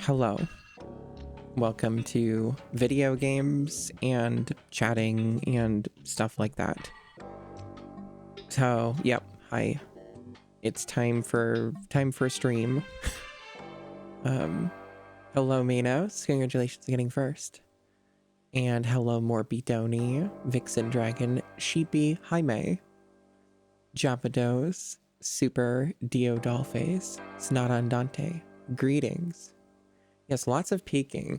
Hello. Welcome to video games and chatting and stuff like that. So, yep, hi. It's time for a stream. Hello Minos, congratulations on getting first. And hello Morbidoni, Vixen Dragon, Sheepy, Jaime, Japados, Super Diodolphes, Snot Andante, greetings. Yes, lots of peeking.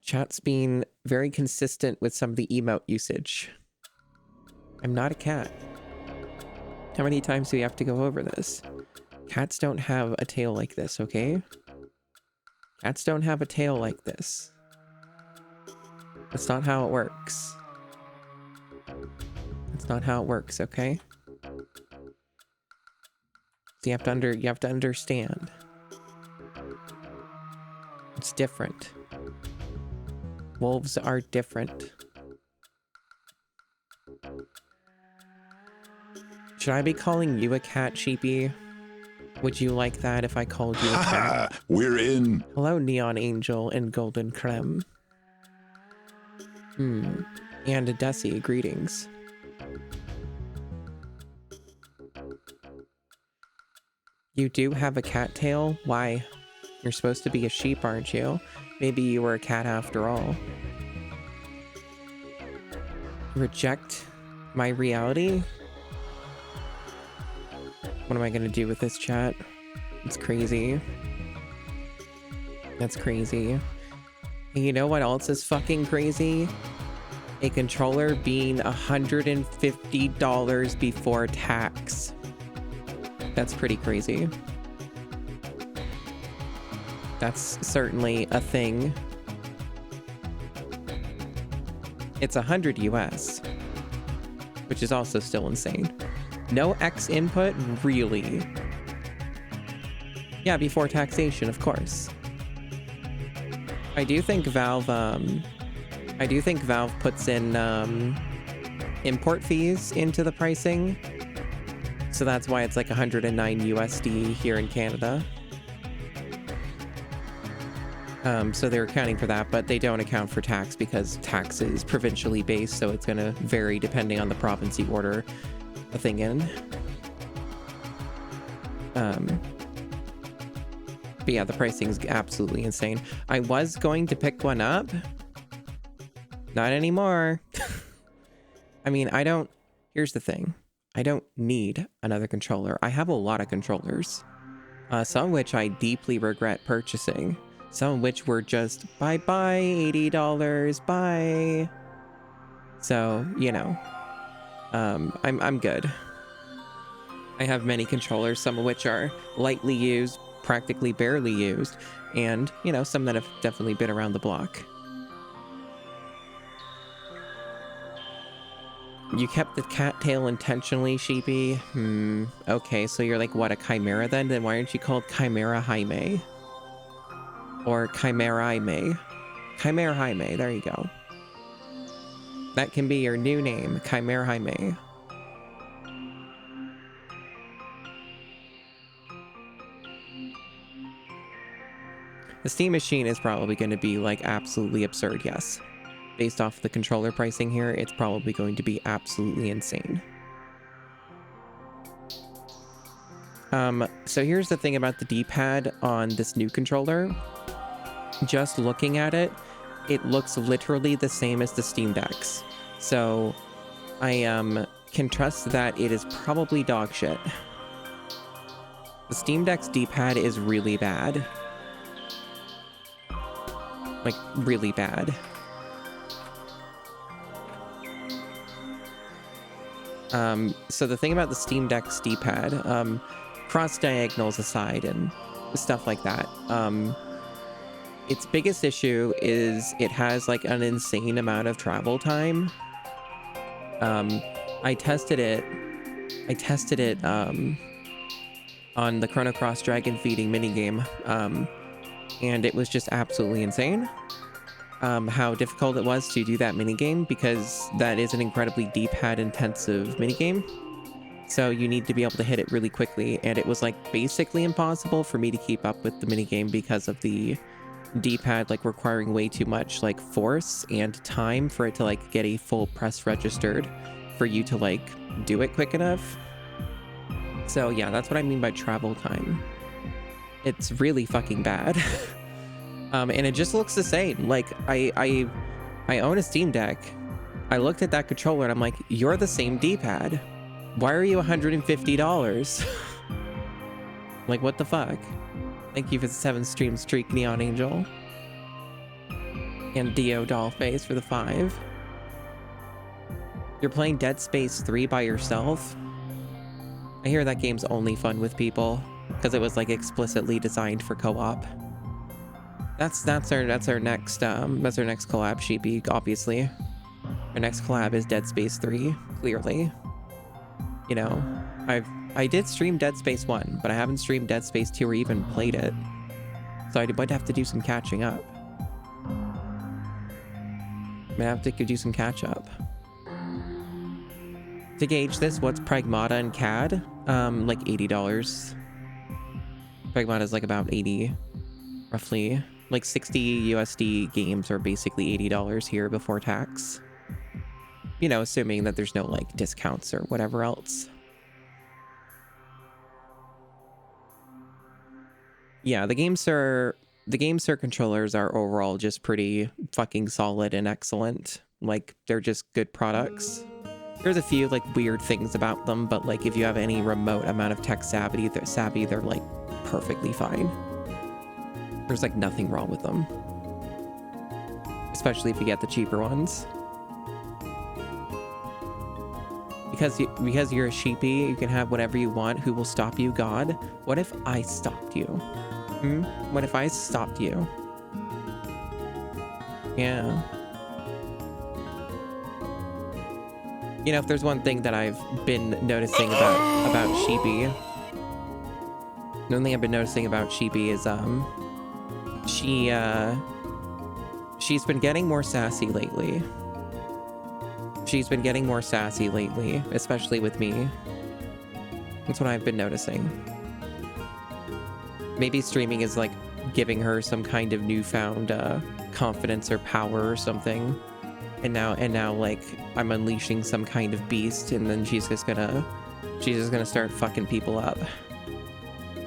Chat's been very consistent with some of the emote usage. I'm not a cat. How many times do we have to go over this? Cats don't have a tail like this, okay? Cats don't have a tail like this. That's not how it works. That's not how it works, okay? So you have to understand. It's different. Wolves are different. Should I be calling you a cat, Sheepy? Would you like that if I called you a cat? We're in. Hello, Neon Angel and Golden Creme. And a Desi, greetings. You do have a cat tail? Why? You're supposed to be a sheep, aren't you? Maybe you were a cat after all. Reject my reality? What am I gonna do with this chat? It's crazy. That's crazy. And you know what else is fucking crazy? A controller being $150 before tax. That's pretty crazy. That's certainly a thing. It's 100 US, which is also still insane. No X input, really? Yeah, before taxation, of course. I do think Valve puts in import fees into the pricing. So that's why it's like 109 USD here in Canada. So they're accounting for that, but they don't account for tax because tax is provincially based, so it's going to vary depending on the province you order the thing in. But yeah, the pricing is absolutely insane. I was going to pick one up. Not anymore. I mean, here's the thing. I don't need another controller. I have a lot of controllers, some of which I deeply regret purchasing. Some of which were just bye-bye, $80, bye. So, you know, I'm good. I have many controllers, some of which are lightly used, practically barely used, and, you know, some that have definitely been around the block. You kept the cat tail intentionally, Sheepy? Okay, so you're like, what, a chimera then? Then why aren't you called Chimera Jaime? Or Chimera Jaime. Chimera Jaime, there you go. That can be your new name, Chimera Jaime. The Steam Machine is probably going to be like absolutely absurd, yes. Based off the controller pricing here, it's probably going to be absolutely insane. So here's the thing about the D-pad on this new controller. Just looking at it, it looks literally the same as the Steam Deck's. So I can trust that it is probably dog shit. The Steam Deck's D-pad is really bad. Like, really bad. So the thing about the Steam Deck's D-pad, cross diagonals aside and stuff like that, its biggest issue is it has like an insane amount of travel time. I tested it on the Chrono Cross Dragon feeding minigame, and it was just absolutely insane how difficult it was to do that minigame, because that is an incredibly D-pad intensive minigame. So you need to be able to hit it really quickly, and it was like basically impossible for me to keep up with the minigame because of the D-pad like requiring way too much like force and time for it to like get a full press registered for you to like do it quick enough. So yeah, that's what I mean by travel time. It's really fucking bad. And it just looks the same. Like I own a Steam Deck. I looked at that controller and I'm like, you're the same D-pad. Why are you $150? Like, what the fuck? Thank you for the 7 stream streak, Neon Angel. And Dio Dollface for the 5. You're playing Dead Space 3 by yourself? I hear that game's only fun with people because it was like explicitly designed for co-op. That's our next collab, Sheepy, obviously. Our next collab is Dead Space 3, clearly. You know, I did stream Dead Space 1, but I haven't streamed Dead Space 2 or even played it. So I might have to do some catching up. Might have to do some catch up. To gauge this, what's Pragmata and CAD? Like $80. Pragmata is like about 80, roughly. Like 60 USD games are basically $80 here before tax. You know, assuming that there's no like discounts or whatever else. Yeah, the Game Sir controllers are overall just pretty fucking solid and excellent. Like, they're just good products. There's a few like weird things about them, but like if you have any remote amount of tech savvy, they're like perfectly fine. There's like nothing wrong with them. Especially if you get the cheaper ones. Because you're a sheepy, you can have whatever you want. Who will stop you, God? What if I stopped you? What if I stopped you? Yeah. You know, if there's one thing that I've been noticing about Sheepy, the only thing I've been noticing about Sheepy is she's been getting more sassy lately. She's been getting more sassy lately, especially with me. That's what I've been noticing. Maybe streaming is like giving her some kind of newfound confidence or power or something. And now like I'm unleashing some kind of beast, and then she's just gonna start fucking people up.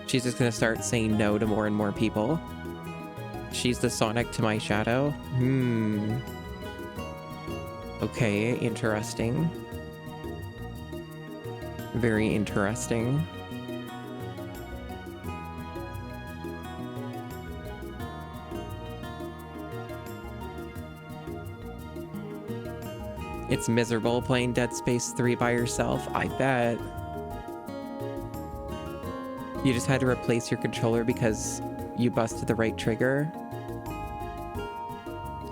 She's just gonna start saying no to more and more people. She's the Sonic to my Shadow. Okay, interesting. Very interesting. It's miserable playing Dead Space 3 by yourself, I bet. You just had to replace your controller because you busted the right trigger?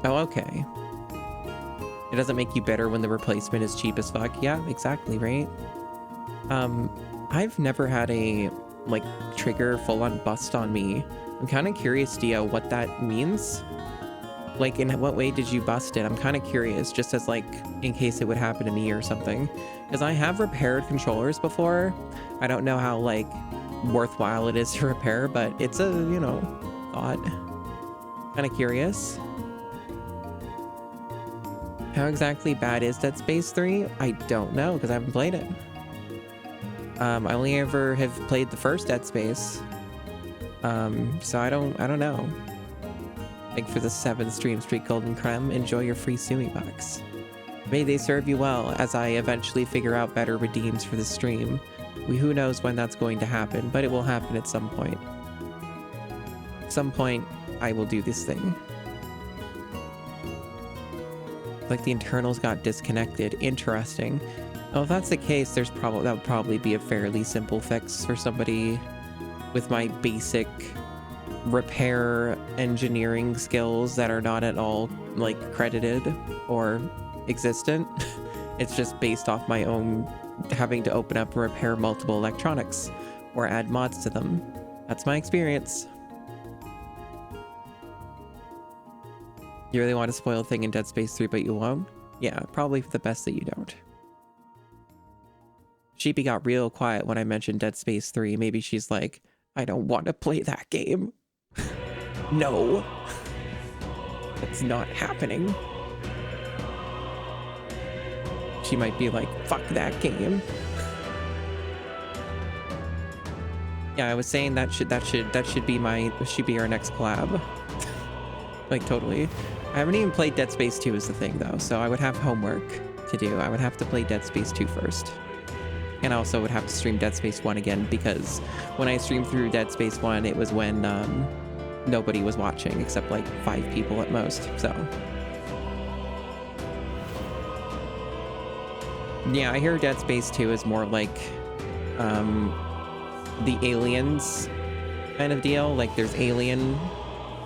Oh, okay. It doesn't make you better when the replacement is cheap as fuck. Yeah, exactly, right? I've never had a, like, trigger full-on bust on me. I'm kind of curious, Dio, what that means. Like, in what way did you bust it? I'm kind of curious, just as, like, in case it would happen to me or something. Because I have repaired controllers before. I don't know how, like, worthwhile it is to repair, but it's a, you know, thought. Kind of curious. How exactly bad is Dead Space 3? I don't know, because I haven't played it. I only ever have played the first Dead Space. So I don't know. Thank you for the 7 stream streak, Golden Creme. Enjoy your free Sumi bucks. May they serve you well as I eventually figure out better redeems for the stream. Who knows when that's going to happen, but it will happen at some point. At some point, I will do this thing. Like the internals got disconnected. Interesting. Well, if that's the case, that would probably be a fairly simple fix for somebody with my basic repair engineering skills that are not at all like credited or existent. It's just based off my own having to open up and repair multiple electronics or add mods to them. That's my experience. You really want to spoil a thing in Dead Space 3, but you won't? Yeah, probably for the best that you don't. Sheepy got real quiet when I mentioned Dead Space 3. Maybe she's like, I don't want to play that game. No. That's not happening. She might be like, fuck that game. Yeah, I was saying that should be our next collab. Like, totally. I haven't even played Dead Space 2 is the thing, though, so I would have homework to do. I would have to play Dead Space 2 first. And I also would have to stream Dead Space 1 again, because when I streamed through Dead Space 1, it was when nobody was watching, except like 5 people at most, so. Yeah, I hear Dead Space 2 is more like the Aliens kind of deal. Like, there's Alien,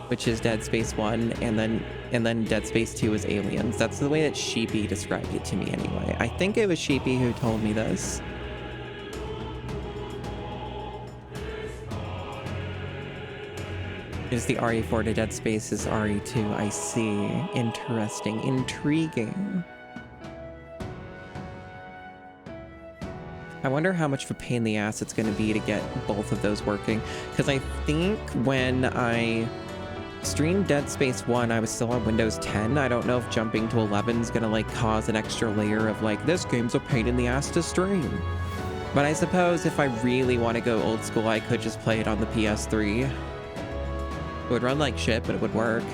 which is Dead Space 1, and then Dead Space 2 is Aliens. That's the way that Sheepy described it to me anyway. I think it was Sheepy who told me this. Is the RE4 to Dead Space is RE2. I see. Interesting. Intriguing. I wonder how much of a pain in the ass it's going to be to get both of those working. Because I think when I streamed Dead Space 1, I was still on Windows 10. I don't know if jumping to 11 is going to like cause an extra layer of like, this game's a pain in the ass to stream. But I suppose if I really want to go old school, I could just play it on the PS3. It would run like shit, but it would work.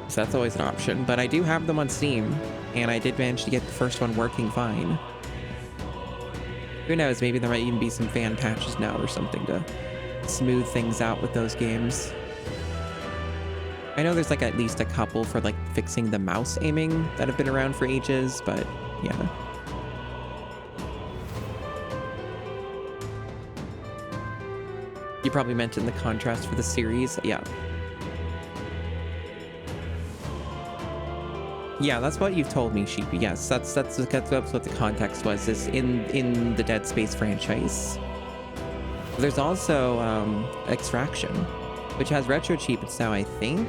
So that's always an option. But I do have them on Steam, and I did manage to get the first one working fine. Who knows, maybe there might even be some fan patches now or something to smooth things out with those games. I know there's like at least a couple for like fixing the mouse aiming that have been around for ages, but yeah. You probably mentioned the contrast for the series, yeah. Yeah, that's what you've told me, Sheepy. Yes, that's what the context was, is in the Dead Space franchise. There's also Extraction, which has retro cheapens now, I think.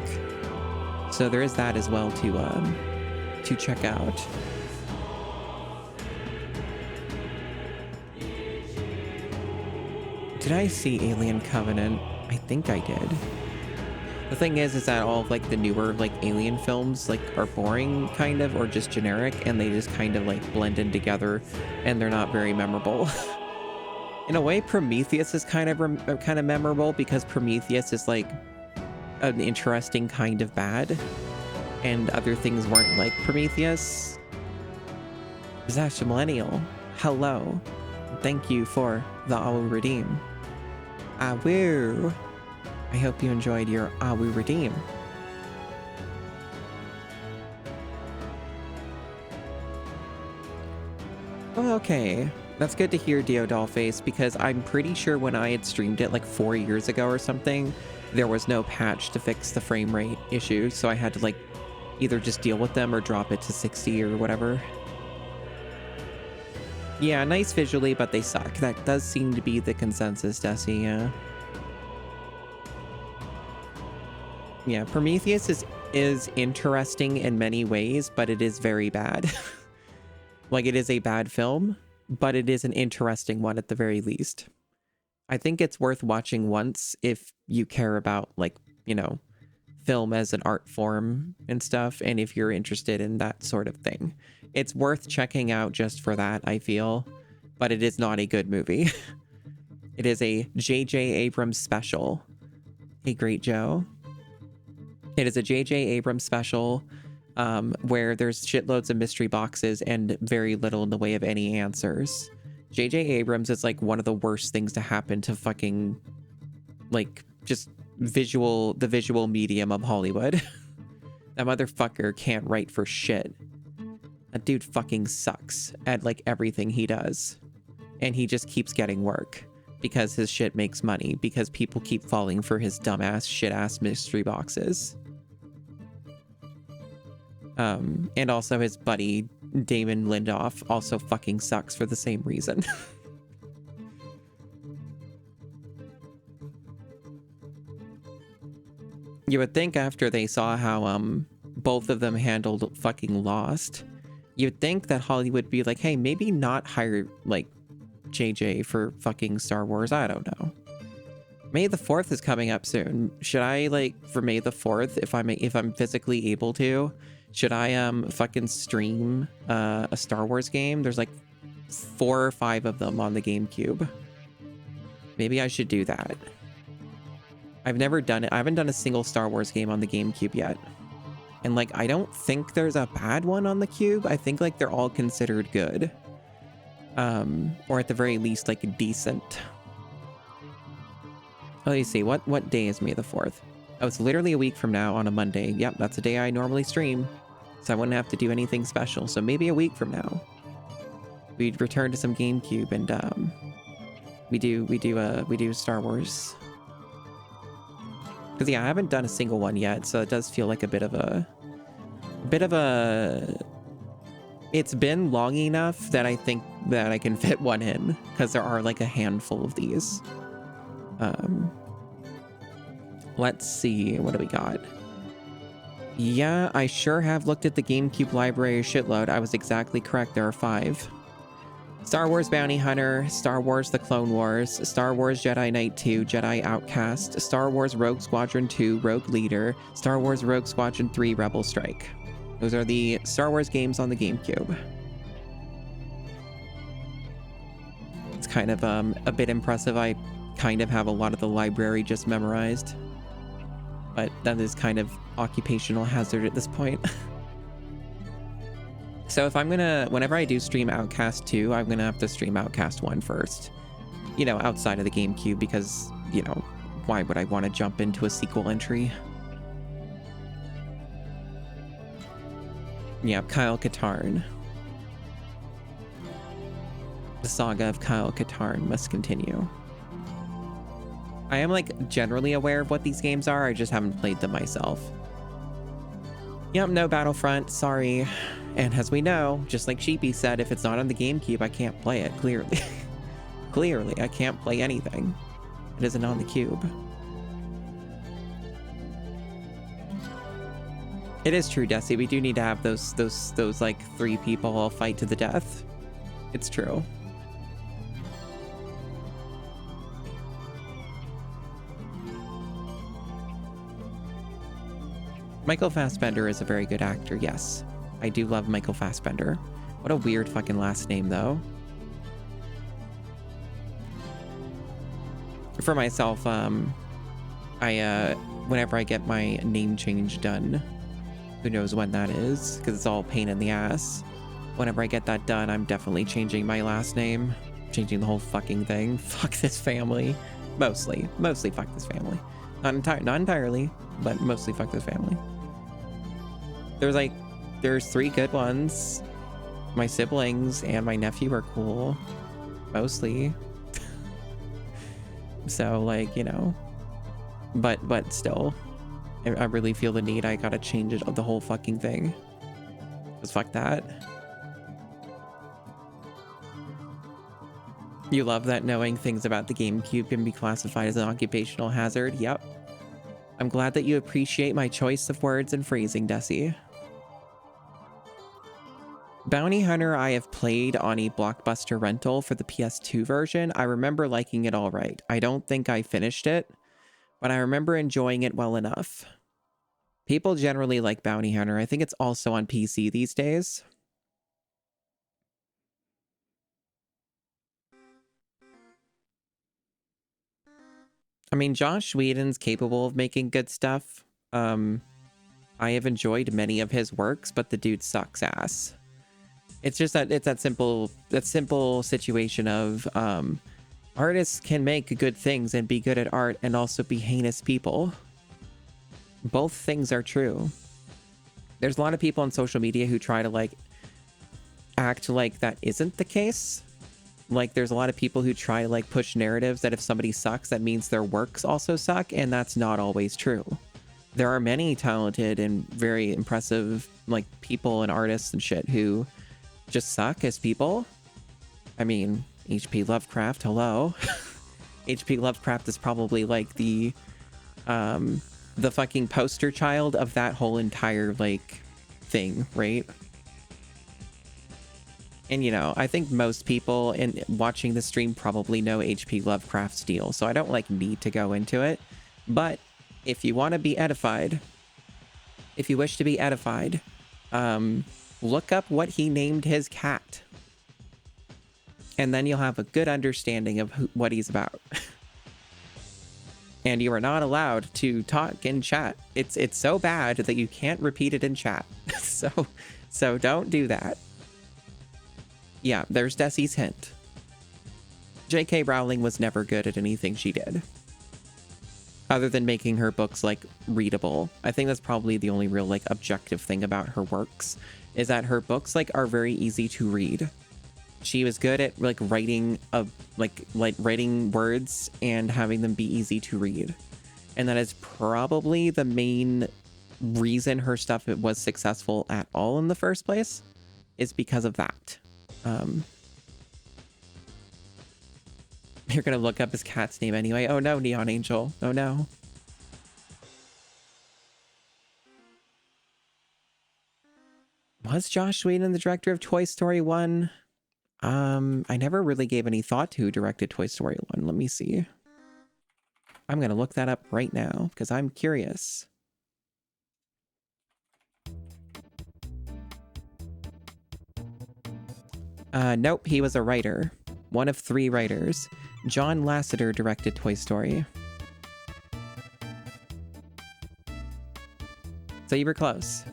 So there is that as well to check out. Did I see Alien Covenant? I think I did. The thing is that all of like the newer like Alien films like are boring kind of, or just generic, and they just kind of like blend in together, and they're not very memorable. In a way, Prometheus is kind of memorable, because Prometheus is like an interesting kind of bad, and other things weren't like Prometheus. Zash Millennial, hello. Thank you for the Awu Redeem. Awu. I hope you enjoyed your Awu Redeem. Oh, okay. That's good to hear, Dio Dollface, because I'm pretty sure when I had streamed it like 4 years ago or something, there was no patch to fix the frame rate issues, so I had to like either just deal with them or drop it to 60 or whatever. Yeah, nice visually, but they suck. That does seem to be the consensus, Desi, yeah. Yeah, Prometheus is interesting in many ways, but it is very bad. Like, it is a bad film, but it is an interesting one at the very least. I think it's worth watching once if you care about, like, you know, film as an art form and stuff, and if you're interested in that sort of thing. It's worth checking out just for that, I feel, but it is not a good movie. It is a J.J. Abrams special. Hey, Great Joe. It is a J.J. Abrams special where there's shitloads of mystery boxes and very little in the way of any answers. J.J. Abrams is like one of the worst things to happen to fucking, like, just the visual medium of Hollywood. That motherfucker can't write for shit. That dude fucking sucks at like everything he does. And he just keeps getting work because his shit makes money, because people keep falling for his dumbass shit-ass mystery boxes. And also his buddy Damon Lindelof also fucking sucks for the same reason. You would think after they saw how both of them handled fucking Lost, you'd think that Hollywood would be like, hey, maybe not hire like JJ for fucking Star Wars. I don't know. May the 4th is coming up soon. Should I, like, for May the 4th, if I'm physically able to, should I fucking stream a Star Wars game? There's like 4 or 5 of them on the GameCube. Maybe I should do that. I've never done it. I haven't done a single Star Wars game on the GameCube yet. And like, I don't think there's a bad one on the Cube. I think like they're all considered good. Or at the very least, like decent. Oh, you see, what day is May the 4th? Oh, it's literally a week from now on a Monday. Yep, that's a day I normally stream. So I wouldn't have to do anything special. So maybe a week from now, we'd return to some GameCube and we do Star Wars. Because yeah, I haven't done a single one yet, so it does feel like a bit of a it's been long enough that I think that I can fit one in, because there are like a handful of these. Let's see, what do we got? Yeah, I sure have looked at the GameCube library a shitload. I was exactly correct, there are 5. Star Wars Bounty Hunter, Star Wars The Clone Wars, Star Wars Jedi Knight 2, Jedi Outcast, Star Wars Rogue Squadron 2, Rogue Leader, Star Wars Rogue Squadron 3, Rebel Strike. Those are the Star Wars games on the GameCube. It's kind of a bit impressive. I kind of have a lot of the library just memorized. But that is kind of occupational hazard at this point. So if I'm gonna, whenever I do stream Outcast 2, I'm gonna have to stream Outcast 1 first. You know, outside of the GameCube, because, you know, why would I want to jump into a sequel entry? Yeah, Kyle Katarn. The saga of Kyle Katarn must continue. I am, like, generally aware of what these games are, I just haven't played them myself. Yep, no Battlefront, sorry. And as we know, just like Sheepy said, if it's not on the GameCube, I can't play it, clearly. Clearly, I can't play anything. It isn't on the Cube. It is true, Desi, we do need to have those like 3 people all fight to the death. It's true. Michael Fassbender is a very good actor, yes. I do love Michael Fassbender. What a weird fucking last name, though. For myself, whenever I get my name change done, who knows when that is, because it's all pain in the ass. Whenever I get that done, I'm definitely changing my last name. Changing the whole fucking thing. Fuck this family. Mostly fuck this family. Not entirely, but mostly fuck this family. There's 3 good ones. My siblings and my nephew are cool. Mostly. So, like, you know. But still. I really feel the need. I gotta change it, the whole fucking thing. Because fuck that. You love that knowing things about the GameCube can be classified as an occupational hazard? Yep. I'm glad that you appreciate my choice of words and phrasing, Desi. Bounty Hunter I have played on a Blockbuster rental for the PS2 version. I remember liking it all right. I don't think I finished it, but I remember enjoying it well enough. People generally like Bounty Hunter. I think it's also on PC these days. I mean, Josh Whedon's capable of making good stuff. I have enjoyed many of his works, but the dude sucks ass. It's just that it's that simple situation of artists can make good things and be good at art and also be heinous people. Both things are true. There's a lot of people on social media who try to like act like that isn't the case. Like there's a lot of people who try to like push narratives that if somebody sucks, that means their works also suck, and that's not always true. There are many talented and very impressive like people and artists and shit who just suck as people. I mean, H.P. Lovecraft, hello. H.P. Lovecraft is probably like the fucking poster child of that whole entire like thing, right? And, you know, I think most people in watching the stream probably know H.P. Lovecraft's deal, so I don't, like, need to go into it. But if you want to be edified, if you wish to be edified, look up what he named his cat. And then you'll have a good understanding of what he's about. And you are not allowed to talk in chat. It's so bad that you can't repeat it in chat. So don't do that. Yeah, there's Desi's hint. J.K. Rowling was never good at anything she did, other than making her books, like, readable. I think that's probably the only real, like, objective thing about her works, is that her books, like, are very easy to read. She was good at, like, writing writing words and having them be easy to read. And that is probably the main reason her stuff was successful at all in the first place, is because of that. You're gonna look up his cat's name anyway. Oh no, Neon Angel. Oh no. Was Josh Whedon the director of Toy Story 1? I never really gave any thought to who directed Toy Story 1. Let me see. I'm gonna look that up right now because I'm curious. Nope, he was a writer. One of 3 writers. John Lasseter directed Toy Story. So you were close.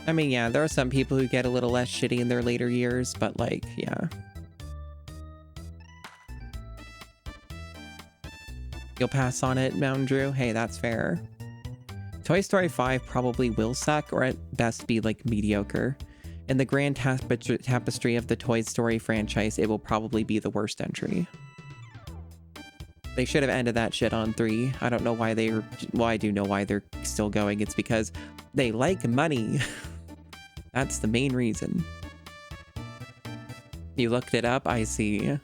I mean, yeah, there are some people who get a little less shitty in their later years, but, like, yeah. You'll pass on it, Mountain Drew? Hey, that's fair. Toy Story 5 probably will suck, or at best be, like, mediocre. In the grand tapestry of the Toy Story franchise, it will probably be the worst entry. They should have ended that shit on 3. I don't know why well, I do know why they're still going. It's because they like money. That's the main reason. You looked it up? I see.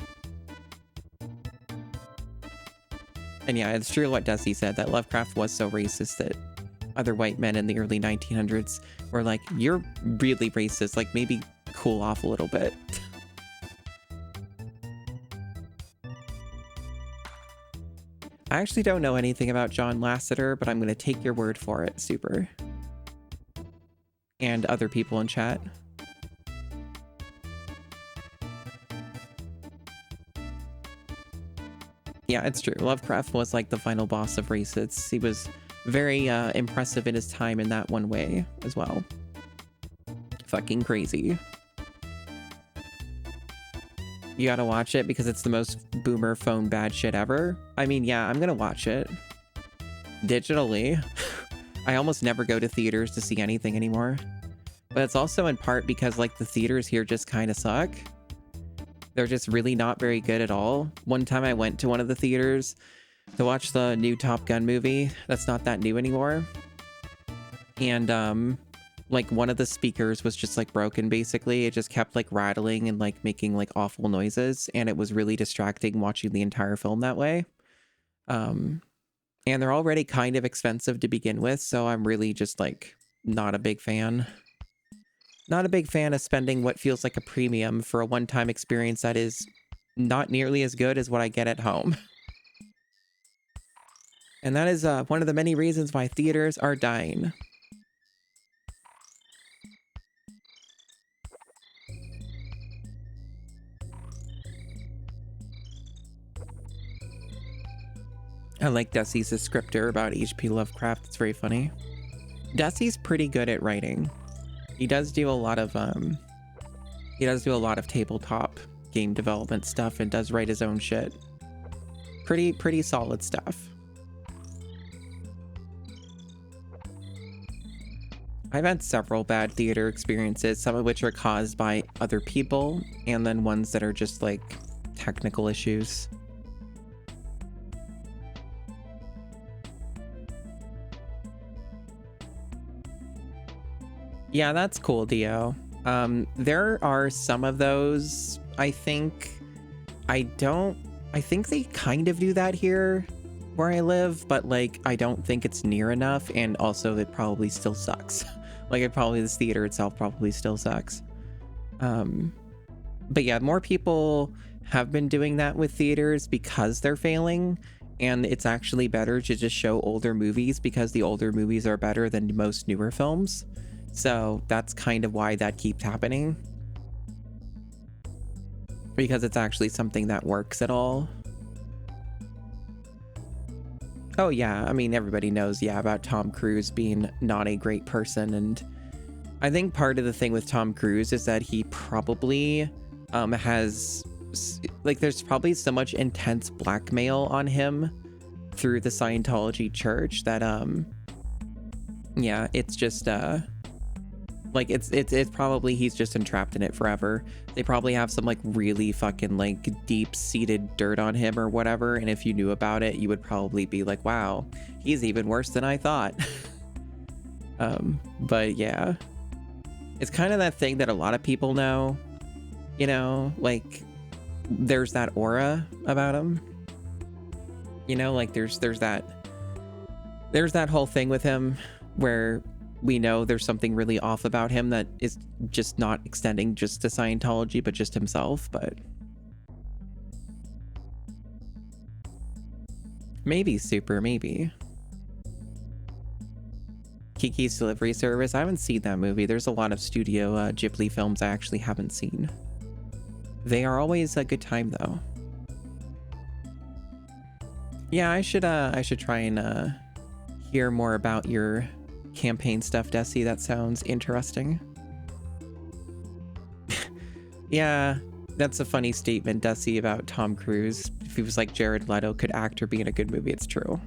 And yeah, it's true what Desi said, that Lovecraft was so racist that other white men in the early 1900s were like, you're really racist, like, maybe cool off a little bit. I actually don't know anything about John Lasseter, but I'm going to take your word for it, Super. And other people in chat. Yeah, it's true. Lovecraft was like the final boss of racists. He was very impressive in his time in that one way as well. Fucking crazy. You gotta watch it because it's the most boomer phone bad shit ever. I mean, yeah, I'm gonna watch it. Digitally. I almost never go to theaters to see anything anymore. But it's also in part because, like, the theaters here just kind of suck. They're just really not very good at all. One time I went to one of the theaters to watch the new Top Gun movie that's not that new anymore. And, like, one of the speakers was just, like, broken, basically. It just kept, like, rattling and, like, making, like, awful noises. And it was really distracting watching the entire film that way. And they're already kind of expensive to begin with, so I'm really just, like, not a big fan. Not a big fan of spending what feels like a premium for a one-time experience that is not nearly as good as what I get at home. And that is one of the many reasons why theaters are dying. I like Desi's descriptor about H.P. Lovecraft. It's very funny. Desi's pretty good at writing. He does do a lot of tabletop game development stuff and does write his own shit. Pretty solid stuff. I've had several bad theater experiences, some of which are caused by other people, and then ones that are just, like, technical issues. Yeah, that's cool, Dio. There are some of those, I think. I think they kind of do that here. where I live, but like I don't think it's near enough, and also it probably still sucks. Like this theater itself probably still sucks. But yeah, more people have been doing that with theaters because they're failing, and it's actually better to just show older movies because the older movies are better than most newer films. So that's kind of why that keeps happening, because it's actually something that works at all. Oh yeah, I mean, everybody knows, yeah, about Tom Cruise being not a great person, and I think part of the thing with Tom Cruise is that he probably has, like, there's probably so much intense blackmail on him through the Scientology church that yeah, it's just like it's probably he's just entrapped in it forever. They probably have some like really fucking like deep-seated dirt on him or whatever, and if you knew about it, you would probably be like, wow, he's even worse than I thought. But yeah, it's kind of that thing that a lot of people know, you know, like there's that aura about him, you know, like there's that whole thing with him where we know there's something really off about him that is just not extending just to Scientology, but just himself. But maybe Super, maybe Kiki's Delivery Service. I haven't seen that movie. There's a lot of Studio Ghibli films I actually haven't seen. They are always a good time though. Yeah, I should try and hear more about your campaign stuff, Desi. That sounds interesting. Yeah, that's a funny statement, Desi, about Tom Cruise. If he was like Jared Leto could act or be in a good movie, it's true.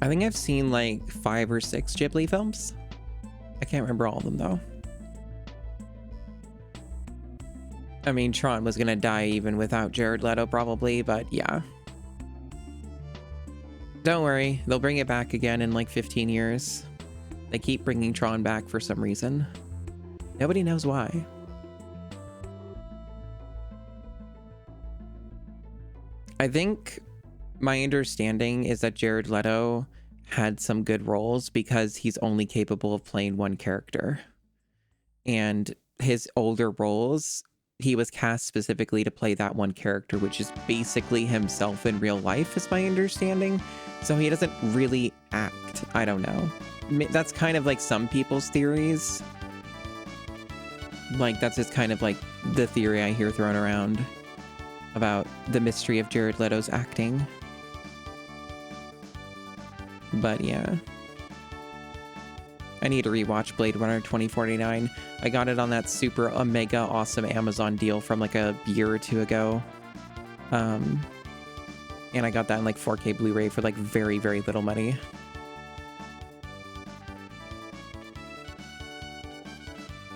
I think I've seen like 5 or 6 Ghibli films. I can't remember all of them though. I mean, Tron was gonna die even without Jared Leto probably, but yeah. Don't worry, they'll bring it back again in like 15 years. They keep bringing Tron back for some reason. Nobody knows why. I think my understanding is that Jared Leto had some good roles because he's only capable of playing one character. And his older roles, he was cast specifically to play that one character, which is basically himself in real life, is my understanding. So he doesn't really act. I don't know. That's kind of like some people's theories. Like, that's just kind of like the theory I hear thrown around about the mystery of Jared Leto's acting. But yeah. I need to rewatch Blade Runner 2049. I got it on that super mega awesome Amazon deal from like a year or 2 ago. And I got that in like 4K Blu-ray for like very, very little money.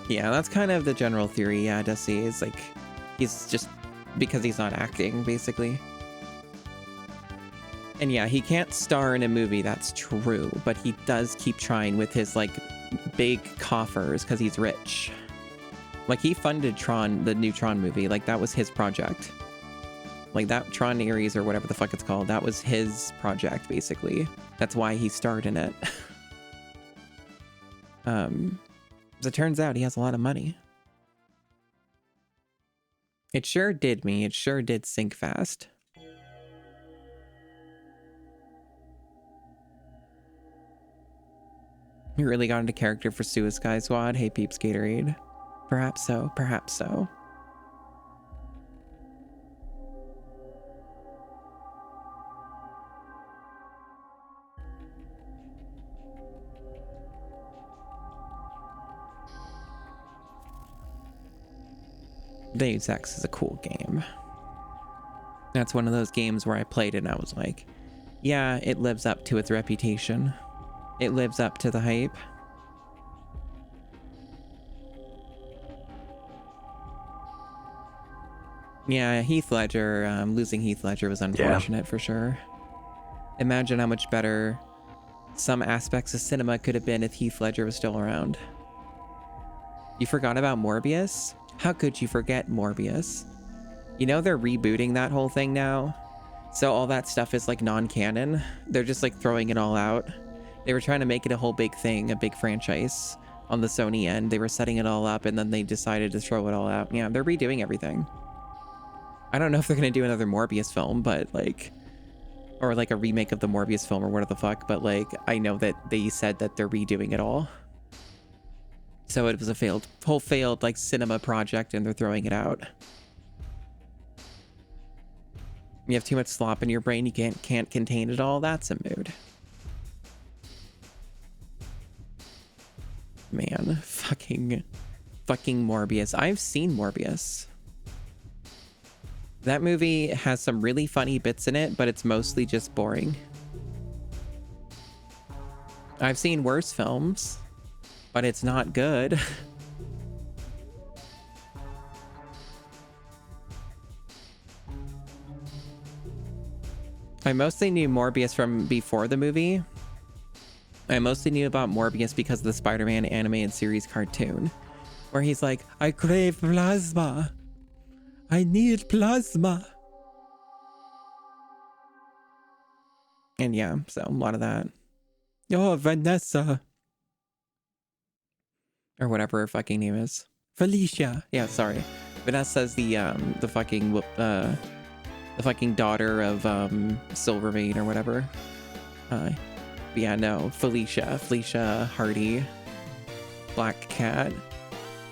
Yeah, that's kind of the general theory, yeah, Desi. Is like, he's just, because he's not acting, basically. And yeah, he can't star in a movie, that's true, but he does keep trying with his like big coffers because he's rich. Like, he funded Tron, the new Tron movie, like that was his project. Like that Tron Ares or whatever the fuck it's called, that was his project, basically. That's why he starred in it. As it turns out, he has a lot of money. It sure did me. It sure did sink fast. You really got into character for Suicide Squad? Hey, Peeps Gatorade. Perhaps so. Perhaps so. Deus Ex is a cool game. That's one of those games where I played it and I was like, yeah, it lives up to its reputation. It lives up to the hype. Yeah, Heath Ledger, losing Heath Ledger was unfortunate for sure. Imagine how much better some aspects of cinema could have been if Heath Ledger was still around. You forgot about Morbius? How could you forget Morbius? You know they're rebooting that whole thing now? So all that stuff is like non-canon. They're just like throwing it all out. They were trying to make it a whole big thing, a big franchise on the Sony end. They were setting it all up and then they decided to throw it all out. Yeah, they're redoing everything. I don't know if they're going to do another Morbius film, but like, or like a remake of the Morbius film or whatever the fuck. But like, I know that they said that they're redoing it all. So it was a whole failed like cinema project and they're throwing it out. You have too much slop in your brain, you can't contain it all. That's a mood. Man, fucking Morbius. I've seen Morbius. That movie has some really funny bits in it, but it's mostly just boring. I've seen worse films, but it's not good. I mostly knew Morbius from before the movie. I mostly knew about Morbius because of the Spider-Man animated series cartoon, where he's like, I crave plasma. I need plasma. And yeah, so a lot of that. Oh, Vanessa. Or whatever her fucking name is. Felicia. Yeah, sorry. Vanessa's the fucking daughter of Silvermane or whatever. Yeah, no, Felicia Hardy, Black Cat.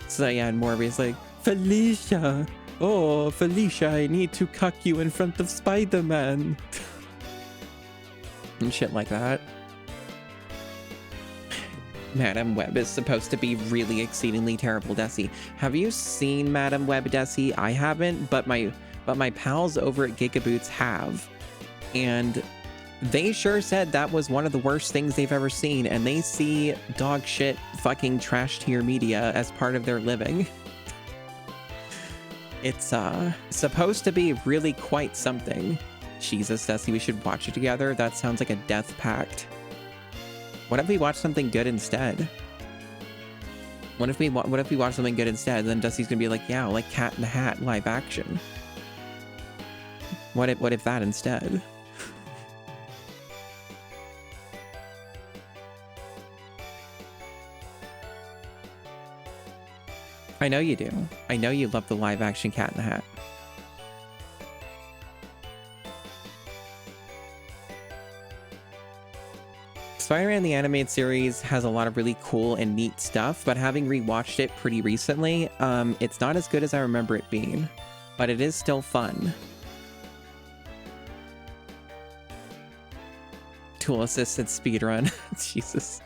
So yeah, and Morbius like, Felicia, oh Felicia, I need to cuck you in front of Spider-Man. And shit like that. Madam Web is supposed to be really exceedingly terrible, Desi. Have you seen Madam Web, Desi? I haven't, but my pals over at Gigaboots have. And they sure said that was one of the worst things they've ever seen, and they see dog shit fucking trash tier media as part of their living. It's supposed to be really quite something. Jesus, Desi, we should watch it together. That sounds like a death pact. What if we watch something good instead? What if we watch something good instead? Then Dusty's gonna be like, yeah, like Cat in the Hat live action. What if that instead? I know you do. I know you love the live action Cat in the Hat. Spider-Man the Animated Series has a lot of really cool and neat stuff, but having rewatched it pretty recently, it's not as good as I remember it being, but it is still fun. Tool-assisted speedrun. Jesus.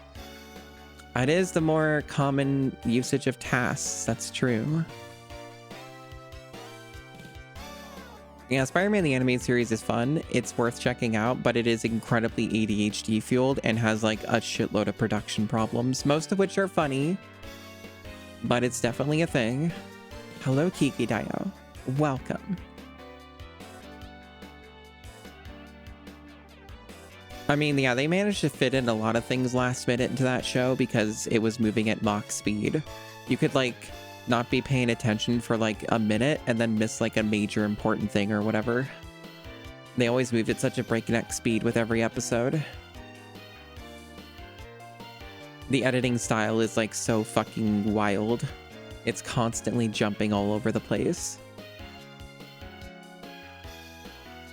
It is the more common usage of tasks, that's true. Yeah, Spider-Man the Animated Series is fun. It's worth checking out, but it is incredibly ADHD fueled and has like a shitload of production problems, most of which are funny, but it's definitely a thing. Hello, Kiki Dio. Welcome. I mean, yeah, they managed to fit in a lot of things last minute into that show because it was moving at Mach speed. You could like not be paying attention for like a minute and then miss like a major important thing or whatever. They always moved at such a breakneck speed with every episode. The editing style is like so fucking wild. It's constantly jumping all over the place.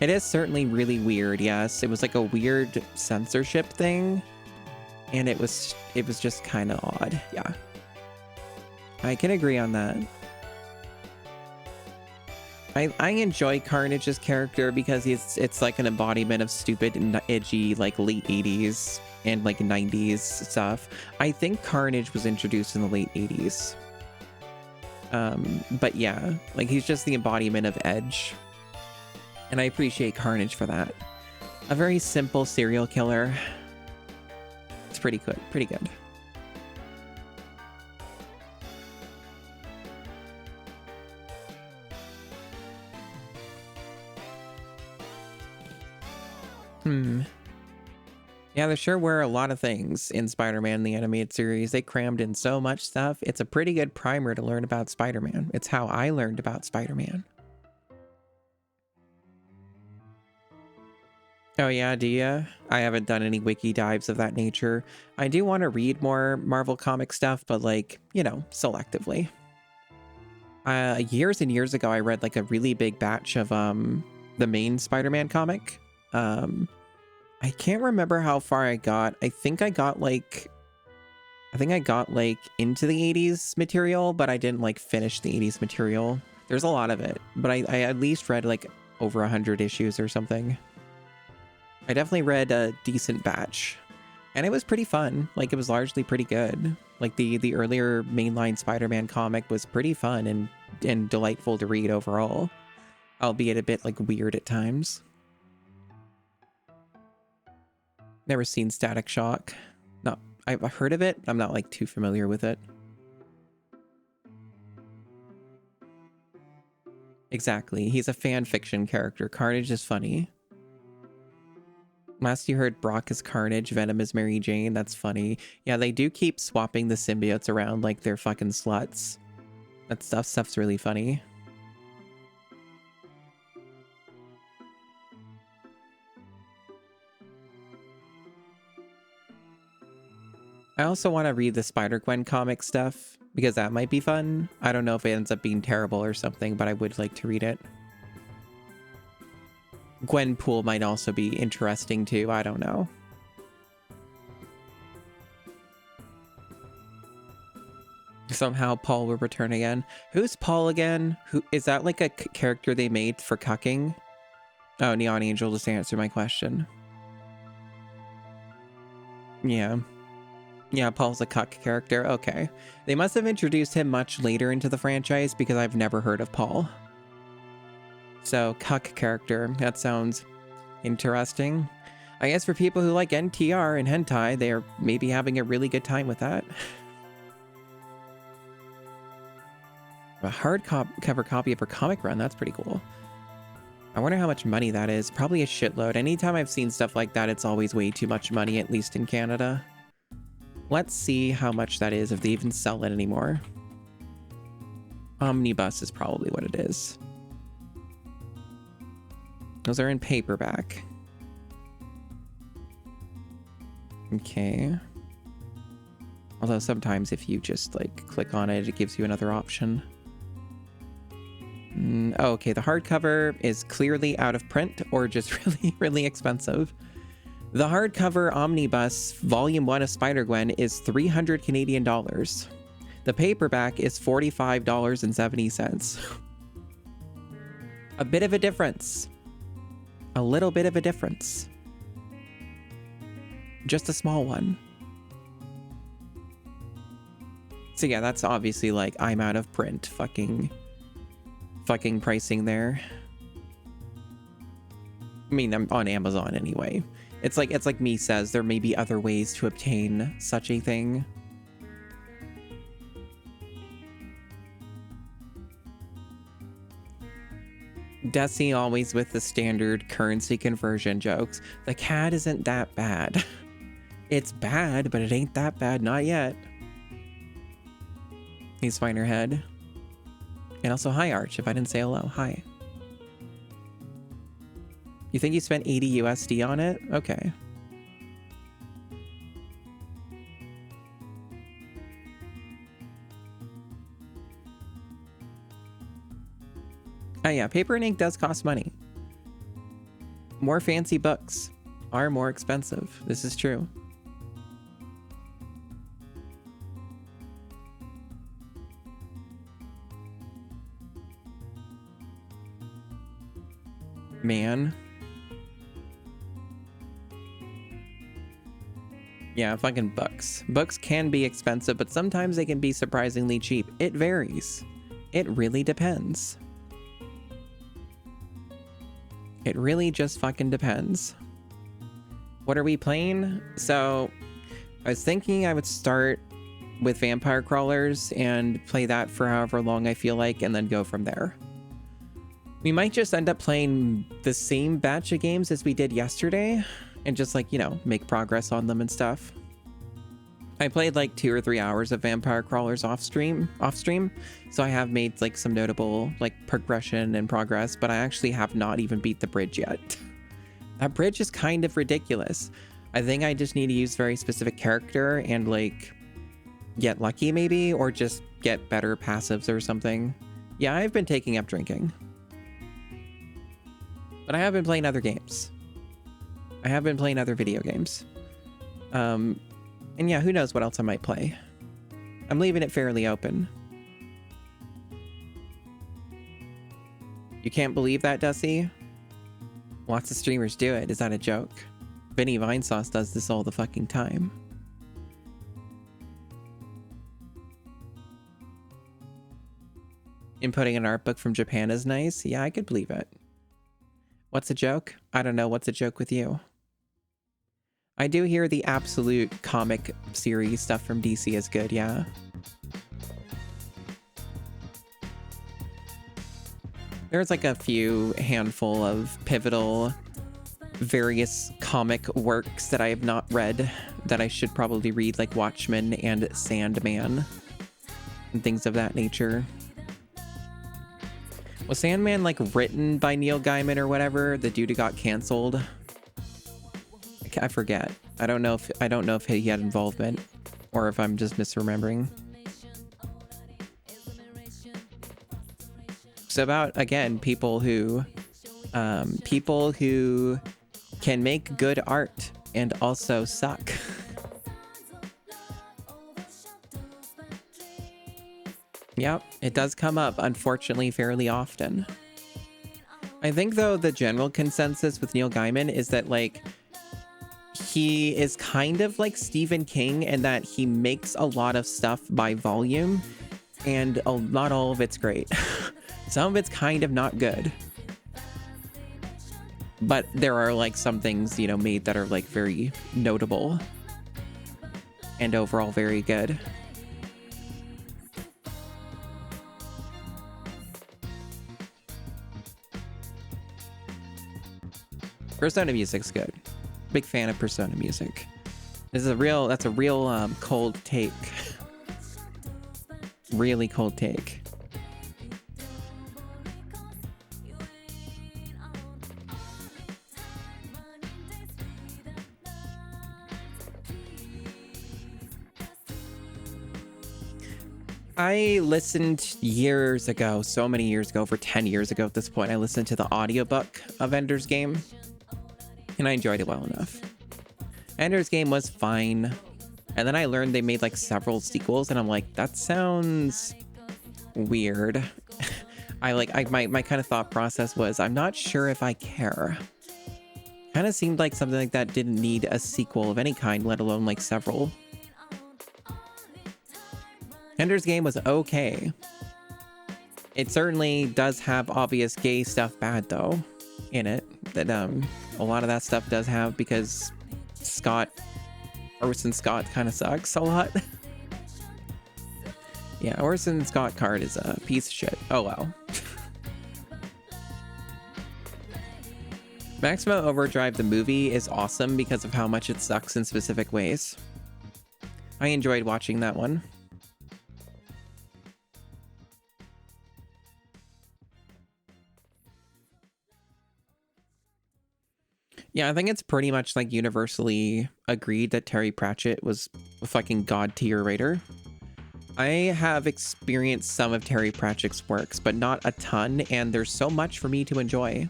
It is certainly really weird, yes. It was like a weird censorship thing, and it was just kind of odd, yeah. I can agree on that. I enjoy Carnage's character because it's like an embodiment of stupid and edgy like late 80s and like 90s stuff. I think Carnage was introduced in the late 80s. But yeah, like he's just the embodiment of edge. And I appreciate Carnage for that. A very simple serial killer. It's pretty good, pretty good. Yeah, there sure were a lot of things in Spider-Man the Animated Series. They crammed in so much stuff. It's a pretty good primer to learn about Spider-Man. It's how I learned about Spider-Man. Oh yeah, do ya? I haven't done any wiki dives of that nature. I do want to read more Marvel comic stuff, but like, you know, selectively. Years and years ago, I read like a really big batch of the main Spider-Man comic. I can't remember how far I got. I think I got like into the 80s material, but I didn't like finish the 80s material. There's a lot of it, but I at least read like over 100 issues or something. I definitely read a decent batch, and it was pretty fun. Like, it was largely pretty good. Like, the earlier mainline Spider-Man comic was pretty fun and delightful to read overall, albeit a bit like weird at times. Never seen Static Shock. No, I've heard of it. I'm not like too familiar with it. Exactly. He's a fan fiction character. Carnage is funny. Last you heard, Brock is Carnage, Venom is Mary Jane. That's funny. Yeah, they do keep swapping the symbiotes around like they're fucking sluts. That stuff's really funny. I also want to read the Spider-Gwen comic stuff, because that might be fun. I don't know if it ends up being terrible or something, but I would like to read it. Gwenpool might also be interesting too, I don't know. Somehow Paul will return again. Who's Paul again? Who is that, like a character they made for cucking? Oh, Neon Angel just answered my question. Yeah. Yeah, Paul's a cuck character. Okay. They must have introduced him much later into the franchise because I've never heard of Paul. So, cuck character. That sounds interesting. I guess for people who like NTR and hentai, they are maybe having a really good time with that. A hardcover copy of her comic run. That's pretty cool. I wonder how much money that is. Probably a shitload. Anytime I've seen stuff like that, it's always way too much money, at least in Canada. Let's see how much that is, if they even sell it anymore. Omnibus is probably what it is. Those are in paperback. Okay. Although sometimes if you just like click on it, it gives you another option. Oh, okay, the hardcover is clearly out of print or just really, really expensive. The hardcover Omnibus Volume 1 of Spider-Gwen is 300 Canadian dollars. The paperback is $45.70. A bit of a difference. A little bit of a difference. Just a small one. So yeah, that's obviously like I'm out of print fucking pricing there. I mean, I'm on Amazon anyway. It's like me says, there may be other ways to obtain such a thing. Desi always with the standard currency conversion jokes. The cat isn't that bad. It's bad, but it ain't that bad, not yet. He's Finer Head. And also, hi Arch, if I didn't say hello, hi. You think you spent 80 USD on it? Okay. Oh yeah, paper and ink does cost money. More fancy books are more expensive. This is true. Man. Yeah, fucking books. Books can be expensive, but sometimes they can be surprisingly cheap. It varies. It really depends. It really just fucking depends. What are we playing? So, I was thinking I would start with Vampire Crawlers and play that for however long I feel like, and then go from there. We might just end up playing the same batch of games as we did yesterday, and just like, you know, make progress on them and stuff. I played like 2 or 3 hours of Vampire Crawlers off stream, so I have made like some notable like progression and progress, but I actually have not even beat the bridge yet. That bridge is kind of ridiculous. I think I just need to use very specific character and like get lucky maybe, or just get better passives or something. Yeah, I've been taking up drinking. But I have been playing other games. I have been playing other video games. And yeah, who knows what else I might play. I'm leaving it fairly open. You can't believe that, Dusty? Lots of streamers do it. Is that a joke? Vinny Vinesauce does this all the fucking time. Inputting an art book from Japan is nice. Yeah, I could believe it. What's a joke? I don't know. What's a joke with you? I do hear the absolute comic series stuff from DC is good, yeah. There's like a few handful of pivotal various comic works that I have not read that I should probably read, like Watchmen and Sandman and things of that nature. Was Sandman like written by Neil Gaiman or whatever? The dude who got canceled? I forget. I don't know if he had involvement or if I'm just misremembering. So about, again, people who can make good art and also suck. Yep, it does come up, unfortunately, fairly often. I think, though, the general consensus with Neil Gaiman is that, like, he is kind of like Stephen King in that he makes a lot of stuff by volume, and not all of it's great. Some of it's kind of not good. But there are, like, some things, you know, made that are, like, very notable and overall very good. Persona music's good. Big fan of Persona music. That's a real cold take. Really cold take. I listened years ago, so many years ago, over 10 years ago at this point, I listened to the audiobook of Ender's Game, and I enjoyed it well enough. Ender's Game was fine, and then I learned they made like several sequels, and I'm like, that sounds weird. My kind of thought process was, I'm not sure if I care. Kind of seemed like something like that didn't need a sequel of any kind, let alone like several. Ender's Game was okay. It certainly does have obvious gay stuff bad though in it, that a lot of that stuff does have, because Orson Scott kind of sucks a lot. Yeah, Orson Scott Card is a piece of shit. Oh well. Maximum Overdrive the movie is awesome because of how much it sucks in specific ways. I enjoyed watching that one. Yeah, I think it's pretty much like universally agreed that Terry Pratchett was a fucking god tier writer. I have experienced some of Terry Pratchett's works, but not a ton, and there's so much for me to enjoy.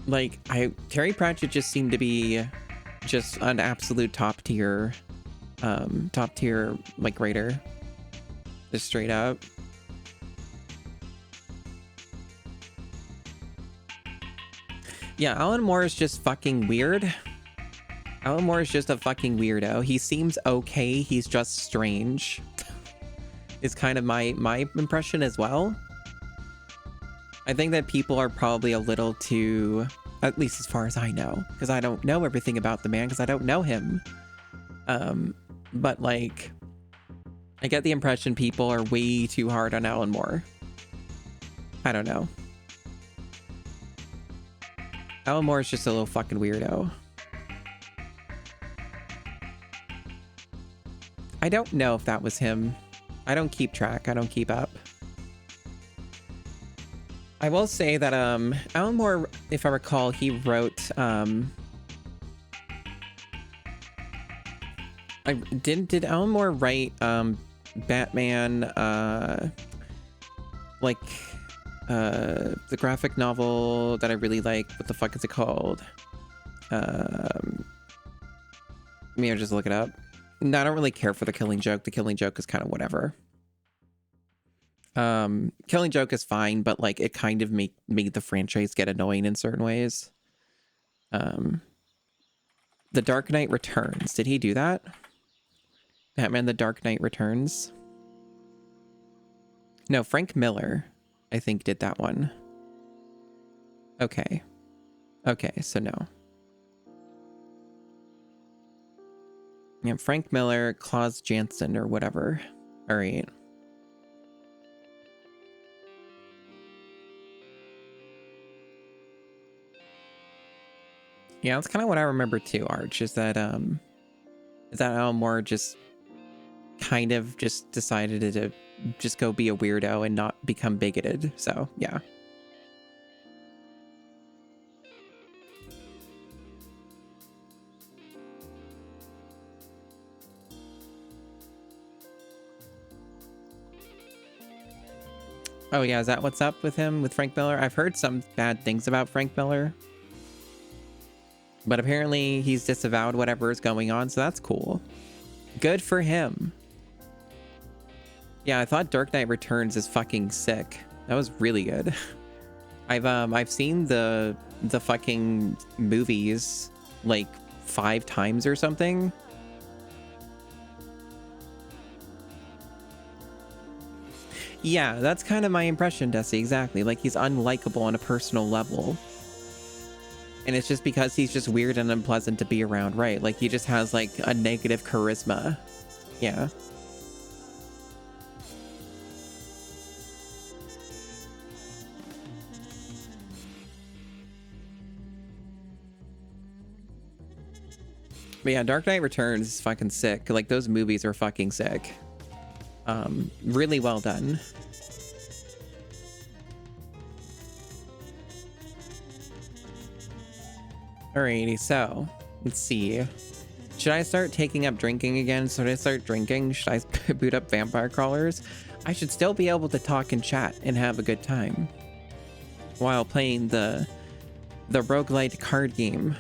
Like, Terry Pratchett just seemed to be just an absolute top tier like writer. Just straight up. Yeah, Alan Moore is just fucking weird. Alan Moore is just a fucking weirdo. He seems okay, he's just strange. Is kind of my impression as well. I think that people are probably a little too, at least as far as I know, because I don't know everything about the man, because I don't know him. But like, I get the impression people are way too hard on Alan Moore. I don't know. Alan Moore is just a little fucking weirdo. I don't know if that was him. I don't keep track. I don't keep up. I will say that Alan Moore, if I recall, he wrote did Alan Moore write Batman like the graphic novel that I really like? What the fuck is it called? Maybe I'll just look it up. No, I don't really care for The Killing Joke. The Killing Joke is kind of whatever. Killing Joke is fine, but like it kind of made the franchise get annoying in certain ways. The Dark Knight Returns. Did he do that? Batman The Dark Knight Returns? No, Frank Miller, I think, did that one. Okay. Okay, so no. Yeah, Frank Miller, Klaus Janson, or whatever. All right. Yeah, that's kind of what I remember too, Arch, is that Alan Moore just kind of just decided to just go be a weirdo and not become bigoted. So, yeah. Oh yeah, is that what's up with him, with Frank Miller? I've heard some bad things about Frank Miller. But apparently he's disavowed whatever is going on, so that's cool. Good for him. Yeah, I thought Dark Knight Returns is fucking sick. That was really good. I've seen the fucking movies like 5 times or something. Yeah, that's kind of my impression, Desi, exactly. Like, he's unlikable on a personal level. And it's just because he's just weird and unpleasant to be around, right? Like, he just has, like, a negative charisma. Yeah. But yeah, Dark Knight Returns is fucking sick. Like, those movies are fucking sick. Really well done. Alrighty, so let's see. Should I start taking up drinking again? Should I start drinking? Should I boot up Vampire Crawlers? I should still be able to talk and chat and have a good time while playing the roguelite card game.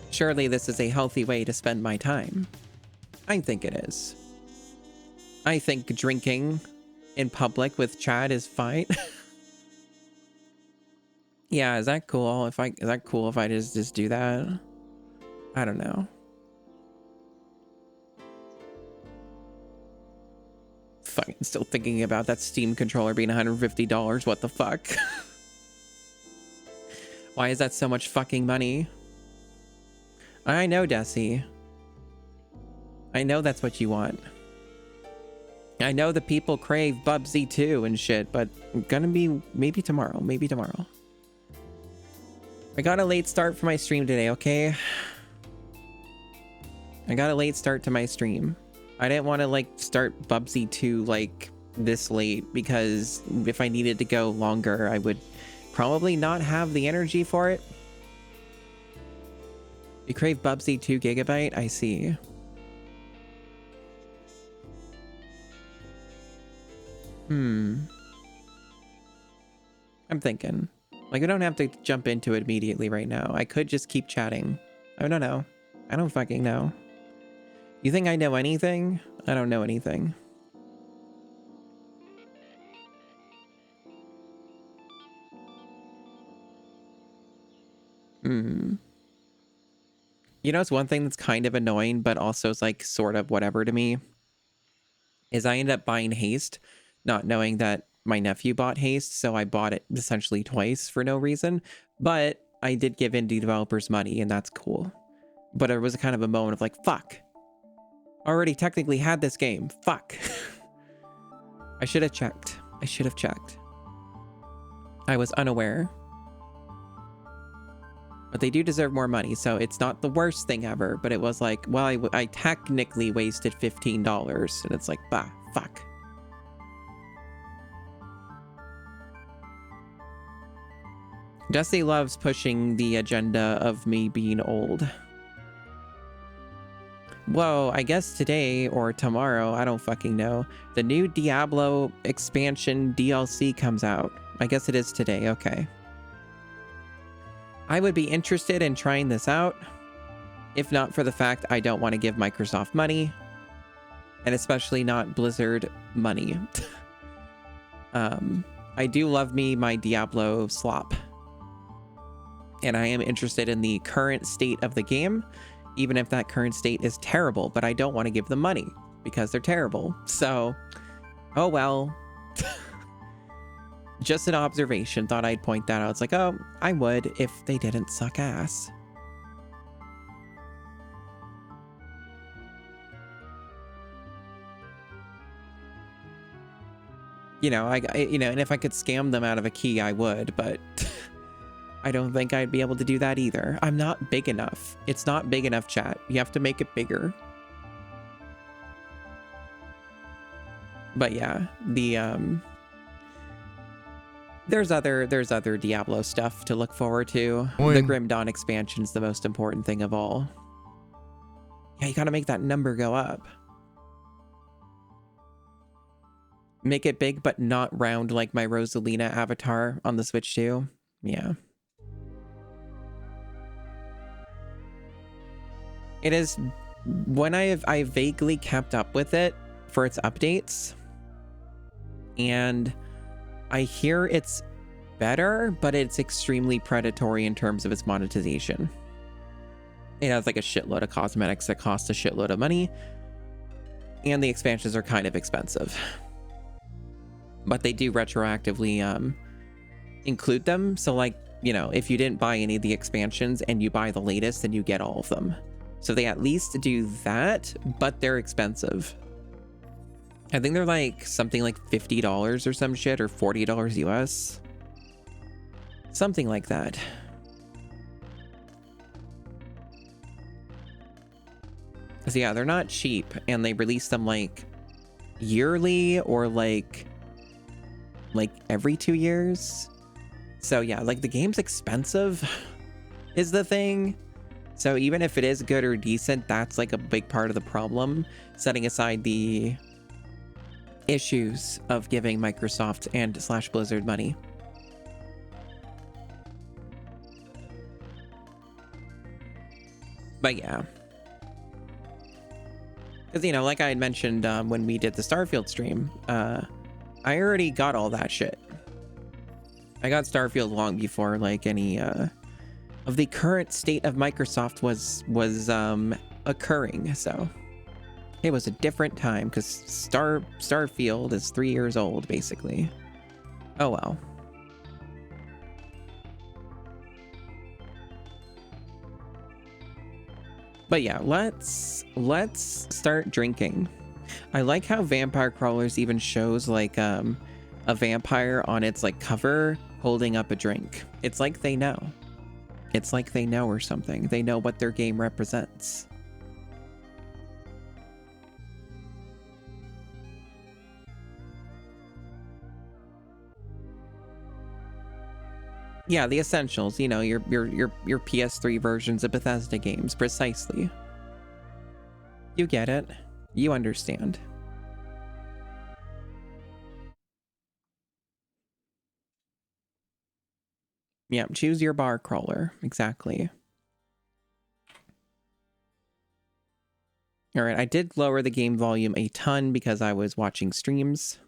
Surely this is a healthy way to spend my time. I think it is. I think drinking in public with chat is fine. Yeah, is that cool? Is that cool if I just do that? I don't know. Fucking still thinking about that Steam controller being $150. What the fuck? Why is that so much fucking money? I know, Desi. I know that's what you want. I know the people crave Bubsy too and shit, but gonna be maybe tomorrow. Maybe tomorrow. I got a late start for my stream today, okay? I got a late start to my stream. I didn't want to, like, start Bubsy 2, like, this late, because if I needed to go longer, I would probably not have the energy for it. You crave Bubsy 2 GB? I see. I'm thinking. Like, I don't have to jump into it immediately right now. I could just keep chatting. I don't know. I don't fucking know. You think I know anything? I don't know anything. You know, it's one thing that's kind of annoying, but also is like sort of whatever to me, is I ended up buying Haste, not knowing that my nephew bought Haste, so I bought it essentially twice for no reason. But I did give indie developers money, and that's cool. But it was kind of a moment of like, fuck. Already technically had this game. Fuck. I should have checked. I should have checked. I was unaware. But they do deserve more money, so it's not the worst thing ever. But it was like, well, I technically wasted $15, and it's like, bah, fuck. Jesse loves pushing the agenda of me being old. Whoa, I guess today or tomorrow, I don't fucking know, the new Diablo expansion DLC comes out. I guess it is today, okay. I would be interested in trying this out, if not for the fact I don't want to give Microsoft money, and especially not Blizzard money. I do love me my Diablo slop, and I am interested in the current state of the game, even if that current state is terrible, but I don't want to give them money because they're terrible. So, oh well. Just an observation, thought I'd point that out. It's like, oh, I would if they didn't suck ass. You know, and if I could scam them out of a key, I would, but I don't think I'd be able to do that either. I'm not big enough. It's not big enough, chat. You have to make it bigger. But yeah, there's other Diablo stuff to look forward to. The Grim Dawn expansion's the most important thing of all. Yeah, you gotta make that number go up. Make it big, but not round like my Rosalina avatar on the Switch 2. Yeah. It is, when I vaguely kept up with it for its updates, and I hear it's better, but it's extremely predatory in terms of its monetization. It has like a shitload of cosmetics that cost a shitload of money, and the expansions are kind of expensive. But they do retroactively include them. So like, you know, if you didn't buy any of the expansions and you buy the latest, then you get all of them. So they at least do that, but they're expensive. I think they're like something like $50 or some shit, or $40 US. Something like that. So yeah, they're not cheap, and they release them like yearly or like every 2 years. So yeah, like the game's expensive is the thing. So even if it is good or decent, that's like a big part of the problem, setting aside the issues of giving Microsoft and / Blizzard money. But yeah. Because, you know, like I had mentioned when we did the Starfield stream, I already got all that shit. I got Starfield long before like any of the current state of Microsoft was occurring. So it was a different time, because Starfield is 3 years old basically. Oh well. But yeah, let's start drinking. I like how Vampire Crawlers even shows like a vampire on its like cover holding up a drink. It's like they know. It's like they know or something. They know what their game represents. Yeah, the essentials, you know, your PS3 versions of Bethesda games, precisely. You get it. You understand. Yeah, choose your bar crawler. Exactly. All right, I did lower the game volume a ton because I was watching streams.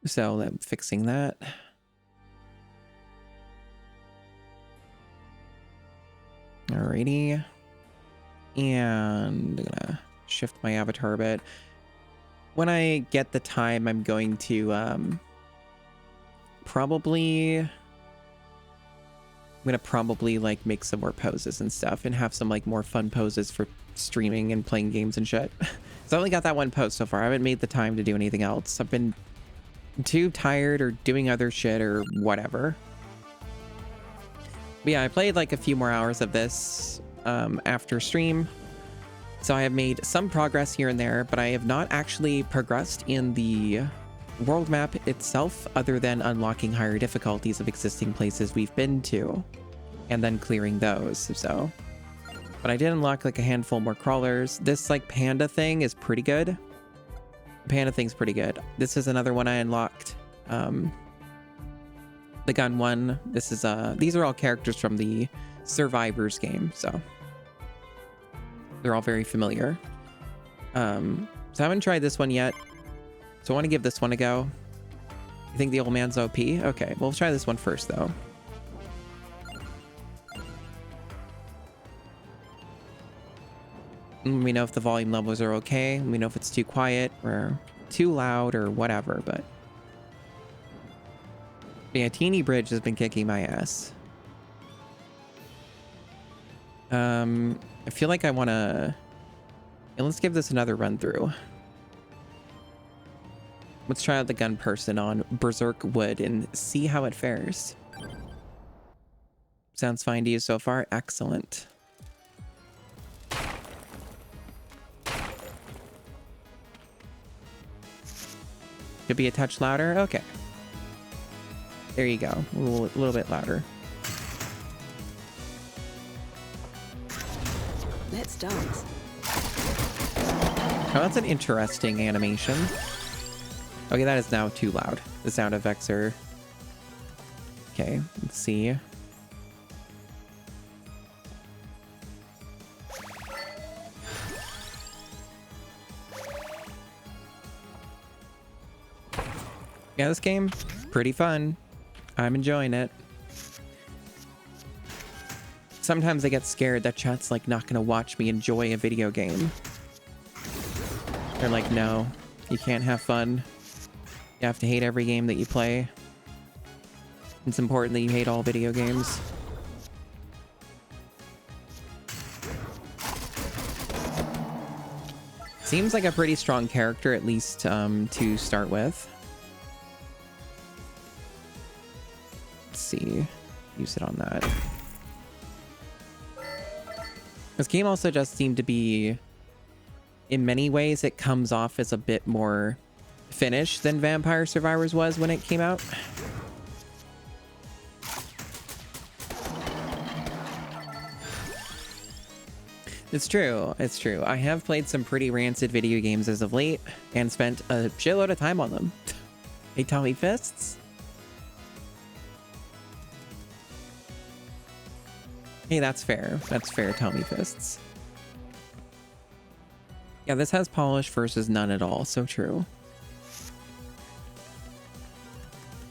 So I'm fixing that. Alrighty. And I'm gonna shift my avatar a bit. When I get the time, I'm going to I'm gonna probably like make some more poses and stuff and have some like more fun poses for streaming and playing games and shit. So I only got that one post so far. I haven't made the time to do anything else. I've been too tired or doing other shit or whatever. But yeah, I played like a few more hours of this after stream. So I have made some progress here and there, but I have not actually progressed in the world map itself, other than unlocking higher difficulties of existing places we've been to and then clearing those. So, but I did unlock like a handful more crawlers. This like panda thing is pretty good. Panda thing's pretty good. This is another one I unlocked. The gun one. This is these are all characters from the Survivors game, so they're all very familiar. So I haven't tried this one yet, so I want to give this one a go. You think the old man's OP? Okay, we'll try this one first though. We know if the volume levels are okay. We know if it's too quiet or too loud or whatever, but yeah, Teeny Bridge has been kicking my ass. I feel like I want to... Yeah, let's give this another run through. Let's try out the gun person on Berserk Wood and see how it fares. Sounds fine to you so far? Excellent. Could be a touch louder? Okay. There you go. A little bit louder. Let's dance. Oh, that's an interesting animation. Okay, that is now too loud. The sound effects are... Okay, let's see. Yeah, this game, pretty fun. I'm enjoying it. Sometimes I get scared that chat's like not gonna watch me enjoy a video game. They're like, no, you can't have fun. You have to hate every game that you play. It's important that you hate all video games. Seems like a pretty strong character, at least to start with. Let's see. Use it on that. This game also does seem to be, in many ways, it comes off as a bit more finished than Vampire Survivors was when it came out. It's true. It's true. I have played some pretty rancid video games as of late and spent a shitload of time on them. Hey, Tommy Fists? Hey, that's fair. That's fair, Tommy Fists. Yeah, this has polish versus none at all. So true.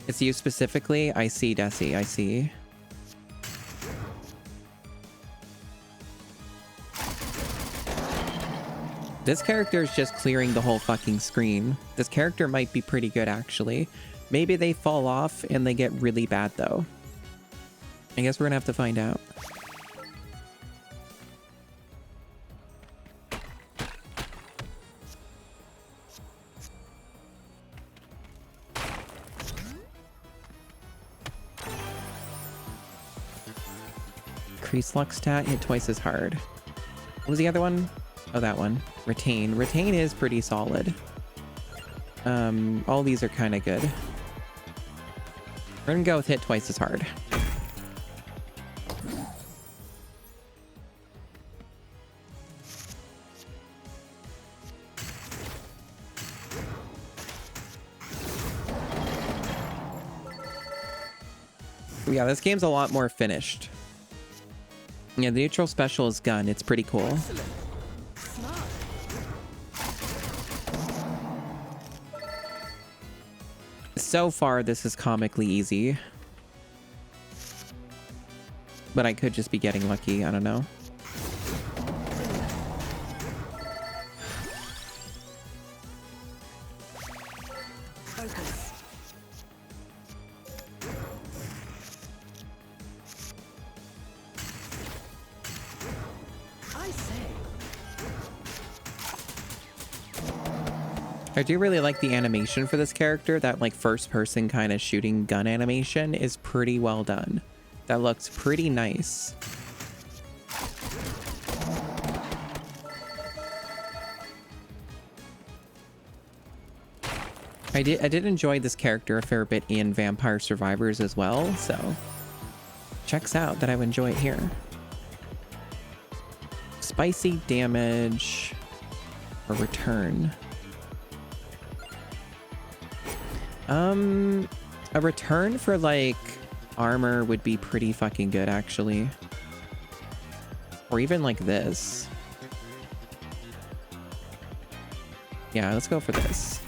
It's you specifically? I see, Desi. I see. This character is just clearing the whole fucking screen. This character might be pretty good, actually. Maybe they fall off and they get really bad, though. I guess we're gonna have to find out. Increase luck stat, hit twice as hard. What was the other one? Oh, that one. Retain. Retain is pretty solid. All these are kind of good. We're gonna go with hit twice as hard. Yeah, this game's a lot more finished. Yeah, the neutral special is gun. It's pretty cool. Excellent. Smart. So far, this is comically easy. But I could just be getting lucky. I don't know. Focus. I say. I do really like the animation for this character. That like first person kind of shooting gun animation is pretty well done. That looks pretty nice. I did enjoy this character a fair bit in Vampire Survivors as well, so checks out that I would enjoy it here. Spicy damage or return. A return for like armor would be pretty fucking good actually. Or even like this. Yeah, let's go for this.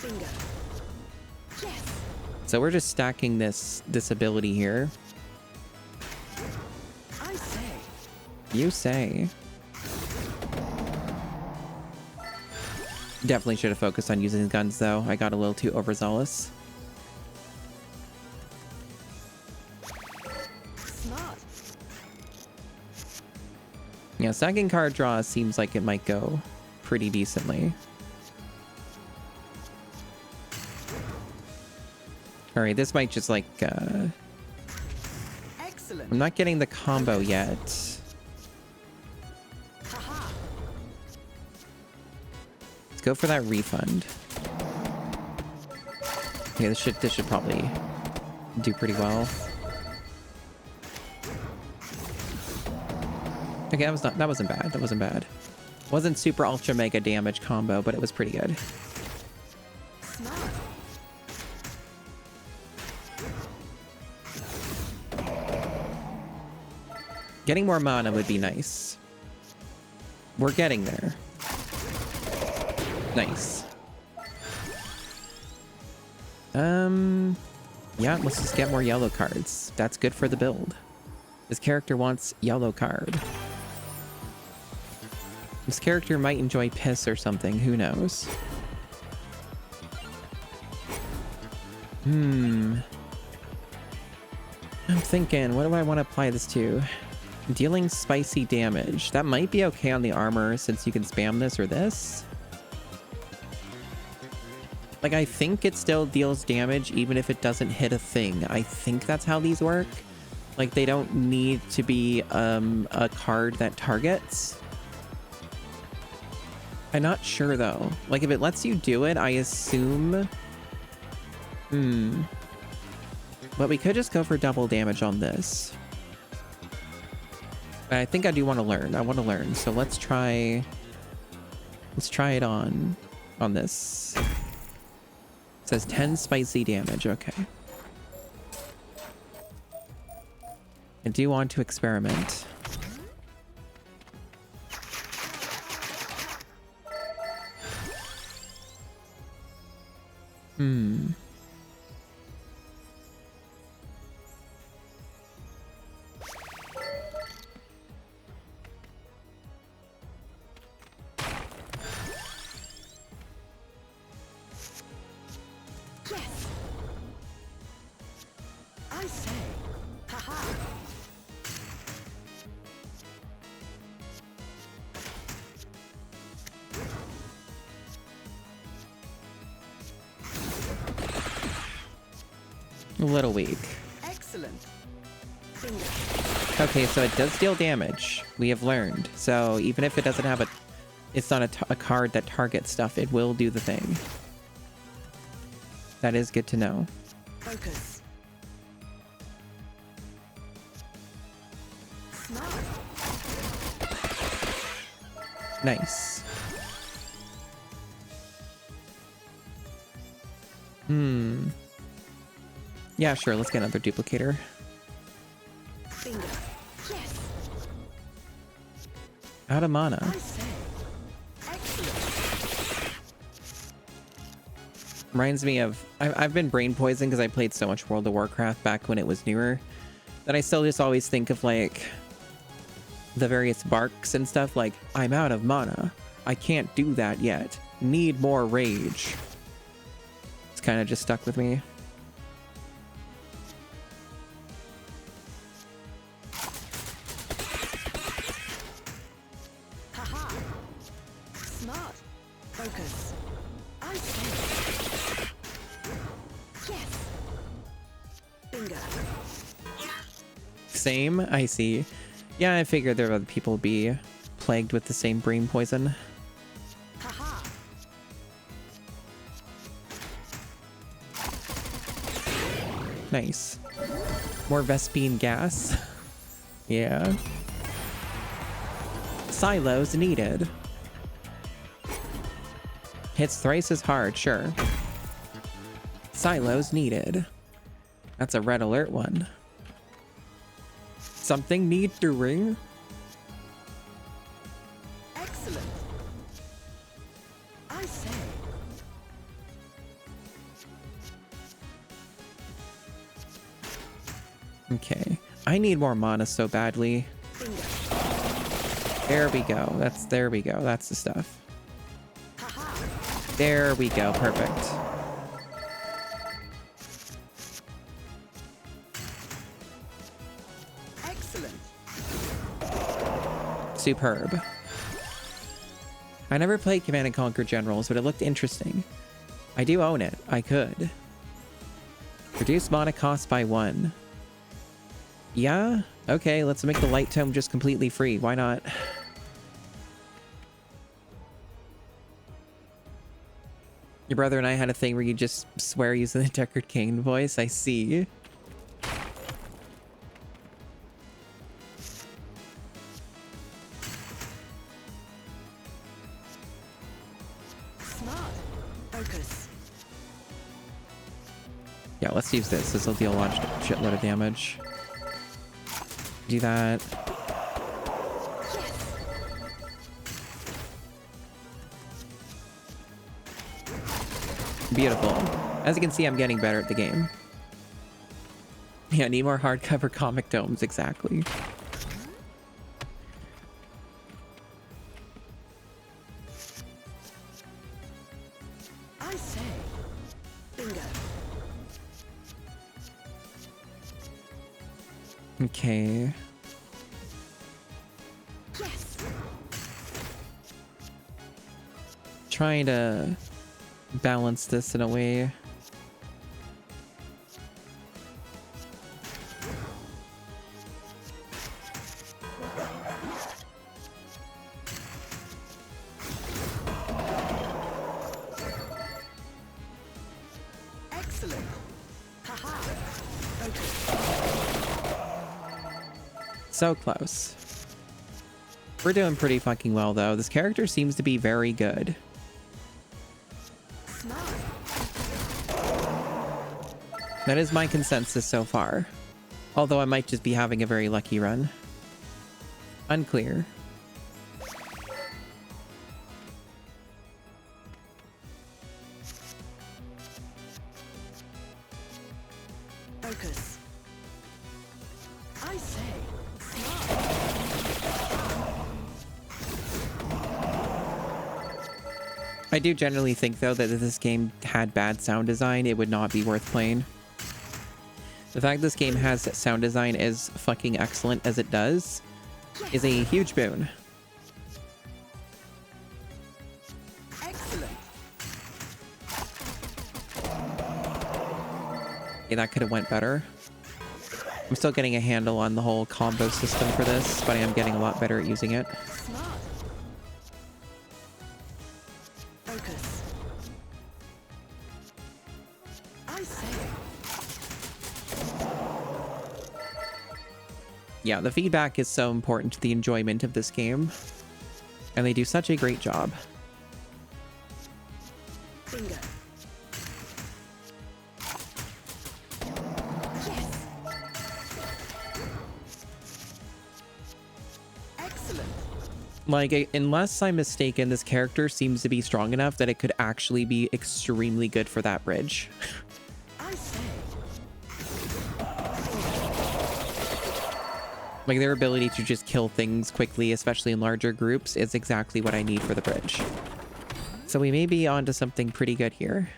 Bingo. Yes. So we're just stacking this ability here. I say. You say. Definitely should have focused on using guns though. I got a little too overzealous. Smart. Yeah, second card draw seems like it might go pretty decently. All right, this might just like, Excellent. I'm not getting the combo yet. Haha. Let's go for that refund. Okay, this should probably do pretty well. Okay, that wasn't bad. That wasn't bad. Wasn't super ultra mega damage combo, but it was pretty good. Smart. Getting more mana would be nice. We're getting there. Nice. Yeah, let's just get more yellow cards. That's good for the build. This character wants yellow card. This character might enjoy piss or something, who knows? I'm thinking, what do I want to apply this to? Dealing spicy damage. That might be okay on the armor since you can spam this or this. Like, I think it still deals damage even if it doesn't hit a thing. I think that's how these work. Like, they don't need to be a card that targets. I'm not sure, though. Like, if it lets you do it, I assume... But we could just go for double damage on this. But I think I do want to learn. I want to learn. So let's try... Let's try it on this. It says 10 spicy damage. Okay. I do want to experiment. Yes. I say. Haha. A little weak. Excellent. Bingo. Okay, so it does deal damage. We have learned. So even if it doesn't have it's not a card that targets stuff, it will do the thing. That is good to know. Focus. Smart. Nice. Yeah, sure. Let's get another duplicator. Bingo. Yes. Out of mana. I say. Excellent. Reminds me of... I've been brain poisoned because I played so much World of Warcraft back when it was newer that I still just always think of, like, the various barks and stuff. Like, I'm out of mana. I can't do that yet. Need more rage. It's kind of just stuck with me. Haha. Smart. Focus. I say. Yes. Bingo. Same? I see. Yeah, I figured there would other people be plagued with the same brain poison. Haha. Nice. More Vespine gas. Yeah. Silos needed. Hits thrice as hard, sure. Silos needed. That's a red alert one. Something need doing. Excellent. I say. Okay. I need more mana so badly. Bingo. There we go. There we go. That's the stuff. Haha. There we go. Perfect. Excellent. Superb. I never played Command & Conquer Generals, but it looked interesting. I do own it. I could. Reduce mana cost by 1. Yeah? Okay, let's make the light tome just completely free. Why not? Your brother and I had a thing where you just swear using the Deckard Cain voice. I see. Smart. Focus. Yeah, let's use this. This will deal a shitload of damage. Do that. Yes. Beautiful. As you can see, I'm getting better at the game. Yeah, need more hardcover comic tomes, exactly. I say. Bingo. Okay. Yes. Trying to balance this in a way. Excellent. Haha. Focus. So close. We're doing pretty fucking well, though. This character seems to be very good. Smart. That is my consensus so far. Although I might just be having a very lucky run. Unclear. Focus. I say. Smart. I do generally think, though, that if this game had bad sound design, it would not be worth playing. The fact this game has sound design as fucking excellent as it does is a huge boon. Excellent. Yeah, that could have went better. I'm still getting a handle on the whole combo system for this, but I am getting a lot better at using it. Smart. Focus. I say. Yeah, the feedback is so important to the enjoyment of this game, and they do such a great job. Bingo. Yes. Excellent. Like, unless I'm mistaken, this character seems to be strong enough that it could actually be extremely good for that bridge. I say. Like, their ability to just kill things quickly, especially in larger groups, is exactly what I need for the bridge. So we may be onto something pretty good here.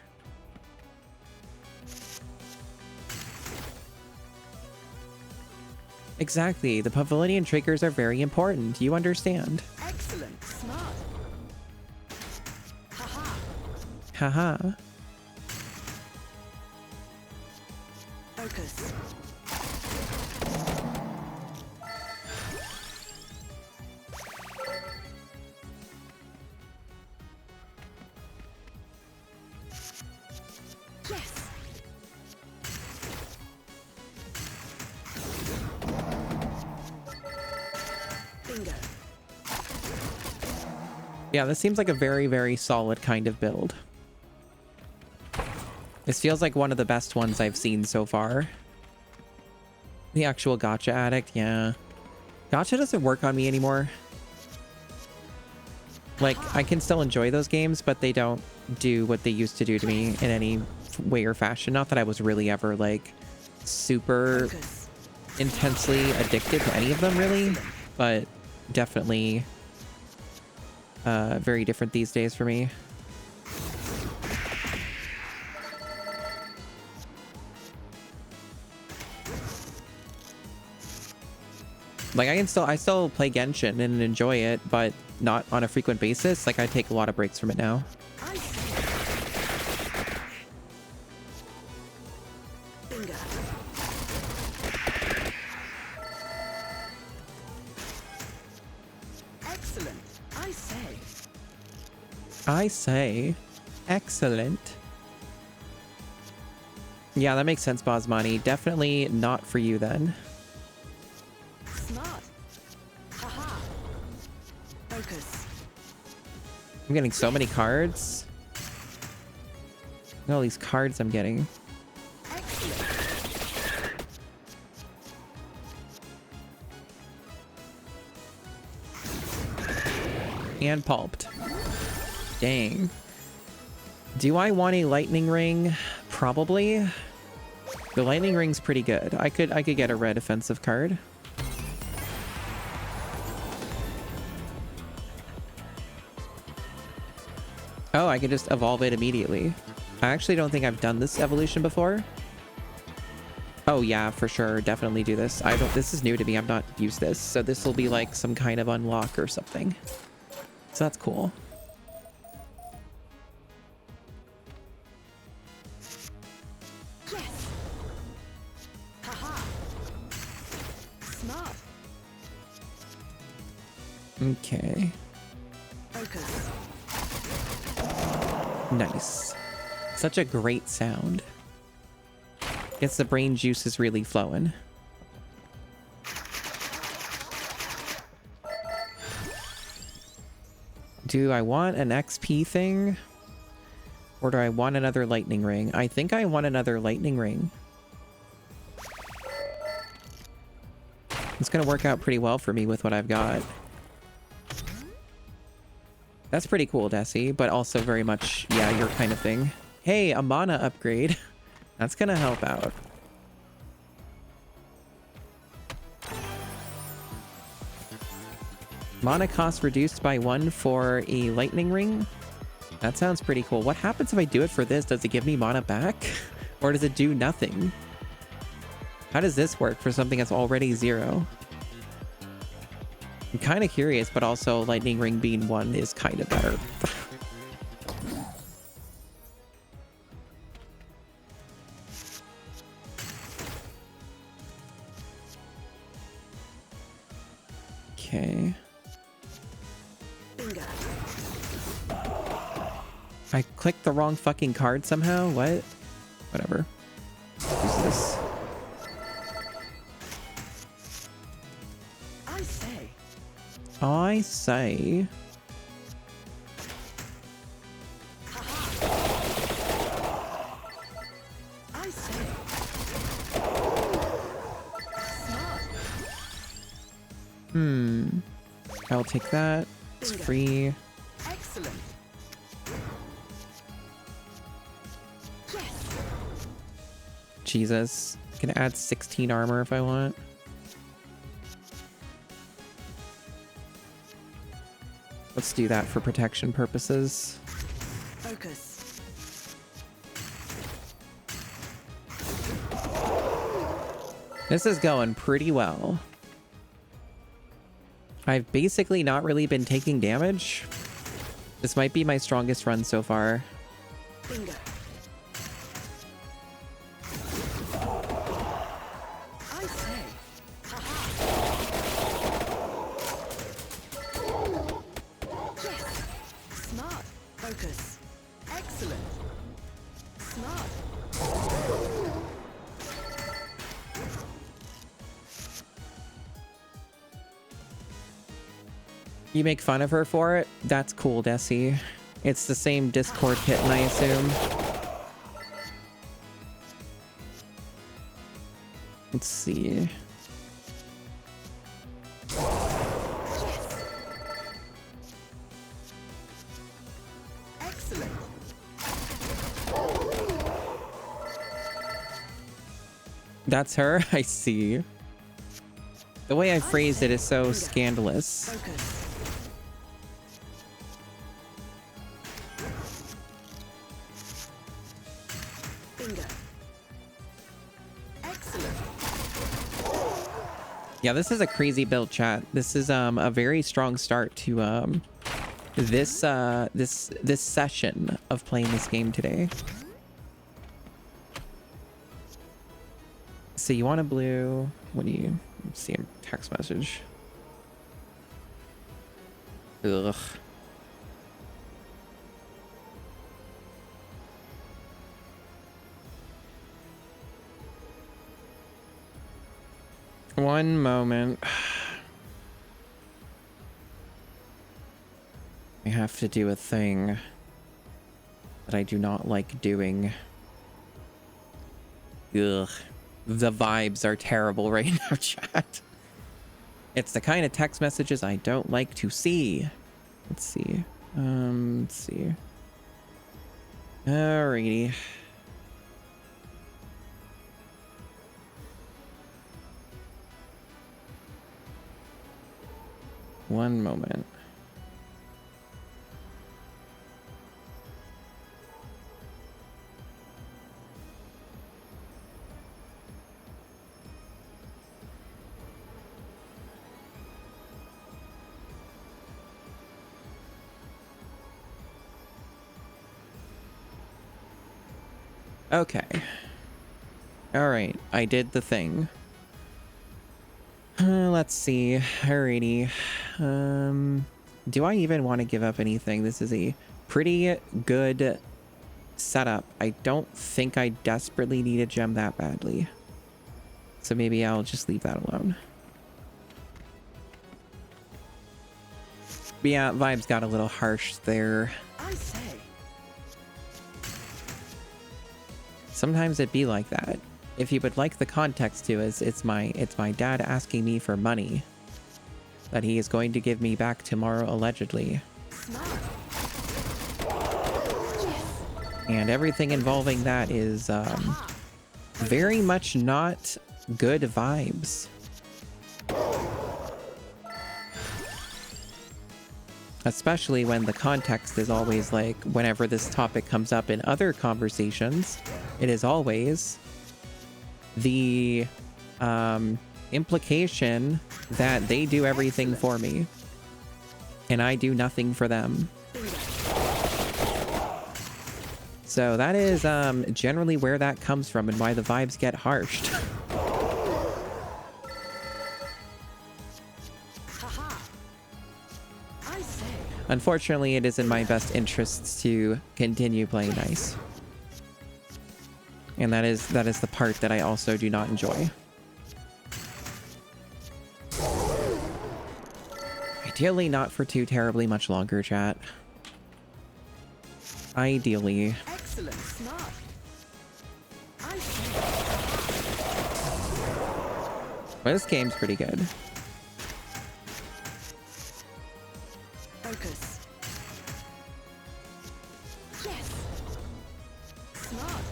Exactly. The pavilion triggers are very important. You understand. Excellent. Smart. Haha. Haha. Focus. Yeah, this seems like a very, very solid kind of build. This feels like one of the best ones I've seen so far. The actual Gacha Addict, yeah. Gacha doesn't work on me anymore. Like, I can still enjoy those games, but they don't do what they used to do to me in any way or fashion. Not that I was really ever, like, super intensely addicted to any of them, really. But definitely very different these days for me. Like, I still play Genshin and enjoy it, but not on a frequent basis. Like, I take a lot of breaks from it now. Bingo. Excellent. I say. I say, excellent. Yeah, that makes sense, Basmani. Definitely not for you then. Smart. Haha. Focus. I'm getting so many cards. Look at all these cards I'm getting. Excellent. And pulped. Dang. Do I want a lightning ring? Probably. The lightning ring's pretty good. I could get a red offensive card. Oh, I can just evolve it immediately. I actually don't think I've done this evolution before. Oh yeah, for sure. Definitely do this. This is new to me. I've not used this. So this will be like some kind of unlock or something. So that's cool. Yes. Haha. Smart. Okay. Focus. Nice. Such a great sound. Gets the brain juices really flowing. Do I want an XP thing? Or do I want another lightning ring? I think I want another lightning ring. It's gonna work out pretty well for me with what I've got. That's pretty cool, Desi, but also very much, yeah, your kind of thing. Hey, a mana upgrade. That's gonna help out. Mana cost reduced by 1 for a lightning ring. That sounds pretty cool. What happens if I do it for this? Does it give me mana back? Or does it do nothing? How does this work for something that's already 0? I'm kind of curious, but also lightning ring being 1 is kind of better. Okay. Bingo. I clicked the wrong fucking card somehow? What? Whatever. Use this. I say. I say... I say. Smart. I'll take that. It's Bingo. free. Excellent. Yes. Jesus. I can add 16 armor if I want. Let's do that for protection purposes. Focus. This is going pretty well. I've basically not really been taking damage. This might be my strongest run so far. Bingo. I say. Yes. Smart. Focus. Excellent. Smart. You make fun of her for it? That's cool, Desi. It's the same Discord kitten, I assume. Let's see. Excellent. That's her? I see. The way I phrased it is so scandalous. Focus. Bingo. Excellent. Yeah, this is a crazy build, chat. This is a very strong start to this this session of playing this game today. So you want a blue? What do you see? A text message. Ugh. One moment. I have to do a thing that I do not like doing. Ugh. The vibes are terrible right now, chat. It's the kind of text messages I don't like to see. Let's see. Let's see. Alrighty. One moment. Okay. All right, I did the thing. Let's see. Alrighty. Do I even want to give up anything? This is a pretty good setup. I don't think I desperately need a gem that badly. So maybe I'll just leave that alone. But yeah, vibes got a little harsh there. I say. Sometimes it'd be like that. If you would like the context to it, it's my dad asking me for money that he is going to give me back tomorrow, allegedly. Smart. And everything involving that is very much not good vibes. Especially when the context is always like, whenever this topic comes up in other conversations, it is always the implication that they do everything for me and I do nothing for them. So that is generally where that comes from and why the vibes get harsh. Unfortunately, it is in my best interests to continue playing nice. And that is the part that I also do not enjoy. Ideally, not for too terribly much longer, chat. Ideally. Excellent. Smart. I say. But this game's pretty good. Focus. Yes. Smart.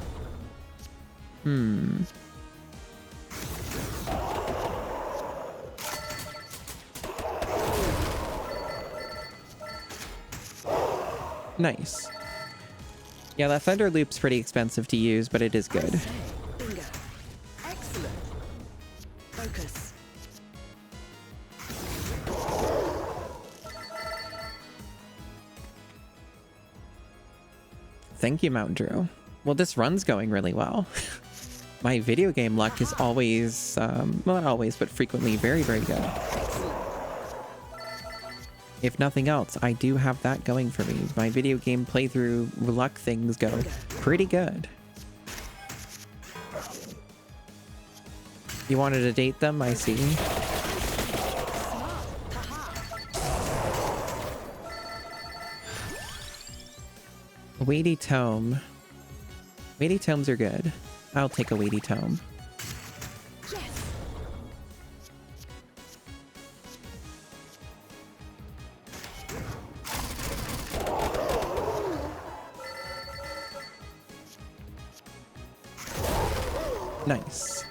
Nice. Yeah, that thunder loop's pretty expensive to use, but it is good. I say. Bingo. Excellent. Focus. Thank you, Mountain Drew. Well, this run's going really well. My video game luck is always, well, not always, but frequently very, very good. If nothing else, I do have that going for me. My video game playthrough luck things go pretty good. You wanted to date them? I see. Weighty tome. Weighty tomes are good. I'll take a weighty tome. Yes. Nice.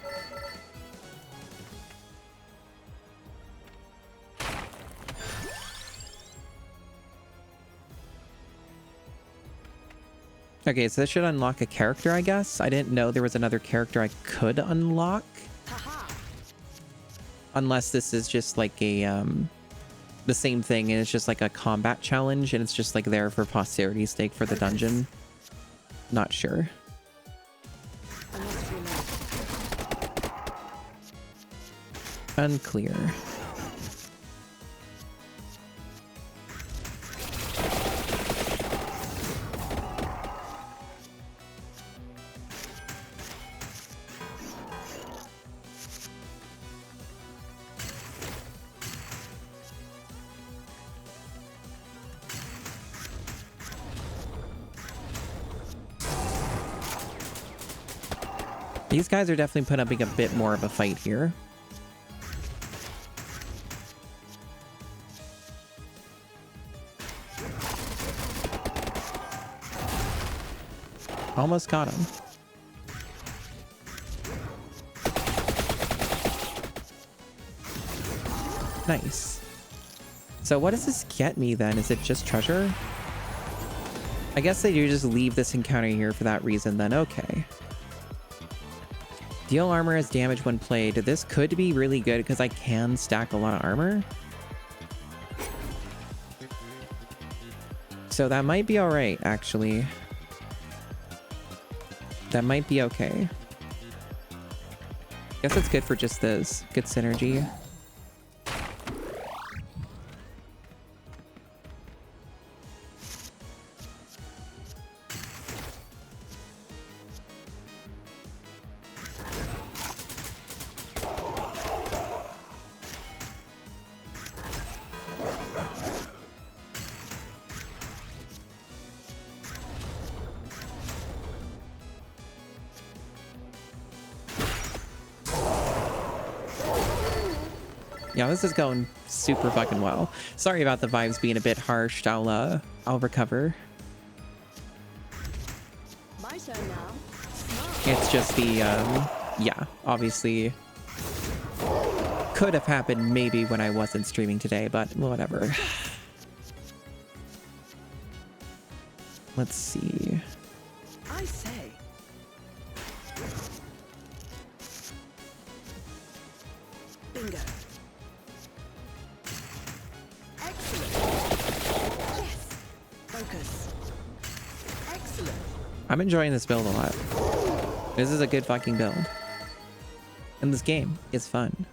Okay, so this should unlock a character, I guess. I didn't know there was another character I could unlock. Haha. Unless this is just like a, the same thing, and it's just like a combat challenge, and it's just like there for posterity's sake for the dungeon. Not sure. I must reload. Unclear. These guys are definitely putting up a bit more of a fight here. Almost got him. Nice. So what does this get me then? Is it just treasure? I guess they do just leave this encounter here for that reason then. Okay. Deal armor as damage when played. This could be really good because I can stack a lot of armor. So that might be alright, actually. That might be okay. Guess it's good for just this. Good synergy. Yeah, this is going super fucking well. Sorry about the vibes being a bit harsh. I'll recover. My turn now. Smart. It's just the, yeah, obviously could have happened maybe when I wasn't streaming today, but whatever. Let's see. I say. Bingo. Excellent. Yes. Focus. Excellent. I'm enjoying this build a lot. This is a good fucking build. And this game is fun.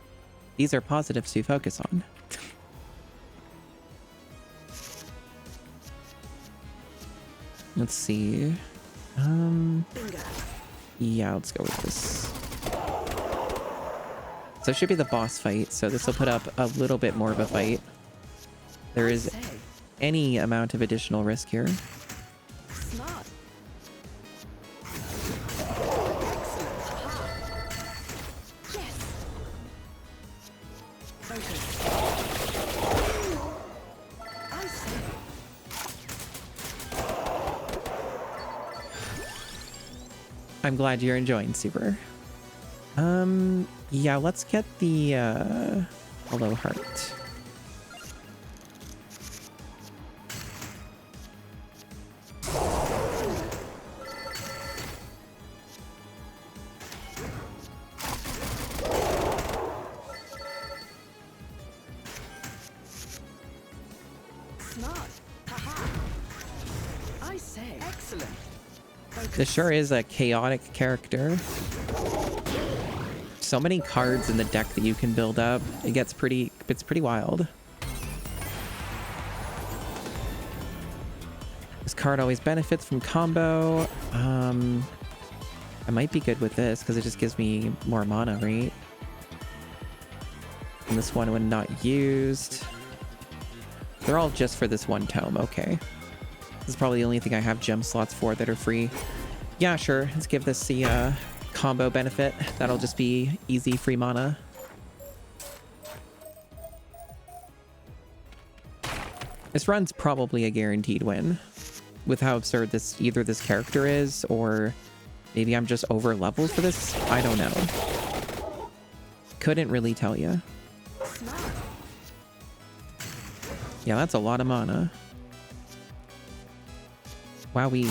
These are positives to focus on. Let's see. Bingo. Yeah, let's go with this. So it should be the boss fight, so this will put up a little bit more of a fight. There I is say. any amount of additional risk here. Smart. Excellent. Aha. Yes. Focus. I say. I'm glad you're enjoying, Super. Yeah, let's get the, hello heart. Smart. Haha. I say. Excellent. Focus. This sure is a chaotic character. So many cards in the deck that you can build up. It's pretty wild. This card always benefits from combo. I might be good with this because it just gives me more mana, right? And this one when not used. They're all just for this one tome, okay. This is probably the only thing I have gem slots for that are free. Yeah, sure. Let's give this the combo benefit. That'll just be easy free mana. This run's probably a guaranteed win with how absurd either this character is, or maybe I'm just over leveled for this. I don't know. Couldn't really tell you. Yeah, that's a lot of mana. Wowee.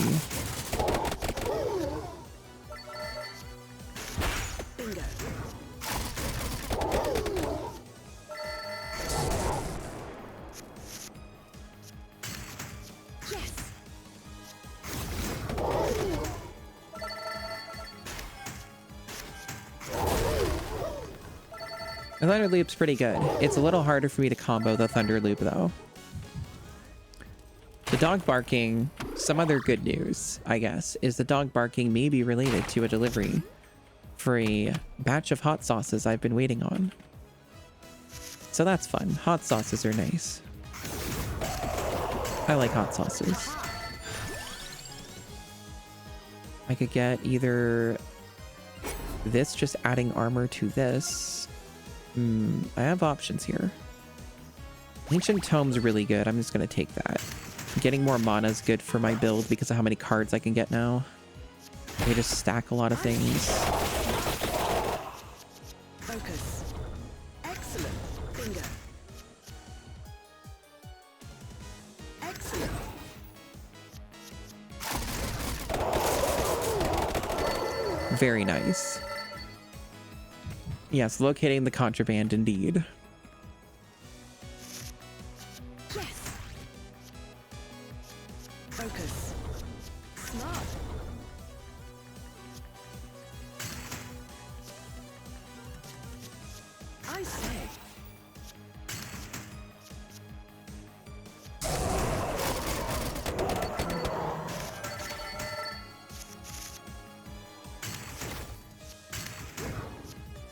Bingo. Yes. The Thunder Loop's pretty good. It's a little harder for me to combo the Thunder Loop, though. The dog barking, some other good news, I guess, is the dog barking may be related to a delivery for a batch of hot sauces I've been waiting on. So that's fun. Hot sauces are nice. I like hot sauces. I could get either this, just adding armor to this. I have options here. Ancient Tome's really good. I'm just going to take that. Getting more mana is good for my build because of how many cards I can get now. I can just stack a lot of things. Focus. Excellent. Bingo. Excellent. Very nice. Yes, locating the contraband indeed. Yes. Focus. Smart. I say.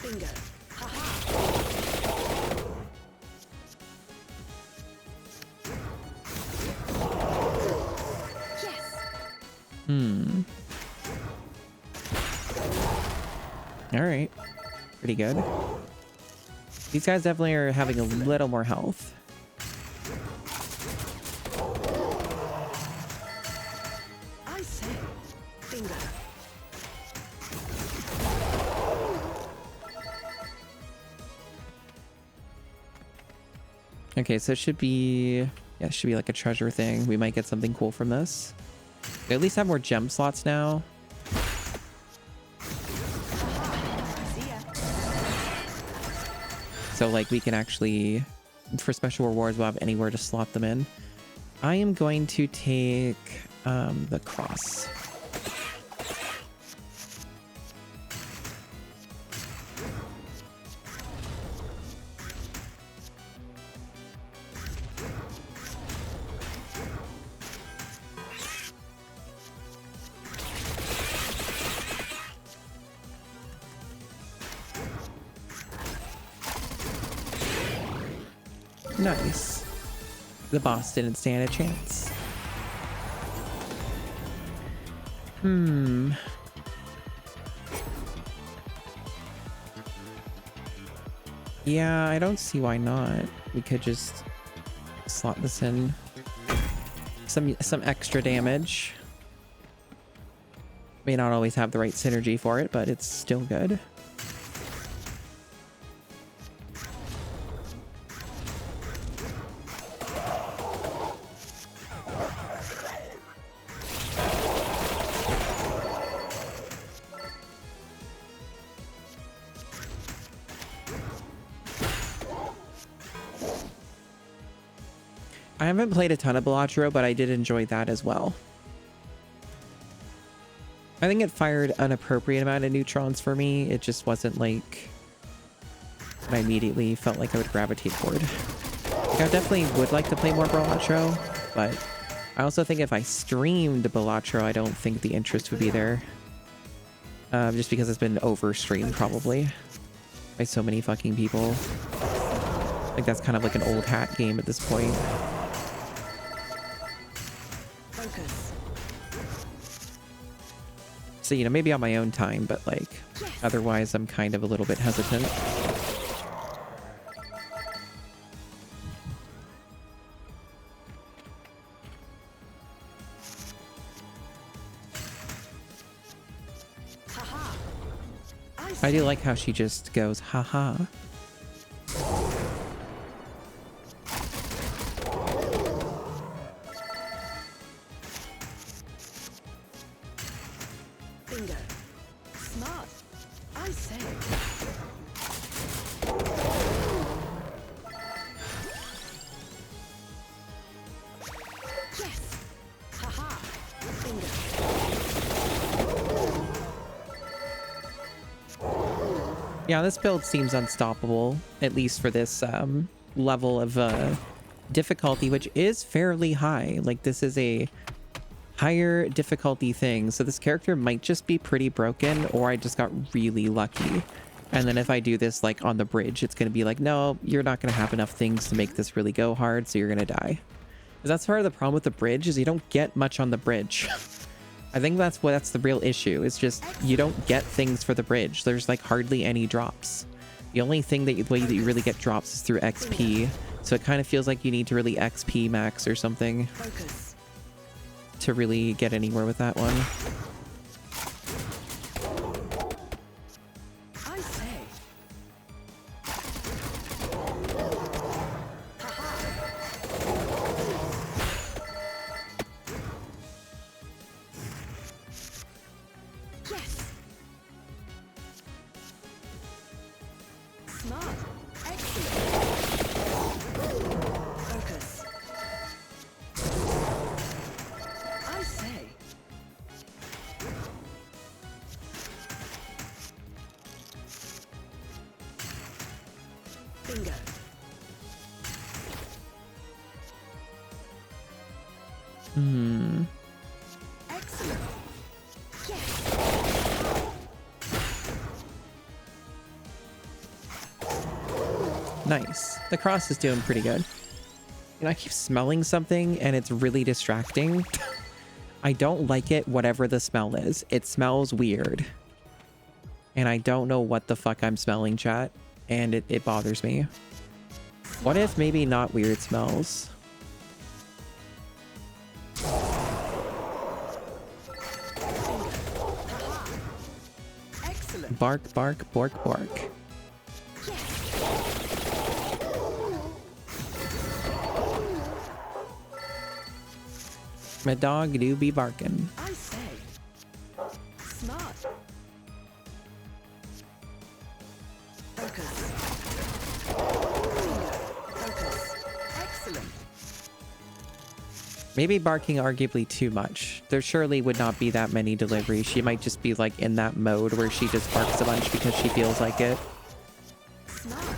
Bingo. All right. Pretty good. These guys definitely are having a little more health. I say. Bingo. Okay, so it should be... yeah, it should be like a treasure thing. We might get something cool from this. We at least have more gem slots now. So, like, we can actually, for special rewards, we'll have anywhere to slot them in. I am going to take the cross. Nice. The boss didn't stand a chance. Yeah, I don't see why not. We could just slot this in. Some extra damage. May not always have the right synergy for it, but it's still good. I haven't played a ton of Balatro, but I did enjoy that as well. I think it fired an appropriate amount of neutrons for me. It just wasn't like what I immediately felt like I would gravitate toward. Like, I definitely would like to play more Balatro, but I also think if I streamed Balatro, I don't think the interest would be there. Just because it's been over-streamed probably by so many fucking people. Like, that's kind of like an old hat game at this point. Focus. So, you know, maybe on my own time, but like, Yes. otherwise I'm kind of a little bit hesitant. Haha. I I say do like how she just goes, haha. bingo. Smart. I say. Yes. Haha. Bingo. Yeah, this build seems unstoppable, at least for this level of difficulty, which is fairly high. Like, this is a higher difficulty thing, so this character might just be pretty broken, or I just got really lucky. And then if I do this, like, on the bridge, it's going to be like, no, you're not going to have enough things to make this really go hard, so you're going to die. Because that's part of the problem with the bridge, is you don't get much on the bridge. I think that's the real issue. It's just you don't get things for the bridge. There's like hardly any drops. The only thing way that you really get drops is through XP. So it kind of feels like you need to really XP max or something Focus. to really get anywhere with that one. I say. Haha. Yes. Smart. Excellent. Focus. I say. Bingo. Excellent. Yes. Nice. The cross is doing pretty good. You know, I keep smelling something and it's really distracting. I don't like it, whatever the smell is. It smells weird. And I don't know what the fuck I'm smelling, chat. And it bothers me. What if maybe not weird smells? Excellent. Bark, bark, bork, bork. My dog do be barking. I say. Smart. Focus. Bingo. Focus. Excellent. Maybe barking arguably too much. There surely would not be that many deliveries. She might just be like in that mode where she just barks a bunch because she feels like it. Smart.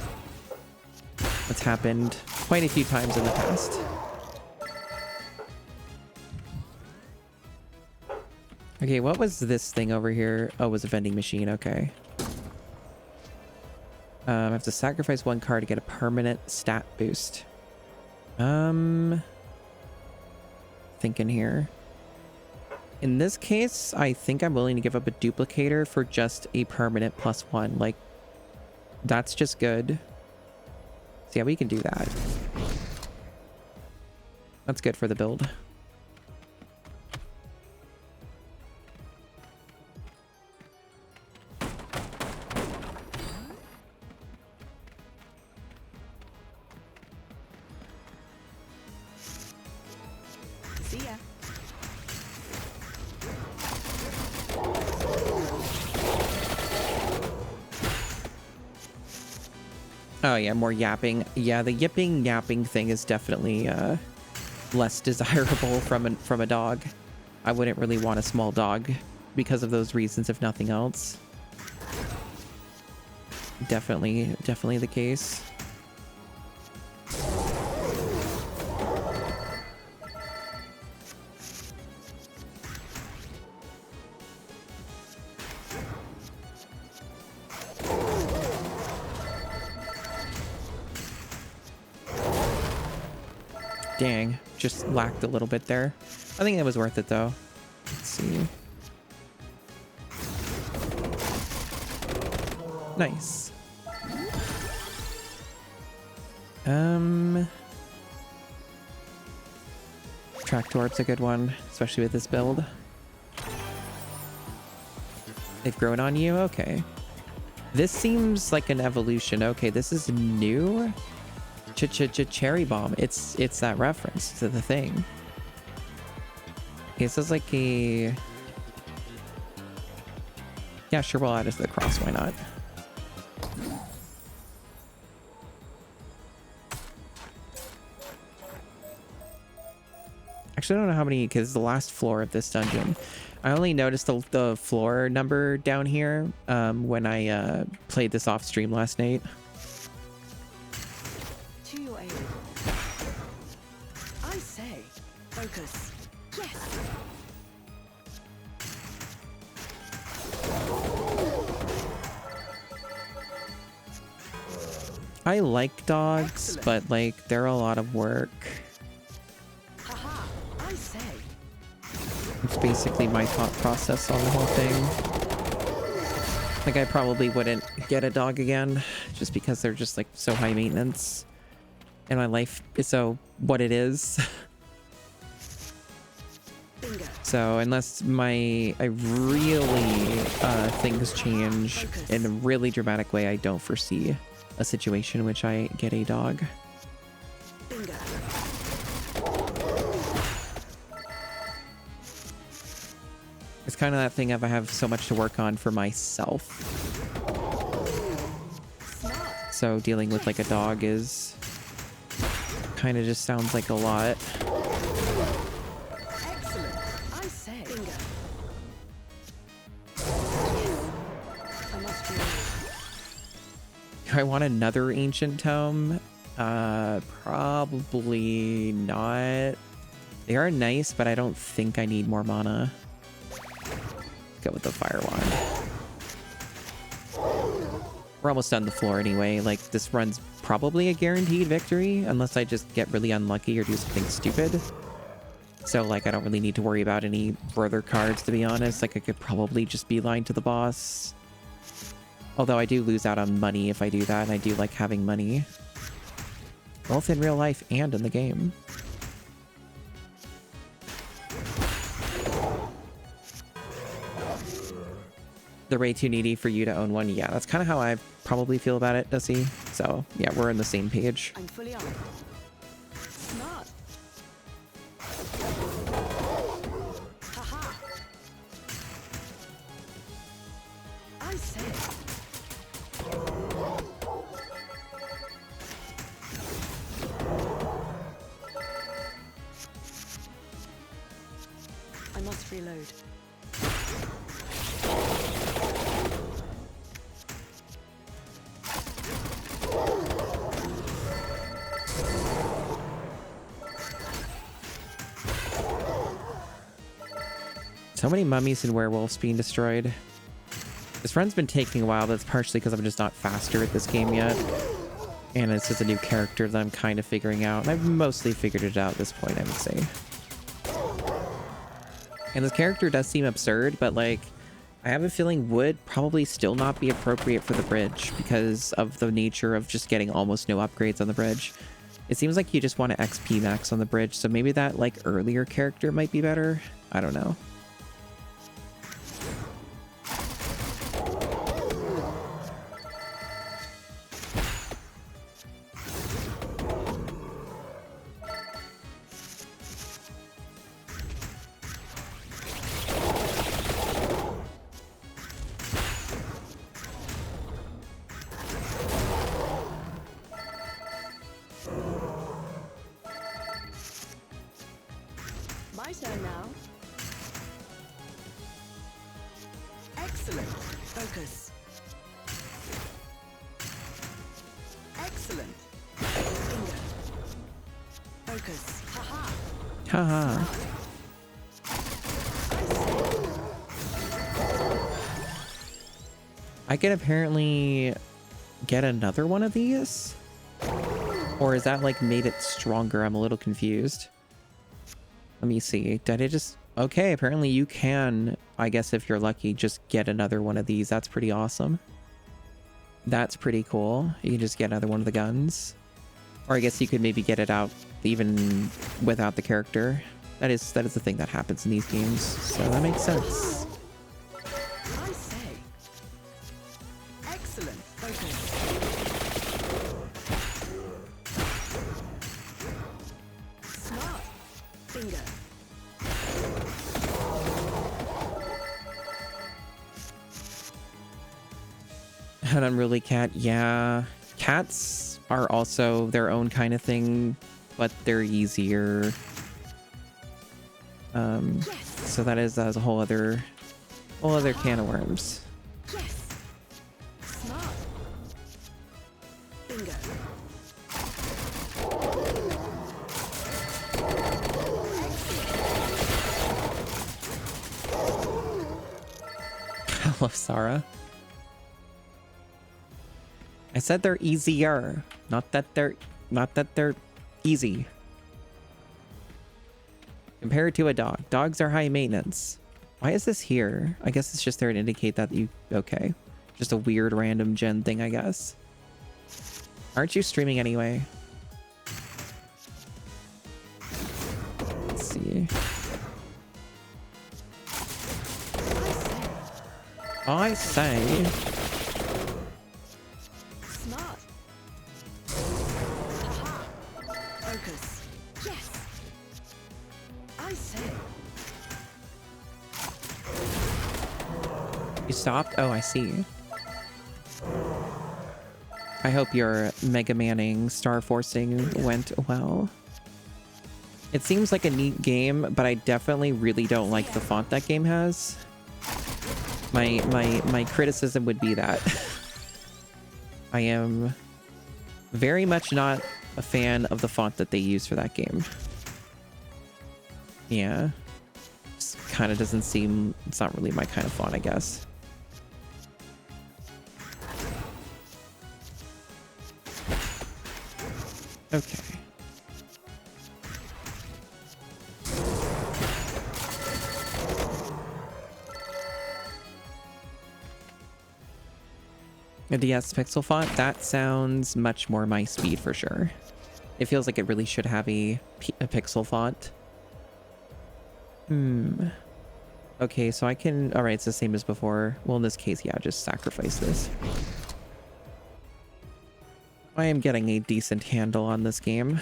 It's happened quite a few times in the past. Okay, what was this thing over here? Oh, it was a vending machine. Okay. I have to sacrifice one card to get a permanent stat boost. Thinking here. In this case, I think I'm willing to give up a duplicator for just a permanent +1. Like, that's just good. So yeah, we can do that. That's good for the build. See ya. Oh yeah, more yapping. Yeah, the yipping yapping thing is definitely less desirable from a dog. I wouldn't really want a small dog because of those reasons, if nothing else. Definitely the case. Dang, just lacked a little bit there. I think it was worth it though. Let's see. Nice. Tractor Orb's a good one, especially with this build. They've grown on you? Okay. This seems like an evolution. Okay, this is new. Cherry Bomb. It's that reference to the thing. This is like a... Yeah, sure, we'll add it to the cross. Why not? Actually, I don't know how many, because it's the last floor of this dungeon. I only noticed the floor number down here when I played this off stream last night. To your aid. I say, focus. Yes. I like dogs, Excellent. but like they're a lot of work. Haha. I say. It's basically my thought process on the whole thing. Like I probably wouldn't get a dog again just because they're just like so high maintenance. And my life is so what it is. Bingo. So unless I really things change in a really dramatic way, I don't foresee a situation in which I get a dog. Bingo. It's kind of that thing of I have so much to work on for myself. Smart. So dealing with like a dog is kind of just sounds like a lot. Excellent. I say. Bingo. Yes. I must be. Do I want another ancient tome? Probably not. They are nice, but I don't think I need more mana. Go with the fire wand. We're almost done the floor anyway. Like this run's probably a guaranteed victory unless I just get really unlucky or do something stupid. So like I don't really need to worry about any further cards, to be honest. Like I could probably just beeline to the boss. Although I do lose out on money if I do that, and I do like having money. Both in real life and in the game. They're way too needy for you to own one. Yeah, that's kind of how I probably feel about it, Dusty. So yeah, we're on the same page. I'm fully on. Smart. Haha. I say. I must reload. So many mummies and werewolves being destroyed. This run's been taking a while, but it's partially because I'm just not faster at this game yet. And it's just a new character that I'm kind of figuring out. And I've mostly figured it out at this point, I would say. And this character does seem absurd, but like, I have a feeling would probably still not be appropriate for the bridge because of the nature of just getting almost no upgrades on the bridge. It seems like you just want to XP max on the bridge, so maybe that like earlier character might be better. I don't know. My turn now. Excellent. Focus. Excellent. Bingo. Focus. Haha. Haha. I can apparently get another one of these? Or is that like made it stronger? I'm a little confused. Let me see. Did I just... Okay, apparently you can, I guess if you're lucky, just get another one of these. That's pretty awesome. That's pretty cool. You can just get another one of the guns. Or I guess you could maybe get it out even without the character. That is the thing that happens in these games. So that makes sense. I say. Excellent. Focus. Smart. Finger. An unruly cat. Yeah. Cats are also their own kind of thing, but they're easier. So that is a whole other can of worms. Yes. Smart. Bingo. Hello, Sarah. I said they're easier, not that they're easy. Compared to a dog. Dogs are high maintenance. Why is this here? I guess it's just there to indicate that you... Okay. Just a weird random gen thing, I guess. Aren't you streaming anyway? Let's see. I say... Smart. Haha. Focus. Yes. I say. You stopped? Oh, I see. I hope your Mega Manning Star Forcing went well. It seems like a neat game, but I definitely really don't like the font that game has. My criticism would be that I am very much not a fan of the font that they use for that game. Yeah. Just kind of doesn't seem... It's not really my kind of font, I guess. Okay. A DS pixel font? That sounds much more my speed for sure. It feels like it really should have a pixel font. Okay, so I can... Alright, it's the same as before. Well, in this case, yeah, just sacrifice this. I am getting a decent handle on this game.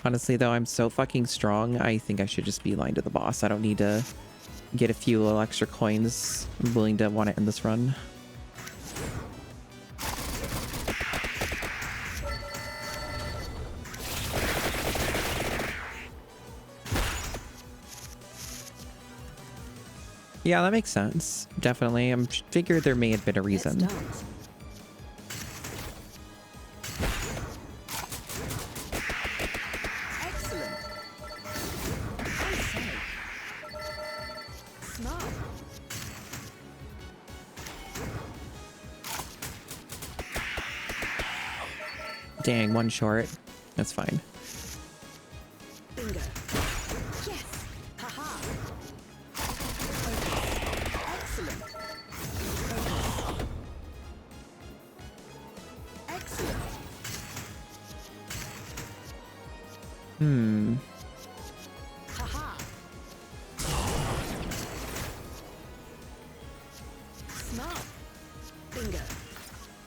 Honestly, though, I'm so fucking strong, I think I should just beeline to the boss. I don't need to get a few little extra coins. I'm willing to want to end this run. Yeah, that makes sense. Definitely. I'm figured there may have been a reason. Let's dance. Excellent. I say. Smart. Dang, one short. That's fine. Bingo. Yes. Haha. Focus. Excellent. Focus. Excellent. Haha. Smart. Bingo.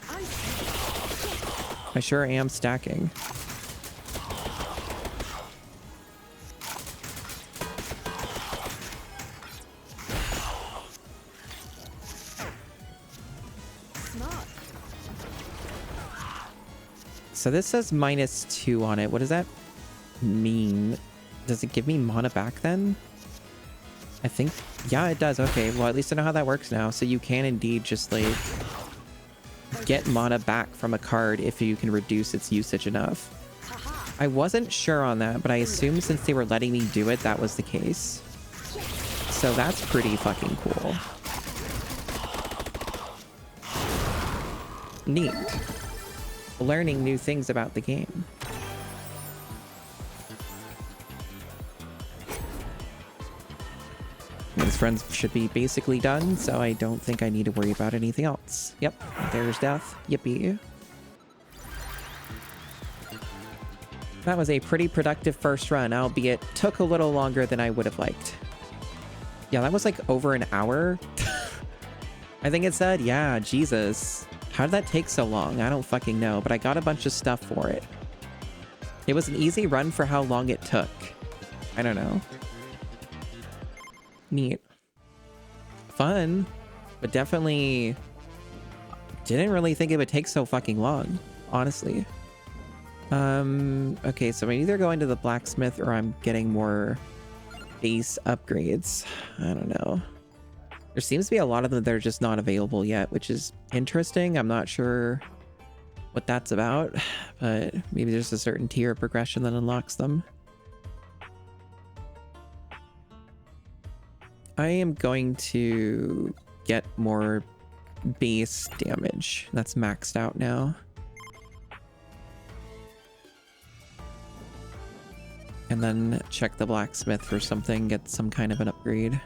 I say. I sure am stacking. Smart. So this says -2 on it. What does that mean? Does it give me mana back then? I think... Yeah, it does. Okay, well, at least I know how that works now. So you can indeed just, like, get mana back from a card if you can reduce its usage enough. Haha. I wasn't sure on that, but I assumed since they were letting me do it, that was the case. So that's pretty fucking cool. Neat. Learning new things about the game. His friends should be basically done, so I don't think I need to worry about anything else. Yep, there's death. Yippee. That was a pretty productive first run, albeit took a little longer than I would have liked. Yeah, that was like over an hour. I think it said, yeah, Jesus. How did that take so long? I don't fucking know, but I got a bunch of stuff for it. It was an easy run for how long it took. I don't know. Neat. Fun, but definitely didn't really think it would take so fucking long, honestly. Okay, so I'm either going to the blacksmith or I'm getting more base upgrades. I don't know. There seems to be a lot of them that are just not available yet, which is interesting. I'm not sure what that's about, but maybe there's a certain tier of progression that unlocks them. I am going to get more base damage. That's maxed out now. And then check the blacksmith for something, get some kind of an upgrade.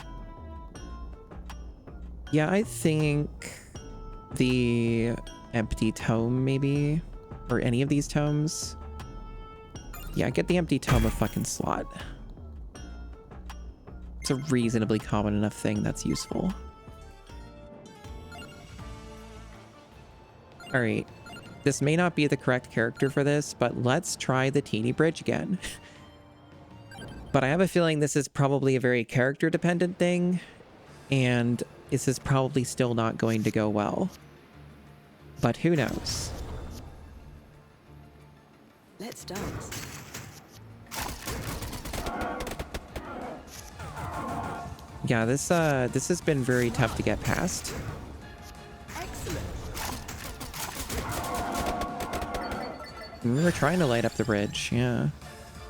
Yeah, I think the empty tome, maybe, or any of these tomes. Yeah, get the empty tome of fucking slot. It's a reasonably common enough thing that's useful. All right, this may not be the correct character for this, but let's try the teeny bridge again. But I have a feeling this is probably a very character dependent thing, and this is probably still not going to go well. But who knows? Let's dance. Yeah, this has been very tough to get past. Excellent. We were trying to light up the bridge, yeah.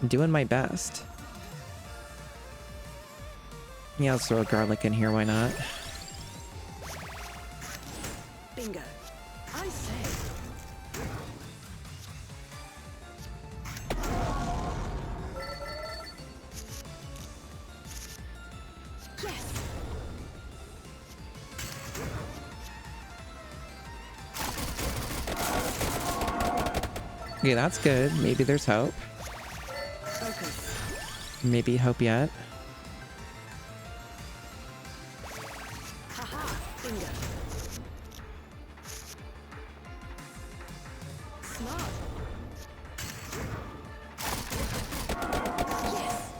I'm doing my best. Yeah, let's throw a garlic in here, why not? Bingo. I say. Yes. Okay, that's good. Maybe there's hope. Focus. Maybe hope yet. Haha. Bingo. Smart. Yes.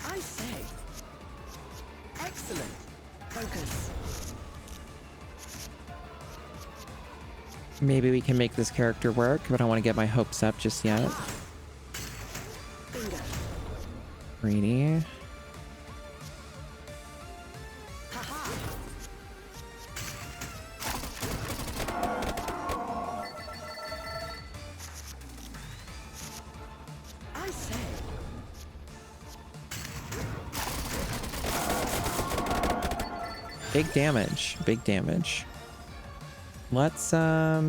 I say. Excellent. Focus. Maybe we can make this character work, but I don't want to get my hopes up just yet. Bingo. Greedy. Haha. I say. Big damage. Big damage. Let's, yeah,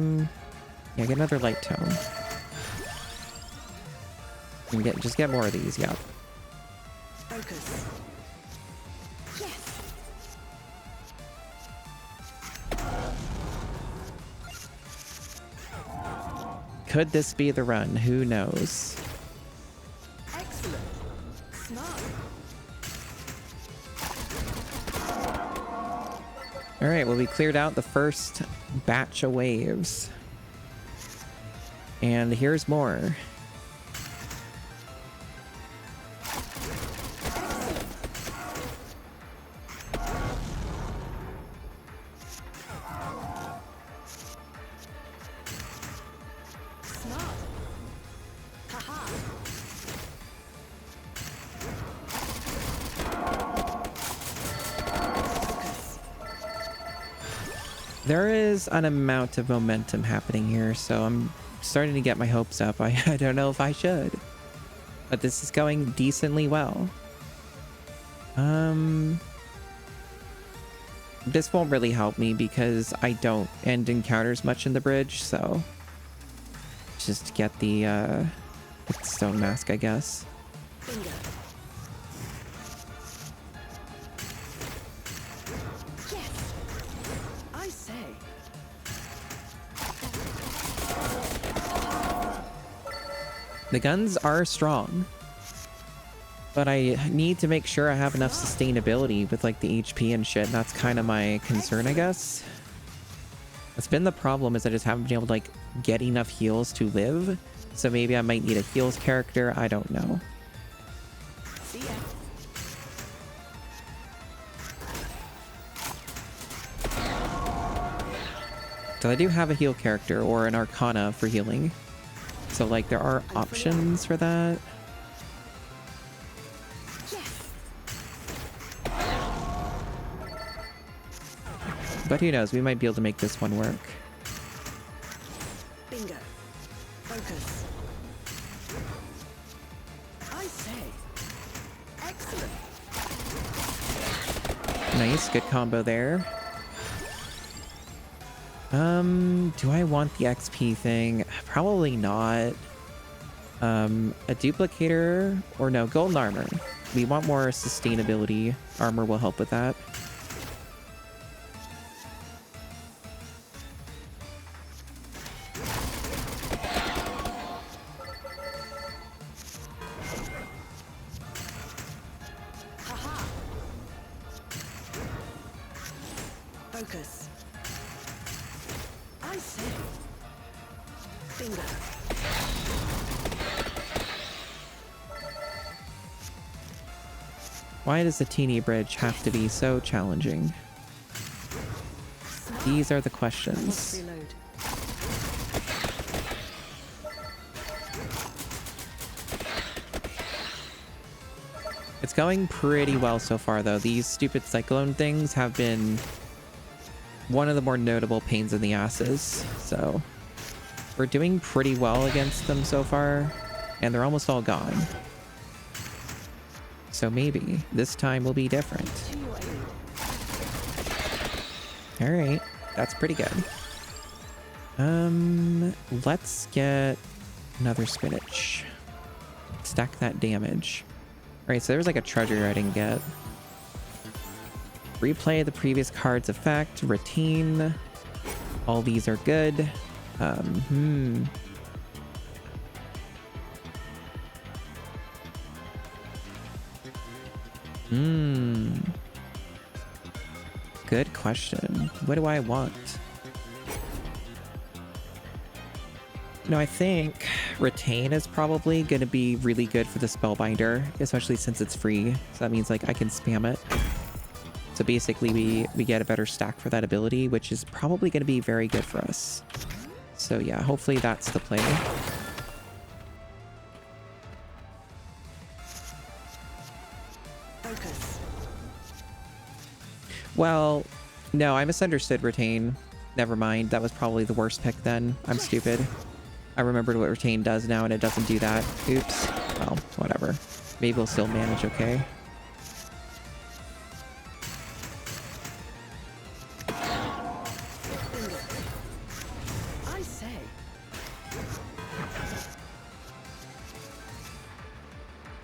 get another light tome. And just get more of these, yeah. Focus. Yes. Could this be the run? Who knows? Excellent. Smart. All right, well, we cleared out the first batch of waves. And here's more. Smart. Haha. Focus. There is an amount of momentum happening here, so I'm starting to get my hopes up. I don't know if I should, but this is going decently well. This won't really help me because I don't end encounters much in the bridge, so just get the stone mask, I guess. Bingo. The guns are strong, but I need to make sure I have enough sustainability with like the HP and shit. That's kind of my concern, I guess. That's been the problem, is I just haven't been able to like get enough heals to live. So maybe I might need a heals character. I don't know. See ya. So I do have a heal character or an Arcana for healing. So like there are options for that. Yes. But who knows, we might be able to make this one work. Bingo. Focus. I say. Excellent. Nice, good combo there. Do I want the XP thing? Probably not. A duplicator, or no, golden armor. We want more sustainability. Armor will help with that. Haha. Focus. I say. Bingo. Why does the teeny bridge have to be so challenging? Smart. These are the Must questions. reload. It's going pretty well so far, though. These stupid cyclone things have been one of the more notable pains in the asses. So we're doing pretty well against them so far, and they're almost all gone. So maybe this time will be different. To your aid. All right, that's pretty good. Let's get another spinach. Stack that damage. All right, so there's like a treasure I didn't get. Replay the previous card's effect. Retain. All these are good. Good question. What do I want? No, I think retain is probably going to be really good for the spellbinder, especially since it's free. So that means like I can spam it. So basically we get a better stack for that ability, which is probably going to be very good for us. So yeah, hopefully that's the play. Focus. Well, no, I misunderstood retain. Never mind. That was probably the worst pick then. I'm stupid. I remembered what retain does now and it doesn't do that. Oops. Well, whatever. Maybe we'll still manage okay. Bingo. I say.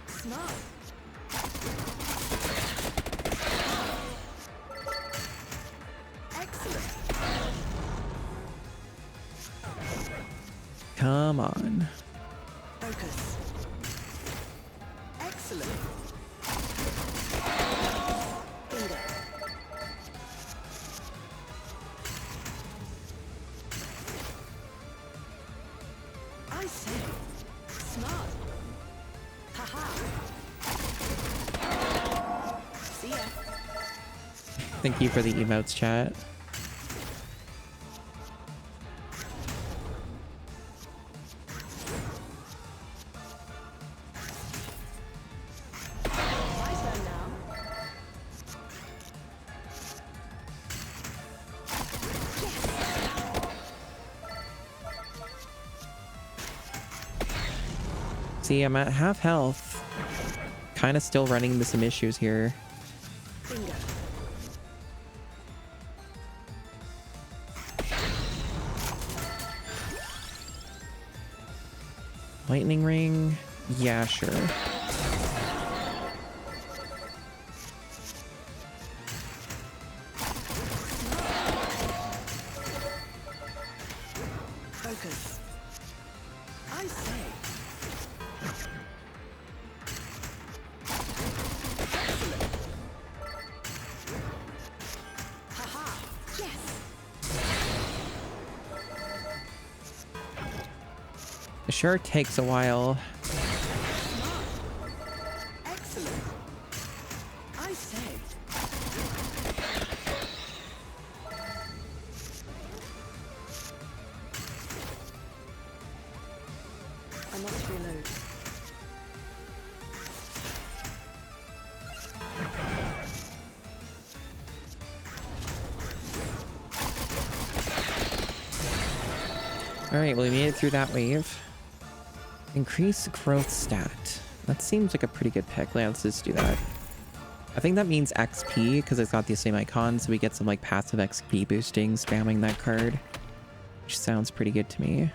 Smart. Excellent. Come on. Focus. Excellent. Bingo. I say. Smart. Haha. See ya. Thank you for the emotes, chat. My turn now. See, I'm at half health. Kind of still running into some issues here. Bingo. Lightning ring? Yeah, sure. Focus. I say. sure takes a while. Excellent. I say. I must reload. All right, well, we made it through that wave. Increase growth stat. That seems like a pretty good pick. Let's just do that. I think that means XP because it's got the same icon, so we get some like passive XP boosting spamming that card, which sounds pretty good to me.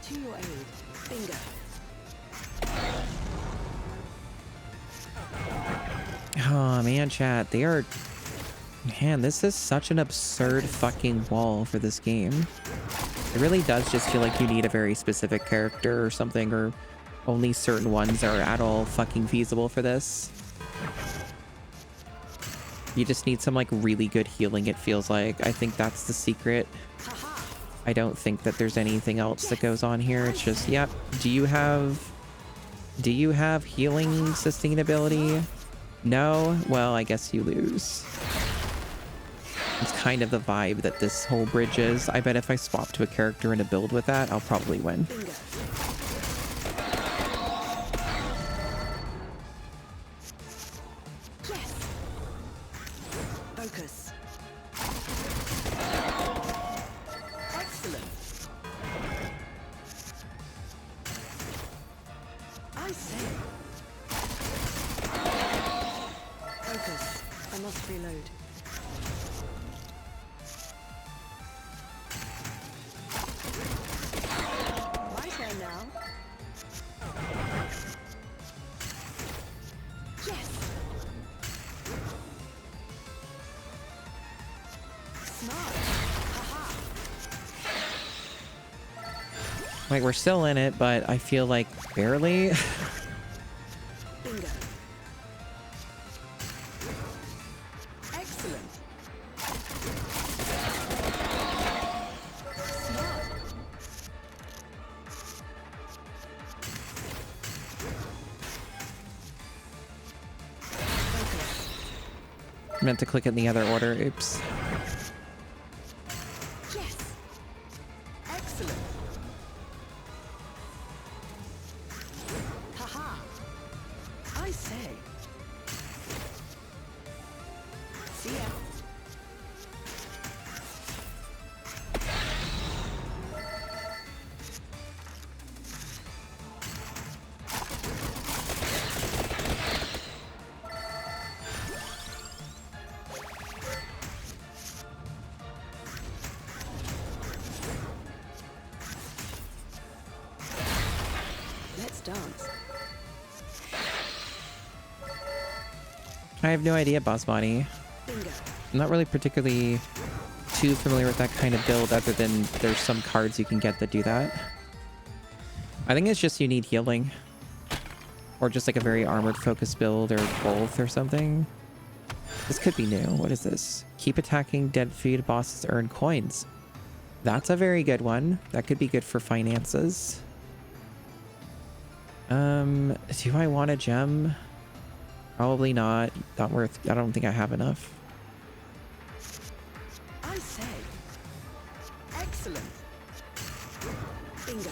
To your aid. Bingo. Oh man, chat, they are... Man, this is such an absurd fucking wall for this game. It really does just feel like you need a very specific character or something, or only certain ones are at all fucking feasible for this. You just need some like really good healing, it feels like. I think that's the secret. I don't think that there's anything else that goes on here. It's just, yep. Do you have healing sustainability? No? Well, I guess you lose. It's kind of the vibe that this whole bridge is. I bet if I swap to a character in a build with that, I'll probably win. Bingo. Yes. Focus. Excellent. I say. Focus. I must reload. My turn now. Yes. Smart. Haha. Like, we're still in it, but I feel like barely. Bingo. Excellent. Smart. Focus. Meant to click it in the other order. Oops. Yes. Excellent. Haha. I say. See ya. Let's dance. I have no idea, boss body. Bingo. I'm not really particularly too familiar with that kind of build, other than there's some cards you can get that do that. I think it's just you need healing. Or just like a very armored focus build, or both or something. This could be new. What is this? Keep attacking dead feed bosses, earn coins. That's a very good one. That could be good for finances. Do I want a gem? Probably not. Not worth... I don't think I have enough. I say. Excellent. Bingo.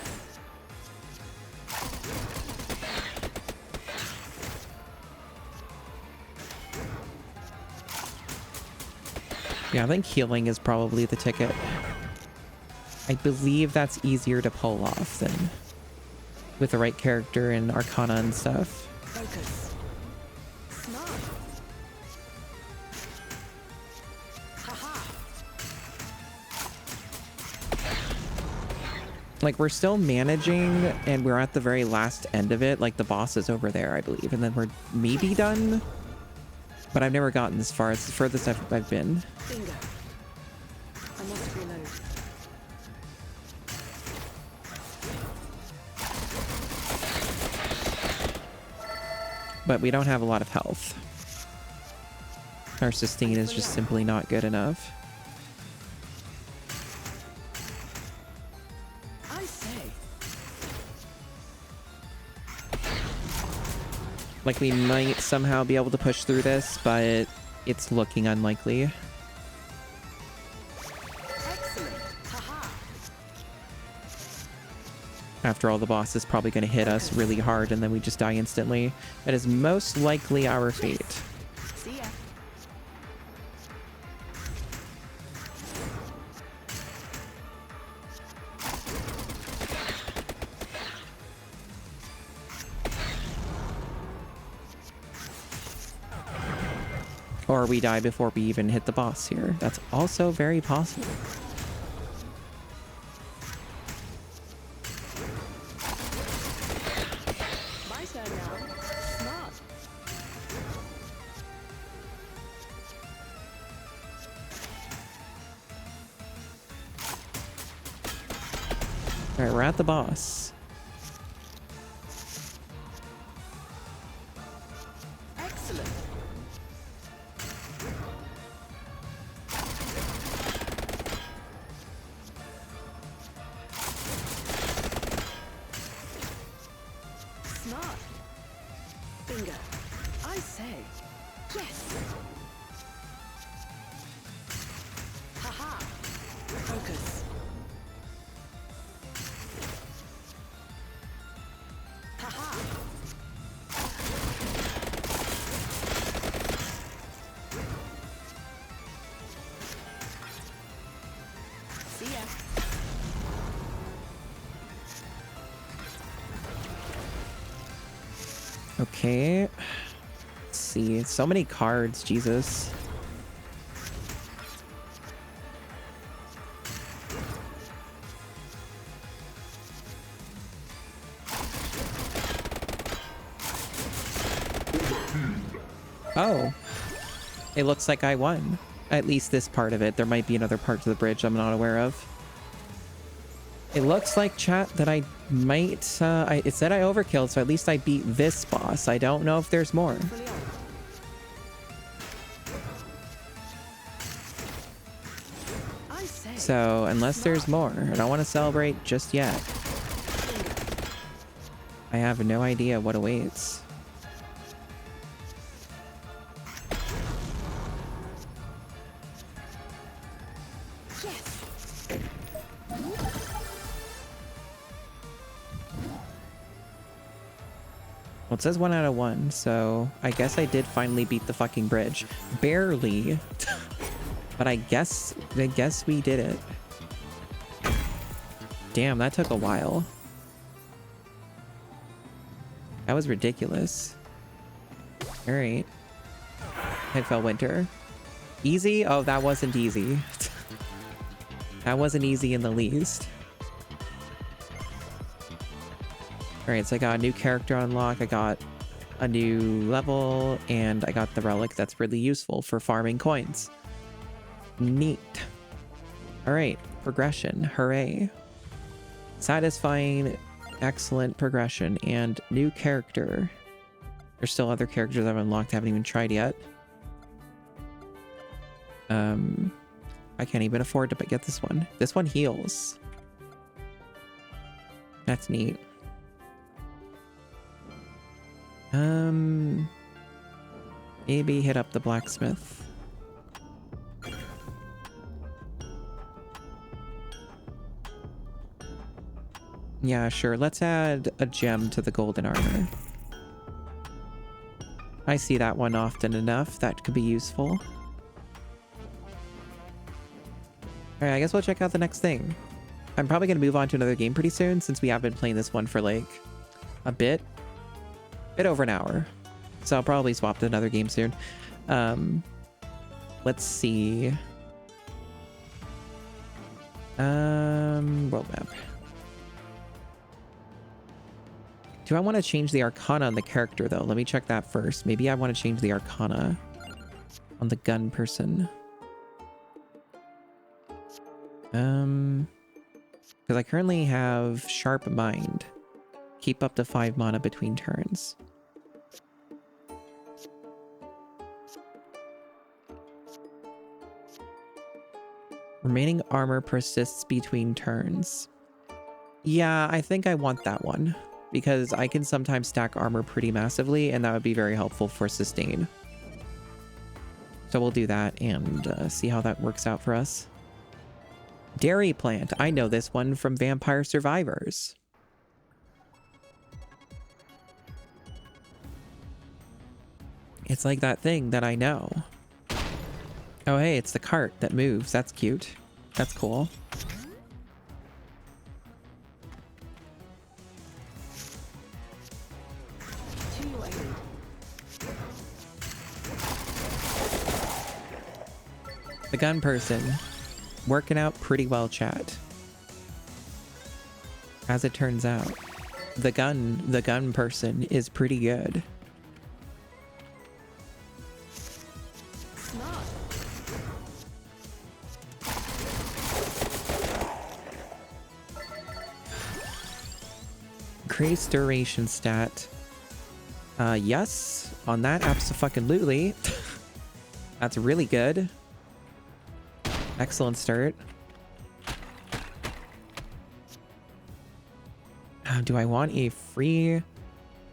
Yeah, I think healing is probably the ticket. I believe that's easier to pull off than with the right character and Arcana and stuff. Focus. Smart. Haha. Like, we're still managing, and we're at the very last end of it. Like, the boss is over there, I believe. And then we're maybe done? But I've never gotten this far. It's the furthest I've been. Bingo. I must reload. But we don't have a lot of health. Our sustain is just simply not good enough. I say. Like, we might somehow be able to push through this, but it's looking unlikely. Excellent. Haha. After all, the boss is probably going to hit us really hard and then we just die instantly. That is most likely our fate. See ya. Or we die before we even hit the boss here. That's also very possible. My turn now. Smart. Alright, we're at the boss. Excellent. Smart. Bingo. I say. Yes. Haha. Focus. Haha. See ya. Okay. Let's see. So many cards, Jesus. Oh. It looks like I won. At least this part of it. There might be another part to the bridge I'm not aware of. It looks like, chat, that I might... it said I overkilled, so at least I beat this boss. I don't know if there's more. Fully on. I say. So, unless there's more, I don't want to celebrate just yet. Bingo. I have no idea what awaits. Yes. Well, it says 1 out of 1, so I guess I did finally beat the fucking bridge. Barely. But I guess we did it. Damn, that took a while. That was ridiculous. Alright. Headfell Winter. Easy? Oh, that wasn't easy. That wasn't easy in the least. Alright, so I got a new character unlock, I got a new level, and I got the relic that's really useful for farming coins. Neat. Alright, progression. Hooray. Satisfying, excellent progression, and new character. There's still other characters I've unlocked I haven't even tried yet. I can't even afford to get this one. This one heals. That's neat. Maybe hit up the blacksmith. Yeah, sure. Let's add a gem to the golden armor. I see that one often enough. That could be useful. Alright, I guess we'll check out the next thing. I'm probably going to move on to another game pretty soon since we have been playing this one for like a bit over an hour. So I'll probably swap to another game soon. Let's see. World map. Do I want to change the Arcana on the character though? Let me check that first. Maybe I want to change the Arcana. on the gun person. Because I currently have Sharp Mind. Keep up to 5 mana between turns. Remaining armor persists between turns. Yeah, I think I want that one. Because I can sometimes stack armor pretty massively, and that would be very helpful for sustain. So we'll do that and see how that works out for us. Dairy plant. I know this one from Vampire Survivors. It's like that thing that I know. Oh, hey, it's the cart that moves. That's cute. That's cool. The gun person. Working out pretty well, chat. As it turns out, the gun person is pretty good. Increase duration stat. Yes, on that abso-fucking-lutely. That's really good. Excellent start. Do I want a free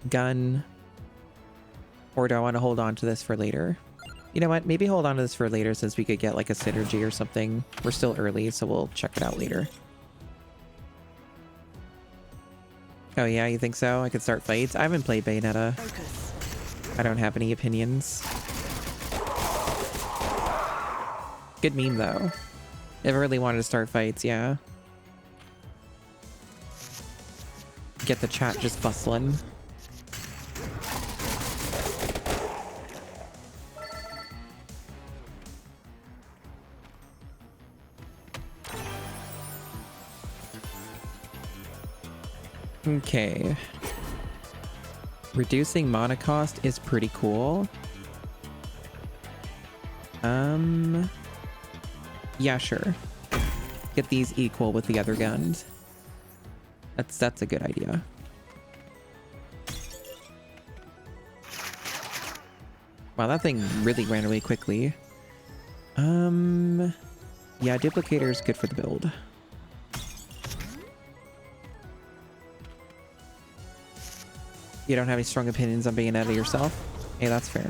gun, or do I want to hold on to this for later? You know what? Maybe hold on to this for later, since we could get like a synergy or something. We're still early, so we'll check it out later. Oh yeah, you think so? I could start fights? I haven't played Bayonetta. Focus. I don't have any opinions. Good meme though. If I really wanted to start fights, yeah. Get the chat just bustling. Okay. Reducing mana cost is pretty cool. Yeah, sure. Get these equal with the other guns. That's a good idea. Wow, that thing really ran away quickly. Yeah, duplicator is good for the build. You don't have any strong opinions on Bayonetta yourself? Hey, that's fair.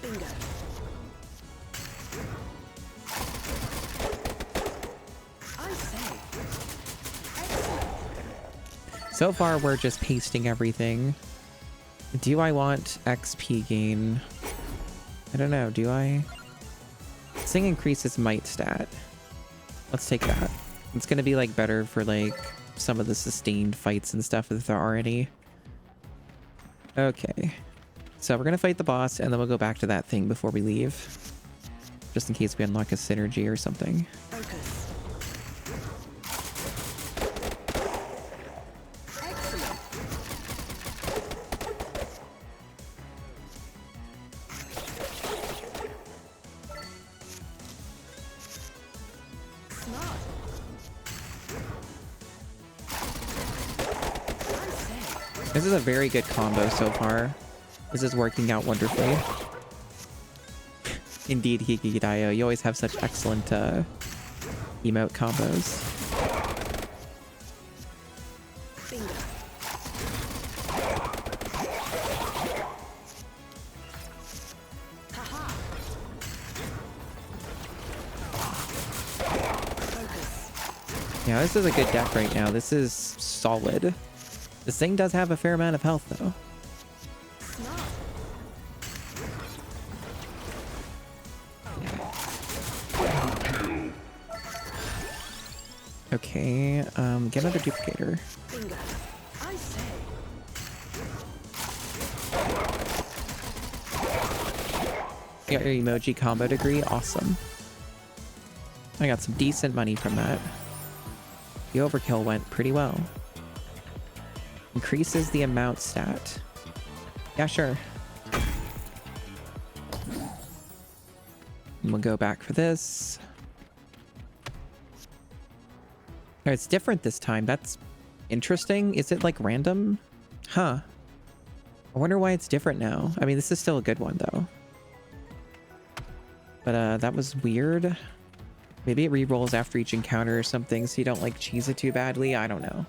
Bingo. I say. Excellent. So far, we're just pasting everything. Do I want XP gain? I don't know, do I? Sing increases might stat. Let's take that. It's gonna be like better for like some of the sustained fights and stuff if there are any. Okay. So we're gonna fight the boss and then we'll go back to that thing before we leave. Just in case we unlock a synergy or something. Focus. Excellent. Smart. I say. This is a very good combo so far. This is working out wonderfully. Indeed, Hikigidayo, you always have such excellent emote combos. Bingo. Haha. Focus. Yeah, this is a good deck right now. This is solid. This thing does have a fair amount of health though. Smart. Okay, get another duplicator. Bingo. I say. Got your emoji combo degree, awesome. I got some decent money from that. The overkill went pretty well. Increases the amount stat. Yeah, sure. And we'll go back for this. Oh, it's different this time. That's interesting. Is it like random? Huh. I wonder why it's different now. I mean, this is still a good one though. But that was weird. Maybe it re-rolls after each encounter or something so you don't like cheese it too badly. I don't know.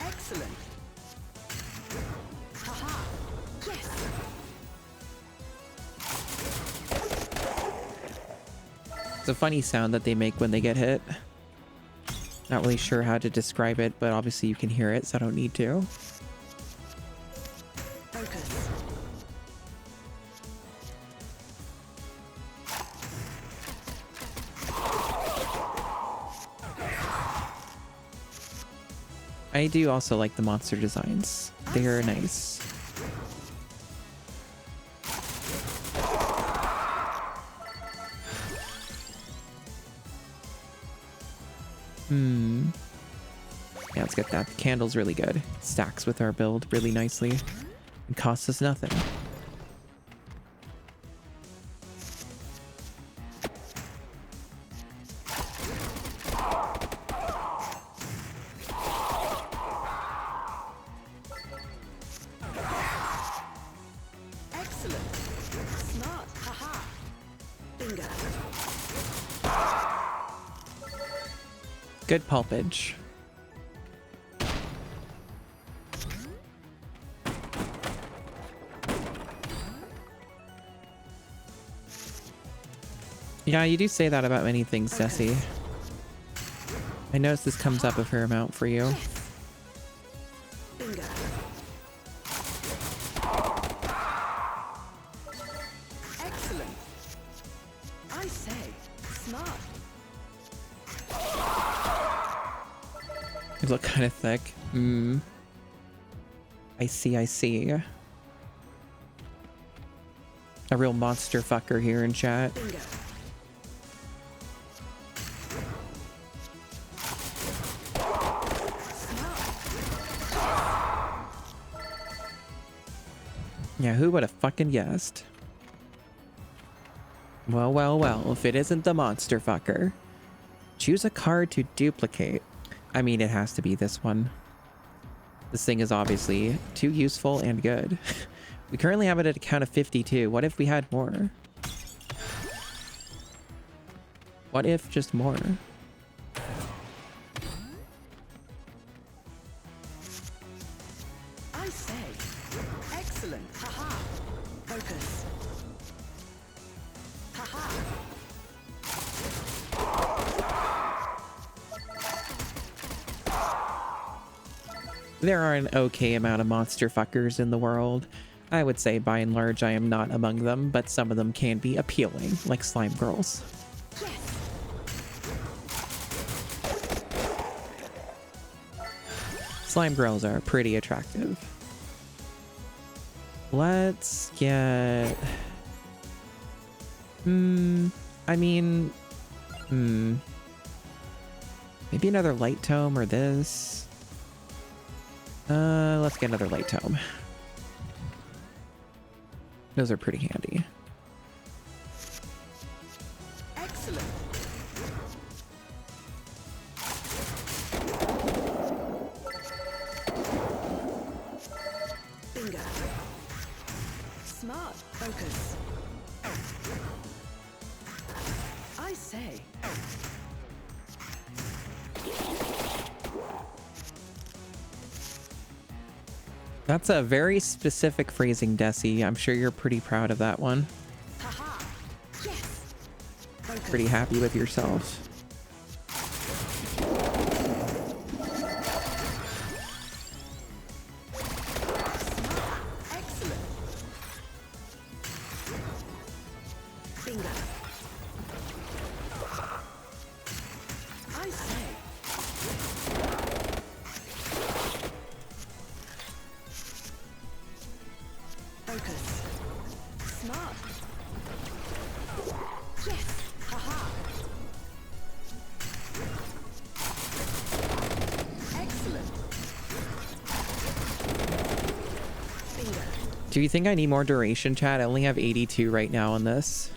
Excellent. Haha. Yes. It's a funny sound that they make when they get hit. Not really sure how to describe it, but obviously you can hear it, so I don't need to. Focus. I do also like the monster designs. They are nice. Yeah, let's get that. The candle's really good. Stacks with our build really nicely. And costs us nothing. Excellent. Smart. Haha. Bingo. Good pulpage. Yeah, you do say that about many things, Desi. I notice this comes up a fair amount for you. Bingo. Excellent. I say, smart. You look kind of thick. I see, I see. A real monster fucker here in chat. Bingo. Yeah, who would have fucking guessed? Well, well, well, if it isn't the monster fucker. Choose a card to duplicate. I mean, it has to be this one. This thing is obviously too useful and good. We currently have it at a count of 52. What if we had more? What if just more? I say, excellent. Haha. Focus. Haha. There are an okay amount of monster fuckers in the world. I would say by and large I am not among them, but some of them can be appealing, like slime girls. Yes. Slime girls are pretty attractive. Let's get... I mean... Maybe another light tome or this. Let's get another light tome. Those are pretty handy. Excellent. Bingo. Smart. Focus. I say. That's a very specific phrasing, Desi. I'm sure you're pretty proud of that one. Haha. Yes. Focus. Pretty happy with yourself. Excellent. Bingo. I say. Focus. Do you think I need more duration, chat? I only have 82 right now on this.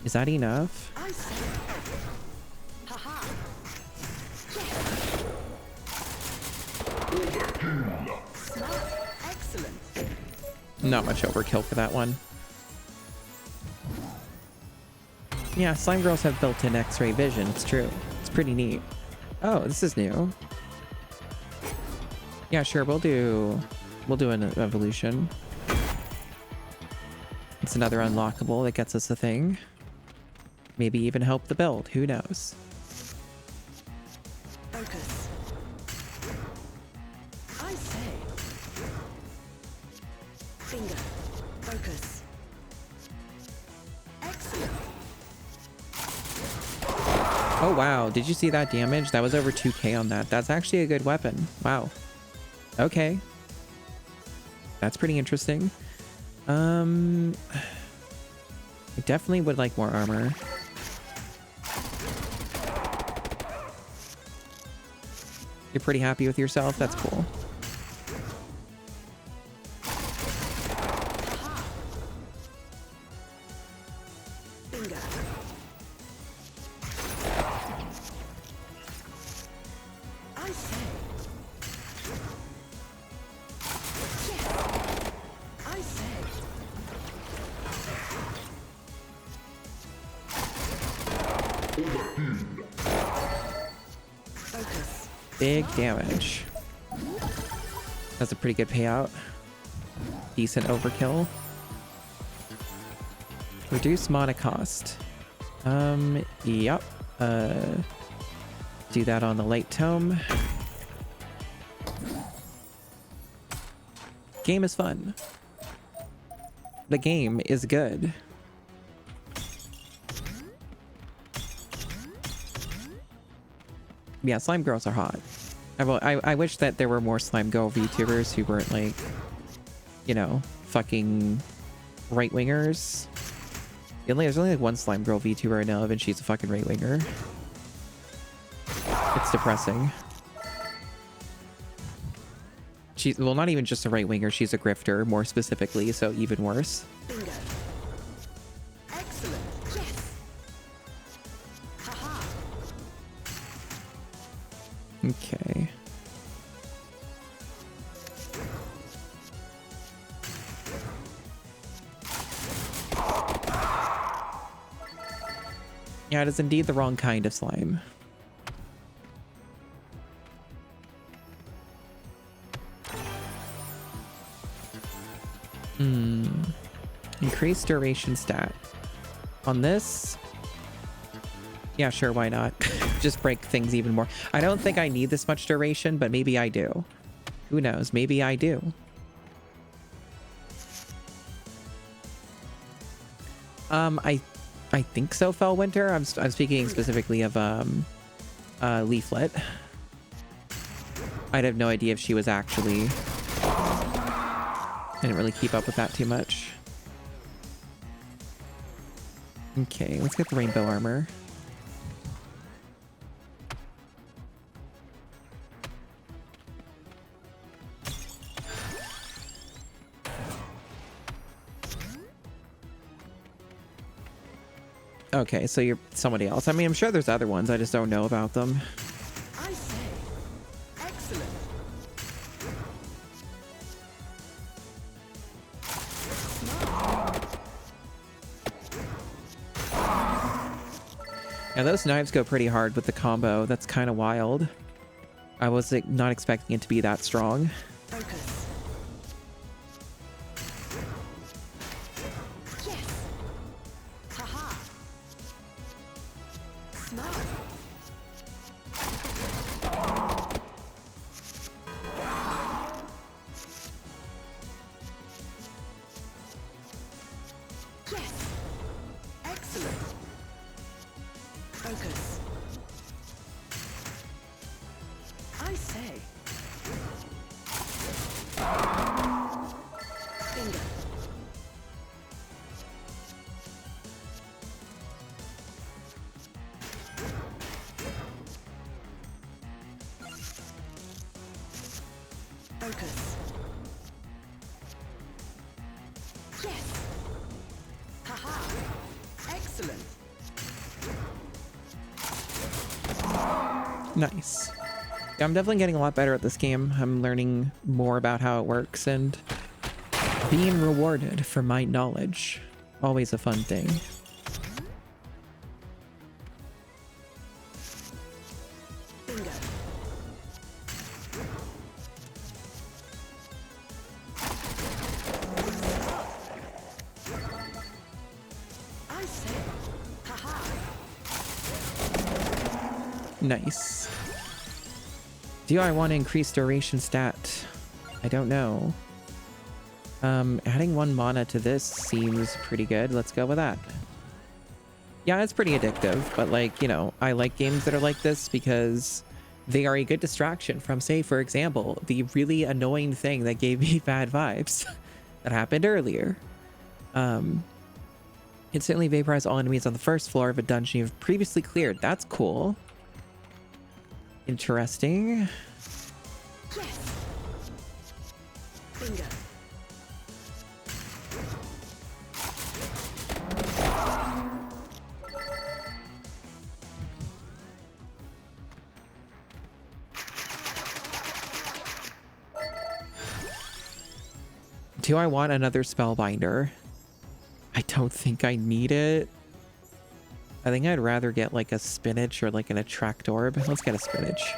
Is that enough? I say. Haha. Yes. Smart. Excellent. Not much overkill for that one. Yeah, slime girls have built-in X-ray vision. It's true. It's pretty neat. Oh, this is new. Yeah, sure. We'll do an evolution. It's another unlockable that gets us a thing. Maybe even help the build. Who knows? Focus. I say. Finger. Focus. Excellent. Oh, wow. Did you see that damage? That was over 2k on that. That's actually a good weapon. Wow. Okay. That's pretty interesting. I definitely would like more armor. You're pretty happy with yourself? That's cool. Finger. I say. Yes. I say. Focus. Big damage. That's a pretty good payout. Decent overkill. Reduce mana cost. Yep. Do that on the light tome. Game is fun. The game is good. Yeah, slime girls are hot. I wish that there were more slime girl VTubers who weren't like, you know, fucking right wingers. There's only like one slime girl VTuber I know of, and she's a fucking right winger. It's depressing. She's, well, not even just a right winger, she's a grifter, more specifically, so even worse. Bingo. Excellent. Yes. Haha. Okay. Yeah, it is indeed the wrong kind of slime. Increase duration stat. On this? Yeah, sure, why not? Just break things even more. I don't think I need this much duration, but maybe I do. Who knows? Maybe I do. I think so, Fellwinter. I'm speaking specifically of Leaflet. I'd have no idea if she was actually... I didn't really keep up with that too much. Okay, let's get the rainbow armor. Okay, so you're somebody else. I mean, I'm sure there's other ones. I just don't know about them. I say. Excellent. Yeah, those knives go pretty hard with the combo. That's kind of wild. I was like, not expecting it to be that strong. Focus. Yes. Haha. Smart. Yes. Excellent. Focus. I say. Finger. Focus. Yes. Haha. Excellent. Nice. Yeah, I'm definitely getting a lot better at this game. I'm learning more about how it works and being rewarded for my knowledge. Always a fun thing. Bingo. I say. Haha. Nice. Do I want to increase duration stat? I don't know. Adding 1 mana to this seems pretty good. Let's go with that. Yeah, it's pretty addictive, but like, you know, I like games that are like this because they are a good distraction from, say, for example, the really annoying thing that gave me bad vibes that happened earlier. Instantly vaporize all enemies on the first floor of a dungeon you've previously cleared. That's cool. Interesting. Yes. Bingo. Do I want another spellbinder? I don't think I need it. I think I'd rather get like a spinach or like an attract orb. Let's get a spinach.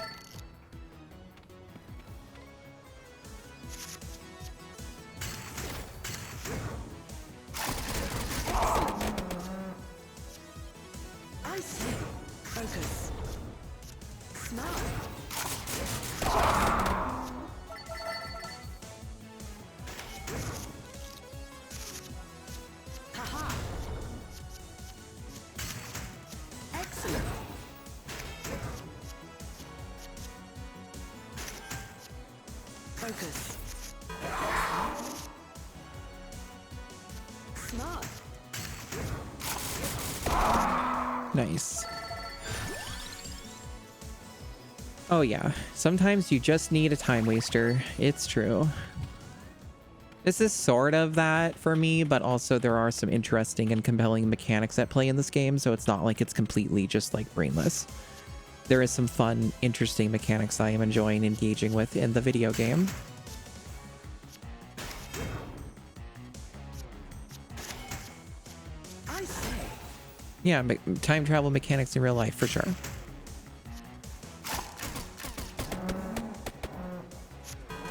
I say. Focus. Smart. Haha. Excellent. Focus. Smart. Nice. Oh yeah, sometimes you just need a time waster. It's true. This is sort of that for me, but also there are some interesting and compelling mechanics at play in this game, so it's not like it's completely just like brainless. There is some fun, interesting mechanics I am enjoying engaging with in the video game. I say. Yeah, time travel mechanics in real life, for sure.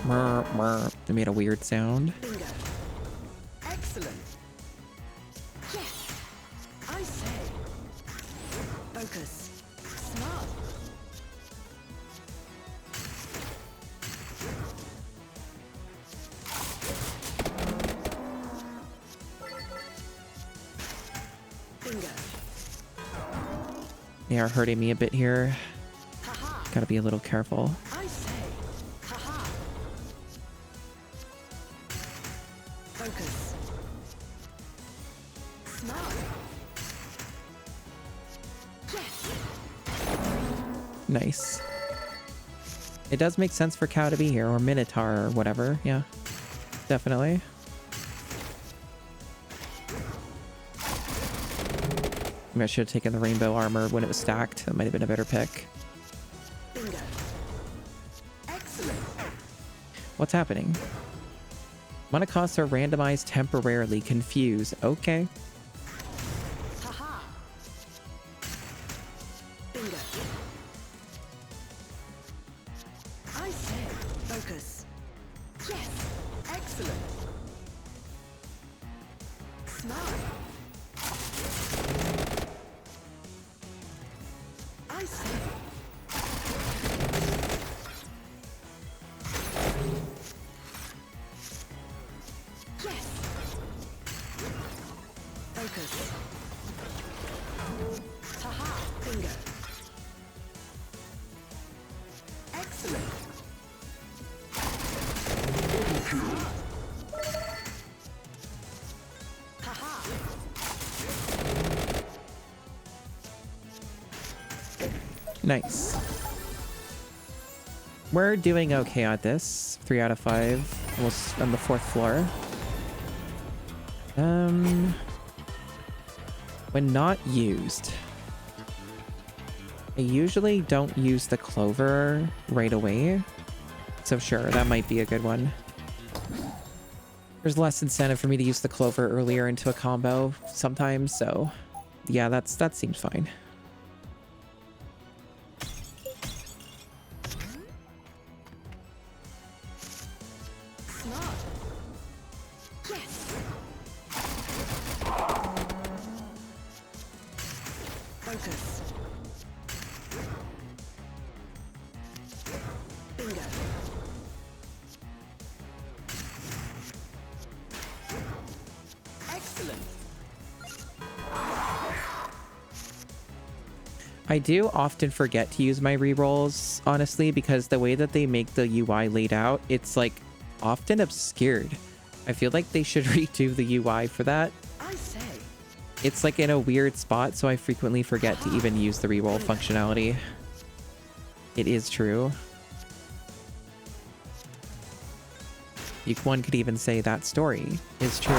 Murr, murr. They made a weird sound. Bingo. Excellent. Yes. I say. Focus. Smart. Bingo. They are hurting me a bit here. Haha. Gotta be a little careful. I say. Haha. Focus. Smart. Yes. Nice. It does make sense for Cow to be here, or Minotaur, or whatever. Yeah, definitely. Maybe I should have taken the rainbow armor when it was stacked. That might have been a better pick. Bingo. Excellent. What's happening? Mana costs are randomized temporarily. Confuse. Okay. Haha. Bingo. I say. Focus. Yes. Excellent. Smart. I say. Yes. Focus. Haha. Bingo. Excellent. Haha. Nice. We're doing okay at this. 3 out of 5. Almost on the 4th floor. When not used, I usually don't use the clover right away. So sure, that might be a good one. There's less incentive for me to use the clover earlier into a combo sometimes, so yeah, that seems fine. Smart. Yes. Focus. Bingo. Excellent. I do often forget to use my rerolls, honestly, because the way that they make the UI laid out, it's like often obscured. I feel like they should redo the UI for that. I say. It's like in a weird spot, so I frequently forget to even use the reroll functionality. It is true. One could even say that story is true.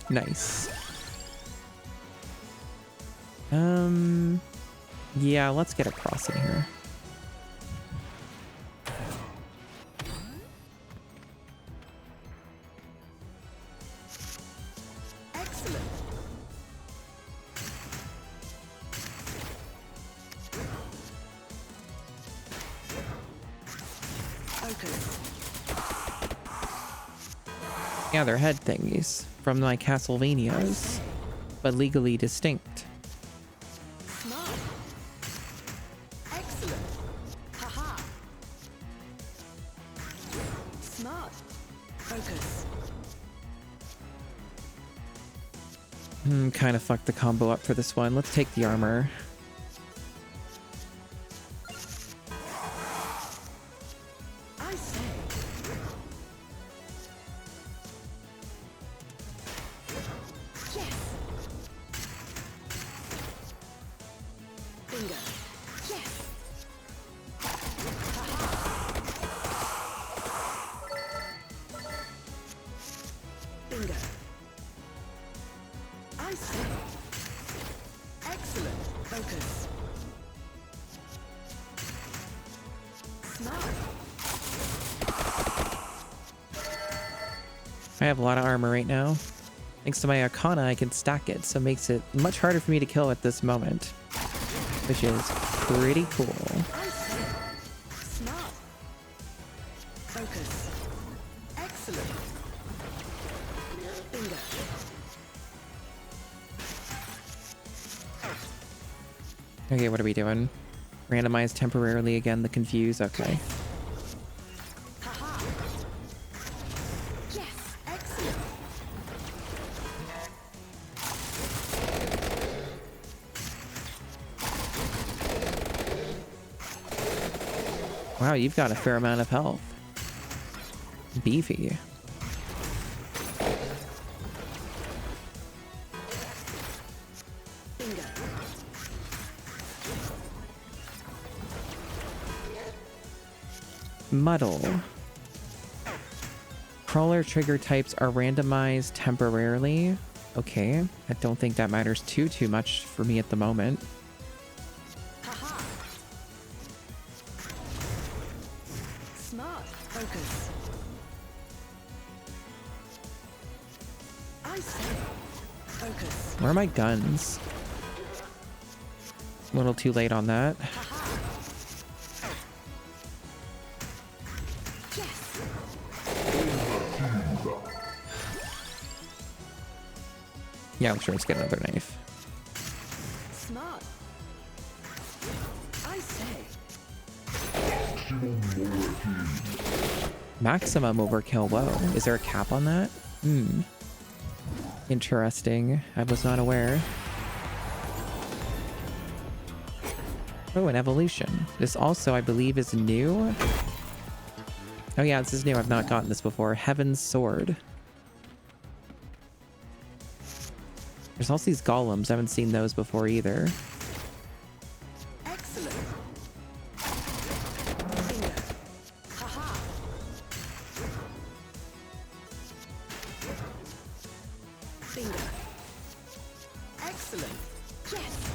Nice. Yeah, let's get a cross in here. Excellent. Focus. Yeah, they're head thingies from my Castlevanias, but legally distinct. Smart. Excellent. Haha. Smart. Focus. Kind of fucked the combo up for this one. Let's take the armor. I say. Yes. Bingo. Yes. Bingo. I say. Excellent. Focus. Smart. I have a lot of armor right now. Thanks to my Arcana, I can stack it, so it makes it much harder for me to kill at this moment, which is pretty cool. I say. Smart. Focus. Excellent. Bingo. Okay, what are we doing? Randomize temporarily again, the confuse. Okay. Haha. Yes. Excellent. Wow, you've got a fair amount of health. Beefy. Bingo. Muddle. Crawler trigger types are randomized temporarily. Okay, I don't think that matters too much for me at the moment. Haha. Smart. Focus. I say. Focus. Where are my guns? A little too late on that. Haha. Yes. Yeah, I'm sure let's get another knife. Smart. I say. Maximum overkill. Whoa. Is there a cap on that? Interesting. I was not aware. Oh, an evolution. This also, I believe, is new. Oh yeah, this is new. I've not gotten this before. Heaven's Sword. There's also these golems. I haven't seen those before either. Excellent. Bingo. Haha. Bingo. Excellent. Yes.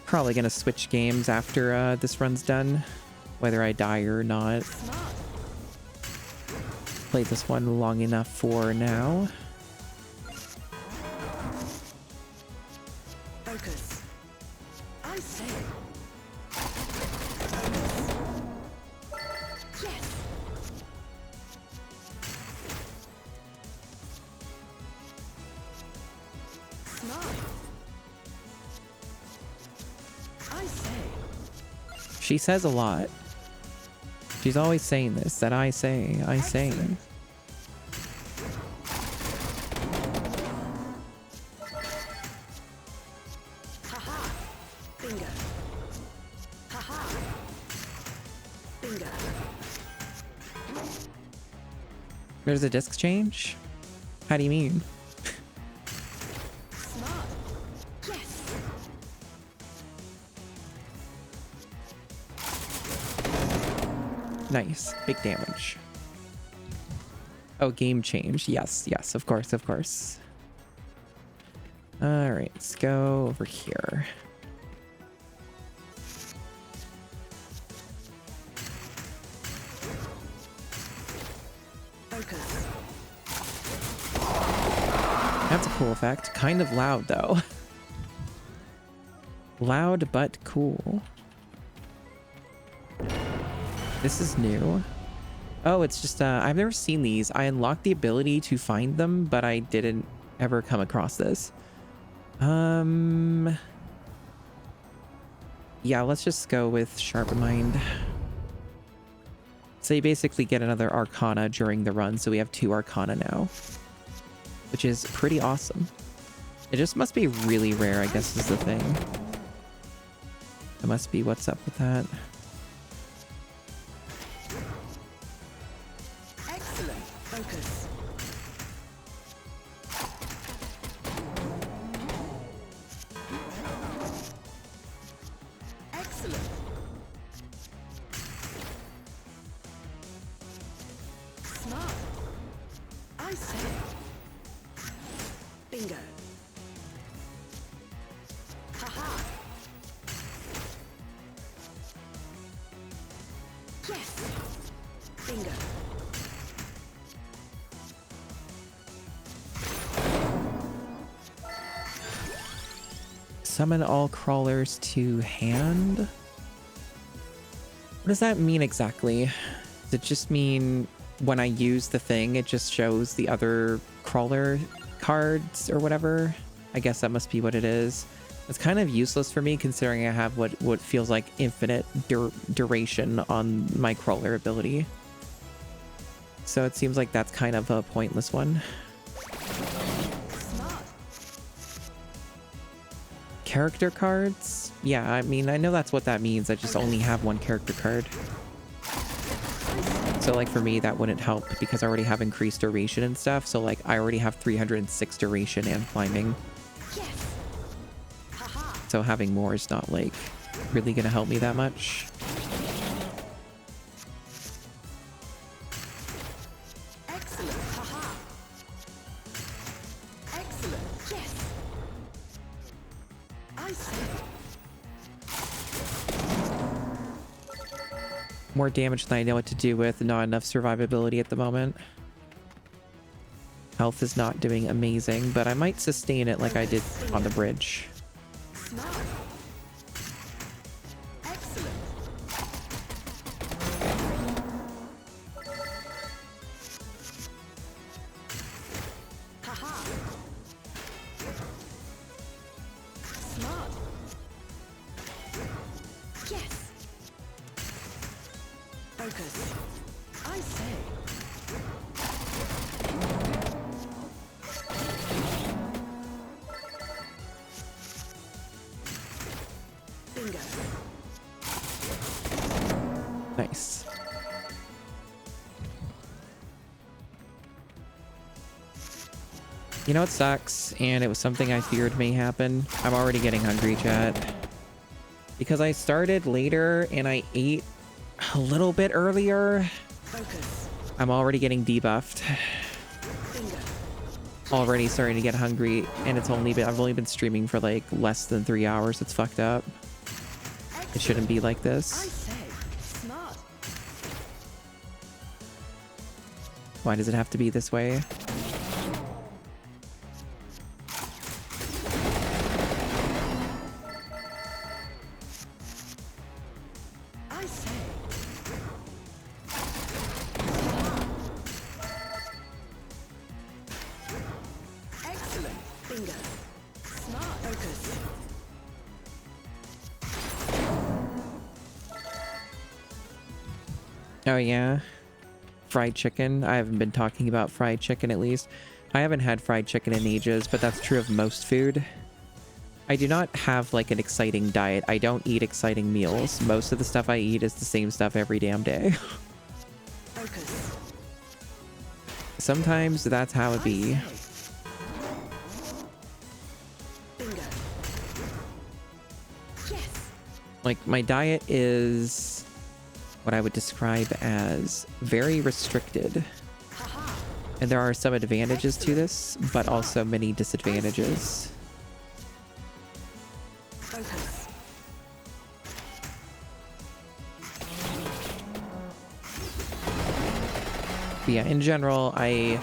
Probably gonna switch games after this run's done, whether I die or not. Smart. Played this one long enough for now. Focus. I say. Yes. Smart. I say. She says a lot. She's always saying this, that I say, I say. Excellent. Haha. Bingo. Haha. Bingo. There's a disc change? How do you mean? Smart. Yes. Nice. Big damage. Oh, game change. Yes, yes, of course, of course. Alright, let's go over here. Focus. That's a cool effect. Kind of loud, though. Loud, but cool. This is new. Oh, it's just, I've never seen these. I unlocked the ability to find them, but I didn't ever come across this. Yeah, let's just go with Sharp Mind. So you basically get another Arcana during the run, so we have 2 Arcana now. Which is pretty awesome. It just must be really rare, I guess is the thing. That must be what's up with that. Excellent. Focus. Excellent. Smart. I say. Bingo. Haha. Yes. Bingo. Summon all crawlers to hand? What does that mean exactly? Does it just mean when I use the thing, it just shows the other crawler cards or whatever? I guess that must be what it is. It's kind of useless for me considering I have what feels like infinite duration on my crawler ability. So it seems like that's kind of a pointless one. Smart. Character cards? Yeah, I mean, I know that's what that means. I just only have 1 character card. So like for me, that wouldn't help because I already have increased duration and stuff. So like I already have 306 duration and climbing. Yes. Haha. So having more is not like really gonna help me that much. Excellent. Haha. Excellent. Yes. I say. More damage than I know what to do with, not enough survivability at the moment. Health is not doing amazing, but I might sustain it like I did on the bridge. Smart. Excellent. Haha. Smart. Yes. Focus. I say. You know what sucks? And it was something I feared may happen. I'm already getting hungry, chat. Because I started later and I ate a little bit earlier. Focus. I'm already getting debuffed. Bingo. Already starting to get hungry, and I've only been streaming for like less than 3 hours. It's fucked up. It shouldn't be like I this. say. Smart. Why does it have to be this way? I say. Excellent. Bingo. Smart. Focus. Oh yeah, fried chicken. I haven't been talking about fried chicken, at least. I haven't had fried chicken in ages, but that's true of most food. I do not have like an exciting diet. I don't eat exciting meals. Most of the stuff I eat is the same stuff every damn day. Focus. Sometimes that's how it be. I say. Bingo. Yes. Like, my diet is what I would describe as very restricted. Haha. And there are some advantages to this, but also many disadvantages. Focus. But yeah, in general, I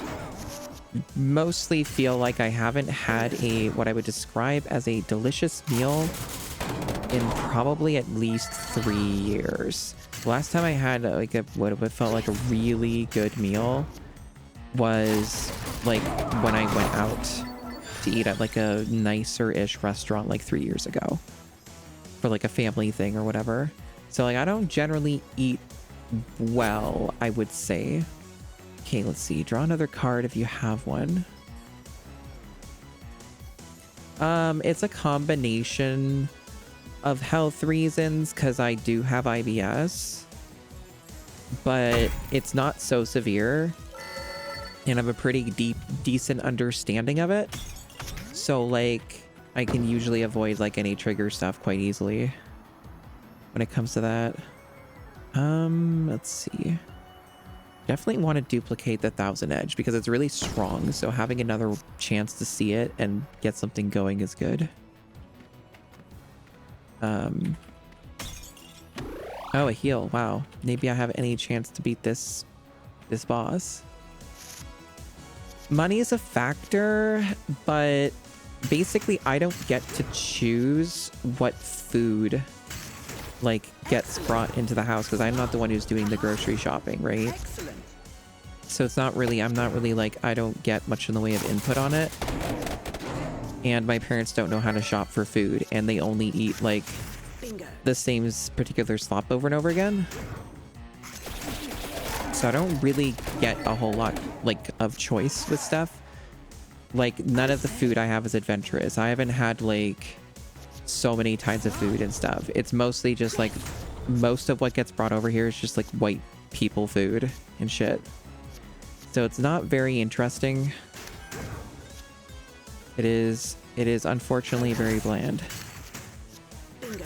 mostly feel like I haven't had what I would describe as a delicious meal in probably at least 3 years. The last time I had like what felt like a really good meal was like when I went out to eat at like a nicer-ish restaurant like 3 years ago for like a family thing or whatever. So like I don't generally eat well, I would say. Okay, let's see. Draw another card if you have one. It's a combination of health reasons because I do have IBS, but it's not so severe and I have a pretty decent understanding of it. So like I can usually avoid like any trigger stuff quite easily when it comes to that. Let's see. Definitely want to duplicate the 1000 Edge because it's really strong. So having another chance to see it and get something going is good. Oh, a heal. Wow. Maybe I have any chance to beat this boss. Money is a factor, but basically I don't get to choose what food like gets brought into the house because I'm not the one who's doing the grocery shopping, right? Excellent. So it's not really, I'm not really like, I don't get much in the way of input on it. And my parents don't know how to shop for food and they only eat like Bingo. the same particular slop over and over again. So I don't really get a whole lot like of choice with stuff. Like none of the food I have is adventurous. I haven't had like so many types of food and stuff. It's mostly just like most of what gets brought over here is just like white people food and shit. So it's not very interesting. It is unfortunately very bland. Bingo.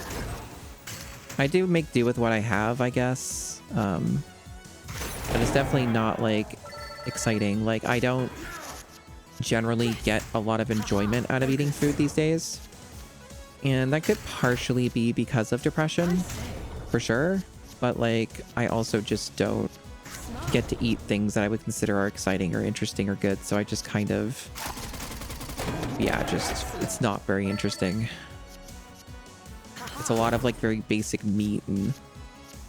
I do make do with what I have, I guess. But it's definitely not like exciting. Like I don't generally get a lot of enjoyment out of eating food these days. And that could partially be because of depression, for sure. But like, I also just don't get to eat things that I would consider are exciting or interesting or good. So I just kind of, yeah, just, it's not very interesting. It's a lot of like very basic meat and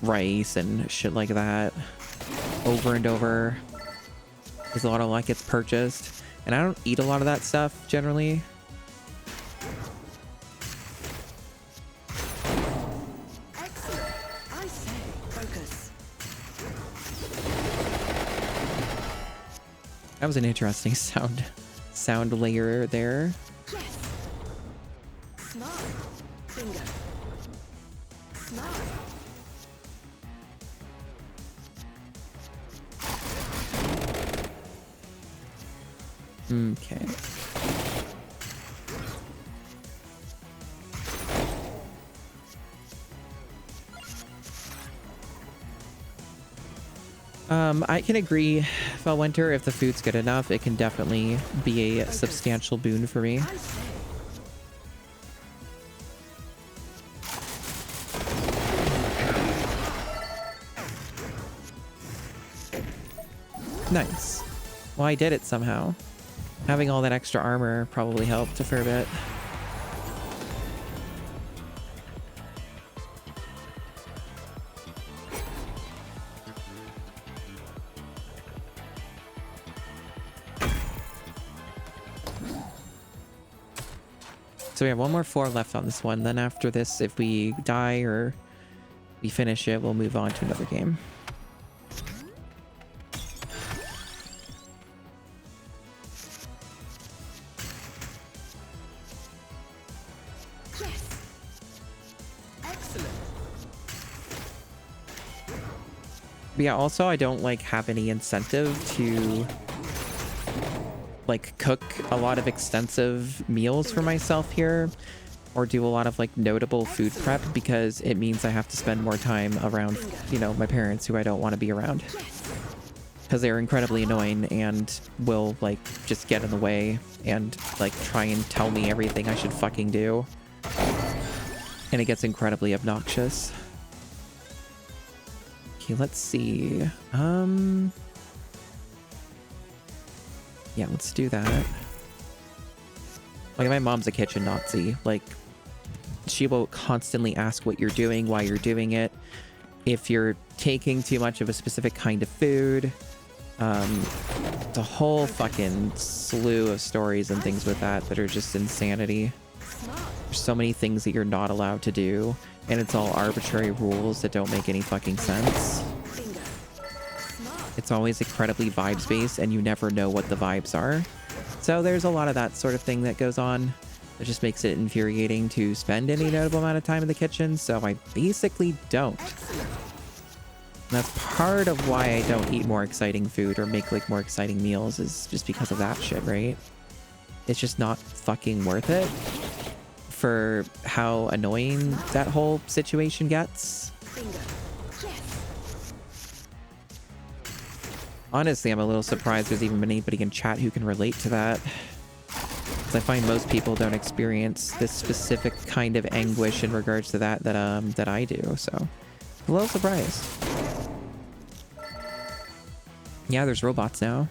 rice and shit like that over and over. There's a lot of like gets purchased. And I don't eat a lot of that stuff generally. Excellent. I say. Focus. That was an interesting sound layer there. Yes. Smart. Bingo. Smart. Okay. I can agree, Felwinter, if the food's good enough, it can definitely be a substantial boon for me. I say. Nice. Well, I did it somehow. Having all that extra armor probably helped a fair bit. So we have one more floor left on this one. Then after this, if we die or we finish it, we'll move on to another game. Yes. Excellent. But yeah, also I don't like have any incentive to like cook a lot of extensive meals for myself here or do a lot of like notable food prep because it means I have to spend more time around, you know, my parents who I don't want to be around because they're incredibly annoying and will like just get in the way and like try and tell me everything I should fucking do. And it gets incredibly obnoxious. Okay, let's see. Yeah, let's do that. Like, my mom's a kitchen Nazi. Like, she will constantly ask what you're doing, why you're doing it, if you're taking too much of a specific kind of food. It's a whole fucking slew of stories and things with that that are just insanity. Smart. There's so many things that you're not allowed to do, and it's all arbitrary rules that don't make any fucking sense. Bingo. Smart. It's always incredibly vibes-based, and you never know what the vibes are. So there's a lot of that sort of thing that goes on. It just makes it infuriating to spend any notable amount of time in the kitchen, so I basically don't. Excellent. And that's part of why I don't eat more exciting food or make like more exciting meals, is just because of that shit, right? It's just not fucking worth it for how annoying that whole situation gets. Bingo. Yes. Honestly, I'm a little surprised there's even been anybody in chat who can relate to that. Because I find most people don't experience this specific kind of anguish in regards to that I do, so a little surprised. Yeah, there's robots now.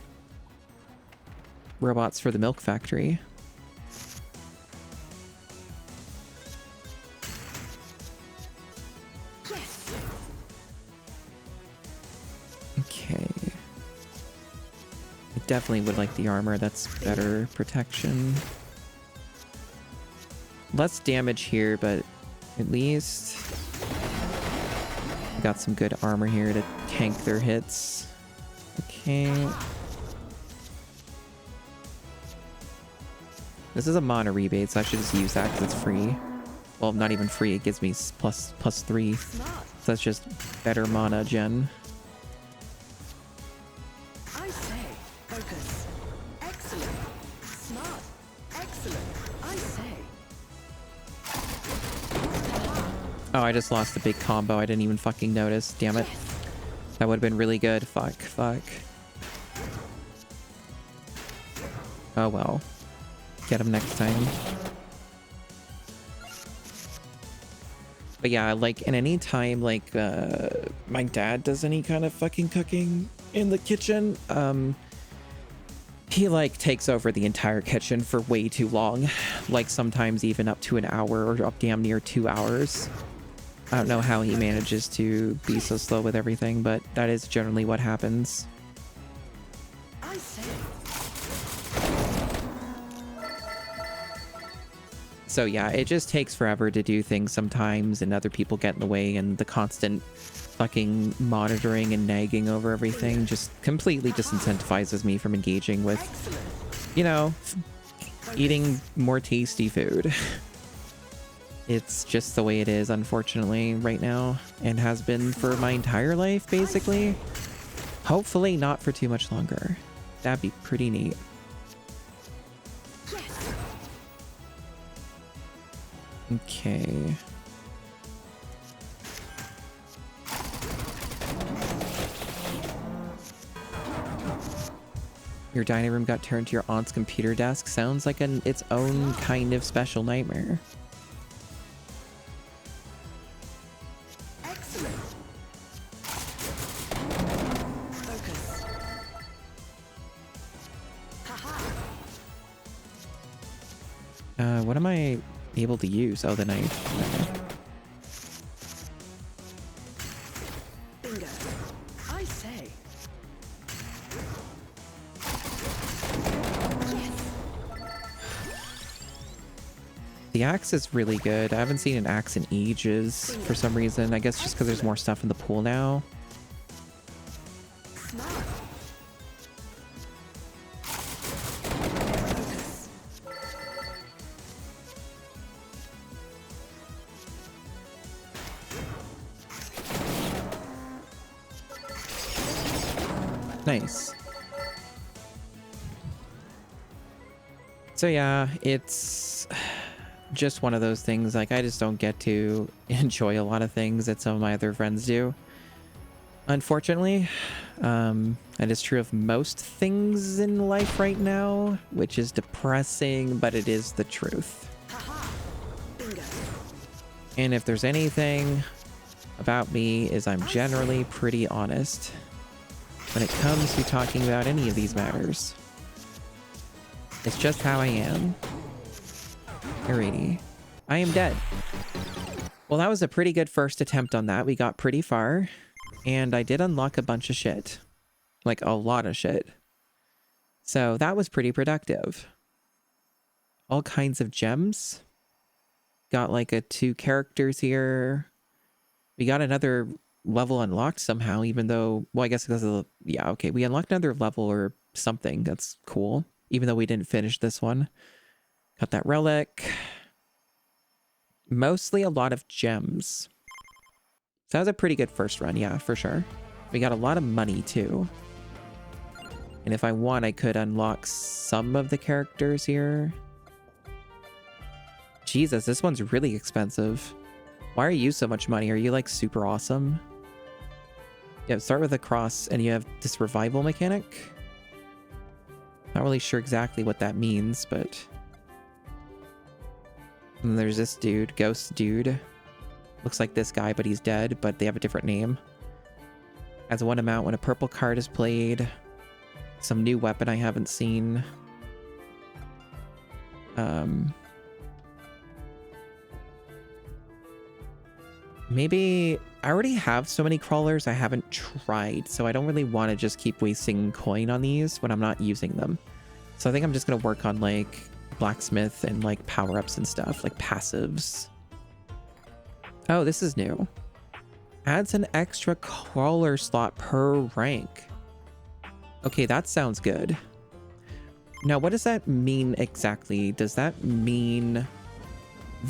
Robots for the milk factory. Yes. Okay. I definitely would like the armor. That's better protection. Less damage here, but at least got some good armor here to tank their hits. Okay. This is a mana rebate, so I should just use that because it's free. Well, not even free. It gives me plus 3. Smart. So that's just better mana gen. I say. Focus. Excellent. Smart. Excellent. I say. Oh, I just lost the big combo. I didn't even fucking notice. Damn it. Yes. That would have been really good. Fuck. Oh well. Get him next time. But yeah, like in any time like my dad does any kind of fucking cooking in the kitchen, he like takes over the entire kitchen for way too long. Like sometimes even up to an hour or up damn near 2 hours. I don't know how he manages to be so slow with everything, but that is generally what happens. I say. So yeah, it just takes forever to do things sometimes, and other people get in the way, and the constant fucking monitoring and nagging over everything just completely disincentivizes me from engaging with, Excellent. you know, eating more tasty food. It's just the way it is, unfortunately, right now, and has been for my entire life, basically. Hopefully not for too much longer. That'd be pretty neat. Okay. Your dining room got turned to your aunt's computer desk. Sounds like its own kind of special nightmare. Excellent. Focus. Haha. What am I able to use? Oh, the knife. Okay. Bingo. I say. Yes. The axe is really good. I haven't seen an axe in ages for some reason. I guess just because there's more stuff in the pool now. Smart. Focus. Nice. So yeah, it's just one of those things. Like, I just don't get to enjoy a lot of things that some of my other friends do. Unfortunately, that is true of most things in life right now, which is depressing, but it is the truth. Haha. Bingo. And if there's anything about me, is I'm generally pretty honest when it comes to talking about any of these matters. It's just how I am. Alrighty. I am dead. Well, that was a pretty good first attempt on that. We got pretty far. And I did unlock a bunch of shit. Like, a lot of shit. So that was pretty productive. All kinds of gems. Got like 2 characters here. We got another level unlocked somehow, even though... Well, I guess because of the... Yeah, okay. We unlocked another level or something. That's cool. Even though we didn't finish this one. Got that relic. Mostly a lot of gems. So that was a pretty good first run, yeah, for sure. We got a lot of money, too. And if I want, I could unlock some of the characters here. Jesus, this one's really expensive. Why are you so much money? Are you, like, super awesome? Yeah, start with a cross, and you have this revival mechanic. Not really sure exactly what that means, but... And then there's this dude, ghost dude. Looks like this guy, but he's dead, but they have a different name. Adds 1 amount when a purple card is played. Some new weapon I haven't seen. Maybe... I already have so many crawlers I haven't tried, so I don't really want to just keep wasting coin on these when I'm not using them. So I think I'm just going to work on, like, blacksmith and, like, power-ups and stuff, like passives. Oh, this is new. Adds an extra crawler slot per rank. Okay, that sounds good. Now, what does that mean exactly? Does that mean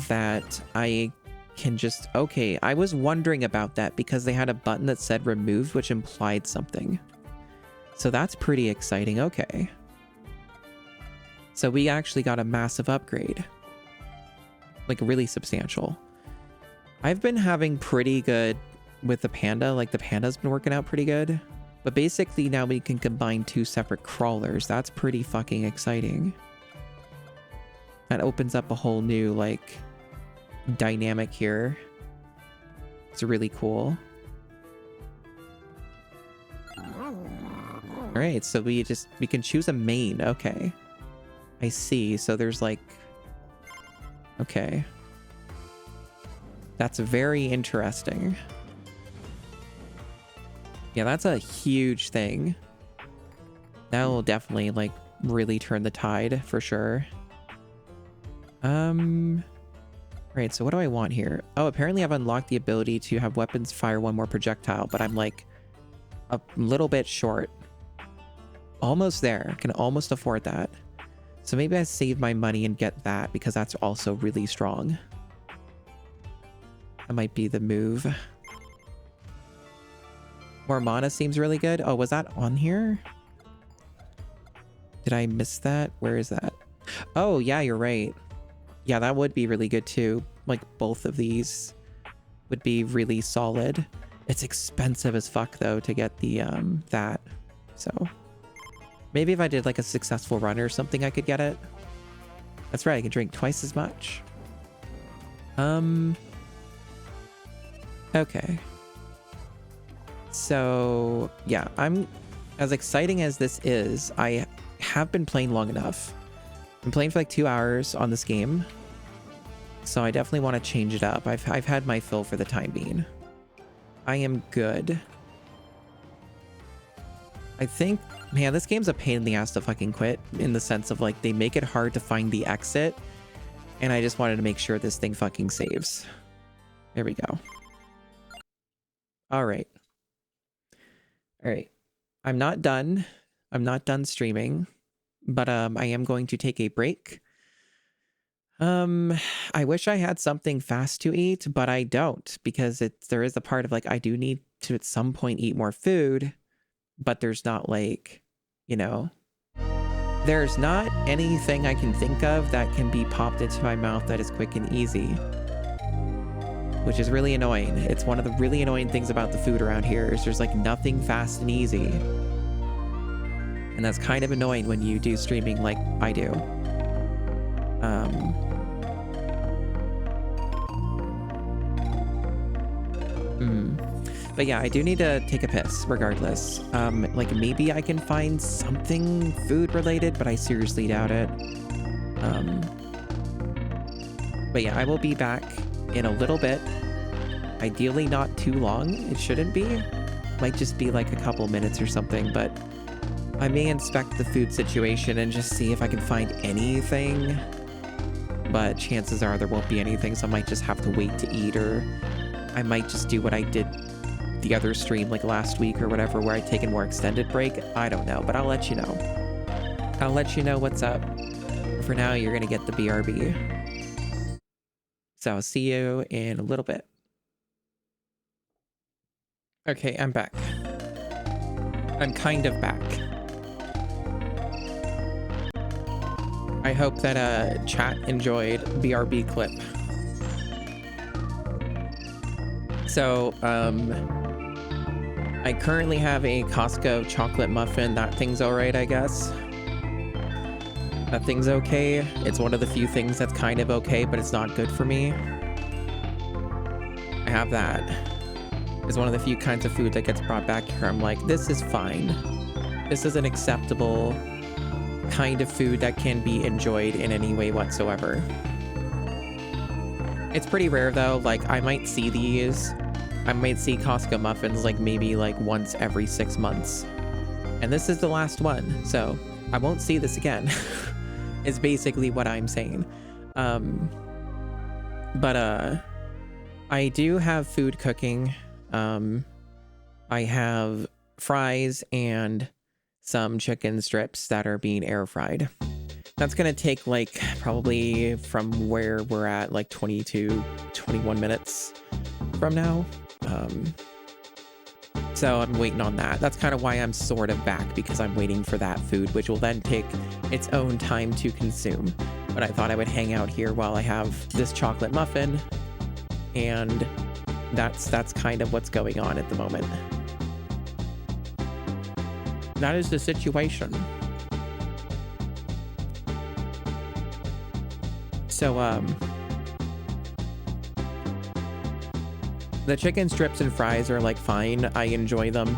that I can just... Okay, I was wondering about that because they had a button that said removed, which implied something. So that's pretty exciting. Okay. So we actually got a massive upgrade. Like, really substantial. I've been having pretty good with the panda. Like, the panda's been working out pretty good. But basically now we can combine 2 separate crawlers. That's pretty fucking exciting. That opens up a whole new, like, dynamic here. It's really cool. Alright, so we can choose a main. Okay. I see. So there's like... Okay. That's very interesting. Yeah, that's a huge thing. That will definitely, like, really turn the tide, for sure. Right, so what do I want here? Oh, apparently I've unlocked the ability to have weapons fire 1 more projectile, but I'm, like, a little bit short. Almost there. Can almost afford that. So maybe I save my money and get that, because that's also really strong. That might be the move. More mana seems really good. Oh, was that on here? Did I miss that? Where is that? Oh, yeah, you're right. Yeah, that would be really good too. like both of these would be really solid. It's expensive as fuck though to get the that. So maybe if I did like a successful run or something, I could get it. That's right, I can drink twice as much. Okay. So yeah, I'm as exciting as this is, I have been playing long enough. I'm playing for like 2 hours on this game. So I definitely want to change it up. I've had my fill for the time being. I am good. I think, man, this game's a pain in the ass to fucking quit, in the sense of like they make it hard to find the exit. And I just wanted to make sure this thing fucking saves. There we go. All right. All right. I'm not done. I'm not done streaming, but I am going to take a break. I wish I had something fast to eat, but I don't, because there is a part of like I do need to at some point eat more food, but there's not like, you know, there's not anything I can think of that can be popped into my mouth that is quick and easy, which is really annoying. It's one of the really annoying things about the food around here is there's like nothing fast and easy. And that's kind of annoying when you do streaming like I do. But yeah, I do need to take a piss regardless. Like maybe I can find something food related, but I seriously doubt it. But yeah, I will be back in a little bit. Ideally not too long. It shouldn't be. Might just be like a couple minutes or something, but I may inspect the food situation and just see if I can find anything. But chances are there won't be anything, so I might just have to wait to eat, or I might just do what I did the other stream like last week or whatever, where I take a more extended break. I don't know, but I'll let you know. I'll let you know what's up. For now, you're gonna get the BRB. So I'll see you in a little bit. Okay, I'm back. I'm kind of back. I hope that chat enjoyed BRB clip. So, I currently have a Costco chocolate muffin. That thing's alright, I guess. That thing's okay. It's one of the few things that's kind of okay, but it's not good for me. I have that. It's one of the few kinds of food that gets brought back here. I'm like, this is fine. This is an acceptable kind of food that can be enjoyed in any way whatsoever. It's pretty rare though. Like I might see these. I might see Costco muffins like maybe like once every 6 months. And this is the last one. So I won't see this again. Is basically what I'm saying. But I do have food cooking. I have fries and some chicken strips that are being air fried. That's gonna take like probably from where we're at like 22, 21 minutes from now. So I'm waiting on that. That's kind of why I'm sort of back, because I'm waiting for that food, which will then take its own time to consume. But I thought I would hang out here while I have this chocolate muffin, and that's kind of what's going on at the moment. That is the situation. So, the chicken strips and fries are like fine. I enjoy them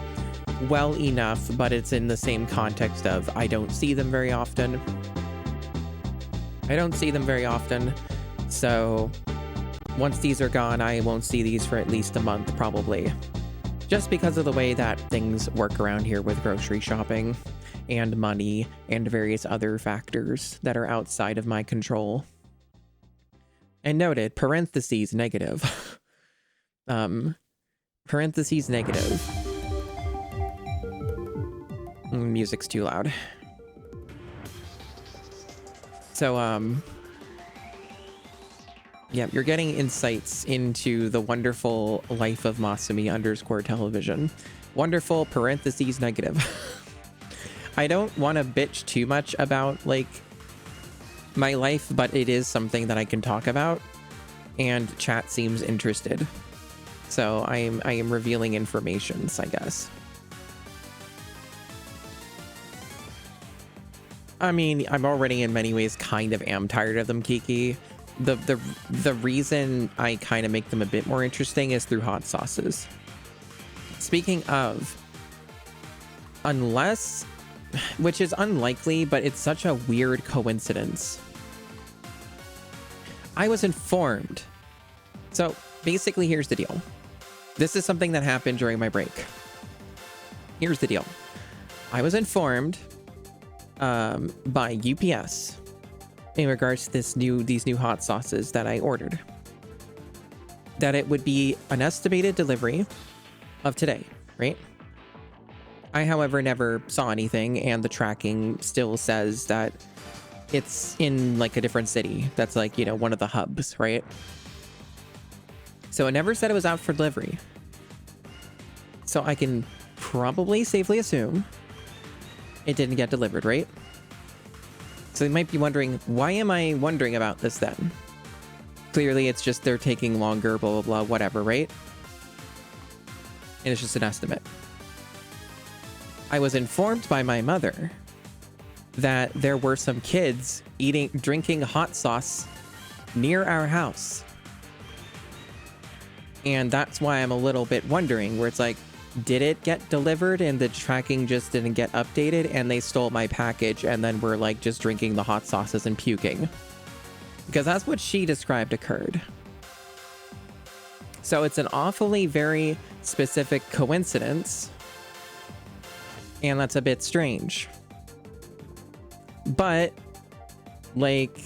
well enough, but it's in the same context of I don't see them very often. So once these are gone, I won't see these for at least a month probably. Just because of the way that things work around here with grocery shopping and money and various other factors that are outside of my control. And noted, parentheses negative. Parentheses negative. Music's too loud. So, yeah, you're getting insights into the wonderful life of Masumi_television. Wonderful parentheses negative. I don't want to bitch too much about, like, my life, but it is something that I can talk about. and chat seems interested. So I am revealing informations, I guess. I mean, I'm already in many ways kind of am tired of them, Kiki. The reason I kind of make them a bit more interesting is through hot sauces. Speaking of, unless, which is unlikely, but it's such a weird coincidence. I was informed. So basically, here's the deal. This is something that happened during my break. Here's the deal. I was informed by UPS in regards to these new hot sauces that I ordered, that it would be an estimated delivery of today, right? I, however, never saw anything, and the tracking still says that it's in like a different city. That's like, you know, one of the hubs, right? So it never said it was out for delivery. So I can probably safely assume it didn't get delivered, right? So you might be wondering, why am I wondering about this then? Clearly it's just they're taking longer, blah, blah, blah, whatever, right? And it's just an estimate. I was informed by my mother that there were some kids drinking hot sauce near our house. And that's why I'm a little bit wondering, where it's like, did it get delivered and the tracking just didn't get updated and they stole my package and then we're like just drinking the hot sauces and puking? Because that's what she described occurred. So it's an awfully very specific coincidence, and that's a bit strange. But like,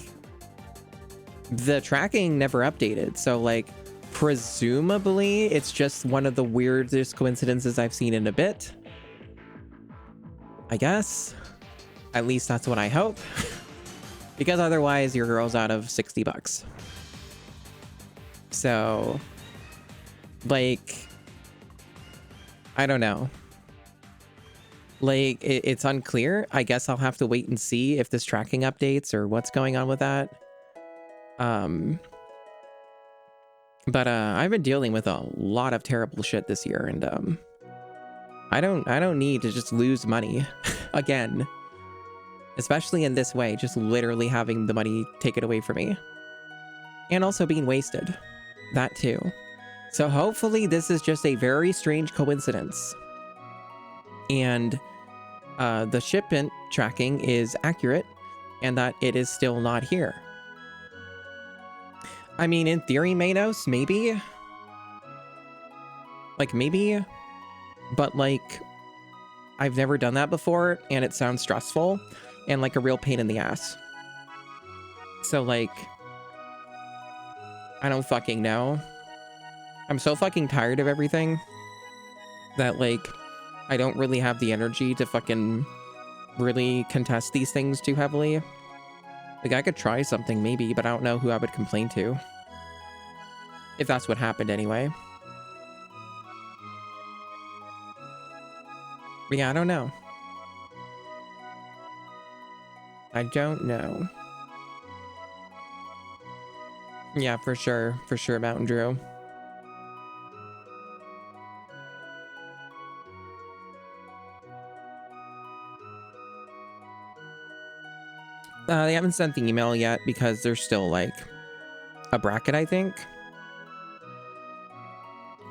the tracking never updated, so like, presumably it's just one of the weirdest coincidences I've seen in a bit, I guess. At least that's what I hope. Because otherwise your girl's out of 60 bucks. So like, I don't know. Like, it's unclear. I guess I'll have to wait and see if this tracking updates or what's going on with that. But I've been dealing with a lot of terrible shit this year, and I don't need to just lose money again. Especially in this way, just literally having the money taken away from me. And also being wasted. That too. So hopefully this is just a very strange coincidence. And the shipment tracking is accurate, and that it is still not here. I mean, in theory, Manos, maybe. Like, maybe. But, like, I've never done that before, and it sounds stressful and like a real pain in the ass. So, like, I don't fucking know. I'm so fucking tired of everything that, like, I don't really have the energy to fucking really contest these things too heavily. Like, I could try something maybe, but I don't know who I would complain to. If that's what happened anyway. But yeah, I don't know. I don't know. Yeah, for sure. For sure, Mountain Drew. They haven't sent the email yet because there's still, like, a bracket, I think.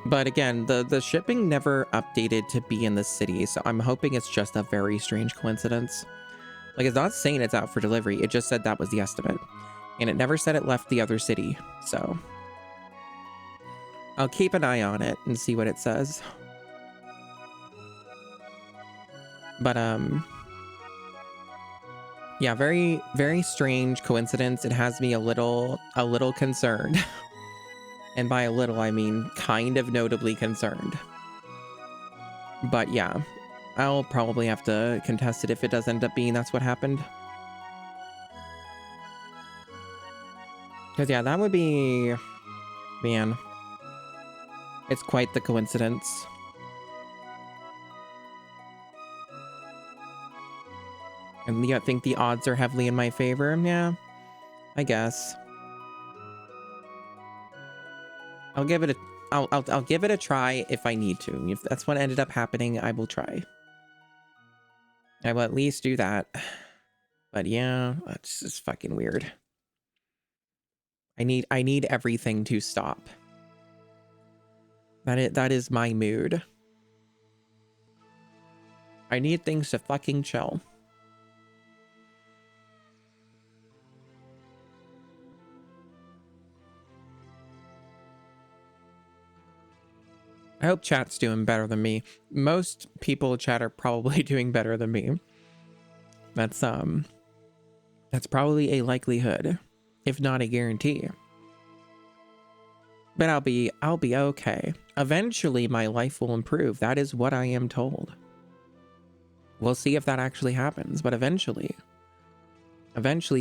But again, the shipping never updated to be in the city, so I'm hoping it's just a very strange coincidence. Like, it's not saying it's out for delivery, it just said that was the estimate. And it never said it left the other city, so I'll keep an eye on it and see what it says. But, yeah, very, very strange coincidence. It has me a little concerned. And by a little, I mean kind of notably concerned. But yeah, I'll probably have to contest it if it does end up being that's what happened. Because yeah, that would be... Man. It's quite the coincidence. And I think the odds are heavily in my favor. Yeah, I guess. I'll give it a I'll give it a try if I need to. If that's what ended up happening, I will try. I will at least do that. But yeah, it's just fucking weird. I need everything to stop. That is my mood. I need things to fucking chill. I hope chat's doing better than me. Most people in chat are probably doing better than me. That's probably a likelihood, if not a guarantee. But I'll be okay. Eventually my life will improve. That is what I am told. We'll see if that actually happens, but eventually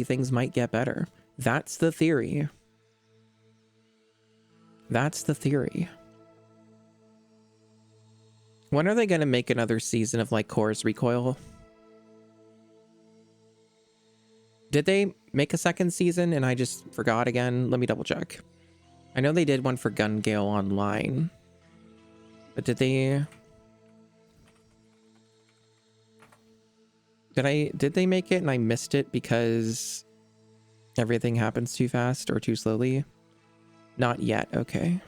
things might get better. That's the theory. That's the theory. When are they going to make another season of like Chorus Recoil? Did they make a second season and I just forgot again? Let me double check. I know they did one for Gun Gale Online. But did they... Did they make it and I missed it because everything happens too fast or too slowly? Not yet, okay.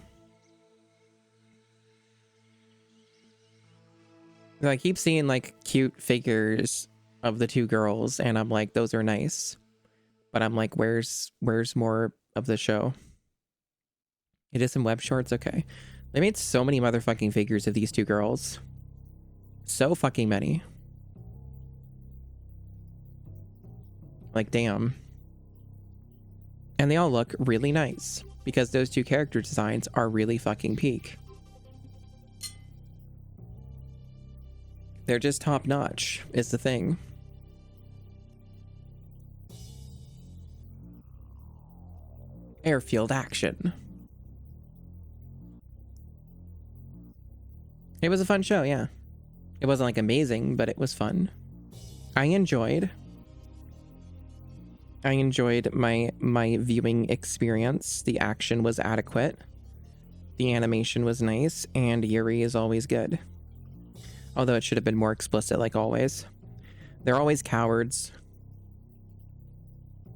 I keep seeing like cute figures of the two girls and I'm like, those are nice. But I'm like, where's more of the show? It is some web shorts, okay. They made so many motherfucking figures of these two girls. So fucking many. Like, damn. And they all look really nice because those two character designs are really fucking peak. They're just top notch, is the thing. Airfield action. It was a fun show, yeah. It wasn't like amazing, but it was fun. I enjoyed my viewing experience. The action was adequate. The animation was nice, and Yuri is always good. Although it should have been more explicit, like always. They're always cowards.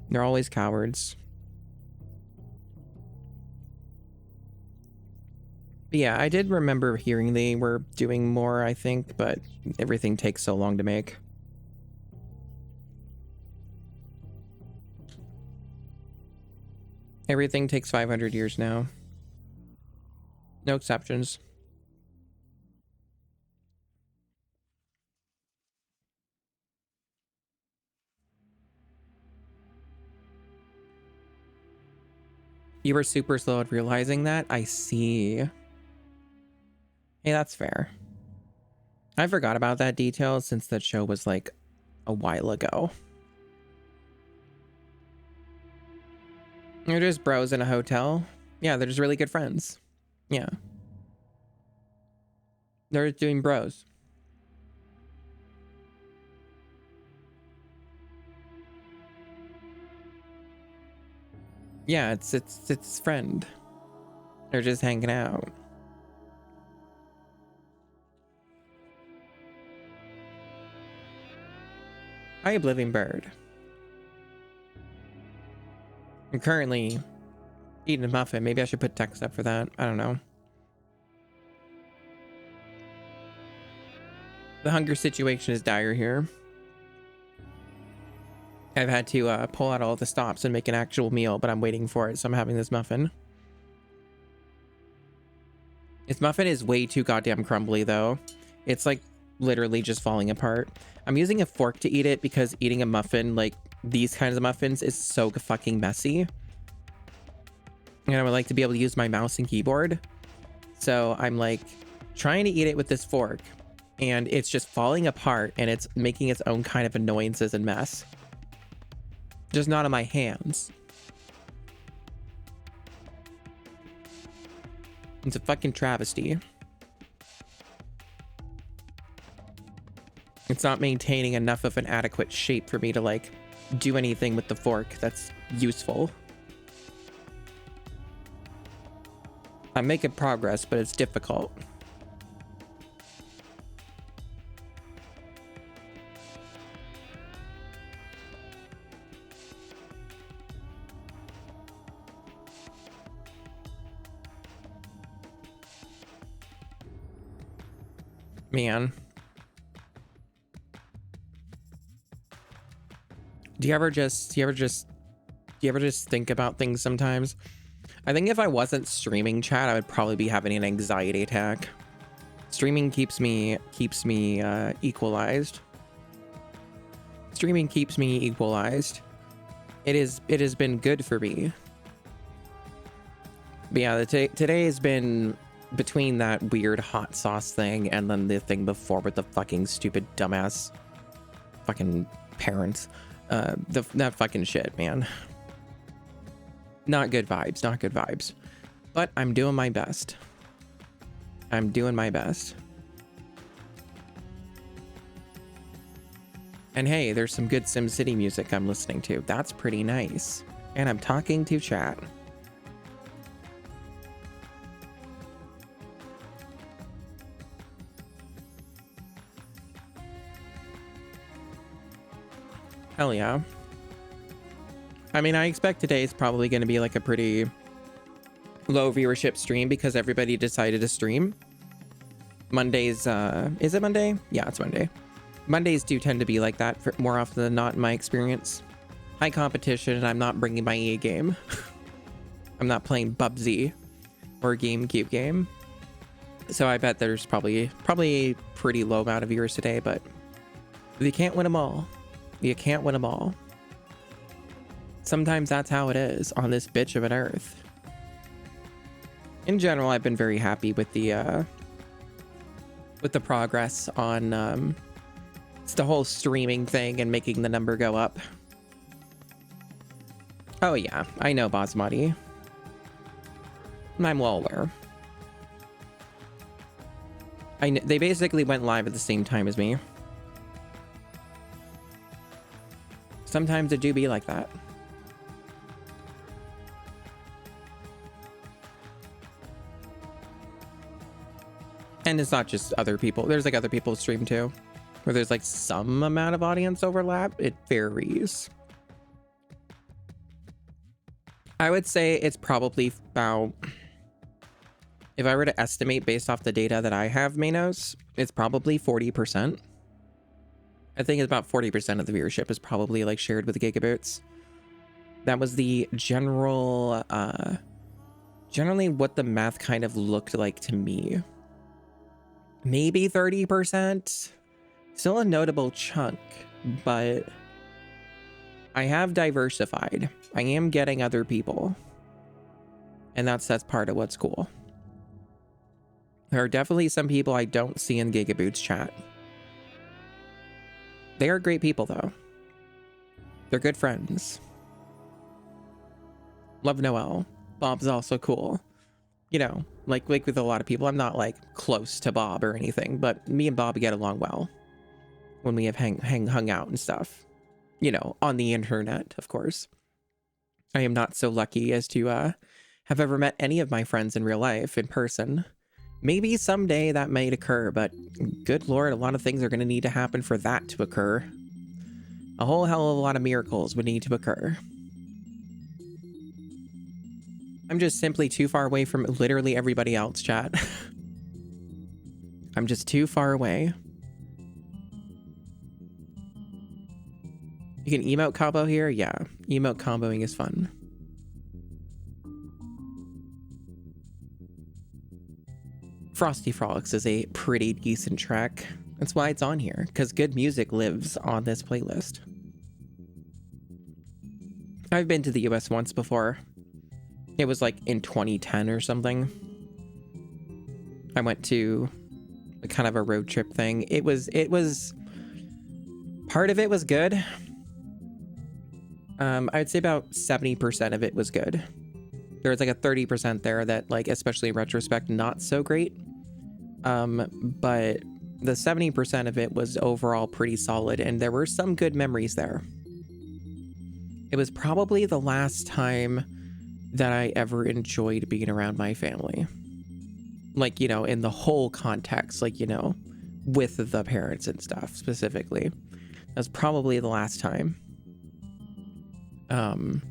They're always cowards. But yeah, I did remember hearing they were doing more, I think, but everything takes so long to make. Everything takes 500 years now. No exceptions. You were super slow at realizing that? I see. Hey, that's fair. I forgot about that detail since that show was like a while ago. They're just bros in a hotel. Yeah, they're just really good friends. Yeah. They're just doing bros. Yeah, it's friend. They're just hanging out. Hi, Oblivion Bird. I'm currently eating a muffin. Maybe I should put text up for that. I don't know. The hunger situation is dire here. I've had to pull out all the stops and make an actual meal, but I'm waiting for it, so I'm having this muffin. This muffin is way too goddamn crumbly, though. It's like literally just falling apart. I'm using a fork to eat it because eating a muffin, like these kinds of muffins, is so fucking messy. And I would like to be able to use my mouse and keyboard. So I'm like trying to eat it with this fork, and it's just falling apart, and it's making its own kind of annoyances and mess. Just not on my hands. It's a fucking travesty. It's not maintaining enough of an adequate shape for me to like do anything with the fork that's useful. I'm making progress, but it's difficult. Man. Do you ever just think about things sometimes? I think if I wasn't streaming chat, I would probably be having an anxiety attack. Streaming keeps me equalized. Streaming keeps me equalized. It has been good for me. But yeah, today has been between that weird hot sauce thing and then the thing before with the fucking stupid dumbass fucking parents. That fucking shit, man. Not good vibes, not good vibes. But I'm doing my best. I'm doing my best. And hey, there's some good SimCity music I'm listening to. That's pretty nice. And I'm talking to chat. Hell yeah. I mean, I expect today is probably going to be like a pretty low viewership stream because everybody decided to stream. Mondays, is it Monday? Yeah, it's Monday. Mondays do tend to be like that for more often than not in my experience. High competition, and I'm not bringing my A game. I'm not playing Bubsy or a GameCube game. So I bet there's probably a pretty low amount of viewers today, but you can't win them all. You can't win them all. Sometimes that's how it is on this bitch of an earth. In general, I've been very happy with the progress on it's the whole streaming thing and making the number go up. Oh yeah, I know Basmati. I'm well aware. They basically went live at the same time as me. Sometimes it do be like that. And it's not just other people. There's like other people stream too, where there's like some amount of audience overlap. It varies. I would say it's probably about, if I were to estimate based off the data that I have, Manos, it's probably 40%. I think it's about 40% of the viewership is probably like shared with Gigaboots. That was the general, generally what the math kind of looked like to me. Maybe 30%. Still a notable chunk, but I have diversified. I am getting other people. And that's part of what's cool. There are definitely some people I don't see in Gigaboots chat. They are great people though. They're good friends. Love Noel. Bob's also cool. You know, like with a lot of people, I'm not like close to Bob or anything, but me and Bob get along well when we have hung out and stuff. You know, on the internet, of course. I am not so lucky as to have ever met any of my friends in real life in person. Maybe someday that might occur, but good Lord, a lot of things are going to need to happen for that to occur. A whole hell of a lot of miracles would need to occur. I'm just simply too far away from literally everybody else, chat. I'm just too far away. You can emote combo here? Yeah, emote comboing is fun. Frosty Frolics is a pretty decent track. That's why it's on here, because good music lives on this playlist. I've been to the US once before. It was like in 2010 or something. I went to a kind of a road trip thing. It was part of it was good. I'd say about 70% of it was good. There was like a 30% there that, like, especially in retrospect, not so great. But the 70% of it was overall pretty solid, and there were some good memories there. It was probably the last time that I ever enjoyed being around my family. like, you know, in the whole context, like, you know, with the parents and stuff specifically. That's probably the last time. And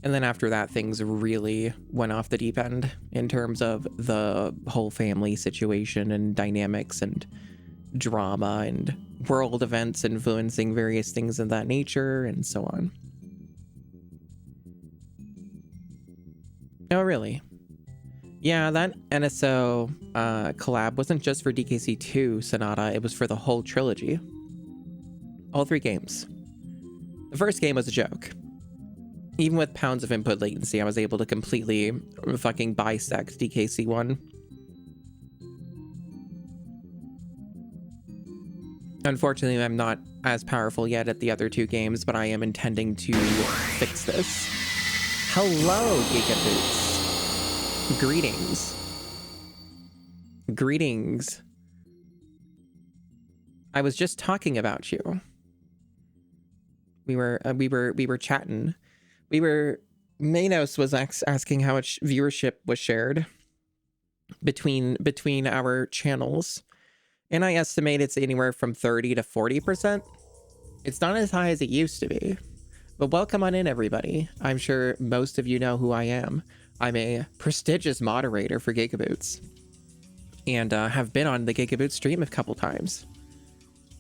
then after that, things really went off the deep end in terms of the whole family situation and dynamics and drama and world events influencing various things of that nature and so on. Oh, really? Yeah, that NSO collab wasn't just for DKC 2 Sonata, it was for the whole trilogy. All 3 games. The first game was a joke. Even with pounds of input latency, I was able to completely fucking bisect DKC 1. Unfortunately, I'm not as powerful yet at the other 2 games, but I am intending to fix this. Hello, Gigaboots. Greetings. Greetings. I was just talking about you. We were chatting. Manos was asking how much viewership was shared between our channels. And I estimate it's anywhere from 30 to 40%. It's not as high as it used to be. But welcome on in, everybody. I'm sure most of you know who I am. I'm a prestigious moderator for Gigaboots. And have been on the Gigaboots stream a couple times.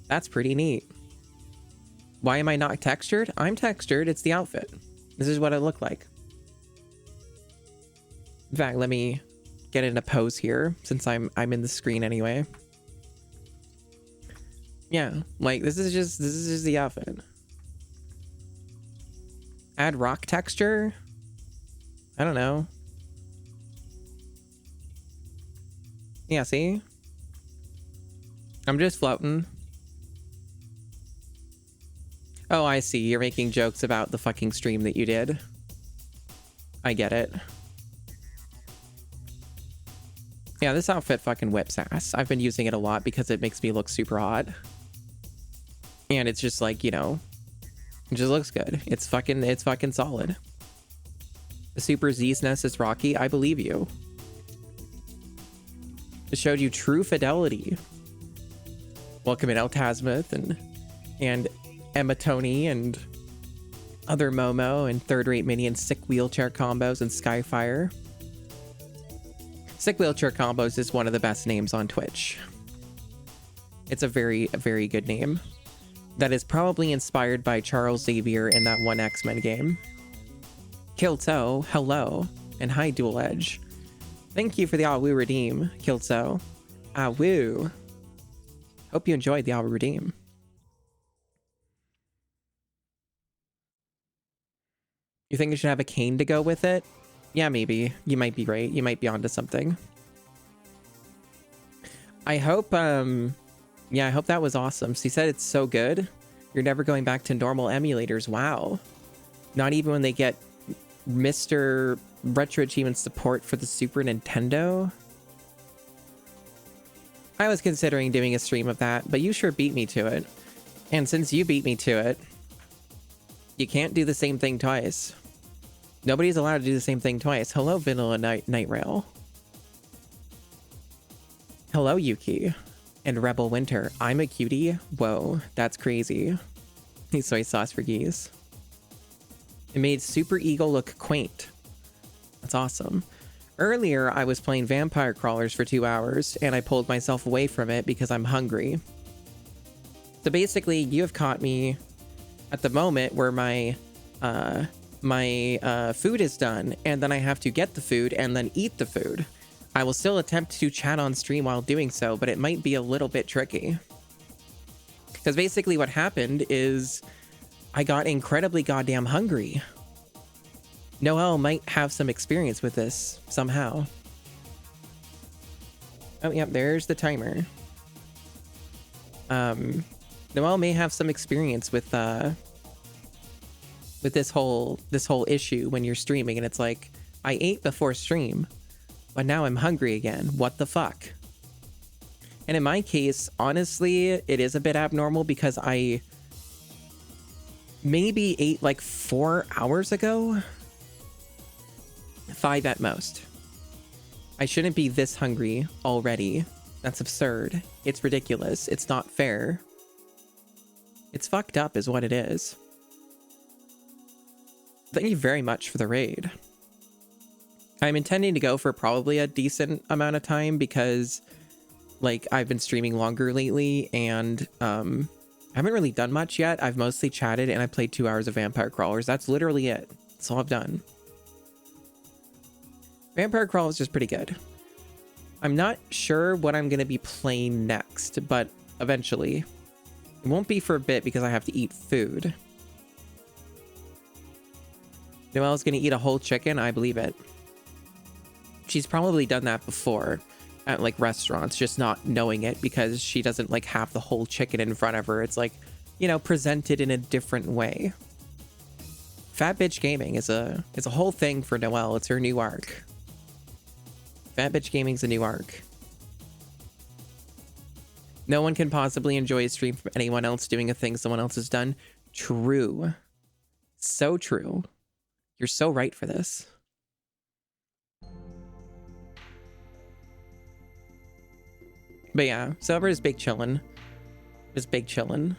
That's pretty neat. Why am I not textured? I'm textured. It's the outfit. This is what I look like. In fact, let me get in a pose here since I'm in the screen anyway. Yeah, like this is just the outfit. Add rock texture? I don't know. Yeah, see? I'm just floating. Oh, I see. You're making jokes about the fucking stream that you did. I get it. Yeah, this outfit fucking whips ass. I've been using it a lot because it makes me look super hot. And it's just like, you know, it just looks good. It's fucking solid. The Super Z-SNES is Rocky. I believe you. It showed you true fidelity. Welcome in Eltasmuth and Emma Tony and other Momo and third-rate minions, sick wheelchair combos and Skyfire. Sick wheelchair combos is one of the best names on Twitch. It's a very good name. That is probably inspired by Charles Xavier in that one X-Men game. Kilto, hello, and hi Dual Edge. Thank you for the Awu Redeem, Kilto. Awu. Hope you enjoyed the Awu Redeem. You think I should have a cane to go with it? Yeah, maybe. You might be right. You might be onto something. I hope, yeah, I hope that was awesome. She said it's so good. You're never going back to normal emulators. Wow. Not even when they get Mr. Retro Achievement support for the Super Nintendo? I was considering doing a stream of that, but you sure beat me to it. And since you beat me to it, you can't do the same thing twice. Nobody's allowed to do the same thing twice. Hello, Vanilla Night Rail. Hello, Yuki. And Rebel Winter. I'm a cutie? Whoa, that's crazy. He's soy sauce for geese. It made Super Eagle look quaint. That's awesome. Earlier, I was playing Vampire Crawlers for 2 hours, and I pulled myself away from it because I'm hungry. So basically, you have caught me at the moment where my food is done, and then I have to get the food and then eat the food. I will still attempt to chat on stream while doing so, but it might be a little bit tricky. Because basically what happened is I got incredibly goddamn hungry. Noel might have some experience with this somehow. Oh, yep, there's the timer. Noel may have some experience with this whole issue when you're streaming, and it's like, I ate before stream, but now I'm hungry again. What the fuck? And in my case, honestly, it is a bit abnormal because I maybe ate like 4 hours ago. 5 at most. I shouldn't be this hungry already. That's absurd. It's ridiculous. It's not fair. It's fucked up is what it is. Thank you very much for the raid. I'm intending to go for probably a decent amount of time because like I've been streaming longer lately and I haven't really done much yet. I've mostly chatted and I played 2 hours of Vampire Crawlers. That's literally it. That's all I've done. Vampire Crawl is just pretty good. I'm not sure what I'm going to be playing next, but eventually. It won't be for a bit because I have to eat food. Noelle's going to eat a whole chicken. I believe it. She's probably done that before at like restaurants, just not knowing it because she doesn't like have the whole chicken in front of her. It's like, you know, presented in a different way. Fat Bitch Gaming is a whole thing for Noelle. It's her new arc. Fat Bitch Gaming's a new arc. No one can possibly enjoy a stream from anyone else doing a thing someone else has done. True. So true. You're so right for this. But yeah, so we're just big chillin'. Just big chillin'.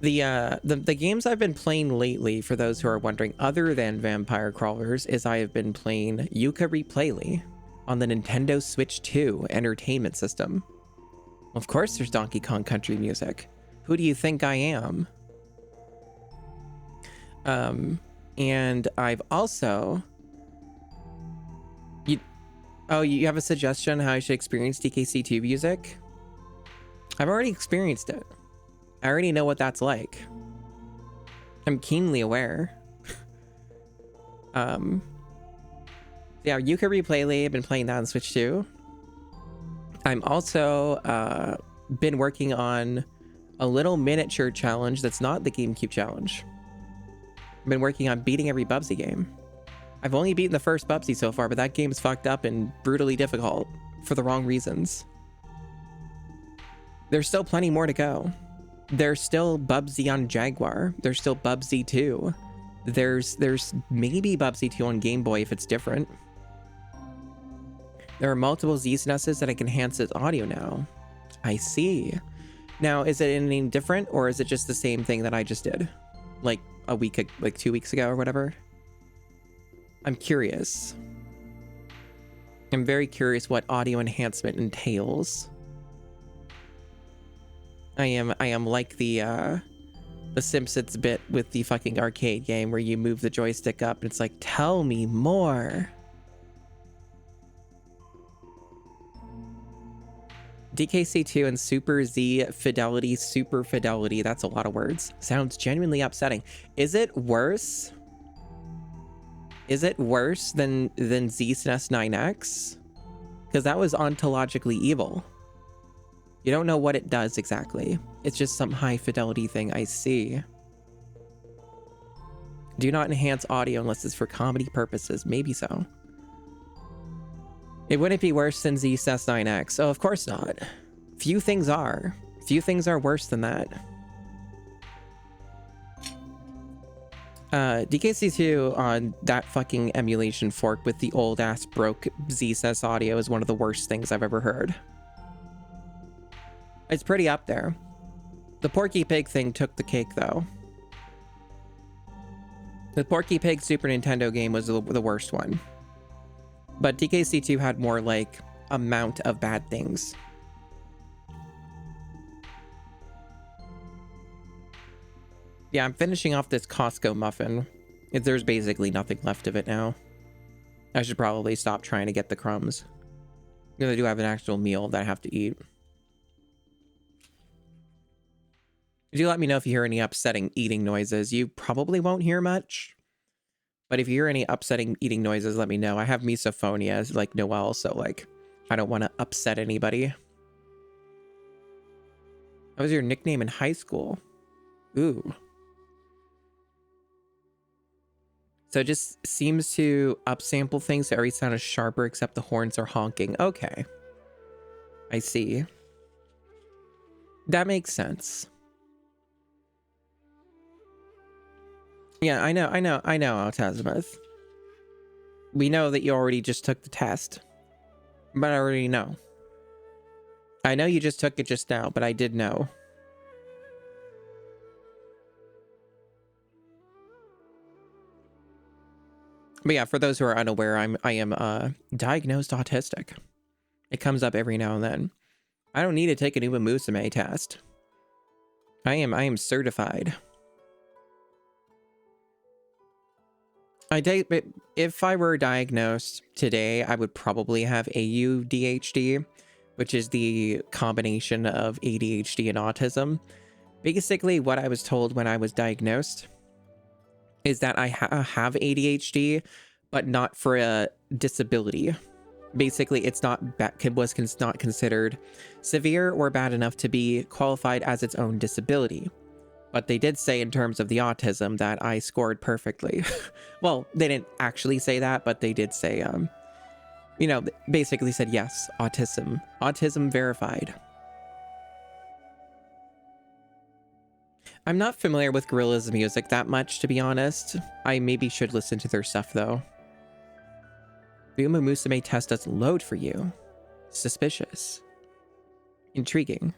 The games I've been playing lately, for those who are wondering, other than Vampire Crawlers, is I have been playing Yooka-Replayley on the Nintendo Switch 2 entertainment system. Of course there's Donkey Kong Country music. Who do you think I am? And I've also... You have a suggestion how I should experience DKC2 music? I've already experienced it. I already know what that's like. I'm keenly aware. Yeah, Yooka-Replayley, I've been playing that on Switch 2. I'm also been working on a little miniature challenge that's not the GameCube challenge. I've been working on beating every Bubsy game. I've only beaten the first Bubsy so far, but that game's fucked up and brutally difficult for the wrong reasons. There's still plenty more to go. There's still Bubsy on Jaguar. There's still Bubsy 2. There's maybe Bubsy 2 on Game Boy if it's different. There are multiple Z-SNESes that I can enhance its audio now. I see. Now, is it anything different or is it just the same thing that I just did? Like a week, like 2 weeks ago or whatever? I'm curious. I'm very curious what audio enhancement entails. I am like the Simpsons bit with the fucking arcade game where you move the joystick up and it's like, tell me more. DKC2 and Super Z Fidelity, Super Fidelity, that's a lot of words. Sounds genuinely upsetting. Is it worse? Is it worse than Z-SNES 9X? Because that was ontologically evil. You don't know what it does exactly. It's just some high fidelity thing. I see. Do not enhance audio unless it's for comedy purposes. Maybe so. It wouldn't be worse than Z-SNES 9X. Oh, of course not. Few things are. Few things are worse than that. DKC2 on that fucking emulation fork with the old ass broke Z-SNES audio is one of the worst things I've ever heard. It's pretty up there. The Porky Pig thing took the cake though. The Porky Pig Super Nintendo game was the worst one. But DKC2 had more like amount of bad things. Yeah, I'm finishing off this Costco muffin. There's basically nothing left of it now. I should probably stop trying to get the crumbs. Because I do have an actual meal that I have to eat. Do let me know if you hear any upsetting eating noises. You probably won't hear much. But if you hear any upsetting eating noises, let me know. I have misophonia like Noelle, so like I don't want to upset anybody. What was your nickname in high school? Ooh. So it just seems to upsample things so every sound is sharper except the horns are honking. Okay. I see. That makes sense. Yeah, I know, Altazimuth. we know that you already just took the test. But I already know. I know you just took it just now, but I did know. But yeah, for those who are unaware, I am diagnosed autistic. It comes up every now and then. I don't need to take a new Musume test. I am certified. If I were diagnosed today, I would probably have AUDHD, which is the combination of ADHD and autism. Basically, what I was told when I was diagnosed is that I have ADHD, but not for a disability. Basically, it's not not considered severe or bad enough to be qualified as its own disability. But they did say in terms of the autism that I scored perfectly. Well, they didn't actually say that, but they did say, you know, basically said, yes, autism verified. I'm not familiar with Gorillaz music that much, to be honest. I maybe should listen to their stuff, though. The Uma Musume test doesn't load for you. Suspicious. Intriguing.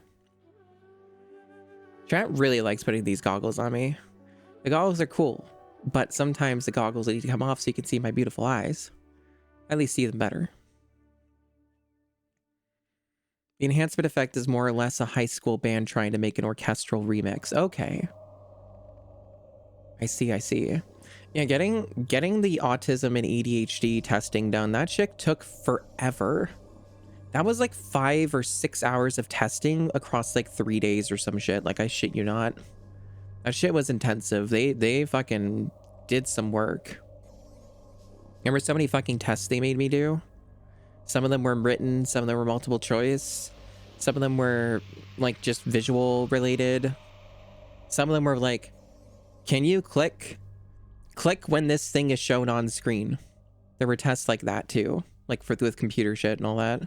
Chat really likes putting these goggles on me. The goggles are cool, but sometimes the goggles need to come off so you can see my beautiful eyes. At least see them better. The enhancement effect is more or less a high school band trying to make an orchestral remix. Okay. I see. Yeah, getting the autism and ADHD testing done, that shit took forever. That was like 5 or 6 hours of testing across like 3 days or some shit. Like, I shit you not. That shit was intensive. They fucking did some work. Remember so many fucking tests they made me do? Some of them were written, some of them were multiple choice. Some of them were like just visual related. Some of them were like, can you click when this thing is shown on screen? There were tests like that too, like with computer shit and all that.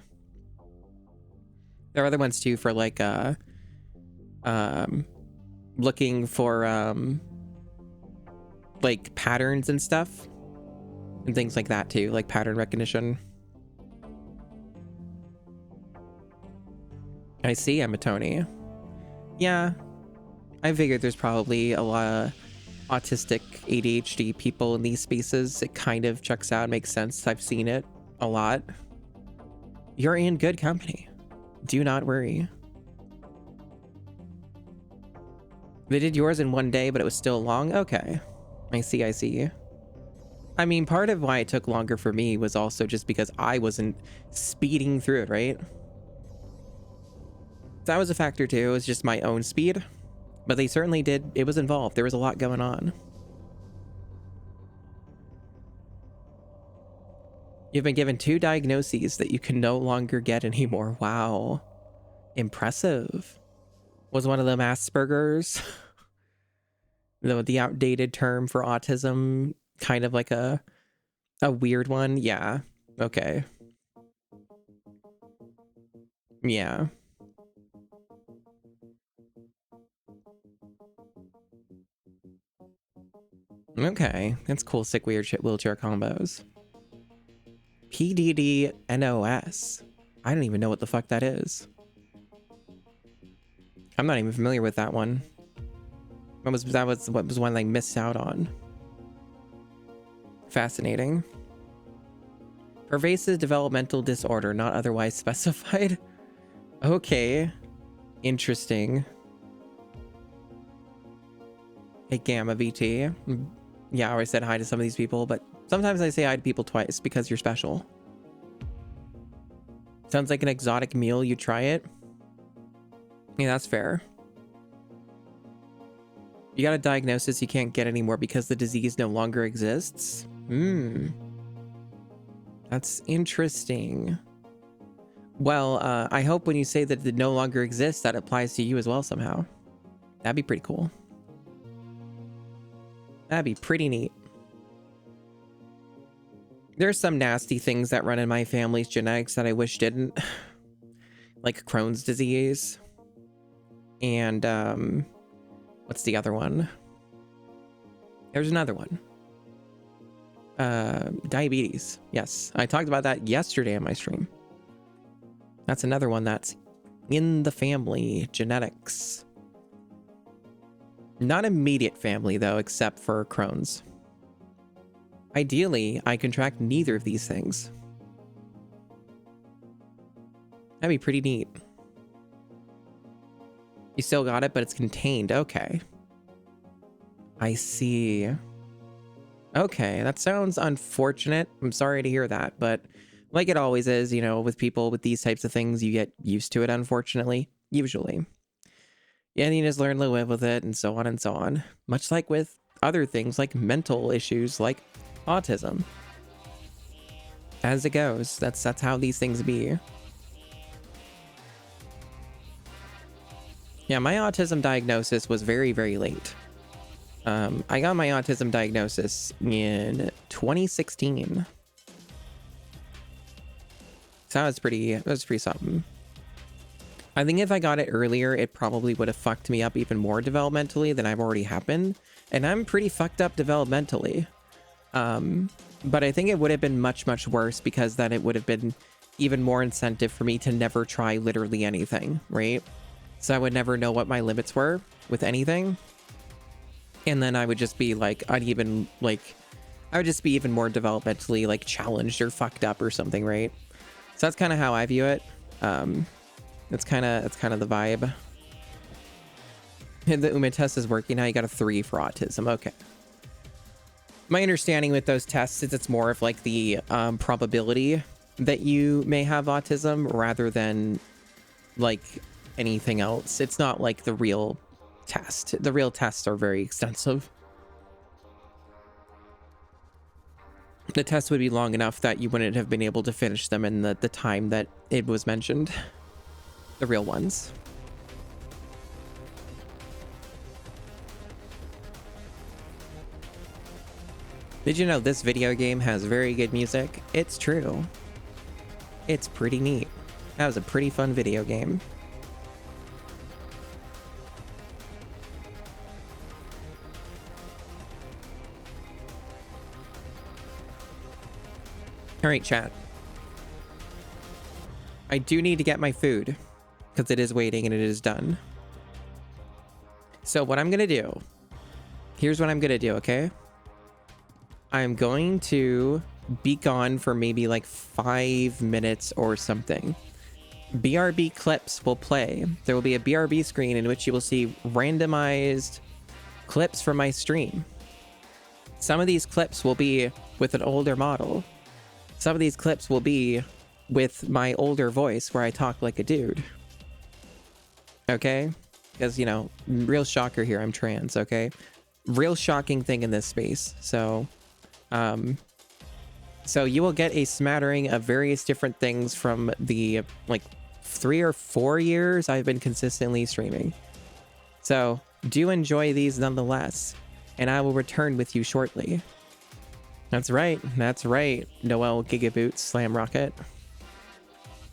There are other ones too for like looking for like patterns and stuff and things like that too, like pattern recognition. I see, Emma Tony. Yeah, I figured there's probably a lot of autistic ADHD people in these spaces. It kind of checks out, makes sense. I've seen it a lot. You're in good company. Do not worry. They did yours in one day, but it was still long? Okay. I see. I mean, part of why it took longer for me was also just because I wasn't speeding through it, right? That was a factor too. It was just my own speed. But they certainly did. It was involved. There was a lot going on. You've been given 2 diagnoses that you can no longer get anymore. Wow. Impressive. Was one of them Asperger's? The outdated term for autism, kind of like a weird one. Yeah. Okay. Yeah. Okay. That's cool. Sick weird shit wheelchair combos. PDD-NOS. I don't even know what the fuck that is. I'm not even familiar with that one. That was what was one I missed out on. Fascinating. Pervasive developmental disorder, not otherwise specified. Okay. Interesting. Hey, Gamma VT. Yeah, I always said hi to some of these people, but sometimes I say hi to people twice because you're special. Sounds like an exotic meal. You try it. Yeah, that's fair. You got a diagnosis you can't get anymore because the disease no longer exists? That's interesting. Well, I hope when you say that it no longer exists, that applies to you as well somehow. That'd be pretty cool. That'd be pretty neat. There's some nasty things that run in my family's genetics that I wish didn't. Like Crohn's disease. And, what's the other one? There's another one. Diabetes. Yes, I talked about that yesterday on my stream. That's another one that's in the family. Genetics. Not immediate family though, except for Crohn's. Ideally, I contract neither of these things. That'd be pretty neat. You still got it, but it's contained. Okay. I see. Okay, that sounds unfortunate. I'm sorry to hear that, but like it always is, you know, with people with these types of things, you get used to it, unfortunately. Usually. Yeah, and you just learn to live with it, and so on and so on. Much like with other things, like mental issues, like autism. As it goes, that's how these things be. Yeah, my autism diagnosis was very, very late. I got my autism diagnosis in 2016. So that was pretty something. I think if I got it earlier, it probably would have fucked me up even more developmentally than I've already happened. And I'm pretty fucked up developmentally. But I think it would have been much, much worse because then it would have been even more incentive for me to never try literally anything, right? So I would never know what my limits were with anything. And then I would just be like uneven, like I would just be even more developmentally like challenged or fucked up or something, right? So that's kind of how I view it. That's kind of the vibe. And the UMA test is working now. You got a 3 for autism. Okay. My understanding with those tests is it's more of like the probability that you may have autism rather than like anything else. It's not like the real test. The real tests are very extensive. The test would be long enough that you wouldn't have been able to finish them in the time that it was mentioned. The real ones. Did you know this video game has very good music? It's true. It's pretty neat. That was a pretty fun video game. All right, chat. I do need to get my food because it is waiting and it is done. So what I'm going to do, here's what I'm going to do, okay? I'm going to be gone for maybe like 5 minutes or something. BRB clips will play. There will be a BRB screen in which you will see randomized clips from my stream. Some of these clips will be with an older model. Some of these clips will be with my older voice where I talk like a dude. Okay? Because, you know, real shocker here, I'm trans, okay? Real shocking thing in this space. So you will get a smattering of various different things from the, like, 3 or 4 years I've been consistently streaming. So, do enjoy these nonetheless, and I will return with you shortly. That's right, Noel Gigaboots Slam Rocket.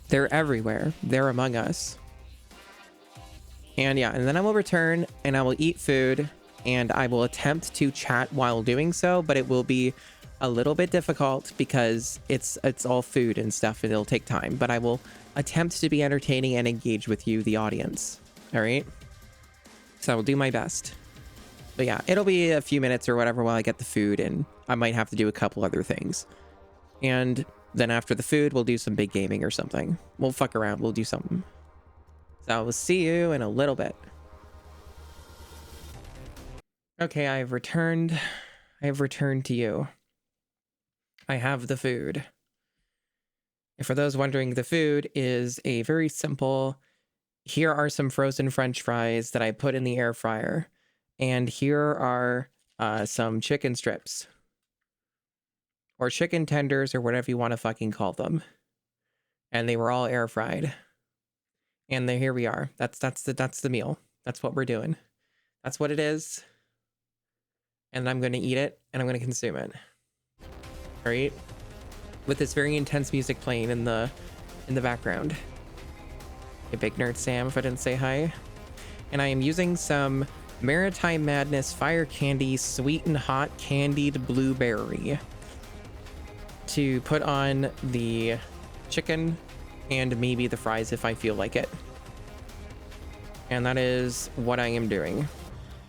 They're everywhere. They're among us. And yeah, and then I will return, and I will eat food, and I will attempt to chat while doing so, but it will be a little bit difficult because it's all food and stuff, and it'll take time. But I will attempt to be entertaining and engage with you, the audience. All right? So I will do my best. But yeah, it'll be a few minutes or whatever while I get the food, and I might have to do a couple other things. And then after the food, we'll do some big gaming or something. We'll fuck around. We'll do something. So I will see you in a little bit. Okay, I have returned. I have returned to you. I have the food. And for those wondering, the food is a very simple, here are some frozen French fries that I put in the air fryer. And here are some chicken strips. Or chicken tenders, or whatever you want to fucking call them. And they were all air fried. And here we are. That's the meal. That's what we're doing. That's what it is. And I'm going to eat it, and I'm going to consume it. All right? With this very intense music playing in the background. Hey, Big Nerd Sam, if I didn't say hi. And I am using some Maritime Madness Fire Candy Sweet and Hot Candied Blueberry. to put on the chicken and maybe the fries if I feel like it. And that is what I am doing.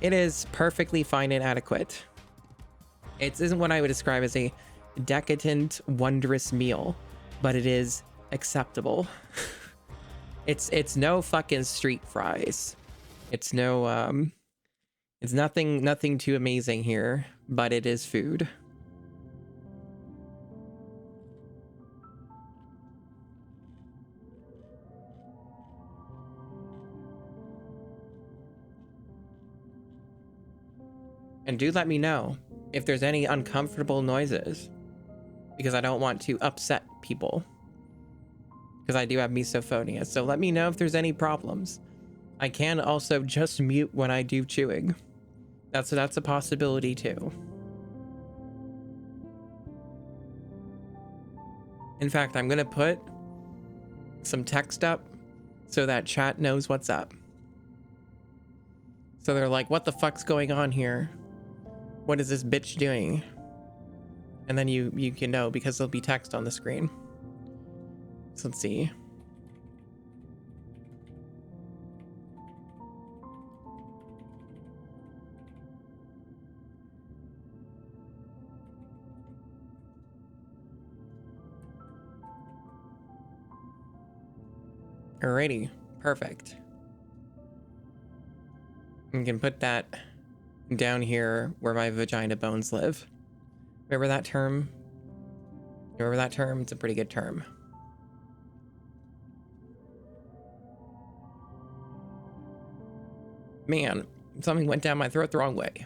It is perfectly fine and adequate. It isn't what I would describe as a decadent, wondrous meal, but it is acceptable. It's no fucking street fries. It's no it's nothing too amazing here, but it is food. And do let me know if there's any uncomfortable noises, because I don't want to upset people, because I do have misophonia. So let me know if there's any problems. I can also just mute when I do chewing. That's a possibility too. In fact, I'm gonna put some text up so that chat knows what's up. So they're like, what the fuck's going on here? What is this bitch doing? And then you can know because there'll be text on the screen. So let's see. Alrighty, perfect. You can put that down here where my vagina bones live. Remember that term? Remember that term? It's a pretty good term. Man, something went down my throat the wrong way.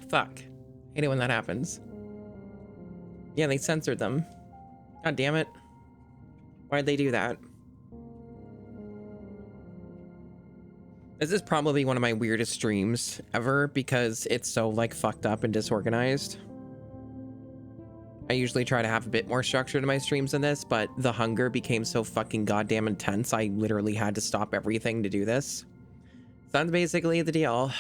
Fuck. Hate it when that happens. Yeah, they censored them. God damn it. Why'd they do that? This is probably one of my weirdest streams ever because it's so like fucked up and disorganized. I usually try to have a bit more structure to my streams than this, but the hunger became so fucking goddamn intense, I literally had to stop everything to do this. So that's basically the deal.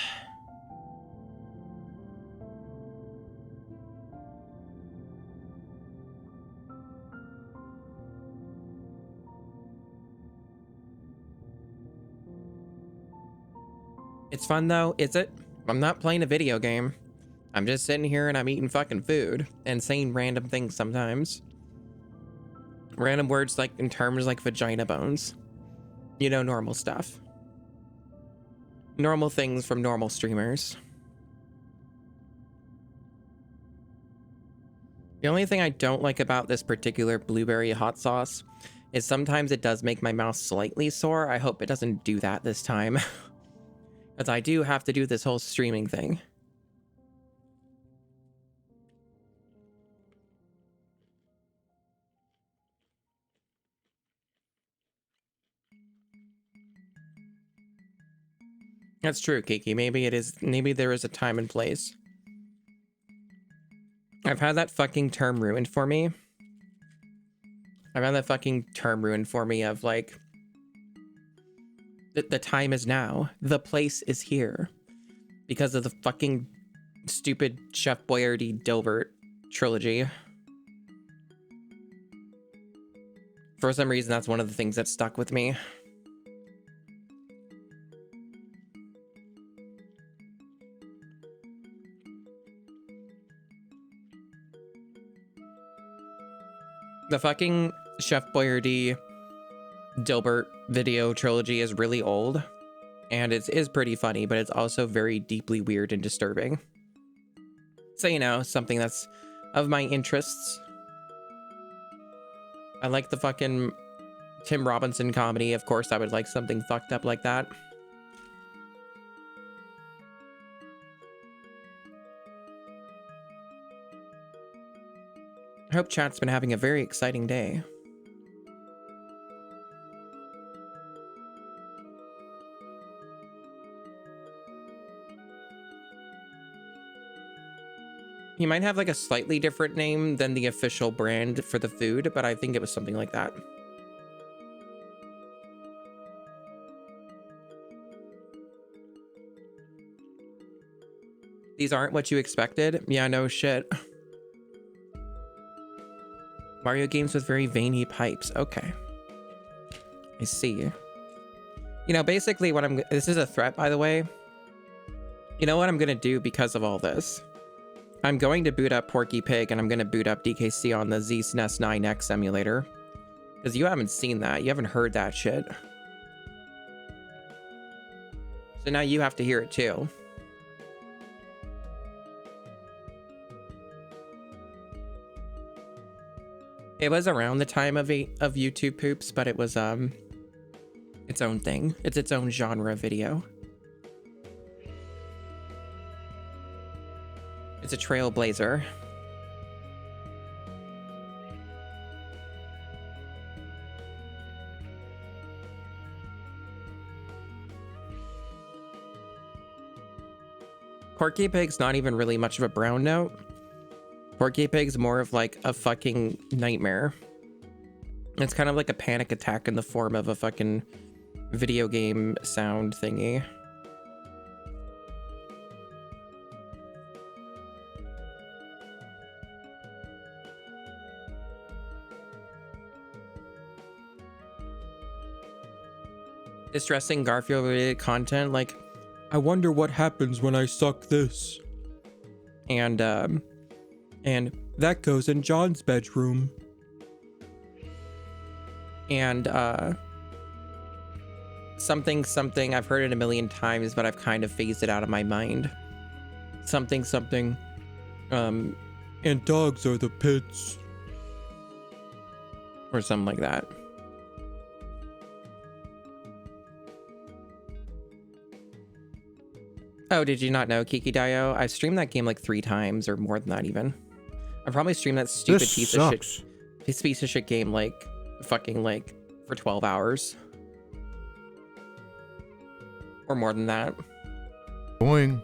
It's fun though, is it? I'm not playing a video game. I'm just sitting here and I'm eating fucking food and saying random things sometimes. Random words like in terms like vagina bones. You know, normal stuff. Normal things from normal streamers. The only thing I don't like about this particular blueberry hot sauce is sometimes it does make my mouth slightly sore. I hope it doesn't do that this time. Because I do have to do this whole streaming thing. That's true, Kiki. Maybe there is a time and place. I've had that fucking term ruined for me. I've had that fucking term ruined for me of like, the time is now. The place is here. Because of the fucking stupid Chef Boyardee Dilbert trilogy. For some reason, that's one of the things that stuck with me. The fucking Chef Boyardee Dilbert video trilogy is really old, and it is pretty funny, but it's also very deeply weird and disturbing. So, you know, something that's of my interests. I like the fucking Tim Robinson comedy. Of course, I would like something fucked up like that. I hope chat's been having a very exciting day. He might have like a slightly different name than the official brand for the food, but I think it was something like that. These aren't what you expected? Yeah, no shit. Mario games with very veiny pipes. Okay. I see. You know, basically what this is a threat, by the way. You know what I'm going to do because of all this? I'm going to boot up Porky Pig and I'm going to boot up DKC on the ZSNES 9X emulator. Because you haven't seen that. You haven't heard that shit. So now you have to hear it too. It was around the time of YouTube poops, but it was its own thing. It's its own genre video. It's a trailblazer. Porky Pig's not even really much of a brown note. Porky Pig's more of like a fucking nightmare. It's kind of like a panic attack in the form of a fucking video game sound thingy. Distressing Garfield related content like, I wonder what happens when I suck this. And that goes in John's bedroom. And something I've heard it a million times, but I've kind of phased it out of my mind. Something and dogs are the pits. Or something like that. Oh, did you not know, Kiki Dio? I've streamed that game like 3 times or more than that even. I've probably streamed that stupid piece of shit game like fucking like for 12 hours. Or more than that. Boing.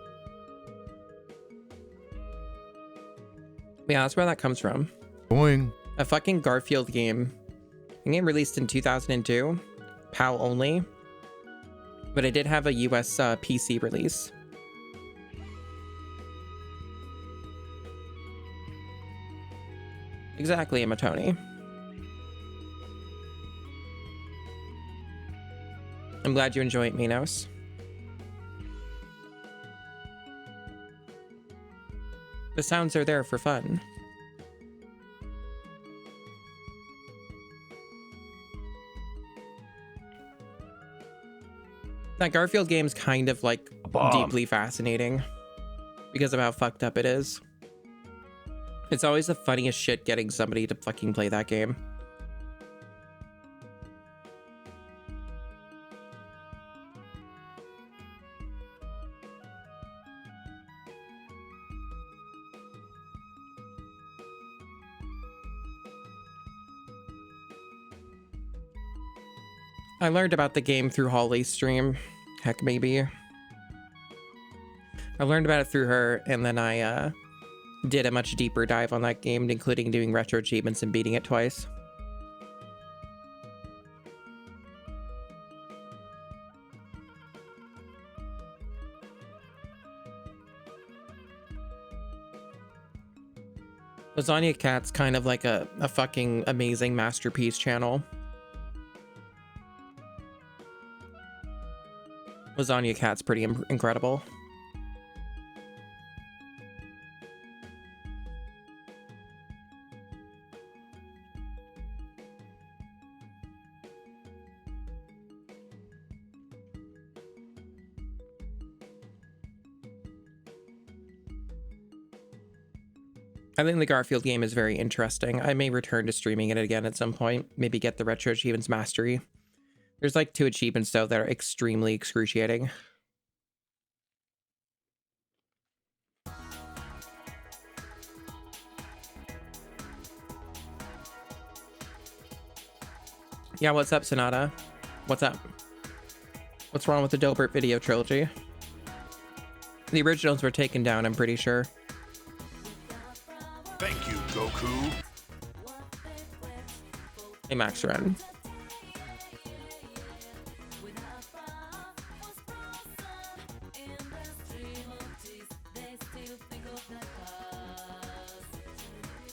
Yeah, that's where that comes from. Boing. A fucking Garfield game. A game released in 2002. PAL only. But it did have a US PC release. Exactly, Amatoni. I'm glad you enjoy it, Minos. The sounds are there for fun. That Garfield game's kind of like deeply fascinating because of how fucked up it is. It's always the funniest shit getting somebody to fucking play that game. I learned about the game through Holly's stream. Heck, maybe. I learned about it through her, and then I did a much deeper dive on that game, including doing retro achievements and beating it twice. Lasagna Cat's kind of like a fucking amazing masterpiece channel. Lasagna Cat's pretty incredible. I think the Garfield game is very interesting. I may return to streaming it again at some point. Maybe get the Retro Achievements Mastery. There's like 2 achievements though that are extremely excruciating. Yeah, what's up, Sonata? What's up? What's wrong with the Dilbert video trilogy? The originals were taken down, I'm pretty sure. Thank you, Goku. Hey, Max Ren.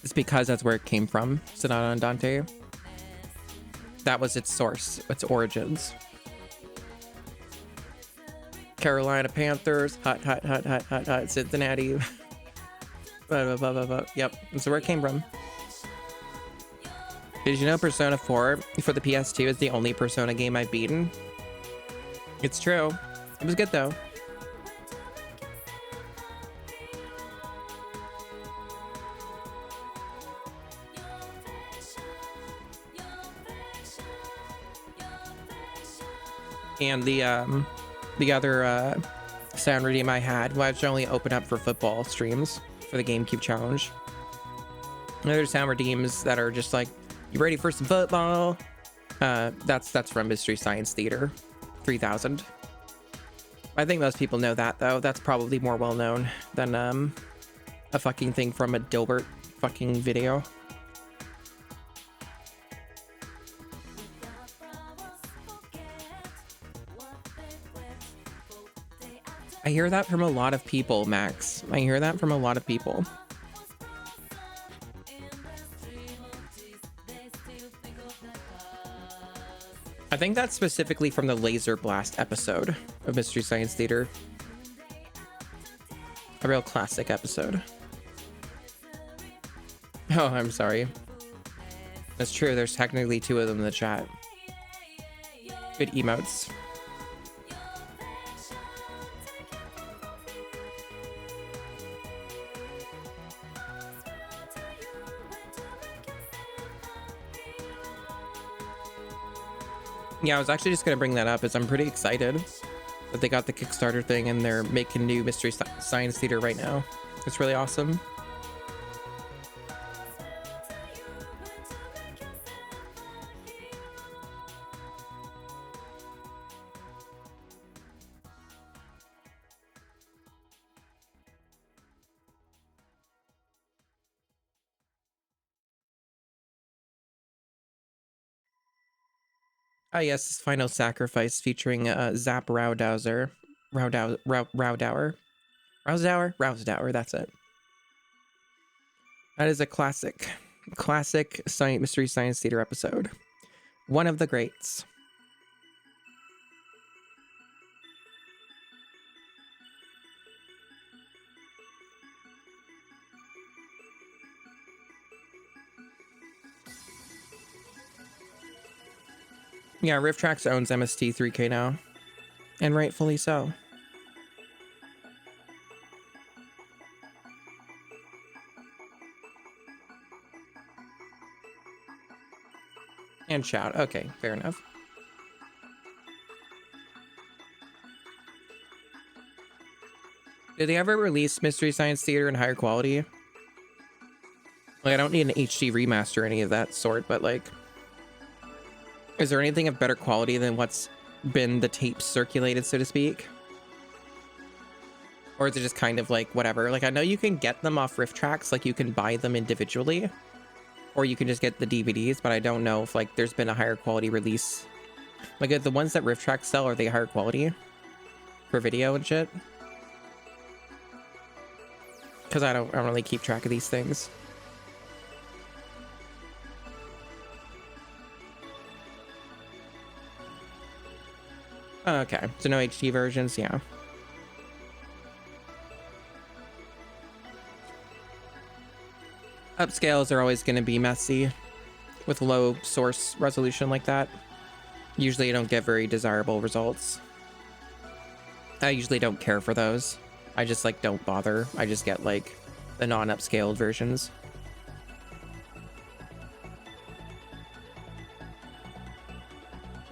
It's because that's where it came from. Sonata Andante. That was its source, its origins. Carolina Panthers, hot, hot, hot, hot, hot, hot, Cincinnati. Blah, blah, blah, blah, blah. Yep, that's where it came from. Did you know Persona 4 for the PS2 is the only Persona game I've beaten? It's true. It was good though. And the other sound redeem I had, well, I should only open up for football streams for the GameCube challenge. Other sound redeems that are just like, you ready for some football? That's from Mystery Science Theater 3000. I think most people know that though. That's probably more well known than a fucking thing from a Dilbert fucking video. I hear that from a lot of people, Max. I hear that from a lot of people. I think that's specifically from the Laser Blast episode of Mystery Science Theater. A real classic episode. Oh, I'm sorry. That's true, there's technically 2 of them in the chat. Good emotes. Yeah, I was actually just going to bring that up as I'm pretty excited that they got the Kickstarter thing and they're making new Mystery Science Theater right now. It's really awesome. Ah, yes, this Final Sacrifice featuring Zap Rowdowser. Rowdower, that's it. That is a classic Mystery Science Theater episode. One of the greats. Yeah, Rift Tracks owns MST3K now. And rightfully so. And Shout. Okay, fair enough. Did they ever release Mystery Science Theater in higher quality? Like, I don't need an HD remaster or any of that sort, but like, is there anything of better quality than what's been the tapes circulated, so to speak? Or is it just kind of like whatever? Like, I know you can get them off Rift Tracks, like you can buy them individually, or you can just get the DVDs, but I don't know if like there's been a higher quality release. Like, the ones that Rift Tracks sell, are they higher quality for video and shit? Because I don't really keep track of these things. Okay, so no HD versions, yeah. Upscales are always going to be messy with low source resolution like that. Usually you don't get very desirable results. I usually don't care for those. I just like don't bother. I just get like the non-upscaled versions.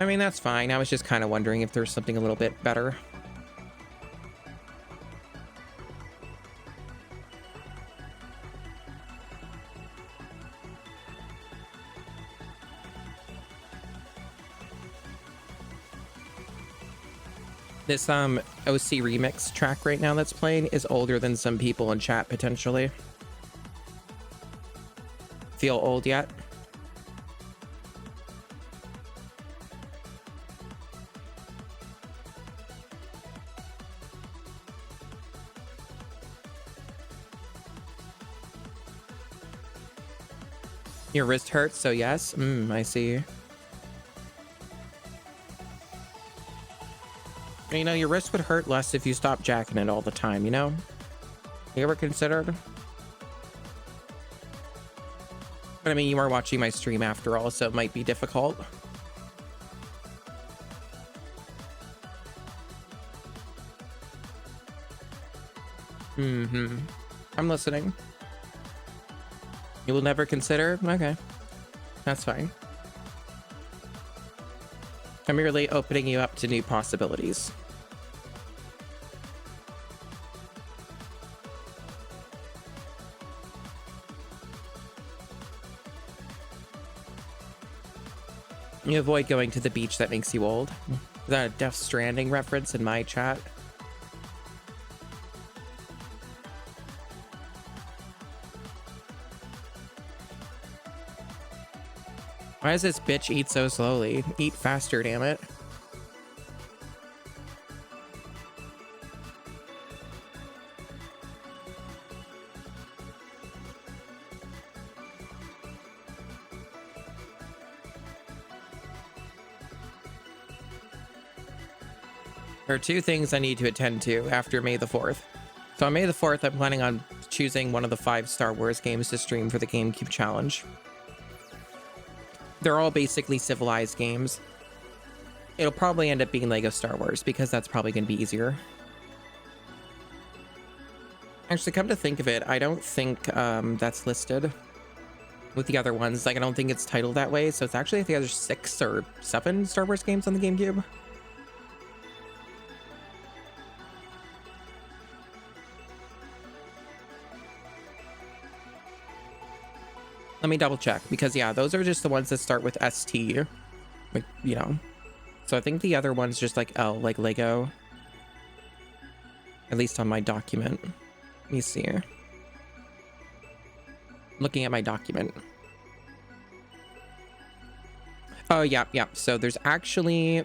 I mean, that's fine. I was just kind of wondering if there's something a little bit better. This OC remix track right now that's playing is older than some people in chat potentially. Feel old yet? Your wrist hurts, so yes. I see. You know, your wrist would hurt less if you stopped jacking it all the time, you know? You ever considered? But I mean, you are watching my stream after all, so it might be difficult. I'm listening. You will never consider? Okay. That's fine. I'm merely opening you up to new possibilities. You avoid going to the beach that makes you old. Is that a Death Stranding reference in my chat? Why does this bitch eat so slowly? Eat faster, damn it. There are two things I need to attend to after May the 4th. So on May the 4th, I'm planning on choosing one of the 5 Star Wars games to stream for the GameCube Challenge. They're all basically civilized games. It'll probably end up being Lego Star Wars because that's probably going to be easier. Actually, come to think of it, I don't think that's listed with the other ones. Like, I don't think it's titled that way. So it's actually the other 6 or 7 Star Wars games on the GameCube. Let me double check because yeah, those are just the ones that start with ST, like, you know. So I think the other one's just like L, like Lego. At least on my document. Let me see. Looking at my document. Oh yeah. So there's actually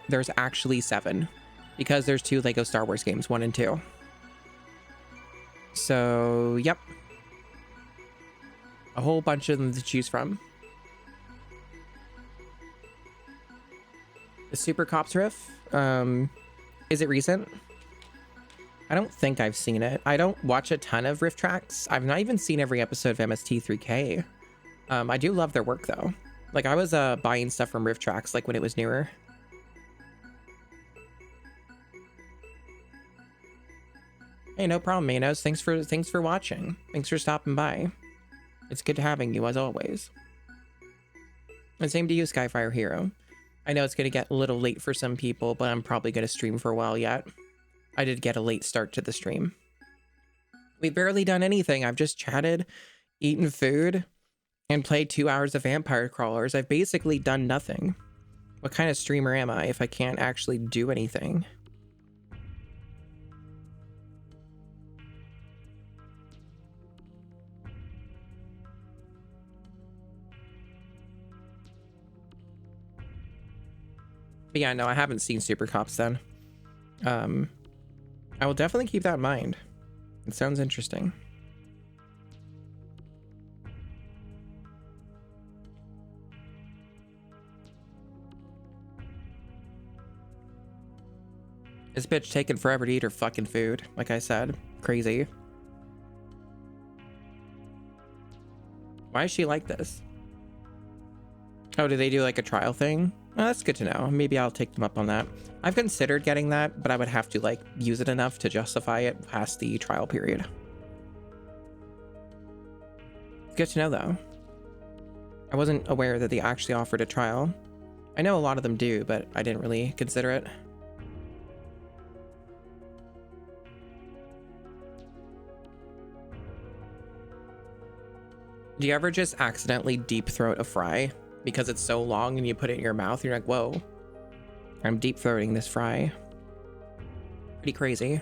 7 because there's 2 Lego Star Wars games, 1 and 2. So yep. A whole bunch of them to choose from. The Super Cops riff, is it recent? I don't think I've seen it. I don't watch a ton of riff tracks. I've not even seen every episode of MST3K. I do love their work though. Like I was buying stuff from riff tracks like when it was newer. Hey, no problem, Manos. Thanks for watching. Thanks for stopping by. It's good having you, as always. And same to you, Skyfire Hero. I know it's going to get a little late for some people, but I'm probably going to stream for a while yet. I did get a late start to the stream. We've barely done anything. I've just chatted, eaten food, and played 2 hours of Vampire Crawlers. I've basically done nothing. What kind of streamer am I if I can't actually do anything? But yeah, no, I haven't seen Super Cops then. I will definitely keep that in mind. It sounds interesting. This bitch taking forever to eat her fucking food. Like I said, crazy. Why is she like this? Oh, do they do like a trial thing? Oh, that's good to know. Maybe I'll take them up on that. I've considered getting that, but I would have to like use it enough to justify it past the trial period. Good to know though. I wasn't aware that they actually offered a trial. I know a lot of them do, but I didn't really consider it. Do you ever just accidentally deep throat a fry because it's so long and you put it in your mouth and you're like, whoa, I'm deep throating this fry? Pretty crazy.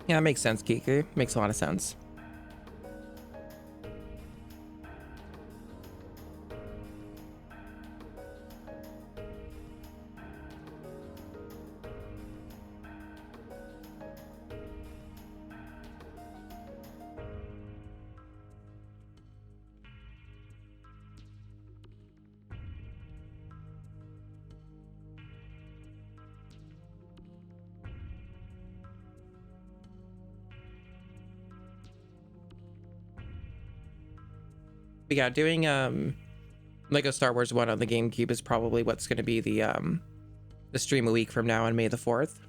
Yeah, that makes sense, Geeky. Makes a lot of sense. But yeah, doing Lego Star Wars 1 on the GameCube is probably what's going to be the stream a week from now on May the 4th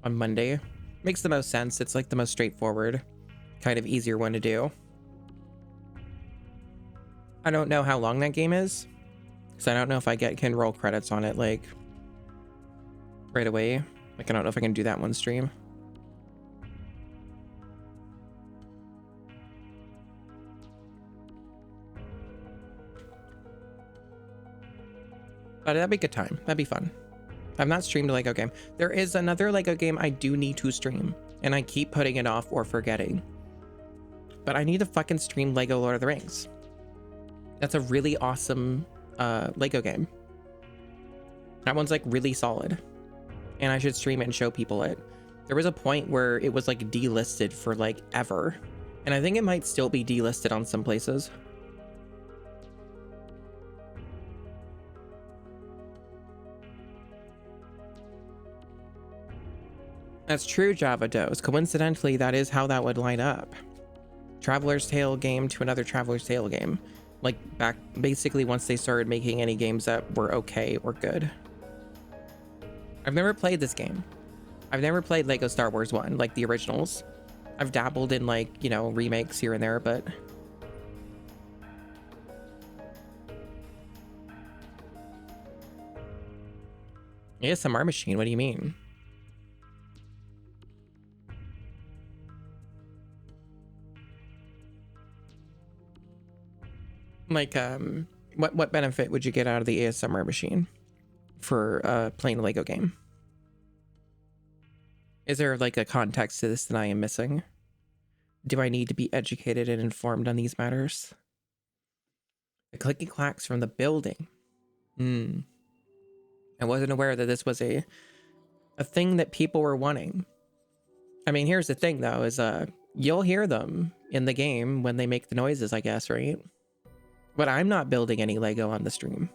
on Monday. Makes the most sense. It's like the most straightforward, kind of easier one to do. I don't know how long that game is, so I don't know if I can roll credits on it like right away. Like, I don't know if I can do that one stream. But that'd be a good time. That'd be fun. I've not streamed a Lego game. There is another Lego game I do need to stream, and I keep putting it off or forgetting. But I need to fucking stream Lego Lord of the Rings. That's a really awesome Lego game. That one's like really solid. And I should stream it and show people it. There was a point where it was like delisted for like ever. And I think it might still be delisted on some places. That's true, Java Dose. Coincidentally, that is how that would line up. Traveler's Tale game to another Traveler's Tale game. Like back, basically once they started making any games that were okay or good. I've never played this game. I've never played Lego Star Wars 1, like the originals. I've dabbled in like, you know, remakes here and there, but... ASMR machine, what do you mean? Like, what benefit would you get out of the ASMR machine for playing a Lego game? Is there like a context to this that I am missing? Do I need to be educated and informed on these matters? The clicky clacks from the building. I wasn't aware that this was a thing that people were wanting. I mean, here's the thing though, is you'll hear them in the game when they make the noises, I guess, right? But I'm not building any Lego on the stream.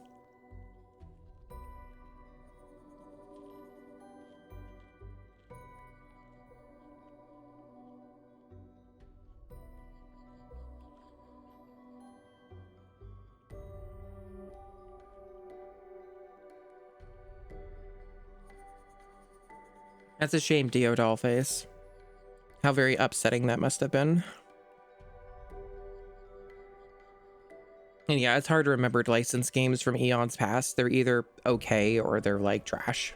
That's a shame, Dio Dollface. How very upsetting that must have been. And yeah, it's hard to remember licensed games from eons past. They're either okay or they're like trash.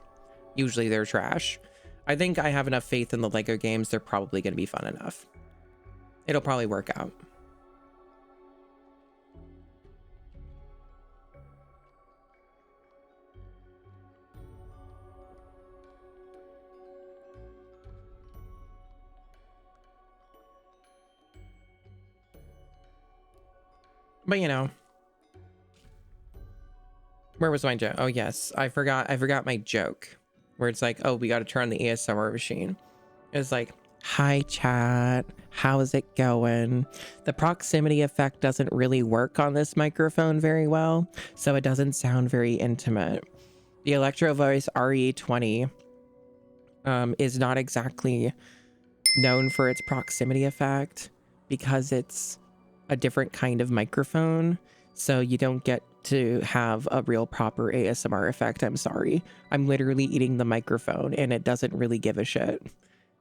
Usually they're trash. I think I have enough faith in the Lego games. They're probably going to be fun enough. It'll probably work out. But you know, where was my joke? Oh yes, I forgot my joke, where it's like, oh, we got to turn the ASMR machine. It's like, hi chat, how's it going? The proximity effect doesn't really work on this microphone very well, so it doesn't sound very intimate. The Electro Voice RE20 is not exactly known for its proximity effect because it's a different kind of microphone, so you don't get to have a real proper ASMR effect. I'm sorry. I'm literally eating the microphone and it doesn't really give a shit.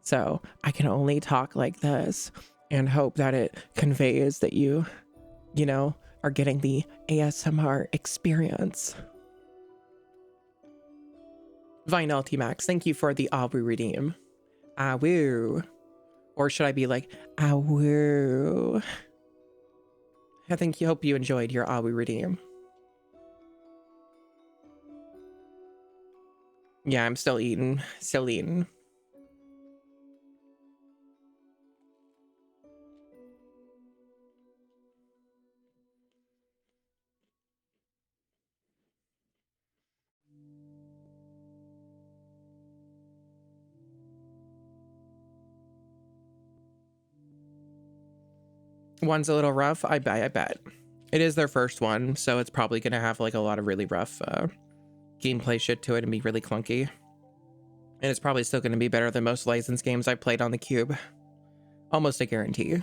So I can only talk like this and hope that it conveys that you know, are getting the ASMR experience. Vinalty Max, thank you for the Awu redeem. Awu. Or should I be like, Awu? Hope you enjoyed your Awu redeem. Yeah, I'm still eating. Still eating. One's a little rough. I bet. It is their first one, so it's probably going to have like a lot of really rough gameplay shit to it and be really clunky. And it's probably still going to be better than most licensed games I played on the Cube. Almost a guarantee.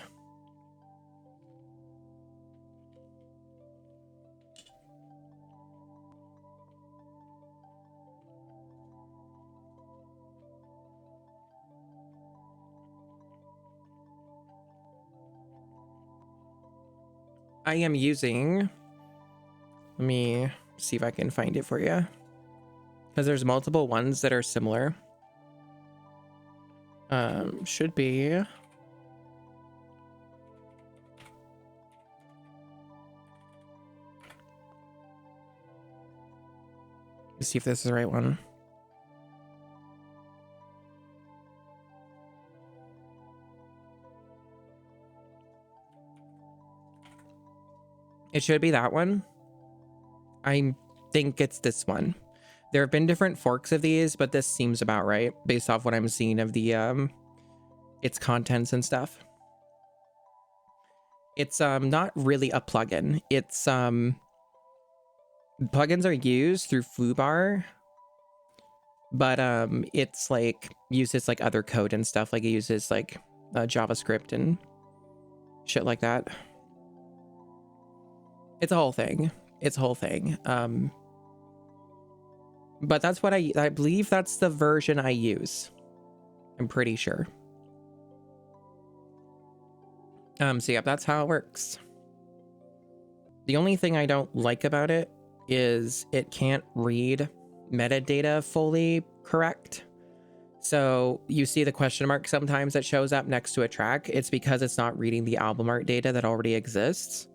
I am using, let me see if I can find it for you, because there's multiple ones that are similar. Should be. Let's see if this is the right one. It should be that one. I think it's this one. There have been different forks of these, but this seems about right based off what I'm seeing of the its contents and stuff. It's not really a plugin. It's plugins are used through Flubar, but it's like uses like other code and stuff. Like it uses like JavaScript and shit like that. It's a whole thing. It's a whole thing. But that's what I believe that's the version I use. I'm pretty sure. So yeah, that's how it works. The only thing I don't like about it is it can't read metadata fully correct. So you see the question mark sometimes that shows up next to a track. It's because it's not reading the album art data that already exists.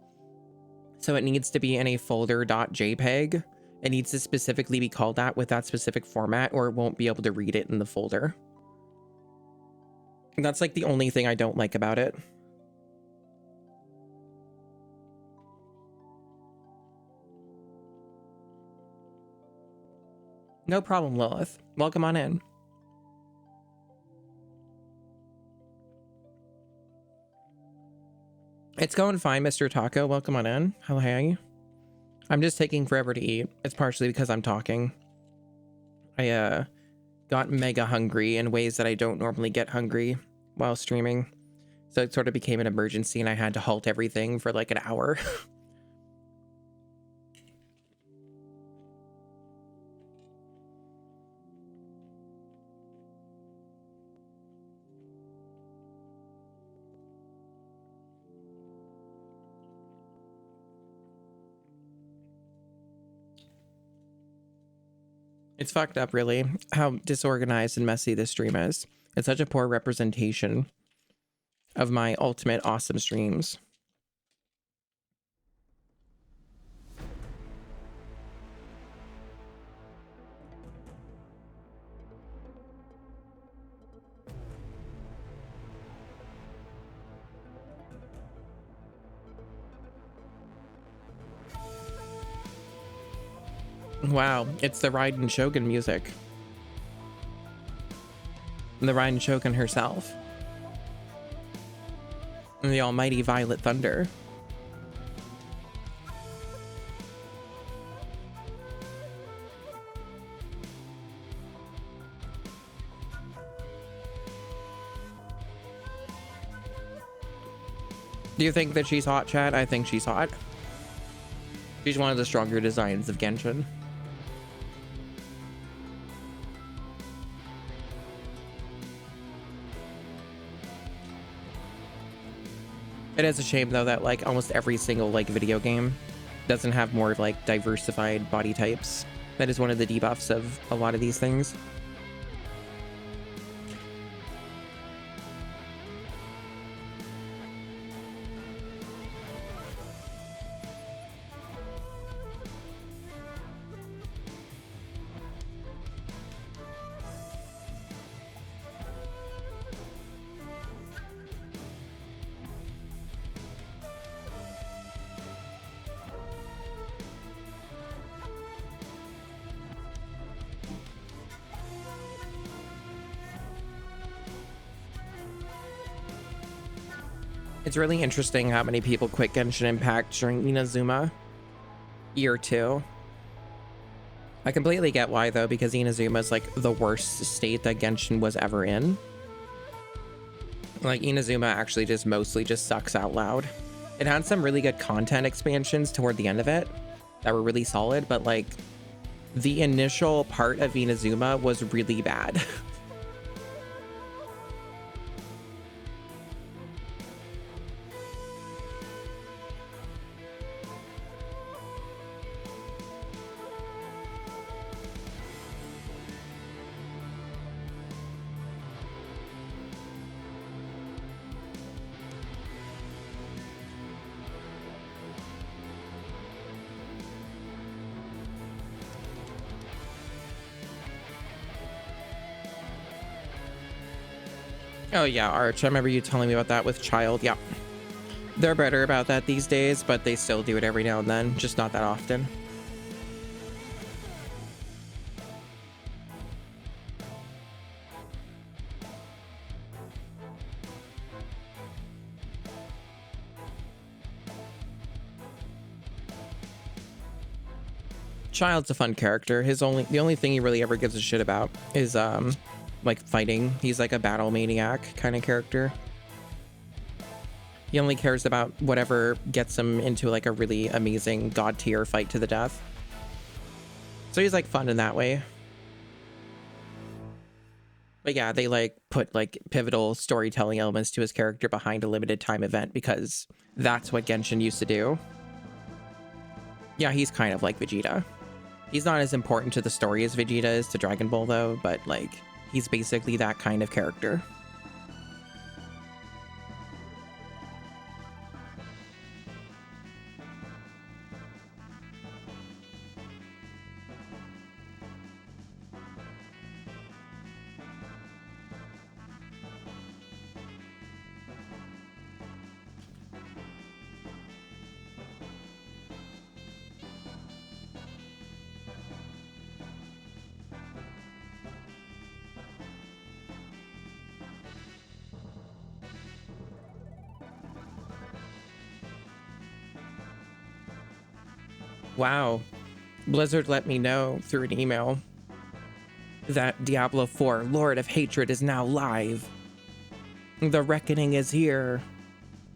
So it needs to be in a folder.jpg. It needs to specifically be called that with that specific format, or it won't be able to read it in the folder. And that's like the only thing I don't like about it. No problem, Lilith. Welcome on in. It's going fine, Mr. Taco. Welcome on in. How are you? I'm just taking forever to eat. It's partially because I'm talking. I got mega hungry in ways that I don't normally get hungry while streaming. So it sort of became an emergency and I had to halt everything for like an hour. It's fucked up, really, how disorganized and messy this stream is. It's such a poor representation of my ultimate awesome streams. Wow, it's the Raiden Shogun music. The Raiden Shogun herself. And the almighty Violet Thunder. Do you think that she's hot, Chad? I think she's hot. She's one of the stronger designs of Genshin. It is a shame though that like almost every single like video game doesn't have more like diversified body types. That is one of the debuffs of a lot of these things. It's really interesting how many people quit Genshin Impact during Inazuma Year 2. I completely get why though, because Inazuma is like the worst state that Genshin was ever in. Like Inazuma actually just mostly just sucks out loud. It had some really good content expansions toward the end of it that were really solid, but like the initial part of Inazuma was really bad. Oh yeah, Arch. I remember you telling me about that with Child. Yeah. They're better about that these days, but they still do it every now and then, just not that often. Child's a fun character. The only thing he really ever gives a shit about is like fighting. He's like a battle maniac kind of character. He only cares about whatever gets him into like a really amazing god tier fight to the death. So he's like fun in that way. But yeah, they like put like pivotal storytelling elements to his character behind a limited time event because that's what Genshin used to do. Yeah, he's kind of like Vegeta. He's not as important to the story as Vegeta is to Dragon Ball though, but like he's basically that kind of character. Wow. Blizzard let me know through an email that Diablo 4 Lord of Hatred is now live. The reckoning is here.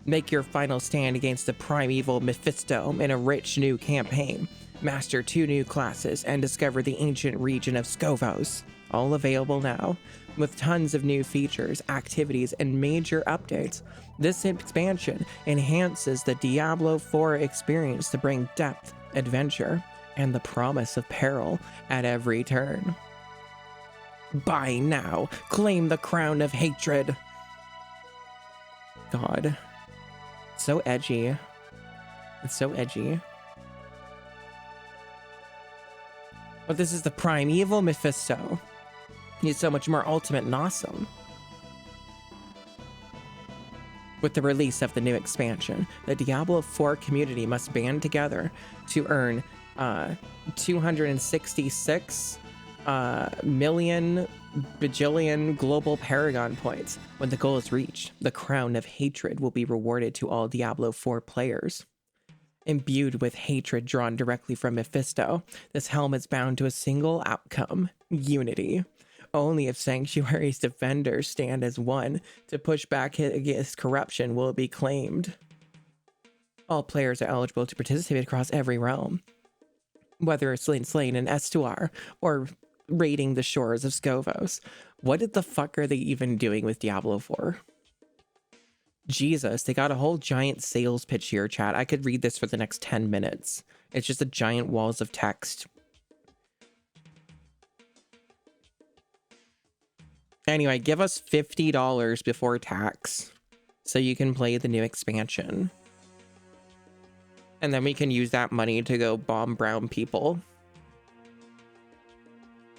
Make your final stand against the primeval Mephisto in a rich new campaign. Master 2 new classes and discover the ancient region of Skovos. All available now. With tons of new features, activities, and major updates, this expansion enhances the Diablo 4 experience to bring depth, adventure, and the promise of peril at every turn. Buy now. Claim the crown of hatred. God. So edgy. It's so edgy. But this is the primeval Mephisto. He's so much more ultimate and awesome. With the release of the new expansion, the Diablo 4 community must band together to earn 266 million bajillion global Paragon points. When the goal is reached, the crown of hatred will be rewarded to all Diablo 4 players. Imbued with hatred drawn directly from Mephisto, this helm is bound to a single outcome: unity. Only if Sanctuary's defenders stand as one to push back against corruption will it be claimed. All players are eligible to participate across every realm, whether it's Slain in Estuar or raiding the shores of Skovos. What the fuck are they even doing with Diablo 4? Jesus, they got a whole giant sales pitch here, chat. I could read this for the next 10 minutes. It's just a giant walls of text. Anyway, give us $50 before tax so you can play the new expansion. And then we can use that money to go bomb brown people.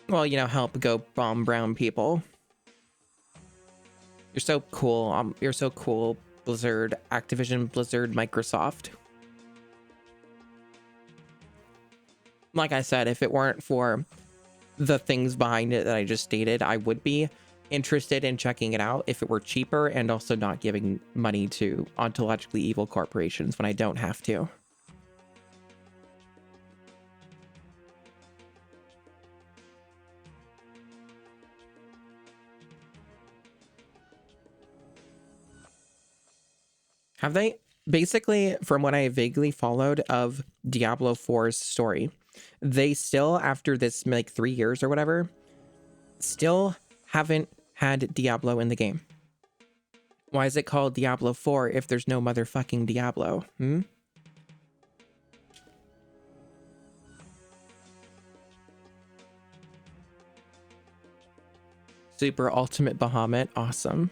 Well, you know, help go bomb brown people. You're so cool. You're so cool, Blizzard, Activision, Blizzard, Microsoft. Like I said, if it weren't for the things behind it that I just stated, I would be interested in checking it out if it were cheaper and also not giving money to ontologically evil corporations when I don't have to. Have they? Basically, from what I vaguely followed of Diablo 4's story, they still, after this like 3 years or whatever, still haven't had Diablo in the game. Why is it called Diablo 4 if there's no motherfucking Diablo? Super Ultimate Bahamut, awesome.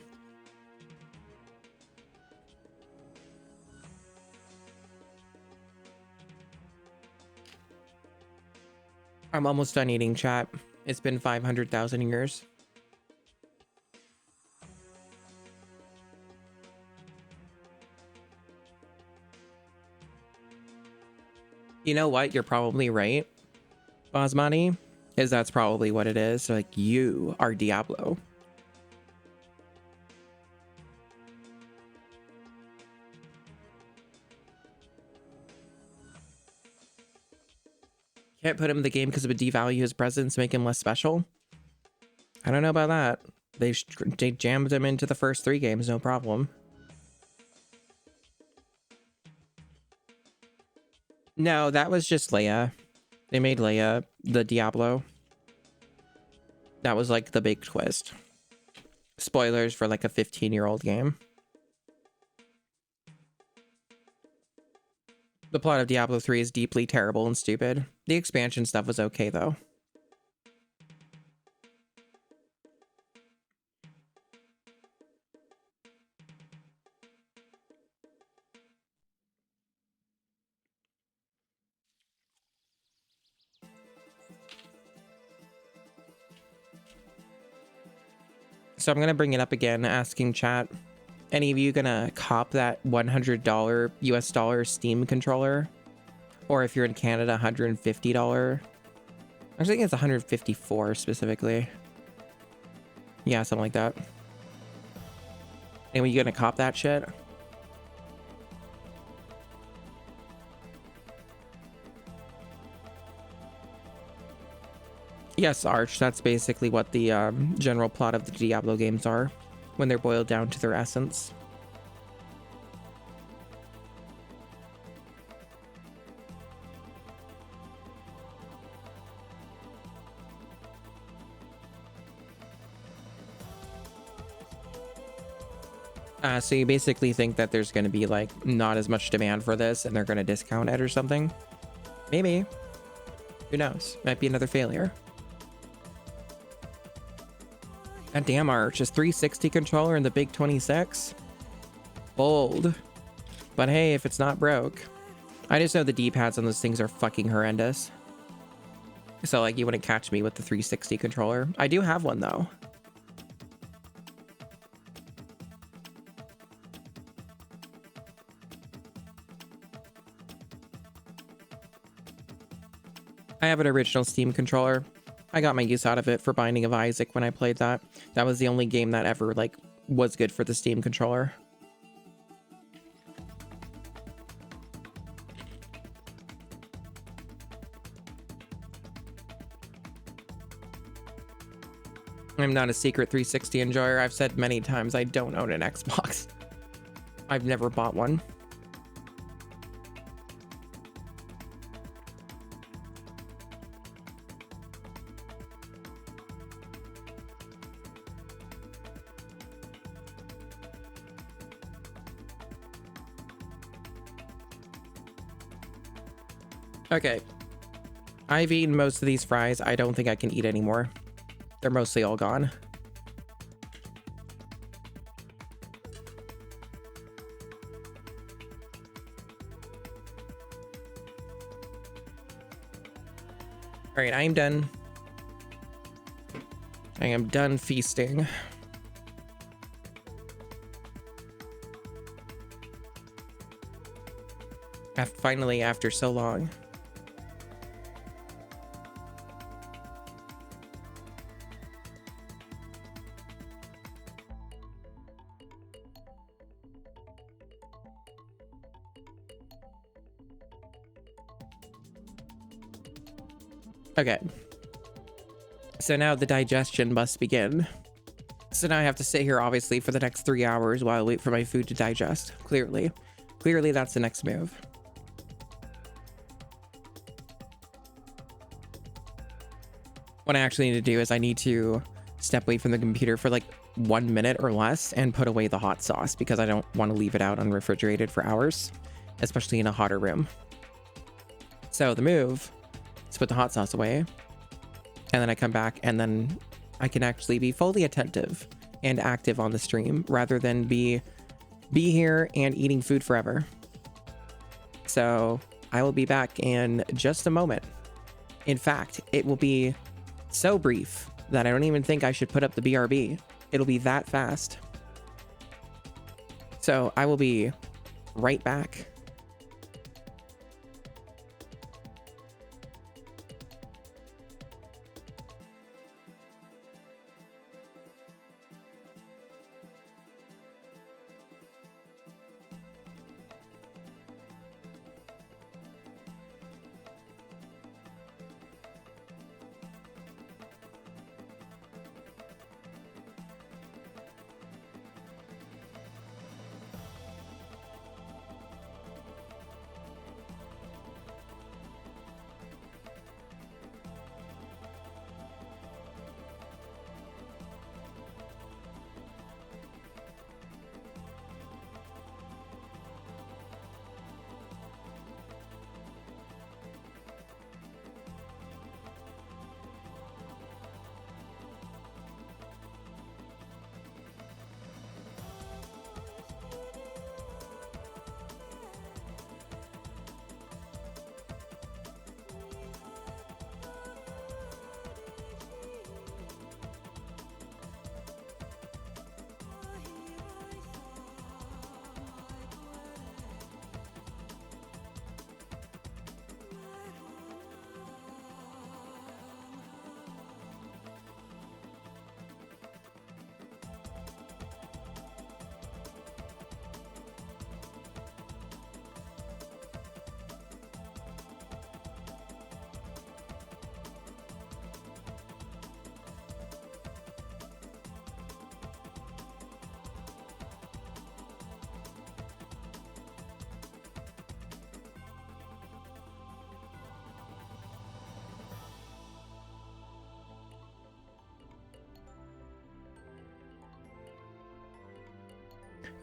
I'm almost done eating, chat. It's been 500,000 years. You know what? You're probably right, Basmati. Is that's probably what it is. Like, you are Diablo. Can't put him in the game because it would devalue his presence, make him less special. I don't know about that. They jammed him into the first 3 games, no problem. No, that was just Leia. They made Leia the Diablo. That was like the big twist. Spoilers for like a 15-year-old game. The plot of Diablo 3 is deeply terrible and stupid. The expansion stuff was okay though. So I'm gonna bring it up again, asking chat, any of you gonna cop that $100 US dollar Steam controller? Or if you're in Canada, $150. I think it's 154 specifically. Yeah, something like that. And you gonna cop that shit? Yes, Arch, that's basically what the general plot of the Diablo games are, when they're boiled down to their essence. So you basically think that there's going to be like not as much demand for this and they're going to discount it or something? Maybe. Who knows? Might be another failure. God damn, Arch, is 360 controller in the big 26? Bold. But hey, if it's not broke. I just know the D-pads on those things are fucking horrendous. So like you wouldn't catch me with the 360 controller. I do have one though. I have an original Steam controller. I got my use out of it for Binding of Isaac when I played that. That was the only game that ever like was good for the Steam controller. I'm not a secret 360 enjoyer. I've said many times I don't own an Xbox. I've never bought one. Okay. I've eaten most of these fries. I don't think I can eat anymore. They're mostly all gone. All right, I am done. I am done feasting. Finally, after so long. Okay. So now the digestion must begin. So now I have to sit here, obviously, for the next 3 hours while I wait for my food to digest. Clearly. Clearly, that's the next move. What I actually need to do is I need to step away from the computer for like 1 minute or less and put away the hot sauce because I don't want to leave it out unrefrigerated for hours, especially in a hotter room. So the move is put the hot sauce away, and then I come back and then I can actually be fully attentive and active on the stream rather than be here and eating food forever. So I will be back in just a moment. In fact, it will be so brief that I don't even think I should put up the BRB. It'll be that fast. So I will be right back.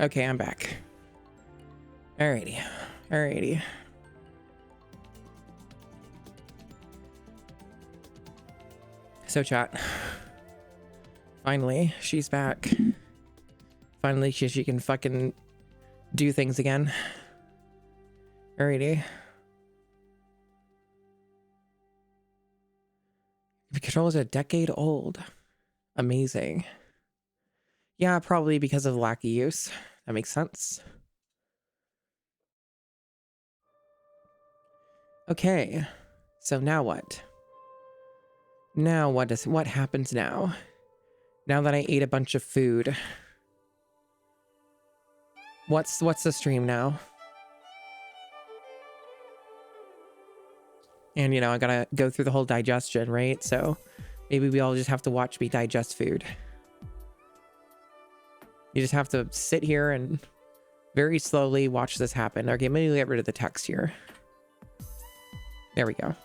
Okay, I'm back. Alrighty. Alrighty. So chat. Finally, she's back. Finally, she can fucking do things again. Alrighty. The controller's a decade old. Amazing. Yeah, probably because of lack of use. That makes sense. Okay. So now what? Now what happens now? Now that I ate a bunch of food. What's the stream now? And you know, I gotta go through the whole digestion, right? So maybe we all just have to watch me digest food. You just have to sit here and very slowly watch this happen. Okay, maybe get rid of the text here. There we go.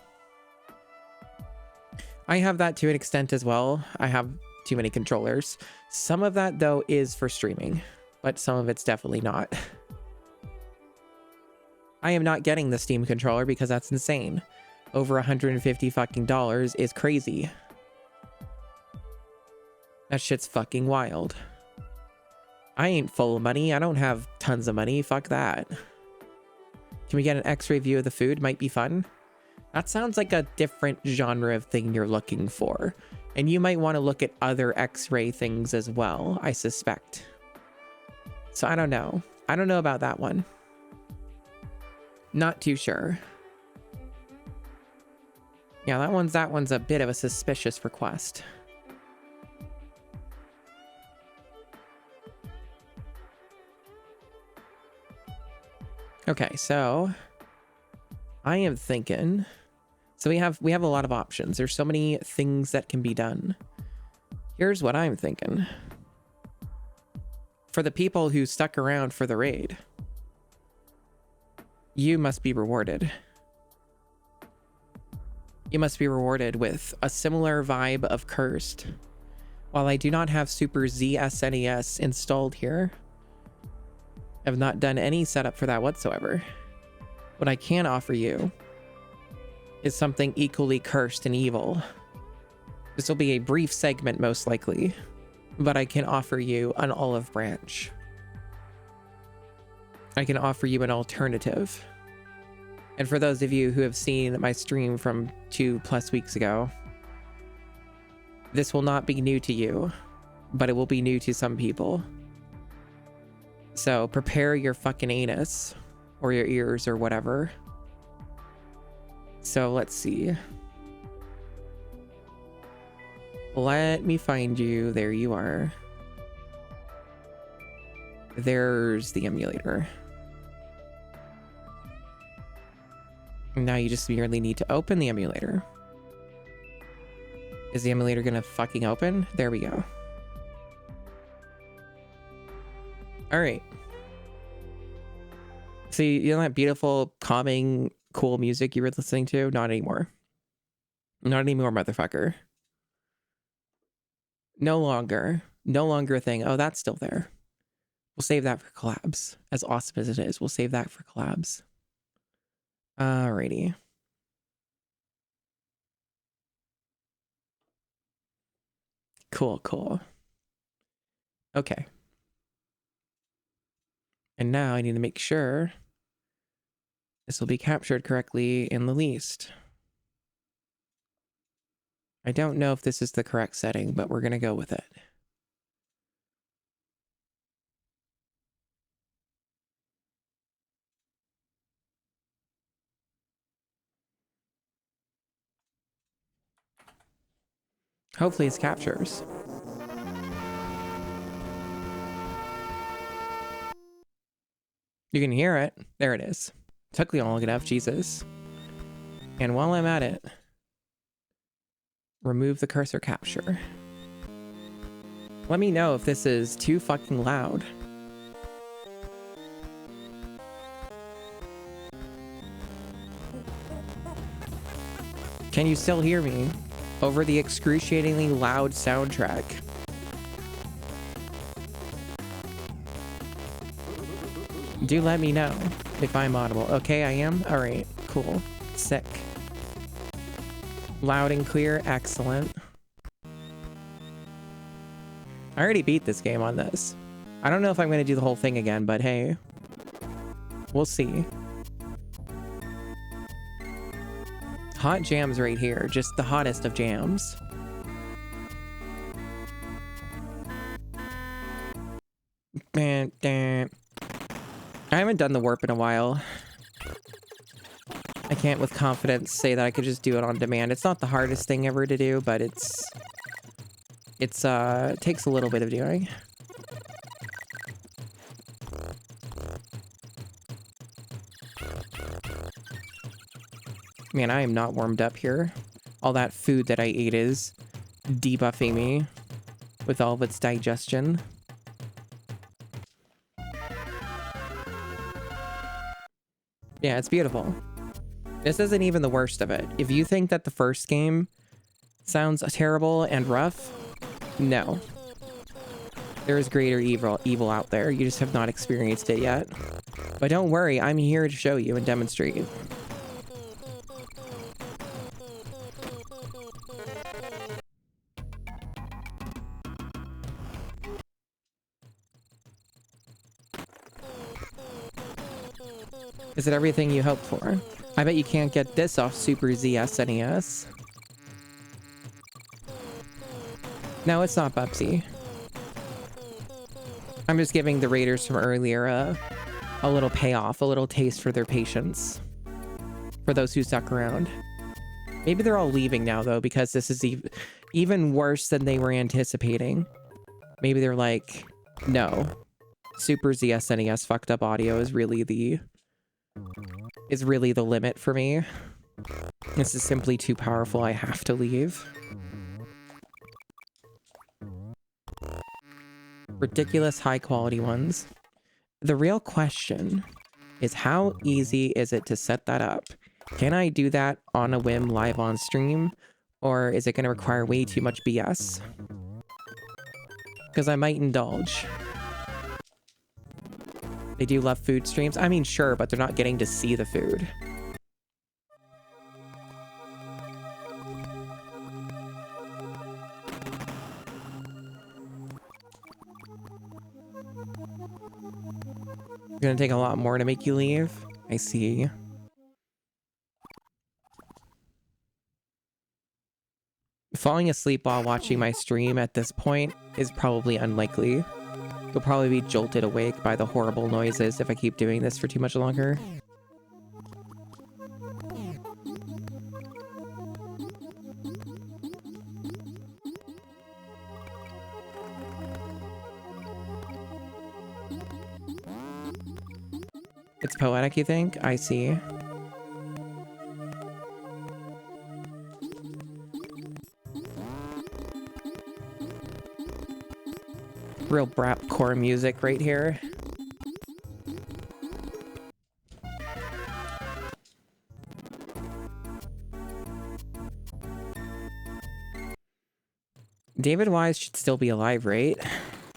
I have that to an extent as well. I have too many controllers. Some of that though is for streaming, but some of it's definitely not. I am not getting the Steam controller because that's insane. Over $150 fucking dollars is crazy. That shit's fucking wild. I ain't full of money. I don't have tons of money. Fuck that. Can we get an X-ray view of the food? Might be fun. That sounds like a different genre of thing you're looking for. And you might want to look at other X-ray things as well, I suspect. So I don't know. I don't know about that one. Not too sure. Yeah, that one's a bit of a suspicious request. Okay, so I am thinking, so we have a lot of options. There's so many things that can be done. Here's what I'm thinking. For the people who stuck around for the raid, you must be rewarded. You must be rewarded with a similar vibe of Cursed. While I do not have Super Z SNES installed here, I've not done any setup for that whatsoever. What I can offer you is something equally cursed and evil. This will be a brief segment most likely, but I can offer you an olive branch. I can offer you an alternative. And for those of you who have seen my stream from 2+ weeks ago, this will not be new to you, but it will be new to some people. So prepare your fucking anus or your ears or whatever. So let's see. Let me find you. There you are. There's the emulator. Now you just merely need to open the emulator. Is the emulator gonna fucking open? There we go. All right. See, you know that beautiful, calming, cool music you were listening to? Not anymore. Not anymore, motherfucker. No longer. No longer a thing. Oh, that's still there. We'll save that for collabs. As awesome as it is, we'll save that for collabs. Alrighty. Cool, cool. Okay. And now I need to make sure this will be captured correctly in the least. I don't know if this is the correct setting, but we're going to go with it. Hopefully it captures. You can hear it. There it is. Took me long enough, Jesus. And while I'm at it, remove the cursor capture. Let me know if this is too fucking loud. Can you still hear me over the excruciatingly loud soundtrack? Do let me know if I'm audible. Okay, I am? Alright, cool. Sick. Loud and clear, excellent. I already beat this game on this. I don't know if I'm going to do the whole thing again, but hey. We'll see. Hot jams right here. Just the hottest of jams. I haven't done the warp in a while. I can't with confidence say that I could just do it on demand. It's not the hardest thing ever to do, but it takes a little bit of doing. Man, I am not warmed up here. All that food that I ate is debuffing me with all of its digestion. Yeah, it's beautiful. This isn't even the worst of it. If you think that the first game sounds terrible and rough, no. There is greater evil out there. You just have not experienced it yet. But don't worry, I'm here to show you and demonstrate. Is it everything you hoped for? I bet you can't get this off Super Z SNES. No, it's not Bubsy. I'm just giving the raiders from earlier a little payoff, a little taste for their patience. For those who stuck around. Maybe they're all leaving now, though, because this is even worse than they were anticipating. Maybe they're like, no. Super Z SNES fucked up audio is really the limit for me. This is simply too powerful. I have to leave. Ridiculous high quality ones. The real question is, how easy is it to set that up? Can I do that on a whim live on stream? Or is it going to require way too much BS? Because I might indulge. They do love food streams. I mean, sure, but they're not getting to see the food. It's gonna take a lot more to make you leave. I see. Falling asleep while watching my stream at this point is probably unlikely. You'll probably be jolted awake by the horrible noises if I keep doing this for too much longer. It's poetic, you think? I see. Real brap core music right here. David Wise should still be alive, right?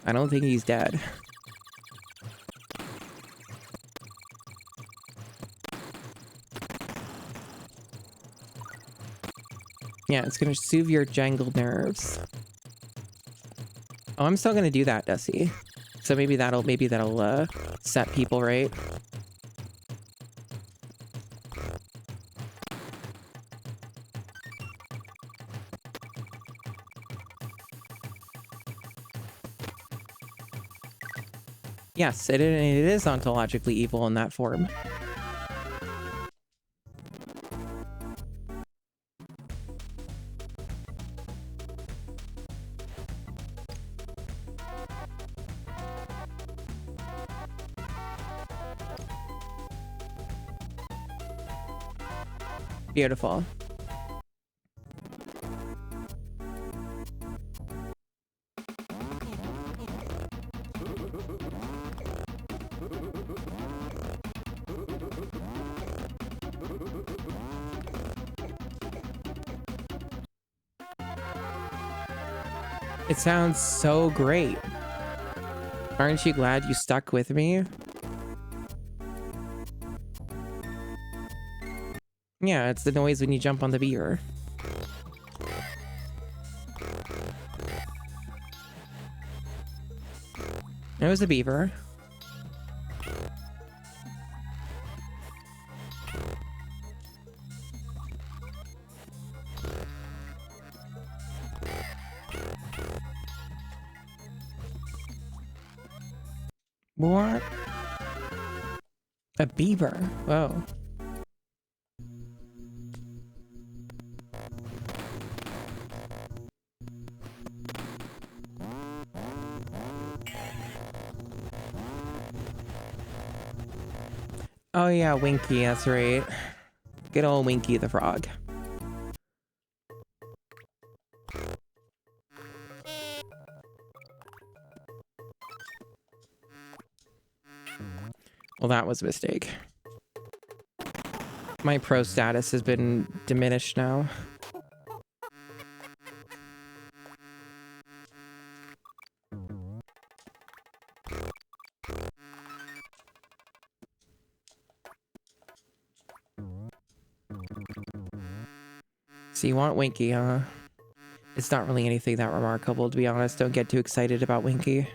I don't think he's dead. Yeah, it's gonna soothe your jangled nerves. Oh, I'm still gonna do that, Dusty. So maybe that'll set people right. Yes, it is ontologically evil in that form. Beautiful. It sounds so great. Aren't you glad you stuck with me? Yeah, it's the noise when you jump on the beaver. It was a beaver. What? A beaver? Whoa. Oh yeah, Winky, that's right. Good old Winky the frog. Well, that was a mistake. My pro status has been diminished now. So you want Winky, huh? It's not really anything that remarkable, to be honest. Don't get too excited about Winky.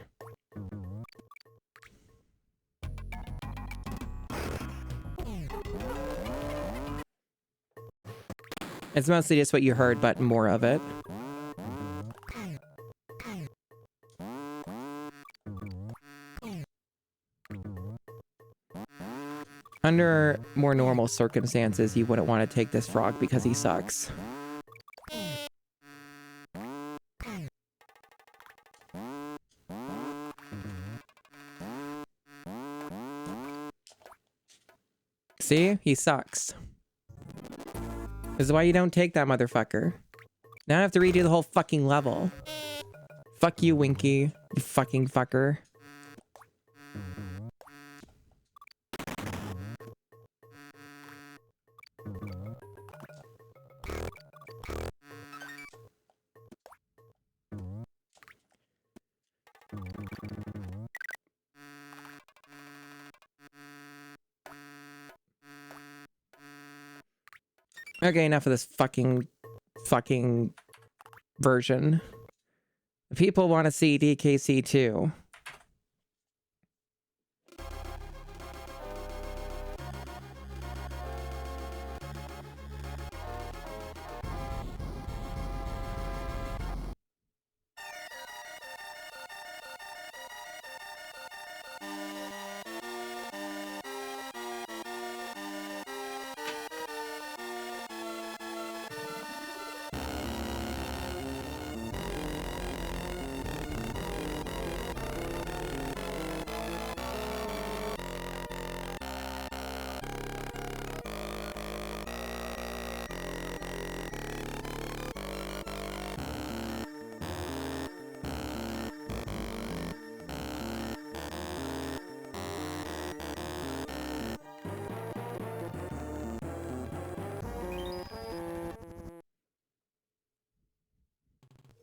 It's mostly just what you heard, but more of it. Under more normal circumstances, you wouldn't want to take this frog because he sucks. See? He sucks. This is why you don't take that motherfucker. Now I have to redo the whole fucking level. Fuck you, Winky. You fucking fucker. Okay, enough of this fucking version. People want to see DKC 2.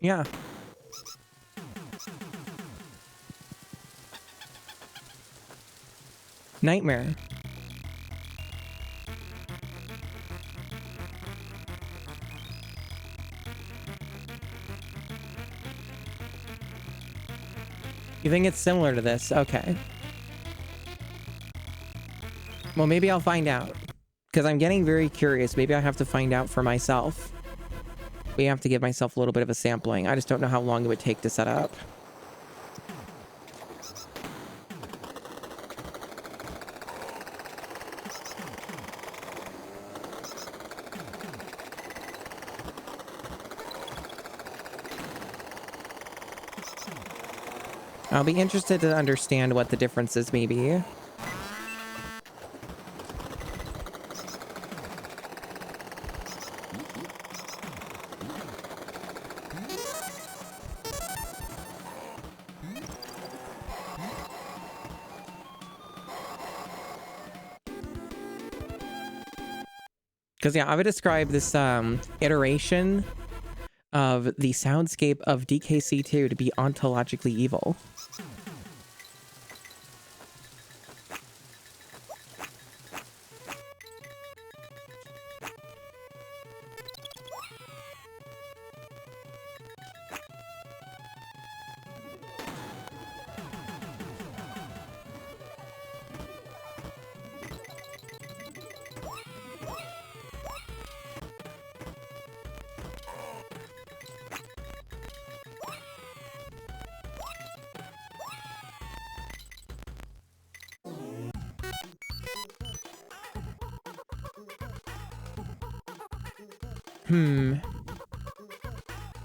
Yeah. Nightmare. You think it's similar to this? Okay. Well, maybe I'll find out. Because I'm getting very curious. Maybe I have to find out for myself. We have to give myself a little bit of a sampling. I just don't know how long it would take to set up. I'll be interested to understand what the differences may be. Because, yeah, I would describe this iteration of the soundscape of DKC2 to be ontologically evil.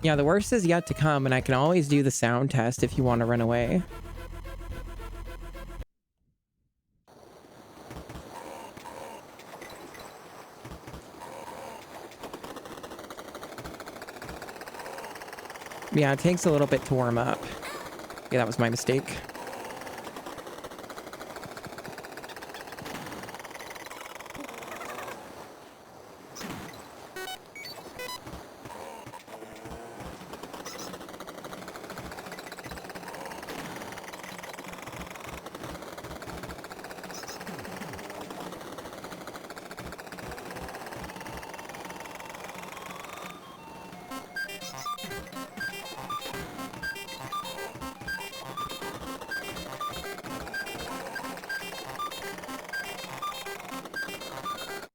Yeah, the worst is yet to come, and I can always do the sound test if you want to run away. Yeah, it takes a little bit to warm up. Yeah, that was my mistake.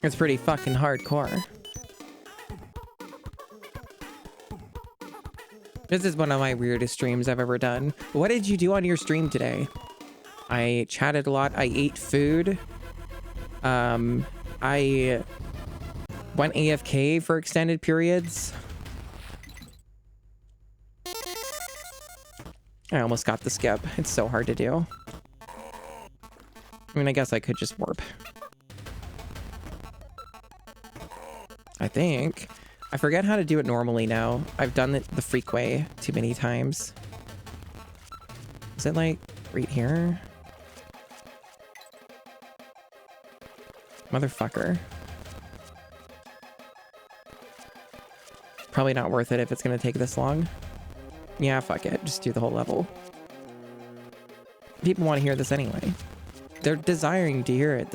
It's pretty fucking hardcore. This is one of my weirdest streams I've ever done. What did you do on your stream today? I chatted a lot. I ate food. I went AFK for extended periods. I almost got the skip. It's so hard to do. I mean, I guess I could just warp. I think. I forget how to do it normally now. I've done it the freak way too many times. Is it like right here? Motherfucker. Probably not worth it if it's gonna take this long. Yeah, fuck it. Just do the whole level. People want to hear this anyway. They're desiring to hear it.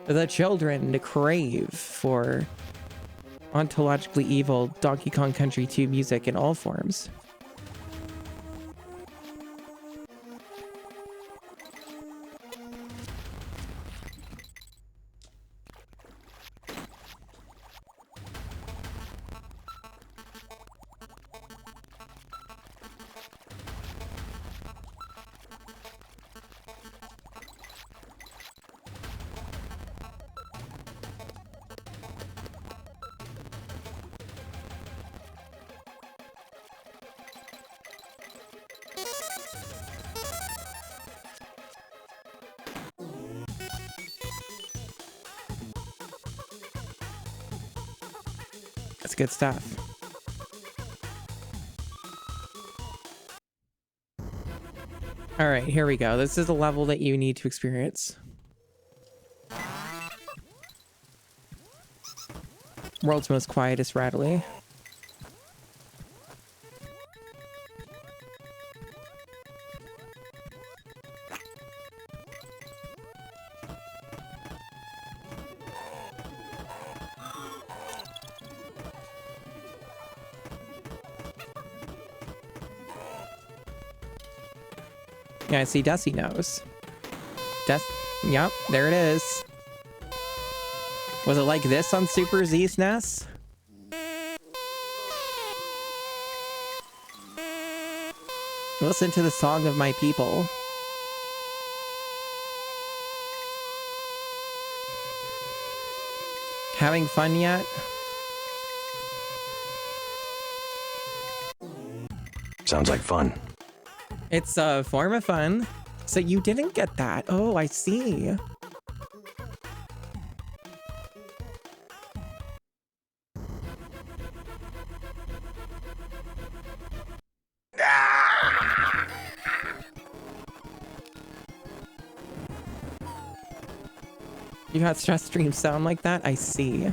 The children crave for ontologically evil Donkey Kong Country 2 music in all forms. That's good stuff. All right, here we go. This is a level that you need to experience. World's most quietest rattly. Yeah, I see Dusty knows. Yep, there it is. Was it like this on Super Z SNES? Listen to the song of my people. Having fun yet? Sounds like fun. It's a form of fun. So you didn't get that. Oh, I see. You had stress streams sound like that? I see.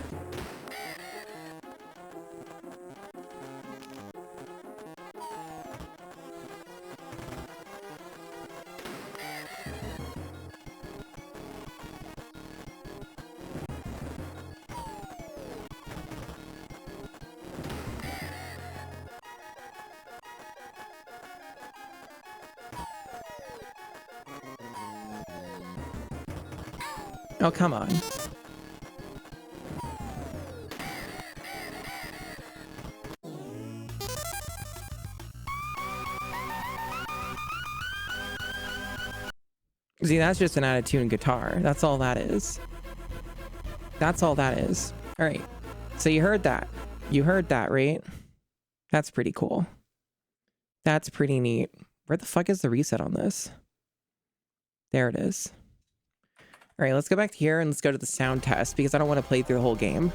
Oh, come on. See, that's just an out-of-tune guitar. That's all that is. That's all that is. All right. So you heard that. You heard that, right? That's pretty cool. That's pretty neat. Where the fuck is the reset on this? There it is. All right, let's go back here and let's go to the sound test because I don't want to play through the whole game.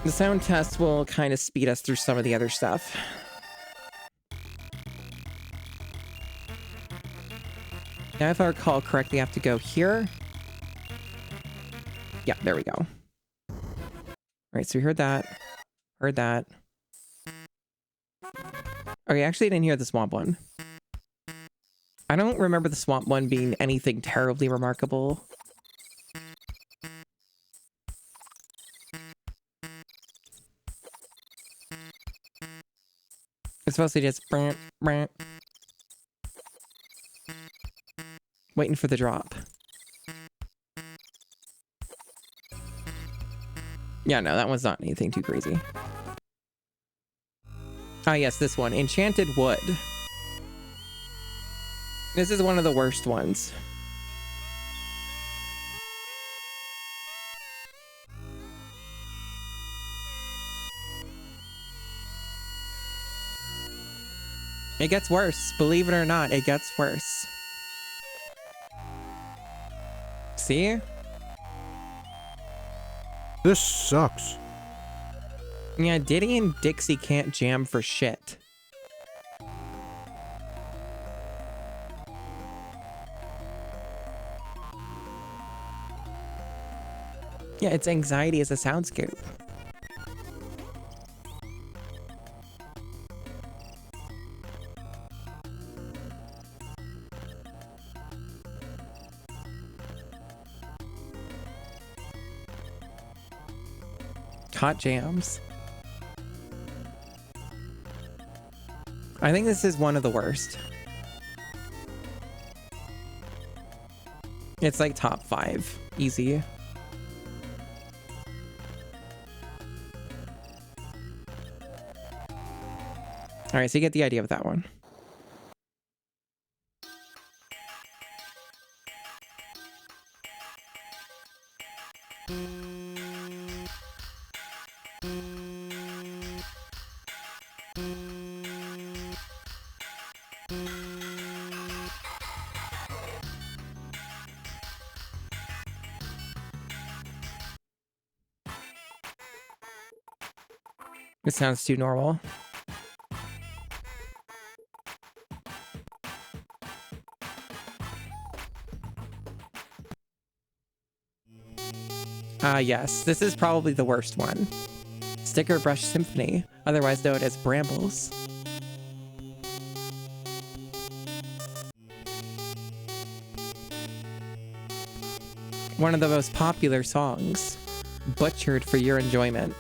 The sound test will kind of speed us through some of the other stuff. Now, if I recall correctly, I have to go here. Yeah, there we go. All right, so we heard that. Heard that. Okay, actually, I didn't hear the swamp one. I don't remember the swamp one being anything terribly remarkable. It's mostly just waiting for the drop. Yeah, no, that one's not anything too crazy. Ah, yes, this one. Enchanted Wood. This is one of the worst ones. It gets worse. Believe it or not, it gets worse. See? This sucks. Yeah, Diddy and Dixie can't jam for shit. Yeah, it's anxiety as a soundscape. Hot jams. I think this is one of the worst. It's like top 5. Easy. Alright, so you get the idea of that one. It sounds too normal. Ah, yes. This is probably the worst one. Sticker Brush Symphony, otherwise known as Brambles. One of the most popular songs, butchered for your enjoyment.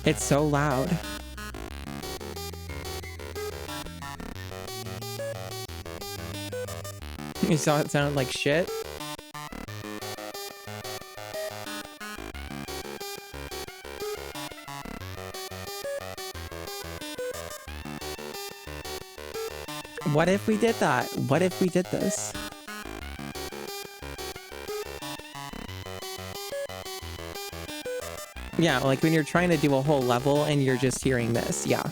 It's so loud. You saw it sound like shit? What if we did that? What if we did this? Yeah, like when you're trying to do a whole level and you're just hearing this, yeah.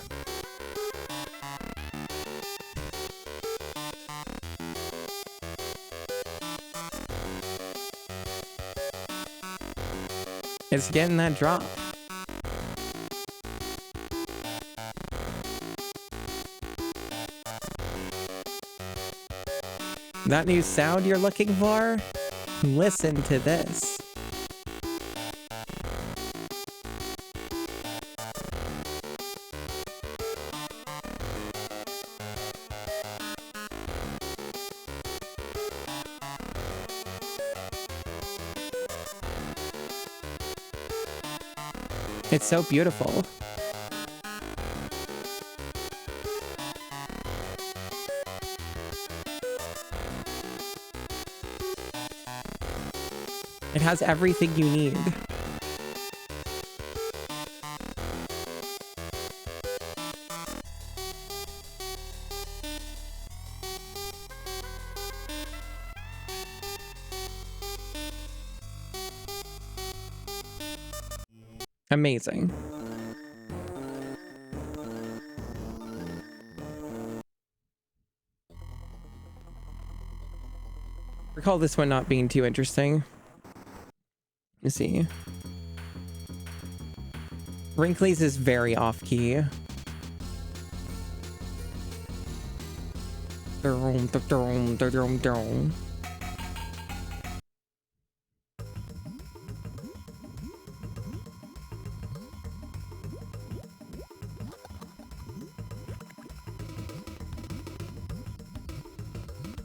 It's getting that drop. That new sound you're looking for? Listen to this. It's so beautiful. It has everything you need. Amazing. Recall this one not being too interesting. Let's see. Wrinkly's is very off-key.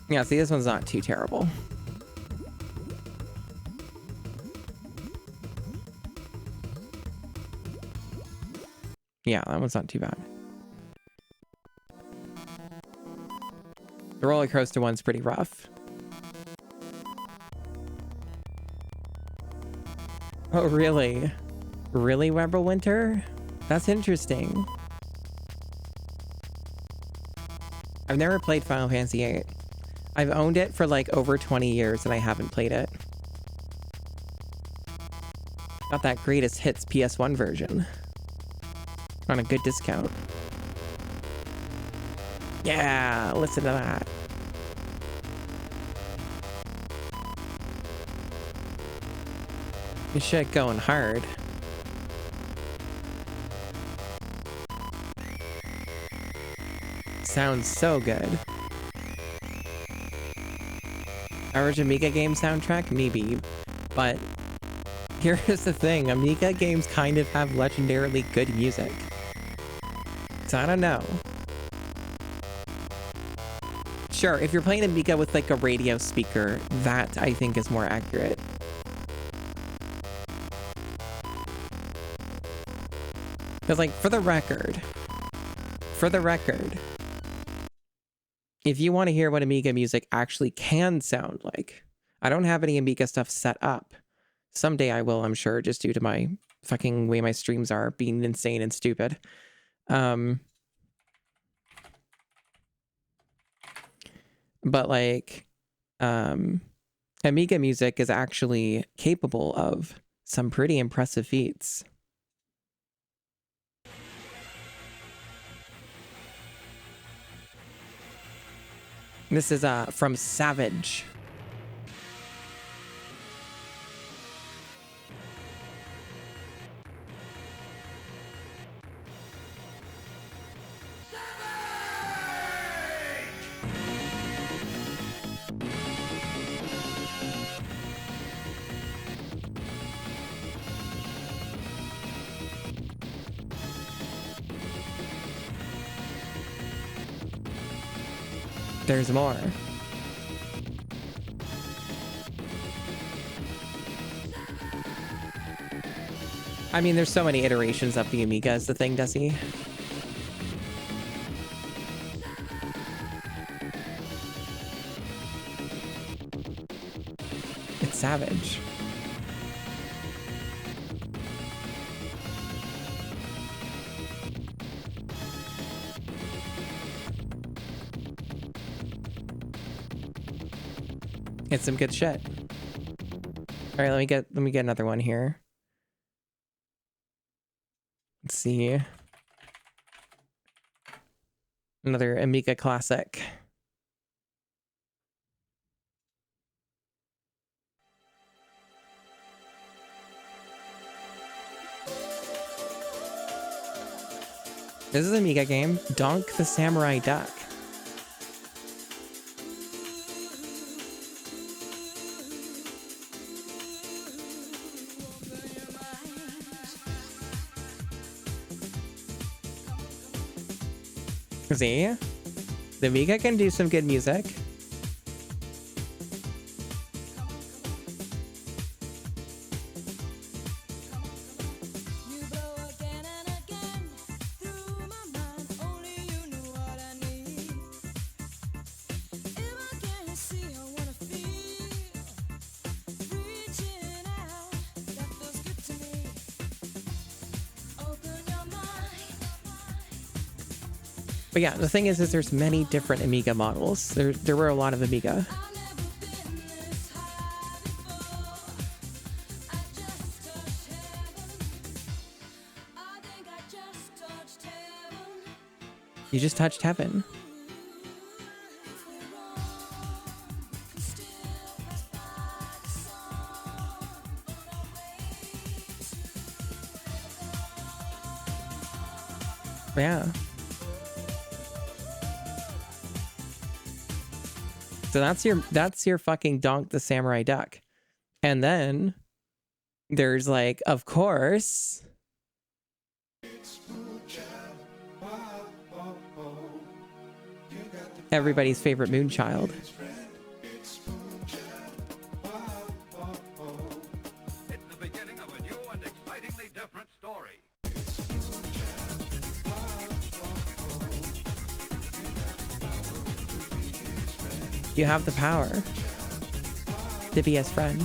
Yeah, see, this one's not too terrible. Yeah, that one's not too bad. The roller coaster one's pretty rough. Oh, really? Really, Winter? That's interesting. I've never played Final Fantasy VIII. I've owned it for like over 20 years and I haven't played it. Got that greatest hits PS1 version. On a good discount. Yeah, listen to that. You should going hard. Sounds so good. Average Amiga game soundtrack? Maybe. But here's the thing. Amiga games kind of have legendarily good music. So I don't know. Sure, if you're playing Amiga with like a radio speaker, that I think is more accurate. Because like, for the record, if you want to hear what Amiga music actually can sound like, I don't have any Amiga stuff set up. Someday I will, I'm sure, just due to my fucking way my streams are being insane and stupid. But like, Amiga music is actually capable of some pretty impressive feats. This is from Savage. There's more. I mean, there's so many iterations of the Amiga is the thing, Desi. It's Savage. It's some good shit. All right, let me get another one here. Let's see. Another Amiga classic. This is an Amiga game, Donk the Samurai Duck. See? The Amiga can do some good music. But yeah, the thing is there's many different Amiga models. There were a lot of Amiga. You just touched heaven. Yeah. So that's your fucking Donk the Samurai Duck. And then there's like, of course, everybody's favorite Moonchild. It's the beginning of a new and excitingly different story. You have the power to be his friend.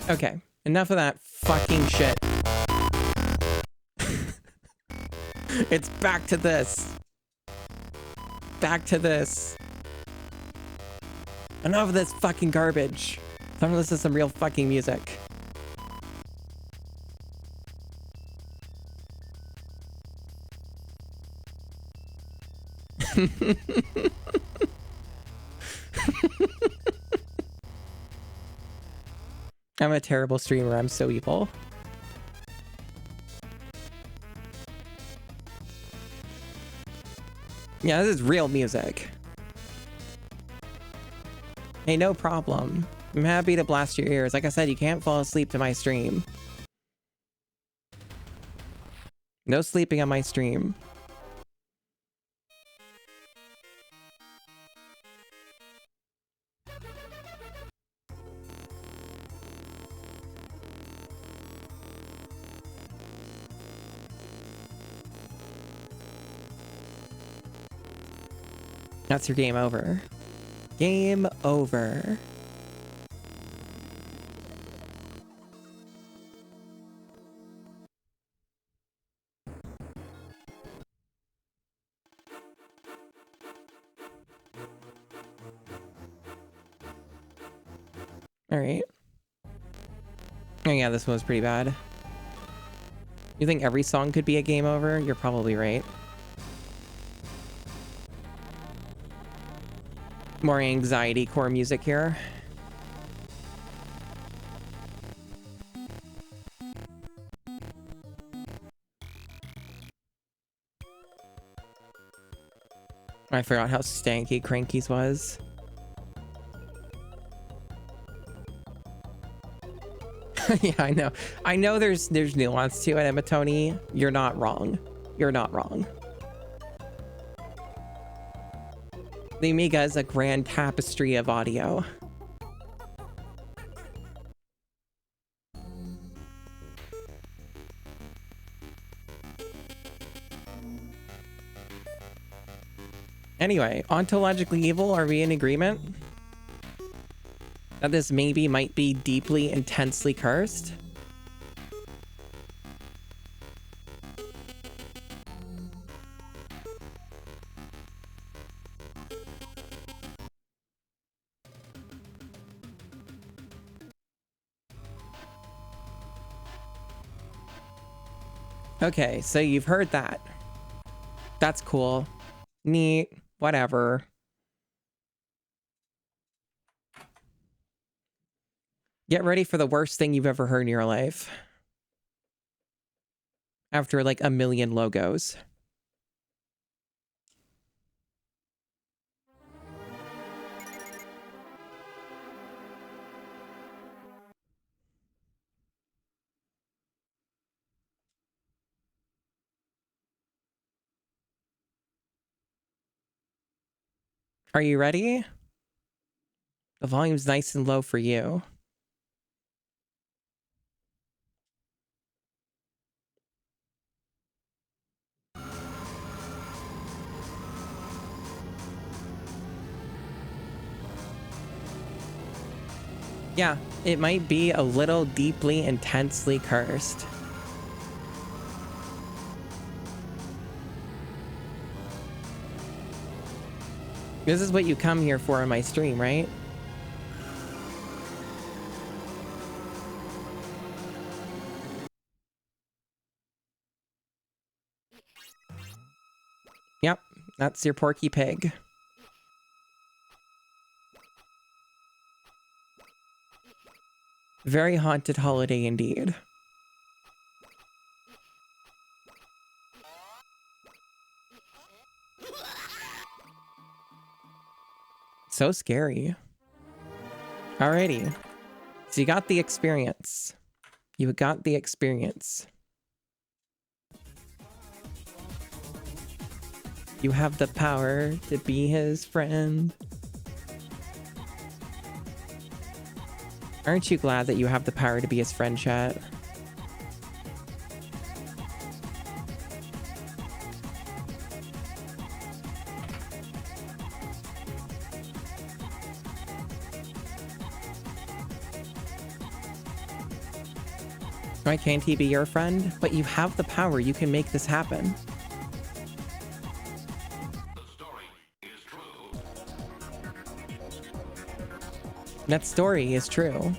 Okay, enough of that fucking shit. It's back to this. Back to this. Enough of this fucking garbage. Time to listen to some real fucking music. I'm a terrible streamer. I'm so evil. Yeah, this is real music. Hey, no problem. I'm happy to blast your ears. Like I said, you can't fall asleep to my stream. No sleeping on my stream. That's your game over. Game over. All right. Oh yeah, this one was pretty bad. You think every song could be a game over? You're probably right. More anxiety core music here. I forgot how stanky Cranky's was. Yeah, I know. I know there's nuance to it, Ematoni. You're not wrong. You're not wrong. The Amiga is a grand tapestry of audio. Anyway, ontologically evil, are we in agreement? That this maybe might be deeply, intensely cursed? Okay, so you've heard that. That's cool. Neat. Whatever. Get ready for the worst thing you've ever heard in your life. After like a million logos. Are you ready? The volume's nice and low for you. Yeah, it might be a little deeply, intensely cursed. This is what you come here for in my stream, right? Yep, that's your Porky Pig. Very haunted holiday indeed. So scary. Alrighty. So you got the experience. You got the experience. You have the power to be his friend. Aren't you glad that you have the power to be his friend, chat? Why can't he be your friend? But you have the power. You can make this happen. That story is true.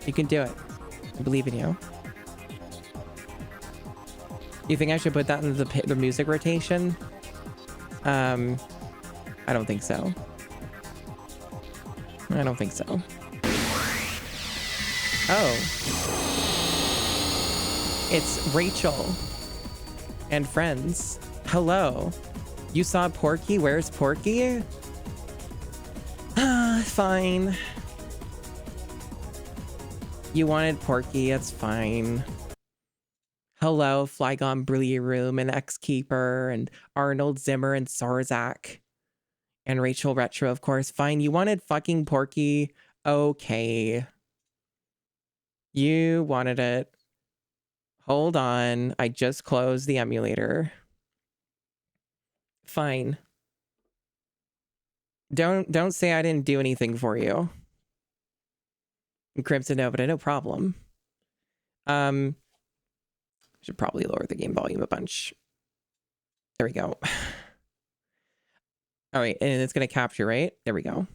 You can do it. I believe in you. You think I should put that into the music rotation? I don't think so. I don't think so. Oh. It's Rachel and friends. Hello. You saw Porky? Where's Porky? Ah, fine. You wanted Porky, that's fine. Hello, Flygon Brilliaroom and X-Keeper and Arnold Zimmer and Sarzak. And Rachel Retro, of course. Fine, you wanted fucking Porky. Okay. You wanted it. Hold on. I just closed the emulator. Fine. Don't say I didn't do anything for you. Crimson Nova, no problem. Should probably lower the game volume a bunch. There we go. All right, and it's gonna capture, right? There we go.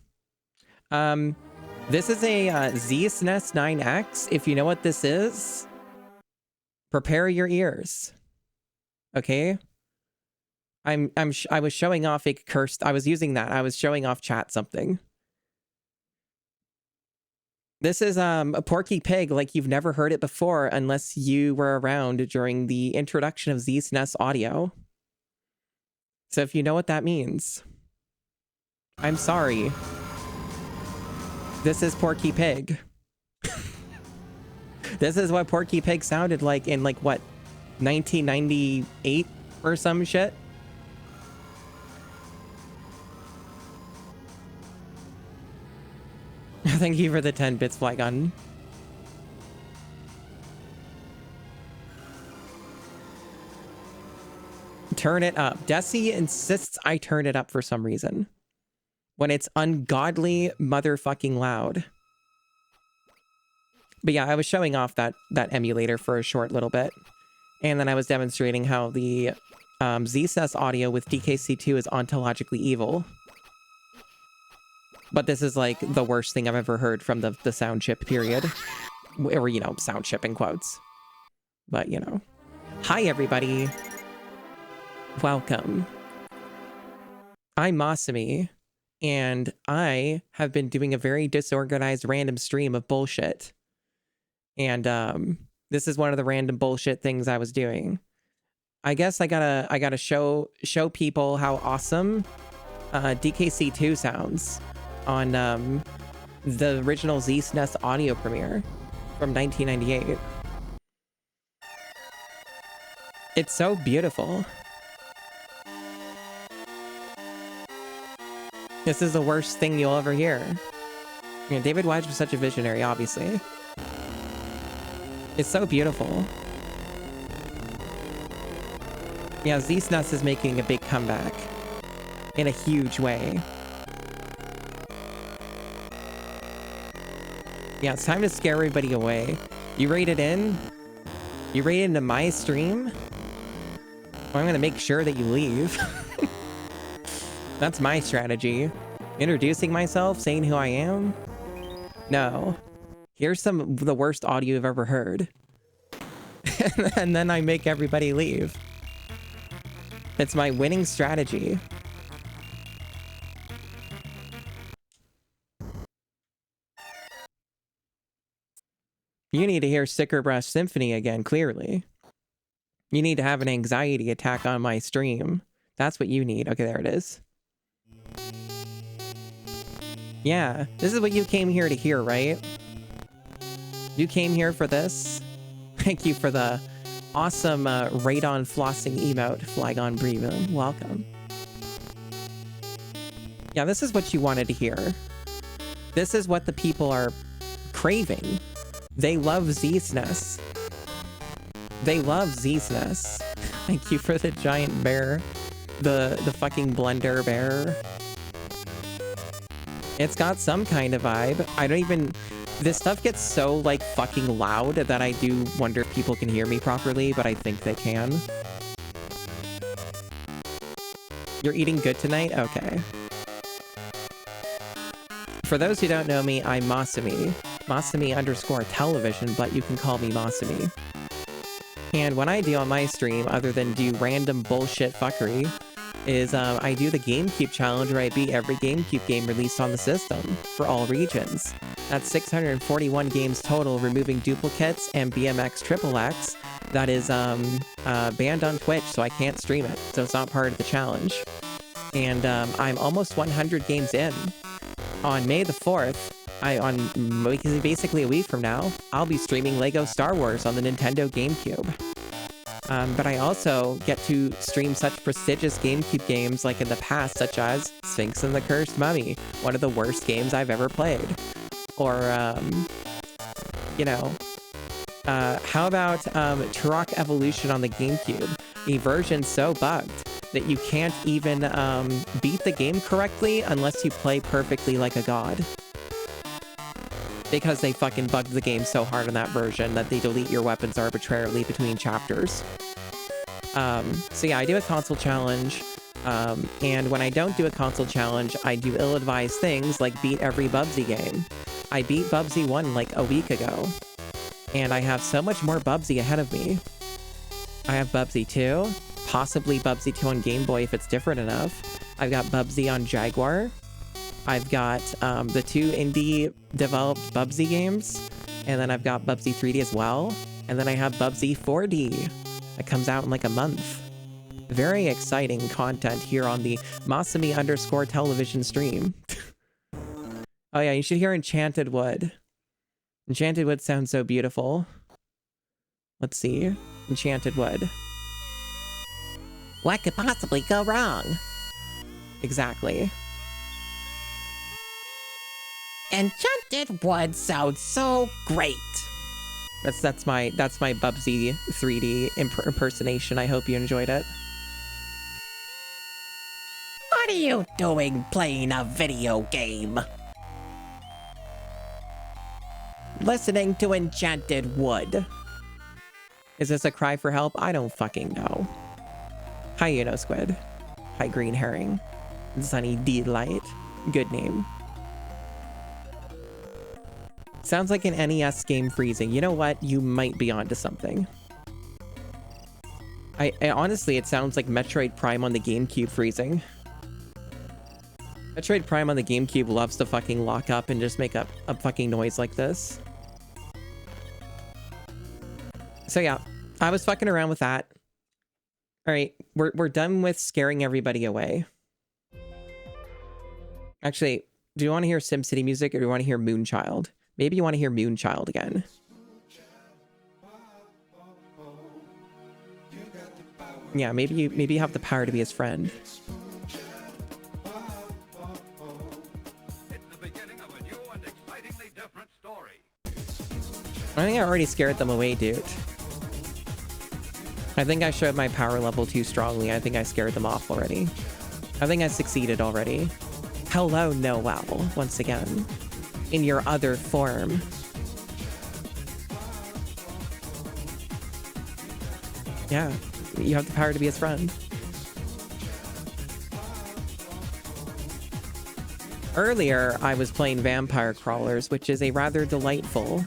This is a Z-SNES 9X. If you know what this is, prepare your ears. Okay. I was showing off a cursed. I was using that. I was showing off chat something. This is a Porky Pig like you've never heard it before unless you were around during the introduction of Z-SNES audio. So if you know what that means, I'm sorry. This is Porky Pig. This is what Porky Pig sounded like in like what, 1998 or some shit? Thank you for the 10 bits, Flygon. Turn it up. Desi insists I turn it up for some reason. When it's ungodly motherfucking loud. But yeah, I was showing off that emulator for a short little bit. And then I was demonstrating how the Z-SNES audio with DKC2 is ontologically evil. But this is like the worst thing I've ever heard from the sound chip period. Or, you know, sound chip in quotes. But, you know. Hi, everybody. Welcome. I'm Masami. And I have been doing a very disorganized random stream of bullshit. And this is one of the random bullshit things I was doing. I guess I gotta show people how awesome DKC2 sounds on the original Z-SNES audio premiere from 1998. It's so beautiful. This is the worst thing you'll ever hear. You know, David Wise was such a visionary, obviously. It's so beautiful. Yeah, Z-Snus is making a big comeback. In a huge way. Yeah, it's time to scare everybody away. You raided in? You raided into my stream? Well, I'm gonna make sure that you leave. That's my strategy. Introducing myself, saying who I am? No. Here's the worst audio you've ever heard. And then I make everybody leave. It's my winning strategy. You need to hear Sticker Brush Symphony again, clearly. You need to have an anxiety attack on my stream. That's what you need. Okay, there it is. Yeah, this is what you came here to hear, right? You came here for this? Thank you for the awesome radon flossing emote, Flygon Breven. Welcome. Yeah, this is what you wanted to hear. This is what the people are craving. They love Z-Sness. They love Z-Sness. Thank you for the giant bear. The fucking blender bear. It's got some kind of vibe. I don't even... This stuff gets so, like, fucking loud that I do wonder if people can hear me properly, but I think they can. You're eating good tonight? Okay. For those who don't know me, I'm Masumi. Masumi_television, but you can call me Masumi. And what I do on my stream, other than do random bullshit fuckery, is I do the GameCube challenge where I beat every GameCube game released on the system for all regions. That's 641 games total, removing duplicates and BMX XXX. That is banned on Twitch, so I can't stream it, so it's not part of the challenge. And I'm almost 100 games in. On May the 4th, basically a week from now, I'll be streaming Lego Star Wars on the Nintendo GameCube. But I also get to stream such prestigious GameCube games like in the past, such as Sphinx and the Cursed Mummy, one of the worst games I've ever played. Or, you know, how about Turok Evolution on the GameCube, a version so bugged that you can't even beat the game correctly unless you play perfectly like a god. Because they fucking bugged the game so hard in that version that they delete your weapons arbitrarily between chapters. So yeah, I do a console challenge, and when I don't do a console challenge, I do ill-advised things like beat every Bubsy game. I beat Bubsy 1 like a week ago, and I have so much more Bubsy ahead of me. I have Bubsy 2, possibly Bubsy 2 on Game Boy if it's different enough. I've got Bubsy on Jaguar. I've got the 2 indie developed Bubsy games, and then I've got Bubsy 3D as well, and then I have Bubsy 4D that comes out in like a month. Very exciting content here on the Masumi_television stream. Oh yeah, you should hear Enchanted Wood. Enchanted Wood sounds so beautiful. Let's see. Enchanted Wood. What could possibly go wrong? Exactly. Enchanted Wood sounds so great. That's my Bubsy 3D impersonation. I hope you enjoyed it. What are you doing playing a video game? Listening to Enchanted Wood. Is this a cry for help? I don't fucking know. Hi, Squid. Hi, Green Herring. Sunny Delight. Good name. Sounds like an NES game freezing. You know what? You might be onto something. I honestly, it sounds like Metroid Prime on the GameCube freezing. Metroid Prime on the GameCube loves to fucking lock up and just make a fucking noise like this. So yeah, I was fucking around with that. All right, we're done with scaring everybody away. Actually, do you want to hear SimCity music or do you want to hear Moonchild? Maybe you want to hear Moonchild again. Yeah, maybe you have the power to be his friend. It's the beginning of a new and excitingly different story. I think I already scared them away, dude. I think I showed my power level too strongly. I think I scared them off already. I think I succeeded already. Hello, Noel, once again. In your other form. Yeah, you have the power to be his friend. Earlier, I was playing Vampire Crawlers, which is a rather delightful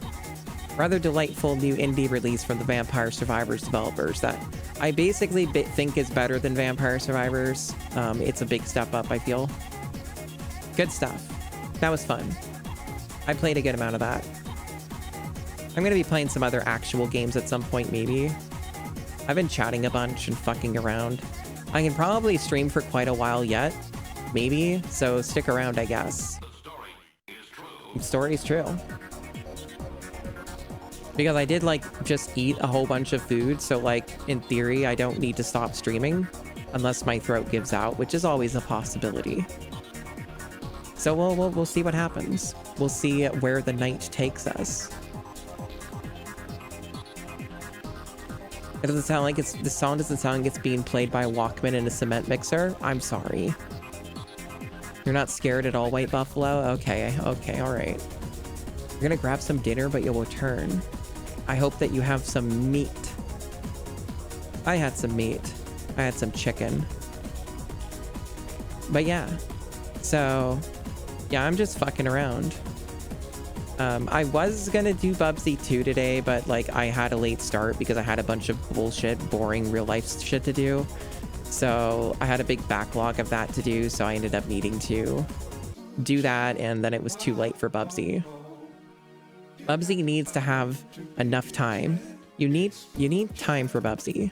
new indie release from the Vampire Survivors developers that I basically think is better than Vampire Survivors. It's a big step up, I feel. Good stuff. That was fun. I played a good amount of that. I'm gonna be playing some other actual games at some point, maybe. I've been chatting a bunch and fucking around. I can probably stream for quite a while yet. Maybe. So stick around, I guess. The story's true. Because I did, like, just eat a whole bunch of food. So, like, in theory, I don't need to stop streaming. Unless my throat gives out, which is always a possibility. So we'll see what happens. We'll see where the night takes us. It doesn't sound like the song doesn't sound like it's being played by a Walkman in a cement mixer. I'm sorry. You're not scared at all, White Buffalo? Okay, all right. You're gonna grab some dinner, but you'll return. I hope that you have some meat. I had some meat. I had some chicken. But yeah. So, yeah, I'm just fucking around. I was gonna do Bubsy 2 today, but like I had a late start because I had a bunch of bullshit, boring real life shit to do. So I had a big backlog of that to do, so I ended up needing to do that, and then it was too late for Bubsy. Bubsy needs to have enough time. You need time for Bubsy.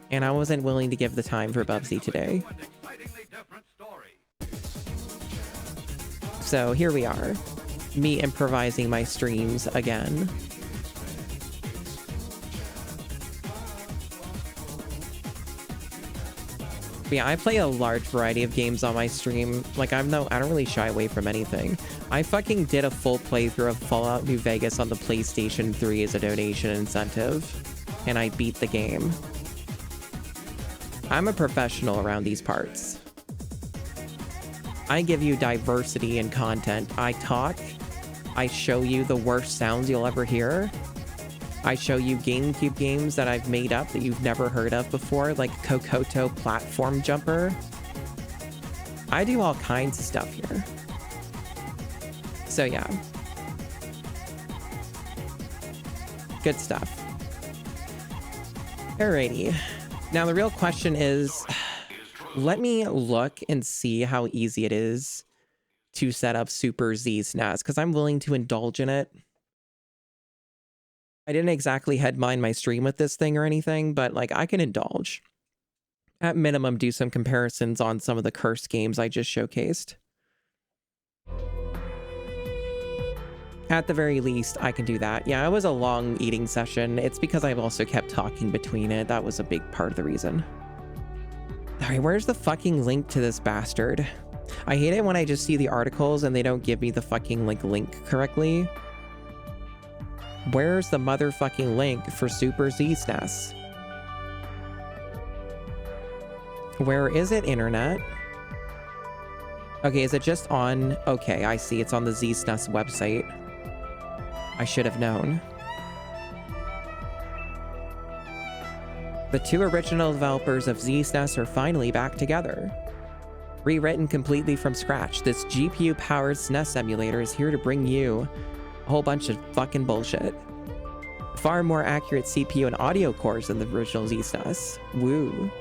And I wasn't willing to give the time for Bubsy today. So here we are. Me improvising my streams again. But yeah, I play a large variety of games on my stream. Like, I don't really shy away from anything. I fucking did a full playthrough of Fallout New Vegas on the PlayStation 3 as a donation incentive. And I beat the game. I'm a professional around these parts. I give you diversity in content. I talk. I show you the worst sounds you'll ever hear. I show you GameCube games that I've made up that you've never heard of before, like Kokoto Platform Jumper. I do all kinds of stuff here. So yeah. Good stuff. Alrighty. Now the real question is, let me look and see how easy it is to set up Super Z SNES, because I'm willing to indulge in it. I didn't exactly headmine my stream with this thing or anything, but like I can indulge. At minimum, do some comparisons on some of the cursed games I just showcased. At the very least, I can do that. Yeah, it was a long eating session. It's because I've also kept talking between it. That was a big part of the reason. Alright, where's the fucking link to this bastard? I hate it when I just see the articles and they don't give me the fucking like link correctly. Where's the motherfucking link for Super Z SNES? Where is it, internet? Okay, is it just on... Okay, I see. It's on the Z SNES website. I should have known. The two original developers of Z SNES are finally back together. Rewritten completely from scratch, this GPU-powered SNES emulator is here to bring you a whole bunch of fucking bullshit. Far more accurate CPU and audio cores than the original Z SNES. Woo.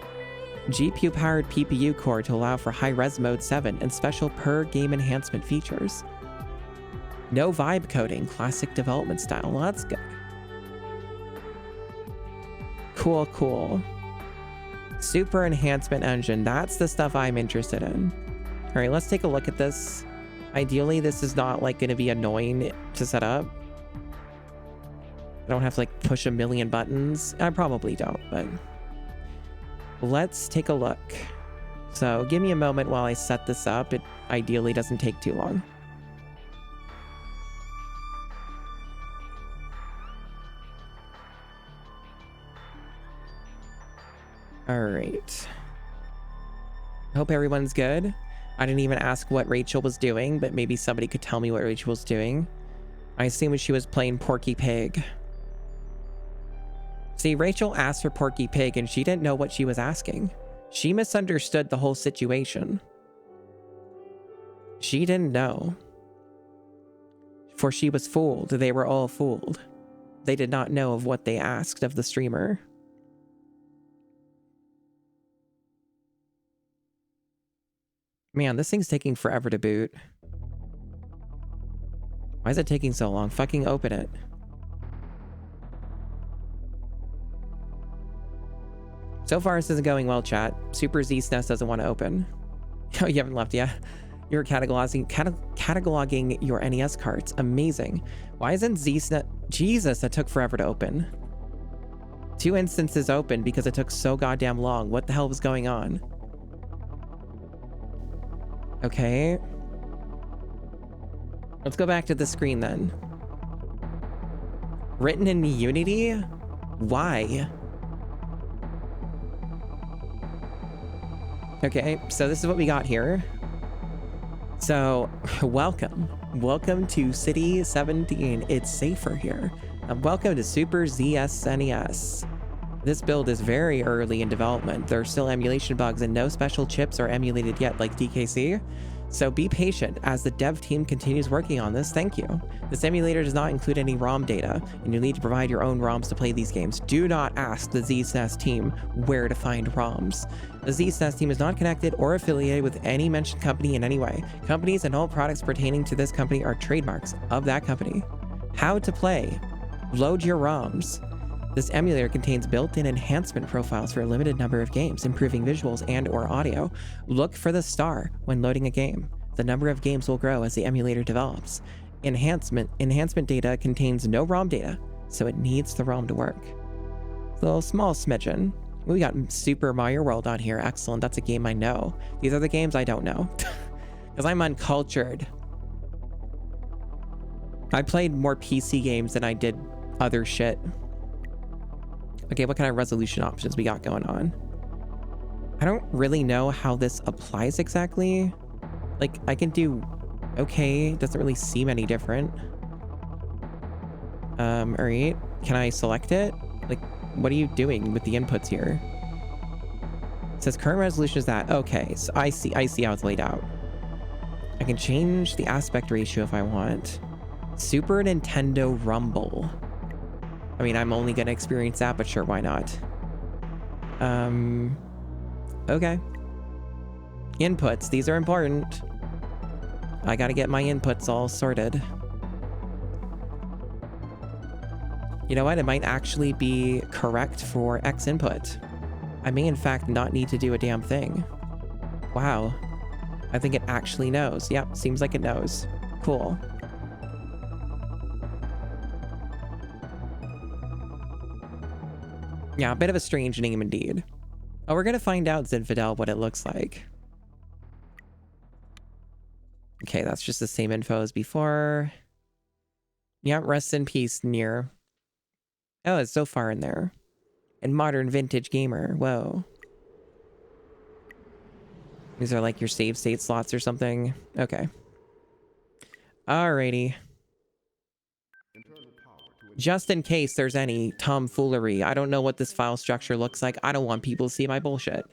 GPU-powered PPU core to allow for high-res mode 7 and special per-game enhancement features. No vibe coding, classic development style. Well, that's good. Cool, cool. Super enhancement engine. That's the stuff I'm interested in. All right, let's take a look at this. Ideally, this is not like going to be annoying to set up. I don't have to like push a million buttons. I probably don't, but let's take a look. So give me a moment while I set this up. It ideally doesn't take too long. All right. Hope everyone's good. I didn't even ask what Rachel was doing, but maybe somebody could tell me what Rachel was doing. I assume she was playing Porky Pig. See, Rachel asked for Porky Pig and she didn't know what she was asking. She misunderstood the whole situation. She didn't know. For she was fooled. They were all fooled. They did not know of what they asked of the streamer. Man, this thing's taking forever to boot. Why is it taking so long? Fucking open it. So far, this isn't going well, chat. Super Z SNES doesn't want to open. Oh, you haven't left yet. You're cataloging your NES carts. Amazing. Why isn't Z SNES... Jesus, that took forever to open. 2 instances open because it took so goddamn long. What the hell was going on? Okay. Let's go back to the screen then. Written in Unity? Why? Okay, so this is what we got here. So, welcome. Welcome to City 17. It's safer here. Welcome to Super ZSNES. This build is very early in development. There are still emulation bugs and no special chips are emulated yet like DKC. So be patient as the dev team continues working on this. Thank you. This emulator does not include any ROM data, and you'll need to provide your own ROMs to play these games. Do not ask the ZSNES team where to find ROMs. The ZSNES team is not connected or affiliated with any mentioned company in any way. Companies and all products pertaining to this company are trademarks of that company. How to play. Load your ROMs. This emulator contains built-in enhancement profiles for a limited number of games, improving visuals and/or audio. Look for the star when loading a game. The number of games will grow as the emulator develops. Enhancement data contains no ROM data, so it needs the ROM to work. It's a little small smidgen. We got Super Mario World on here. Excellent. That's a game I know. These are the games I don't know. Because I'm uncultured. I played more PC games than I did other shit. Okay, what kind of resolution options we got going on? I don't really know how this applies exactly. Like, I can do okay. Doesn't really seem any different. All right. Can I select it? Like, what are you doing with the inputs here? It says current resolution is that. Okay, so I see how it's laid out. I can change the aspect ratio if I want. Super Nintendo Rumble. I mean, I'm only gonna experience that, but sure, why not? Okay. Inputs, these are important. I gotta get my inputs all sorted. You know what? It might actually be correct for X input. I may in fact not need to do a damn thing. Wow. I think it actually knows. Yep, seems like it knows. Cool. Yeah, a bit of a strange name indeed. Oh, we're gonna find out, Zinfidel, what it looks like. Okay, that's just the same info as before. Yeah, rest in peace, Nier. Oh, it's so far in there. And modern vintage gamer, whoa. These are like your save state slots or something. Okay. Alrighty. Just in case there's any tomfoolery, I don't know what this file structure looks like. I don't want people to see my bullshit.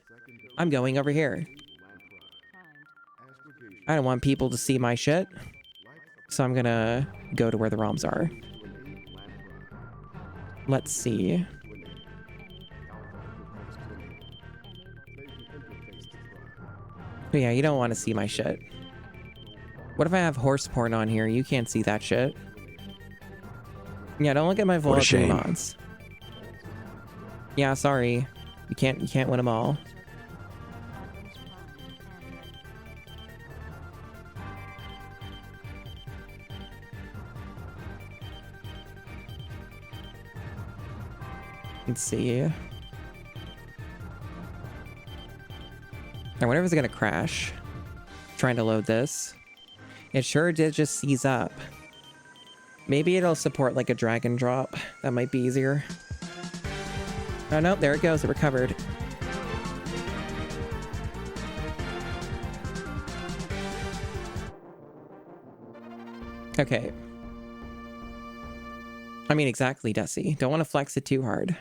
I'm going over here. I don't want people to see my shit. So I'm gonna go to where the ROMs are. Let's see. But yeah, you don't want to see my shit. What if I have horse porn on here? You can't see that shit. Yeah, don't look at my VOD mods. Yeah, sorry. You can't win them all. Let's see. I wonder if it's gonna crash. Trying to load this. It sure did just seize up. Maybe it'll support like a drag and drop. That might be easier. Oh no, there it goes. It recovered. Okay. I mean, exactly, Desi. Don't want to flex it too hard.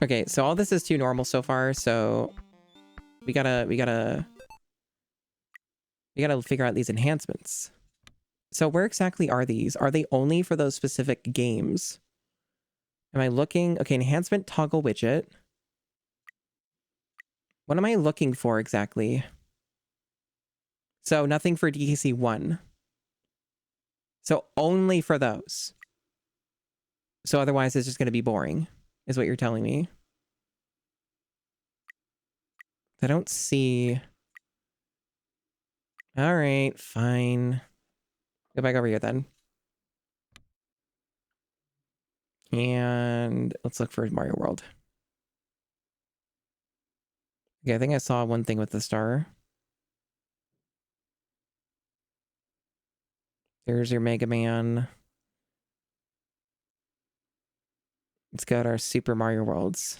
Okay, so all this is too normal so far, so we gotta figure out these enhancements. So where exactly are these? Are they only for those specific games? Am I looking? Okay, enhancement toggle widget. What am I looking for exactly? So nothing for DKC 1. So only for those. So otherwise it's just going to be boring, is what you're telling me. I don't see... All right, fine. Go back over here then. And let's look for Mario World. Okay, I think I saw one thing with the star. There's your Mega Man. Let's go to our Super Mario Worlds.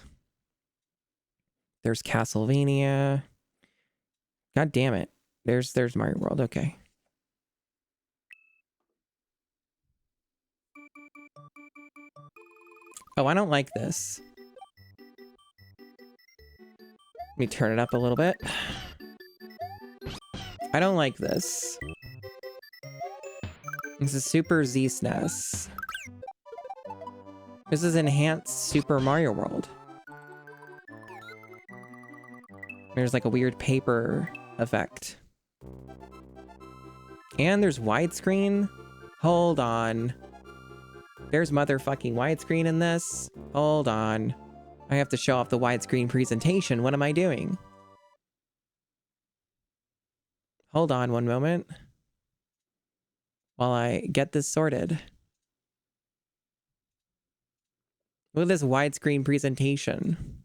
There's Castlevania. God damn it. There's Mario World. Okay. Oh, I don't like this. Let me turn it up a little bit. I don't like this. This is Super Z SNES. This is Enhanced Super Mario World. There's like a weird paper effect. And there's widescreen. Hold on. There's motherfucking widescreen in this. Hold on. I have to show off the widescreen presentation. What am I doing? Hold on one moment. While I get this sorted. Look at this widescreen presentation.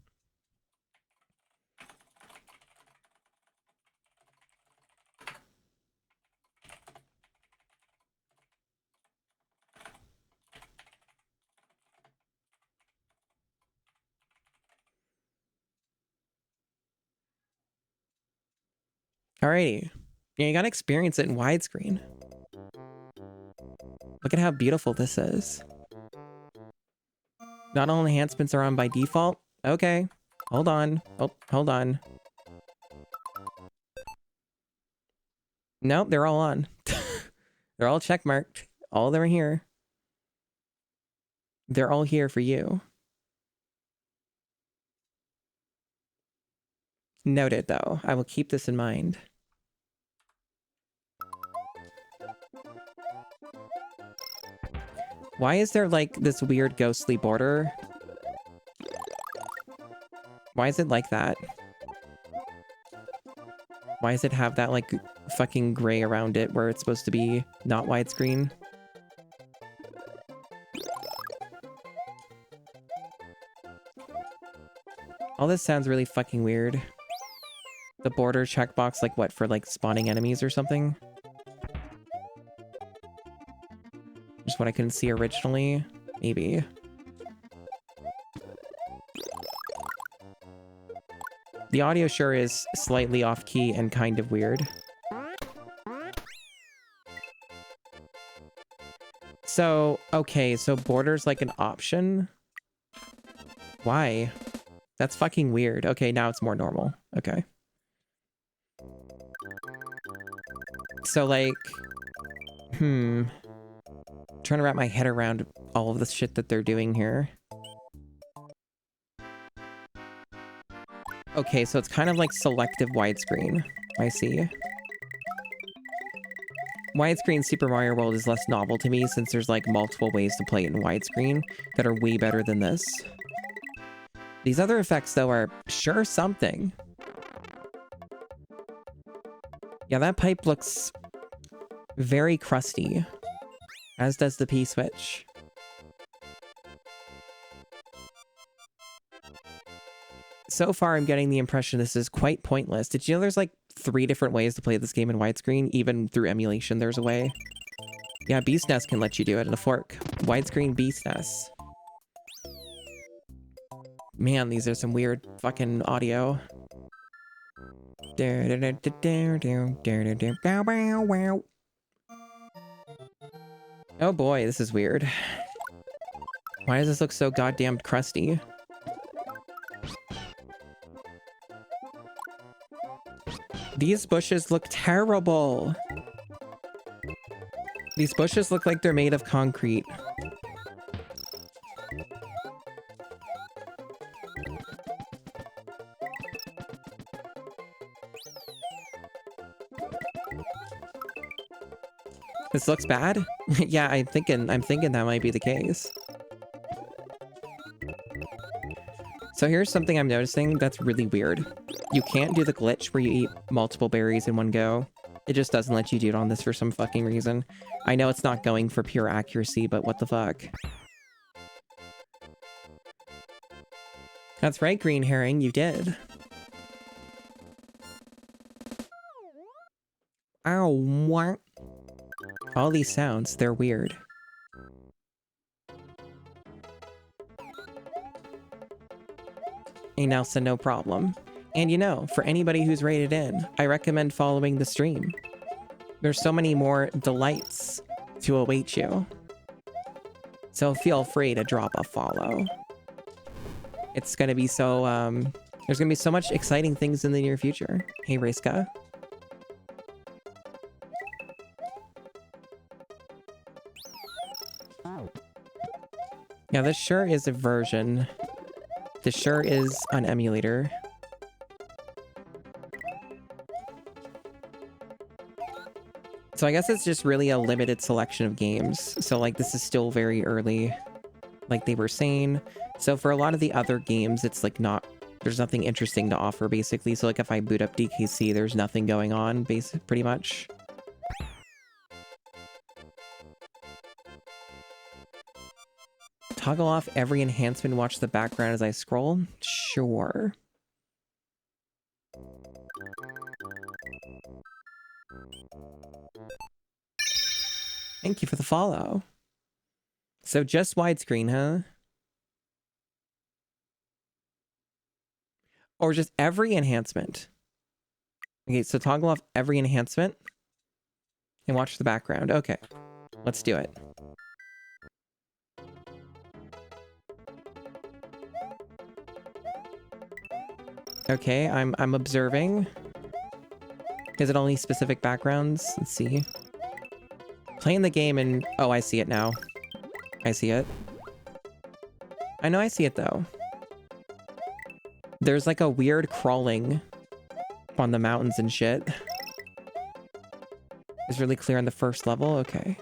Alrighty. Yeah, you gotta experience it in widescreen. Look at how beautiful this is. Not all enhancements are on by default. Okay. Hold on. Oh, hold on. Nope, they're all on. They're all checkmarked. All of them are here. They're all here for you. Noted, though. I will keep this in mind. Why is there, like, this weird ghostly border? Why is it like that? Why does it have that, like, fucking gray around it where it's supposed to be not widescreen? All this sounds really fucking weird. The border checkbox, like, what, for, like, spawning enemies or something? Just what I couldn't see originally? Maybe. The audio sure is slightly off-key and kind of weird. So, okay, so border's like an option? Why? That's fucking weird. Okay, now it's more normal. Okay. So, like... Trying to wrap my head around all of the shit that they're doing here. Okay, so it's kind of like selective widescreen. I see. Widescreen Super Mario World is less novel to me since there's like multiple ways to play it in widescreen that are way better than this. These other effects, though, are sure something. Yeah, that pipe looks very crusty, as does the P-switch. So far, I'm getting the impression this is quite pointless. Did you know there's like 3 different ways to play this game in widescreen? Even through emulation, there's a way. Yeah, BSNES can let you do it in a fork. Widescreen BSNES. Man, these are some weird fucking audio. Oh boy, this is weird. Why does this look so goddamn crusty? These bushes look terrible. These bushes look like they're made of concrete. This looks bad? Yeah, I'm thinking that might be the case. So here's something I'm noticing that's really weird. You can't do the glitch where you eat multiple berries in one go. It just doesn't let you do it on this for some fucking reason. I know it's not going for pure accuracy, but what the fuck? That's right, Green Herring, you did. Ow, what? All these sounds, they're weird. Hey Nelson, no problem. And you know, for anybody who's rated in, I recommend following the stream. There's so many more delights to await you. So feel free to drop a follow. It's gonna be so, there's gonna be so much exciting things in the near future. Hey Raiska. Yeah, this sure is a version. This sure is an emulator. So I guess it's just really a limited selection of games. So like this is still very early, like they were saying. So for a lot of the other games, it's like not, there's nothing interesting to offer basically. So like if I boot up DKC, there's nothing going on pretty much. Toggle off every enhancement and watch the background as I scroll? Sure. Thank you for the follow. So just widescreen, huh? Or just every enhancement? Okay, so toggle off every enhancement and watch the background. Okay, let's do it. Okay, I'm observing. Is it only specific backgrounds? Let's see. Playing the game and... Oh, I see it now. I see it. I know I see it, though. There's like a weird crawling on the mountains and shit. It's really clear on the first level? Okay.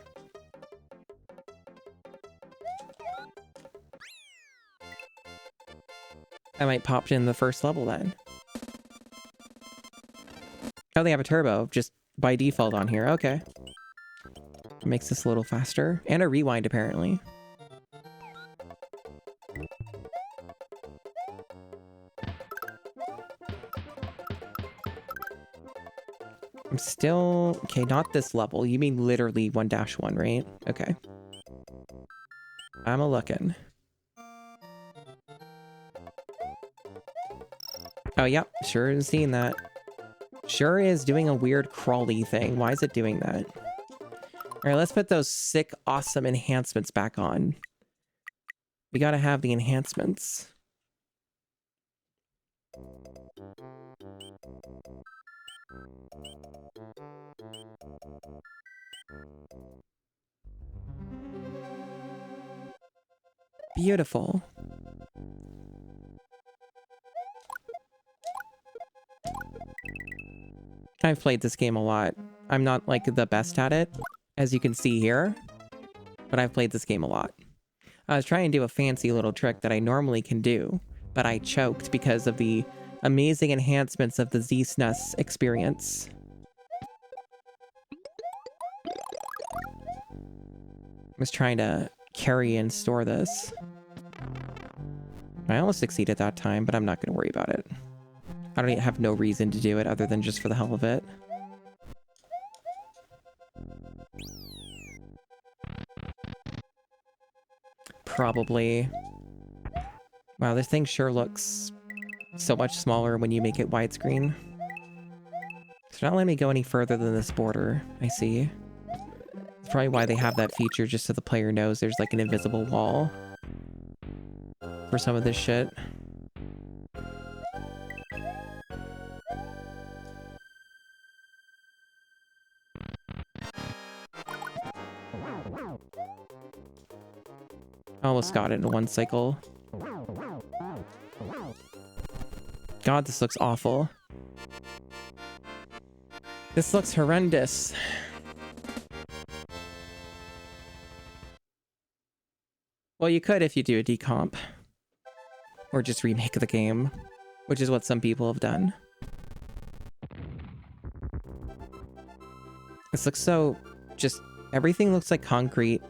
I might pop in the first level then. Oh, they have a turbo just by default on here. Okay. Makes this a little faster. And a rewind, apparently. I'm still... Okay, not this level. You mean literally 1-1, right? Okay. I'm a-looking. Oh, yep. Sure is seeing that. Sure is doing a weird crawly thing. Why is it doing that? Alright, let's put those sick, awesome enhancements back on. We gotta have the enhancements. Beautiful. I've played this game a lot. I'm not, like, the best at it, as you can see here, but I've played this game a lot. I was trying to do a fancy little trick that I normally can do, but I choked because of the amazing enhancements of the Z-SNES experience. I was trying to carry and store this. I almost succeeded that time, but I'm not going to worry about it. I don't have no reason to do it other than just for the hell of it. Probably. Wow, this thing sure looks so much smaller when you make it widescreen. It's not letting me go any further than this border, I see. Probably why they have that feature, just so the player knows there's like an invisible wall for some of this shit. Almost got it in one cycle. God, this looks awful. This looks horrendous. Well, you could if you do a decomp. Or just remake the game, which is what some people have done. This looks so... just... everything looks like concrete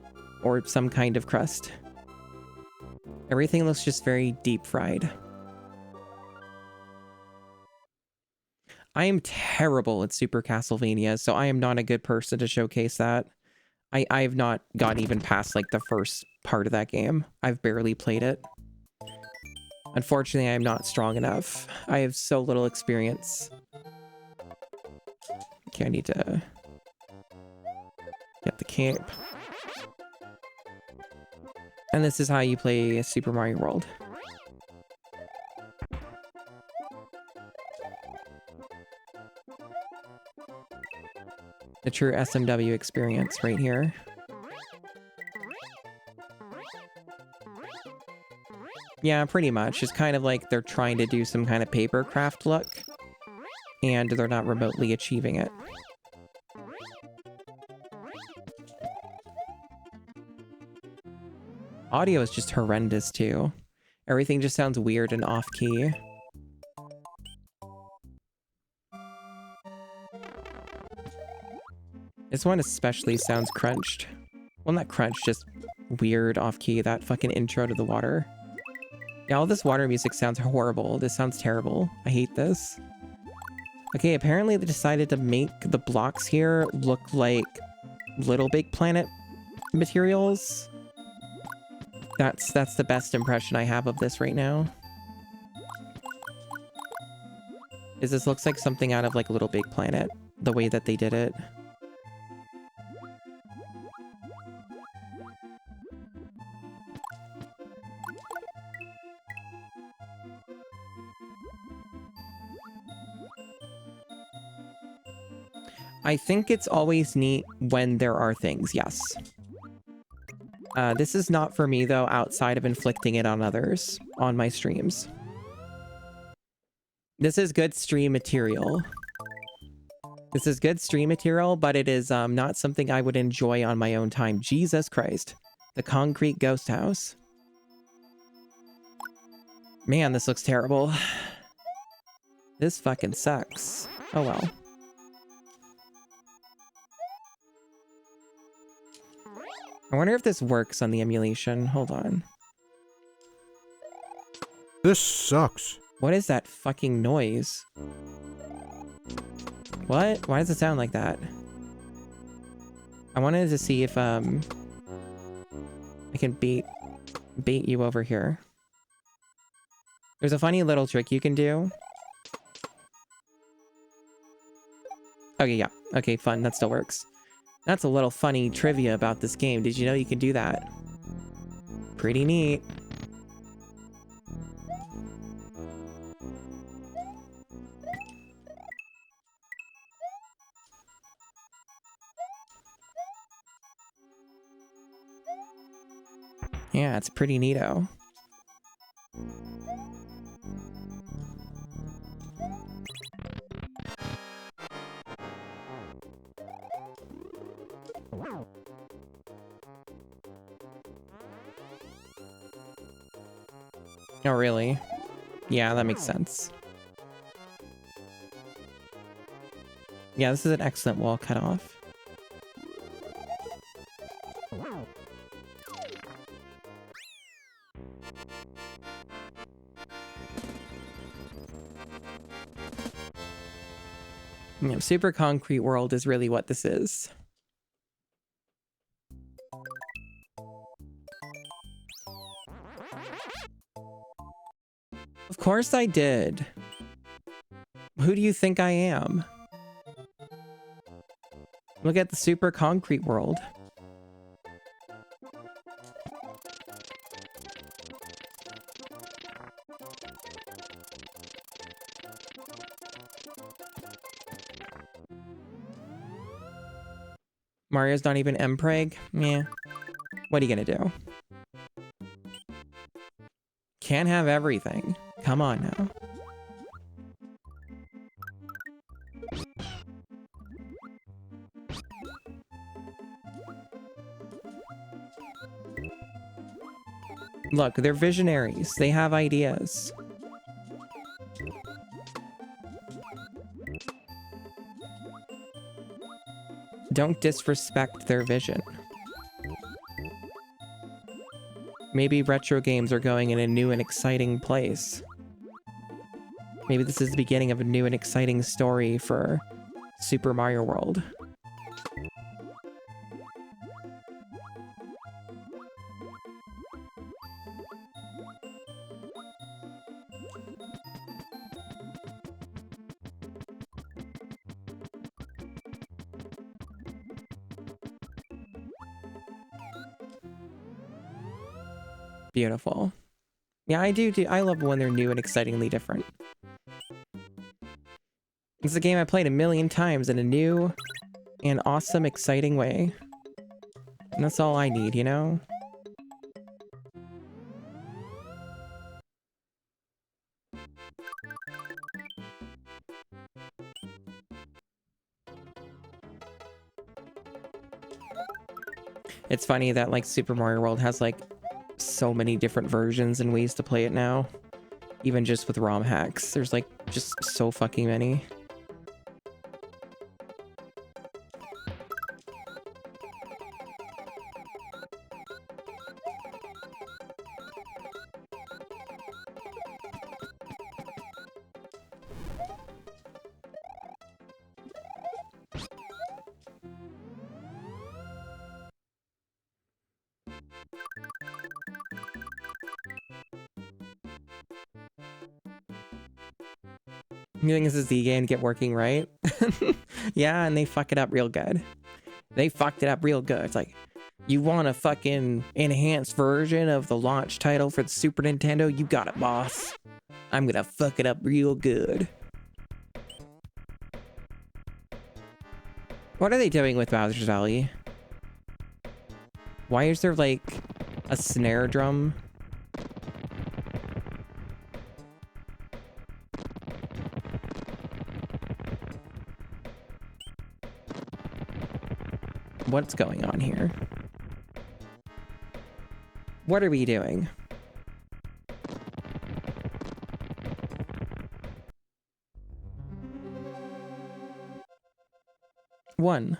or some kind of crust. Everything looks just very deep fried. I am terrible at Super Castlevania, so I am not a good person to showcase that. I have not gotten even past like the first part of that game. I've barely played it. Unfortunately, I am not strong enough. I have so little experience. Okay, I need to get the cape. And this is how you play Super Mario World. The true SMW experience right here. Yeah, pretty much. It's kind of like they're trying to do some kind of paper craft look, and they're not remotely achieving it. Audio is just horrendous too. Everything just sounds weird and off-key. This one especially sounds crunched. Well, not crunched, just weird off-key. That fucking intro to the water. Yeah, all this water music sounds horrible. This sounds terrible. I hate this. Okay, apparently they decided to make the blocks here look like Little Big Planet materials. That's the best impression I have of this right now. Is this looks like something out of like Little Big Planet, the way that they did it. I think it's always neat when there are things, yes. This is not for me, though, outside of inflicting it on others on my streams. This is good stream material. This is good stream material, but it is not something I would enjoy on my own time. Jesus Christ. The concrete ghost house. Man, this looks terrible. This fucking sucks. Oh well. I wonder if this works on the emulation. Hold on. This sucks. What is that fucking noise? What? Why does it sound like that? I wanted to see if I can bait you over here. There's a funny little trick you can do. Okay, yeah. Okay, fun. That still works. That's a little funny trivia about this game. Did you know you can do that? Pretty neat. Yeah, it's pretty neato. Oh, really? Yeah, that makes sense. Yeah, this is an excellent wall cutoff. You know, Super Concrete World is really what this is. Of course I did. Who do you think I am? Look at the Super Concrete World. Mario's not even Mpreg? Yeah. What are you gonna do? Can't have everything. Come on now. Look, they're visionaries. They have ideas. Don't disrespect their vision. Maybe retro games are going in a new and exciting place. Maybe this is the beginning of a new and exciting story for Super Mario World. Beautiful. Yeah, I do. I love when they're new and excitingly different. It's a game I played a million times in a new and awesome, exciting way. And that's all I need, you know? It's funny that, like, Super Mario World has, like, so many different versions and ways to play it now. Even just with ROM hacks. There's, like, just so fucking many. You think this is the game to get working right? Yeah, and they fuck it up real good. They fucked it up real good. It's like, you want a fucking enhanced version of the launch title for the Super Nintendo? You got it, boss. I'm gonna fuck it up real good. What are they doing with Bowser's Valley? Why is there, like, a snare drum? What's going on here? What are we doing? One.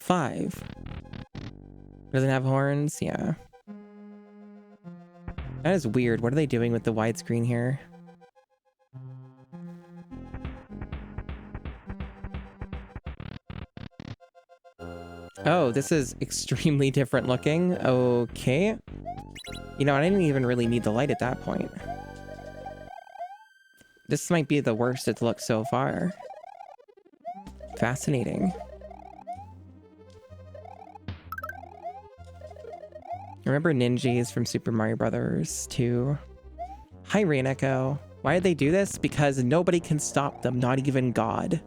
Five. Doesn't have horns? Yeah. That is weird. What are they doing with the widescreen here? Oh, this is extremely different looking. Okay. You know, I didn't even really need the light at that point. This might be the worst it's looked so far. Fascinating. Remember Ninjas from Super Mario Brothers 2? Hi, Rain Echo. Why did they do this? Because nobody can stop them, not even God.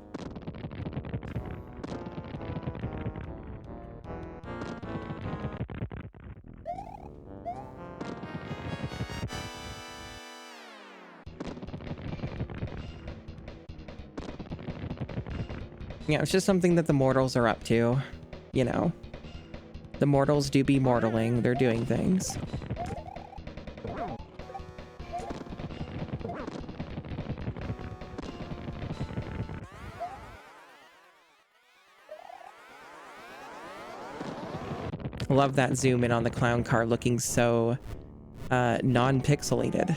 Yeah, it's just something that the mortals are up to, you know. The mortals do be mortaling, they're doing things. Love that zoom in on the clown car looking so non-pixelated.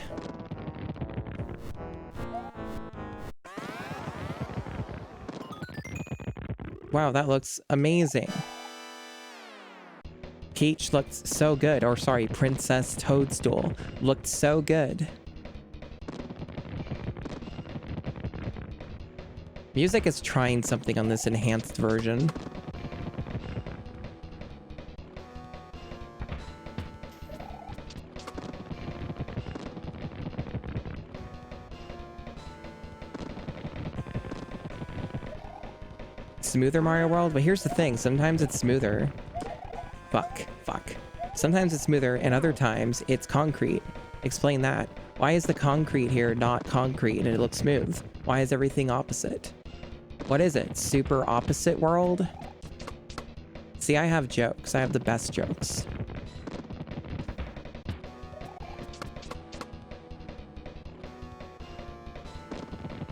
Wow, that looks amazing. Peach looked so good, or sorry, Princess Toadstool looked so good. Music is trying something on this enhanced version. Smoother Mario World? But here's the thing, sometimes it's smoother. Fuck. Sometimes it's smoother, and other times it's concrete. Explain that. Why is the concrete here not concrete and it looks smooth? Why is everything opposite? What is it? Super opposite world? See, I have jokes. I have the best jokes.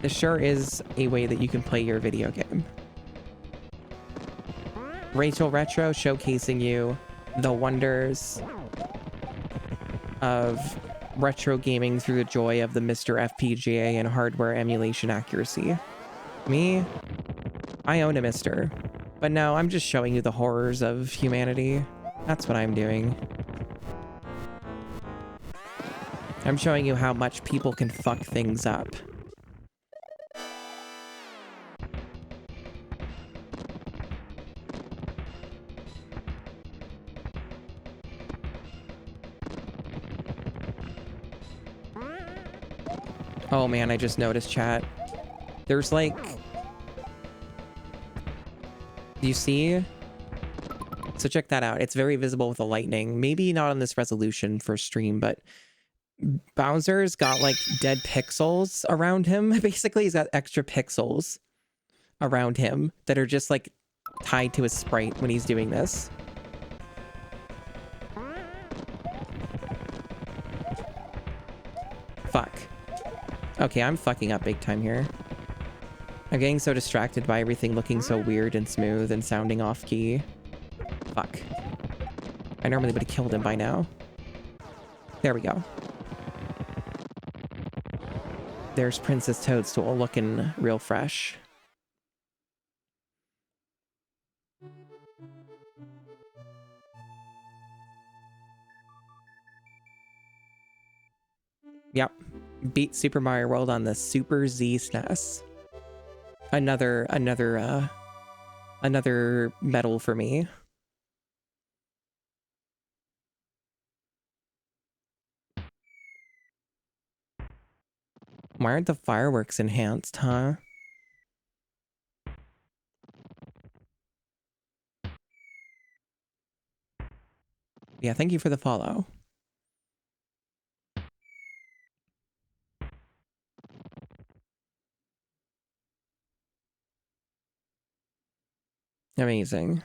This sure is a way that you can play your video game. Rachel Retro showcasing you the wonders of retro gaming through the joy of the Mr. FPGA and hardware emulation accuracy. Me? I own a Mister. But no, I'm just showing you the horrors of humanity. That's what I'm doing. I'm showing you how much people can fuck things up. Oh man, I just noticed, chat. There's like... Do you see? So check that out. It's very visible with the lightning. Maybe not on this resolution for stream, but Bowser's got like dead pixels around him. Basically, he's got extra pixels around him that are just like tied to his sprite when he's doing this. Fuck. Okay, I'm fucking up big time here. I'm getting so distracted by everything looking so weird and smooth and sounding off key. Fuck. I normally would have killed him by now. There we go. There's Princess Toadstool looking real fresh. Yep. Beat Super Mario World on the Super Z SNES. Another medal for me. Why aren't the fireworks enhanced, huh? Yeah, thank you for the follow. Amazing.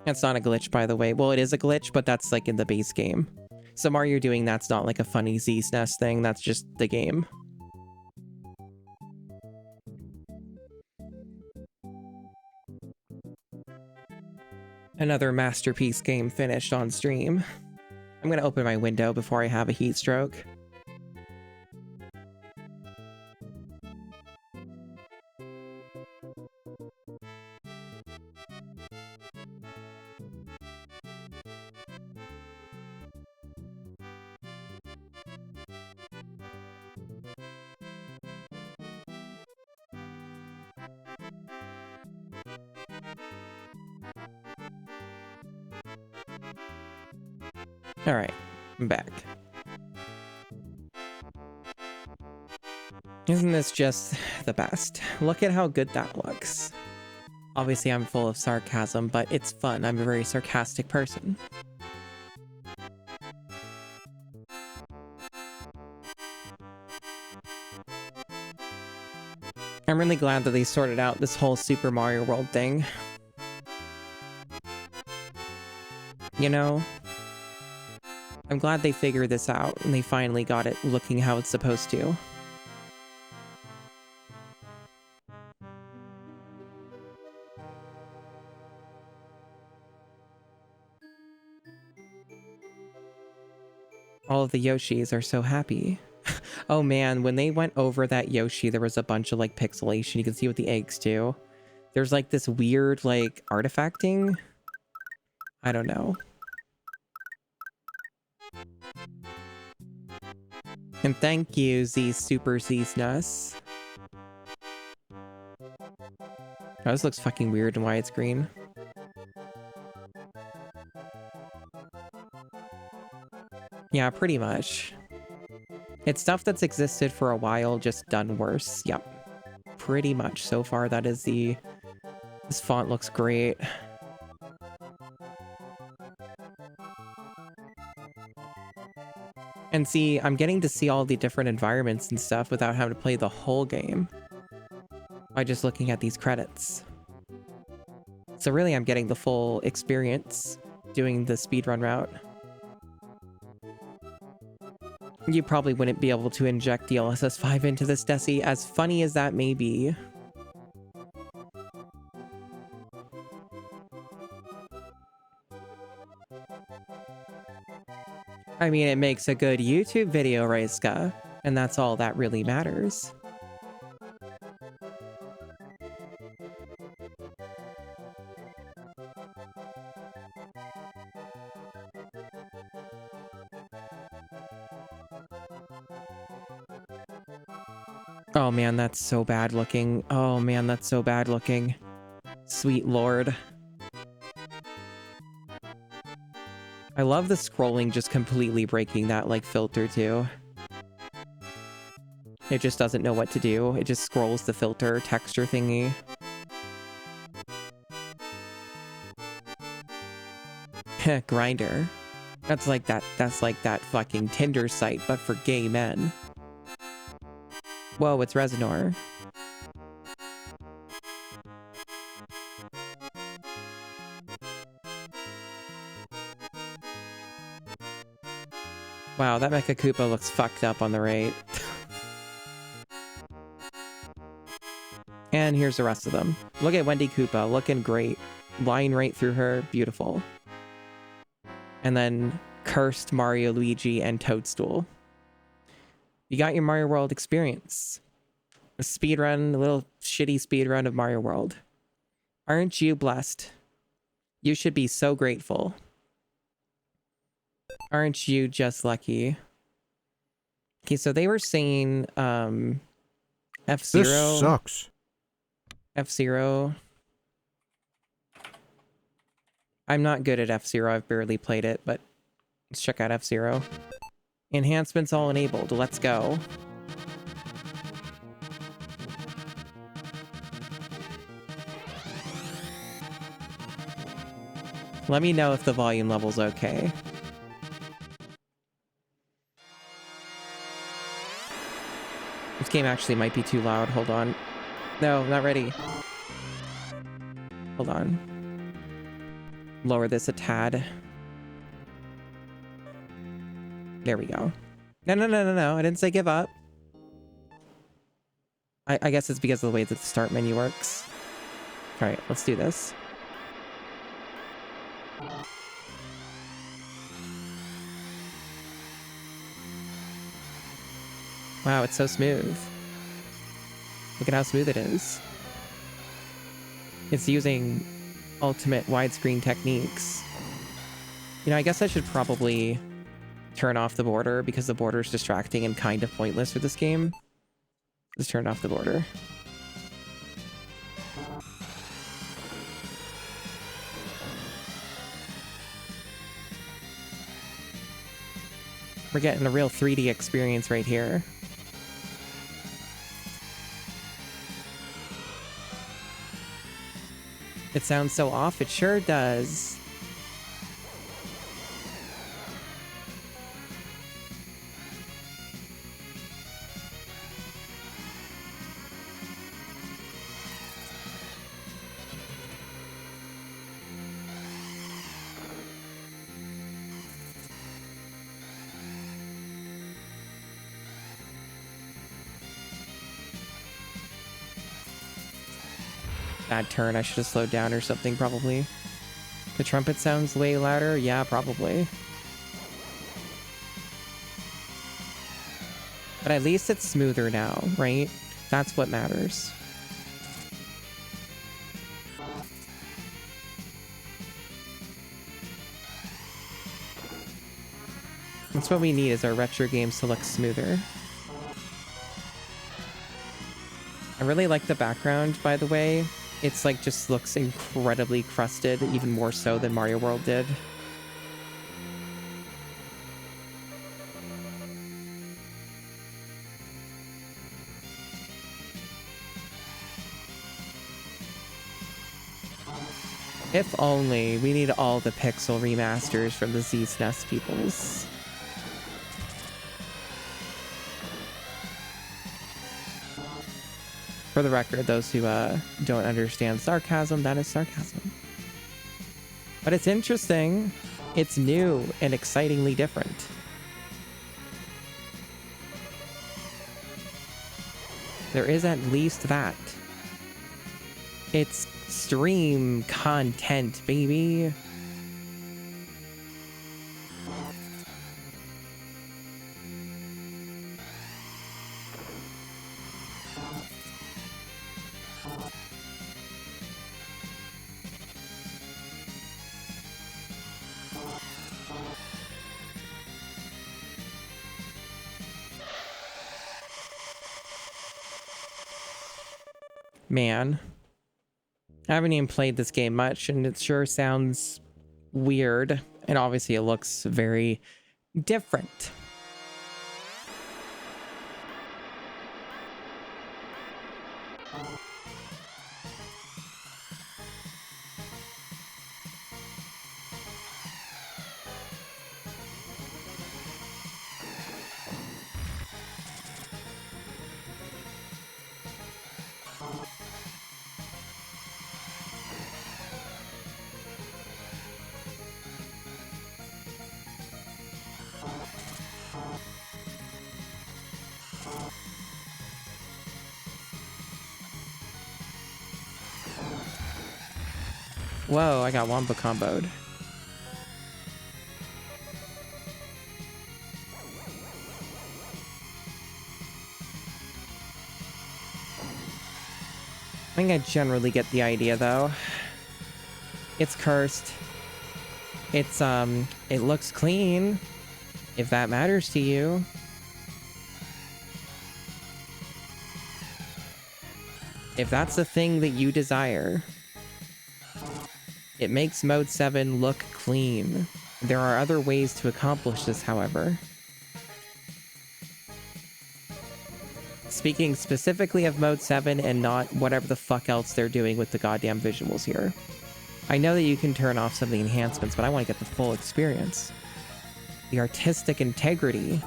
That's not a glitch, by the way. Well, it is a glitch, but that's like in the base game. So Mario doing that's not like a funny Z-SNES thing. That's just the game. Another masterpiece game finished on stream. I'm gonna open my window before I have a heat stroke. All right, I'm back. Isn't this just the best? Look at how good that looks. Obviously, I'm full of sarcasm, but it's fun. I'm a very sarcastic person. I'm really glad that they sorted out this whole Super Mario World thing. You know? I'm glad they figured this out and they finally got it looking how it's supposed to. All of the Yoshis are so happy. Oh man, when they went over that Yoshi, there was a bunch of like pixelation. You can see with the eggs too. There's like this weird like artifacting. I don't know. And thank you, Z Super Z's. Oh, this looks fucking weird and why it's green. Yeah, pretty much. It's stuff that's existed for a while, just done worse. Yep. Pretty much. So far, that is the... This font looks great. And see, I'm getting to see all the different environments and stuff without having to play the whole game by just looking at these credits. So really, I'm getting the full experience doing the speedrun route. You probably wouldn't be able to inject DLSS 5 into this, Desi, as funny as that may be. I mean, it makes a good YouTube video, Reiska, and that's all that really matters. Oh man, that's so bad looking. Oh man, that's so bad looking. Sweet lord. I love the scrolling just completely breaking that, like, filter, too. It just doesn't know what to do. It just scrolls the filter texture thingy. Grinder. That's like that fucking Tinder site, but for gay men. Whoa, it's Resinor. Wow, that Mecha Koopa looks fucked up on the right. And here's the rest of them. Look at Wendy Koopa, looking great. Line right through her, beautiful. And then cursed Mario, Luigi, and Toadstool. You got your Mario World experience. A speedrun, a little shitty speedrun of Mario World. Aren't you blessed? You should be so grateful. Aren't you just lucky? Okay, so they were saying F-Zero. This sucks. F-Zero. I'm not good at F-Zero. I've barely played it, but let's check out F-Zero. Enhancements all enabled. Let's go. Let me know if the volume level's okay. This game actually might be too loud. Hold on. No, not ready. Hold on. Lower this a tad. There we go. No. I didn't say give up. I guess it's because of the way that the start menu works. All right, let's do this. Wow, it's so smooth. Look at how smooth it is. It's using ultimate widescreen techniques. You know, I guess I should probably turn off the border because the border is distracting and kind of pointless for this game. Just turn off the border. We're getting a real 3D experience right here. It sounds so off, it sure does. Bad turn, I should have slowed down or something, probably. The trumpet sounds way louder? Yeah, probably. But at least it's smoother now, right? That's what matters. That's what we need, is our retro games to look smoother. I really like the background, by the way. It's like just looks incredibly crusted, even more so than Mario World did. If only. We need all the pixel remasters from the Z-SNES peoples. For the record, those who don't understand sarcasm, that is sarcasm. But it's interesting. It's new and excitingly different. There is at least that. It's stream content, baby. Man. I haven't even played this game much, and it sure sounds weird. And obviously it looks very different. Whoa, I got Wamba comboed. I think I generally get the idea, though. It's cursed. It's, it looks clean, if that matters to you. If that's the thing that you desire. It makes Mode 7 look clean. There are other ways to accomplish this, however. Speaking specifically of Mode 7 and not whatever the fuck else they're doing with the goddamn visuals here. I know that you can turn off some of the enhancements, but I want to get the full experience. The artistic integrity.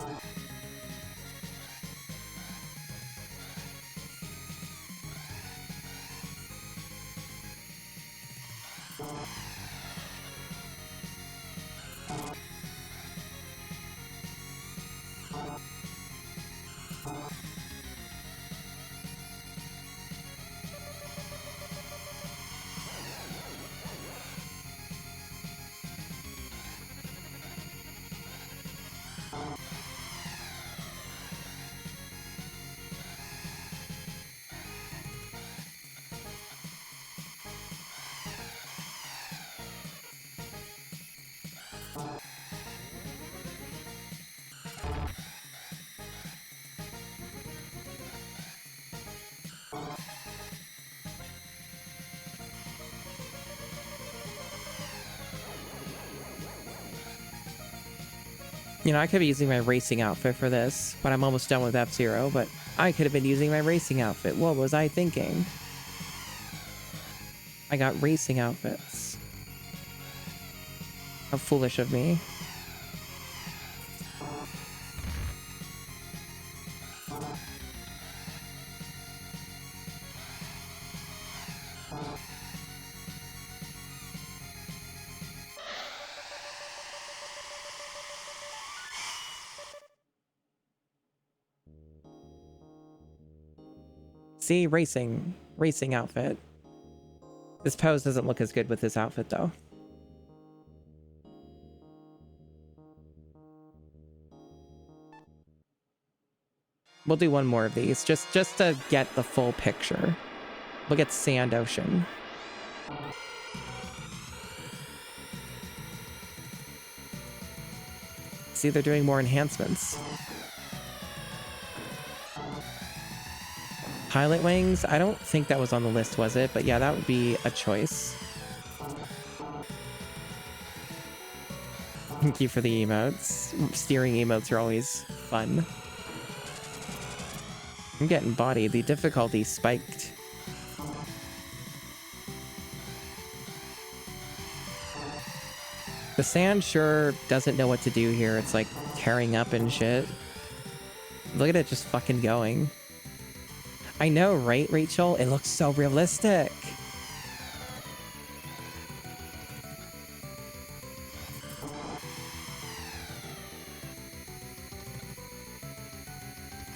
You know, I could be using my racing outfit for this, but I'm almost done with F-Zero, but I could have been using my racing outfit. What was I thinking? I got racing outfits. How foolish of me. See, racing outfit. This pose doesn't look as good with this outfit, though. We'll do one more of these, just to get the full picture. Look at Sand Ocean. See, they're doing more enhancements. Pilot wings? I don't think that was on the list, was it? But yeah, that would be a choice. Thank you for the emotes. Steering emotes are always fun. I'm getting bodied. The difficulty spiked. The sand sure doesn't know what to do here. It's like tearing up and shit. Look at it just fucking going. I know, right, Rachel? It looks so realistic.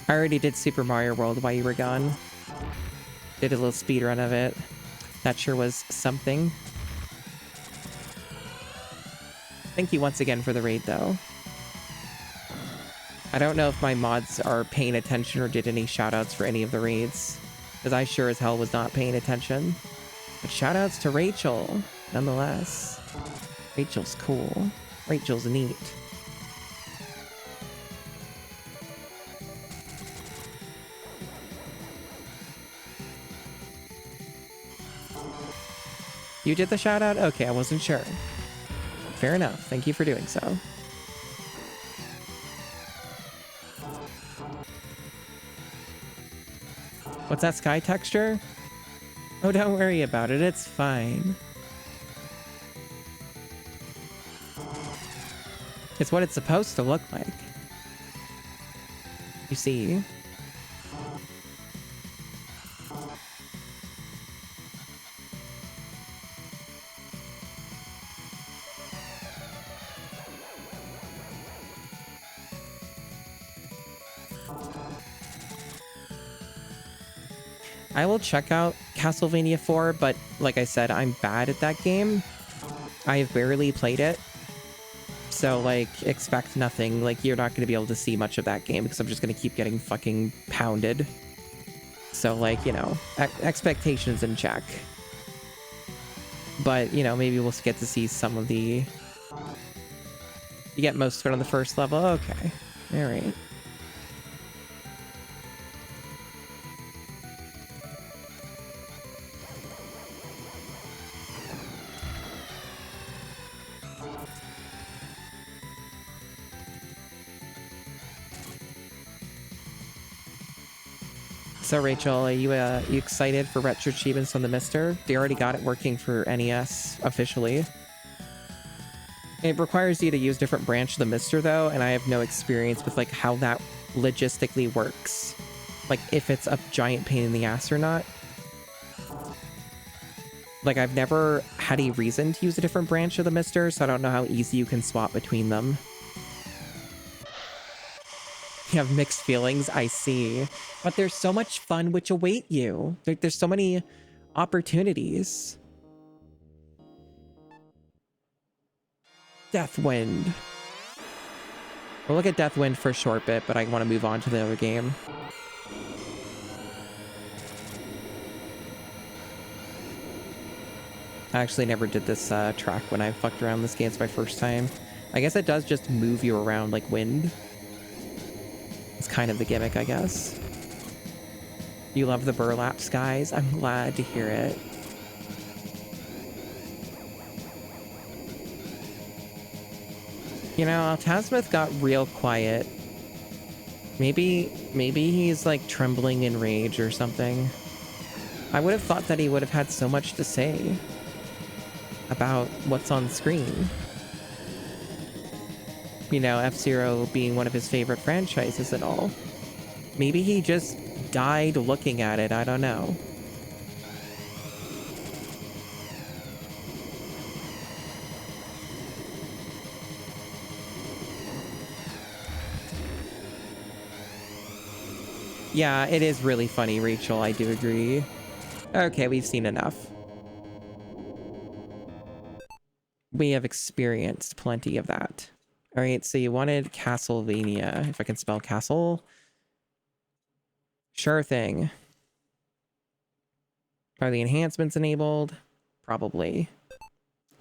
I already did Super Mario World while you were gone. Did a little speed run of it. That sure was something. Thank you once again for the raid, though. I don't know if my mods are paying attention or did any shoutouts for any of the raids, because I sure as hell was not paying attention. But shoutouts to Rachel, nonetheless. Rachel's cool. Rachel's neat. You did the shout out? Okay, I wasn't sure. Fair enough. Thank you for doing so. What's that sky texture? Oh, don't worry about it. It's fine. It's what it's supposed to look like. You see? I will check out Castlevania 4, but like I said, I'm bad at that game. I have barely played it. So, like, expect nothing. Like, you're not going to be able to see much of that game because I'm just going to keep getting fucking pounded. So, like, you know, expectations in check. But, you know, maybe we'll get to see some of the... You get most of it on the first level? Okay. All right. So Rachel, are you excited for retro achievements on the Mister? They already got it working for NES officially. It requires you to use different branch of the Mister though, and I have no experience with like how that logistically works. Like if it's a giant pain in the ass or not. Like I've never had a reason to use a different branch of the Mister, so I don't know how easy you can swap between them. You have mixed feelings, I see. But there's so much fun which await you. There's so many opportunities. Deathwind. We'll look at Deathwind for a short bit, but I want to move on to the other game. I actually never did this track when I fucked around this game. It's my first time. I guess it does just move you around like wind. It's kind of the gimmick, I guess. You love the burlap skies? I'm glad to hear it. You know, Tasmith got real quiet. Maybe he's like trembling in rage or something. I would have thought that he would have had so much to say about what's on screen. You know, F-Zero being one of his favorite franchises and all. Maybe he just died looking at it, I don't know. Yeah, it is really funny, Rachel, I do agree. Okay, we've seen enough. We have experienced plenty of that. All right, so you wanted Castlevania. If I can spell castle. Sure thing. Are the enhancements enabled? Probably.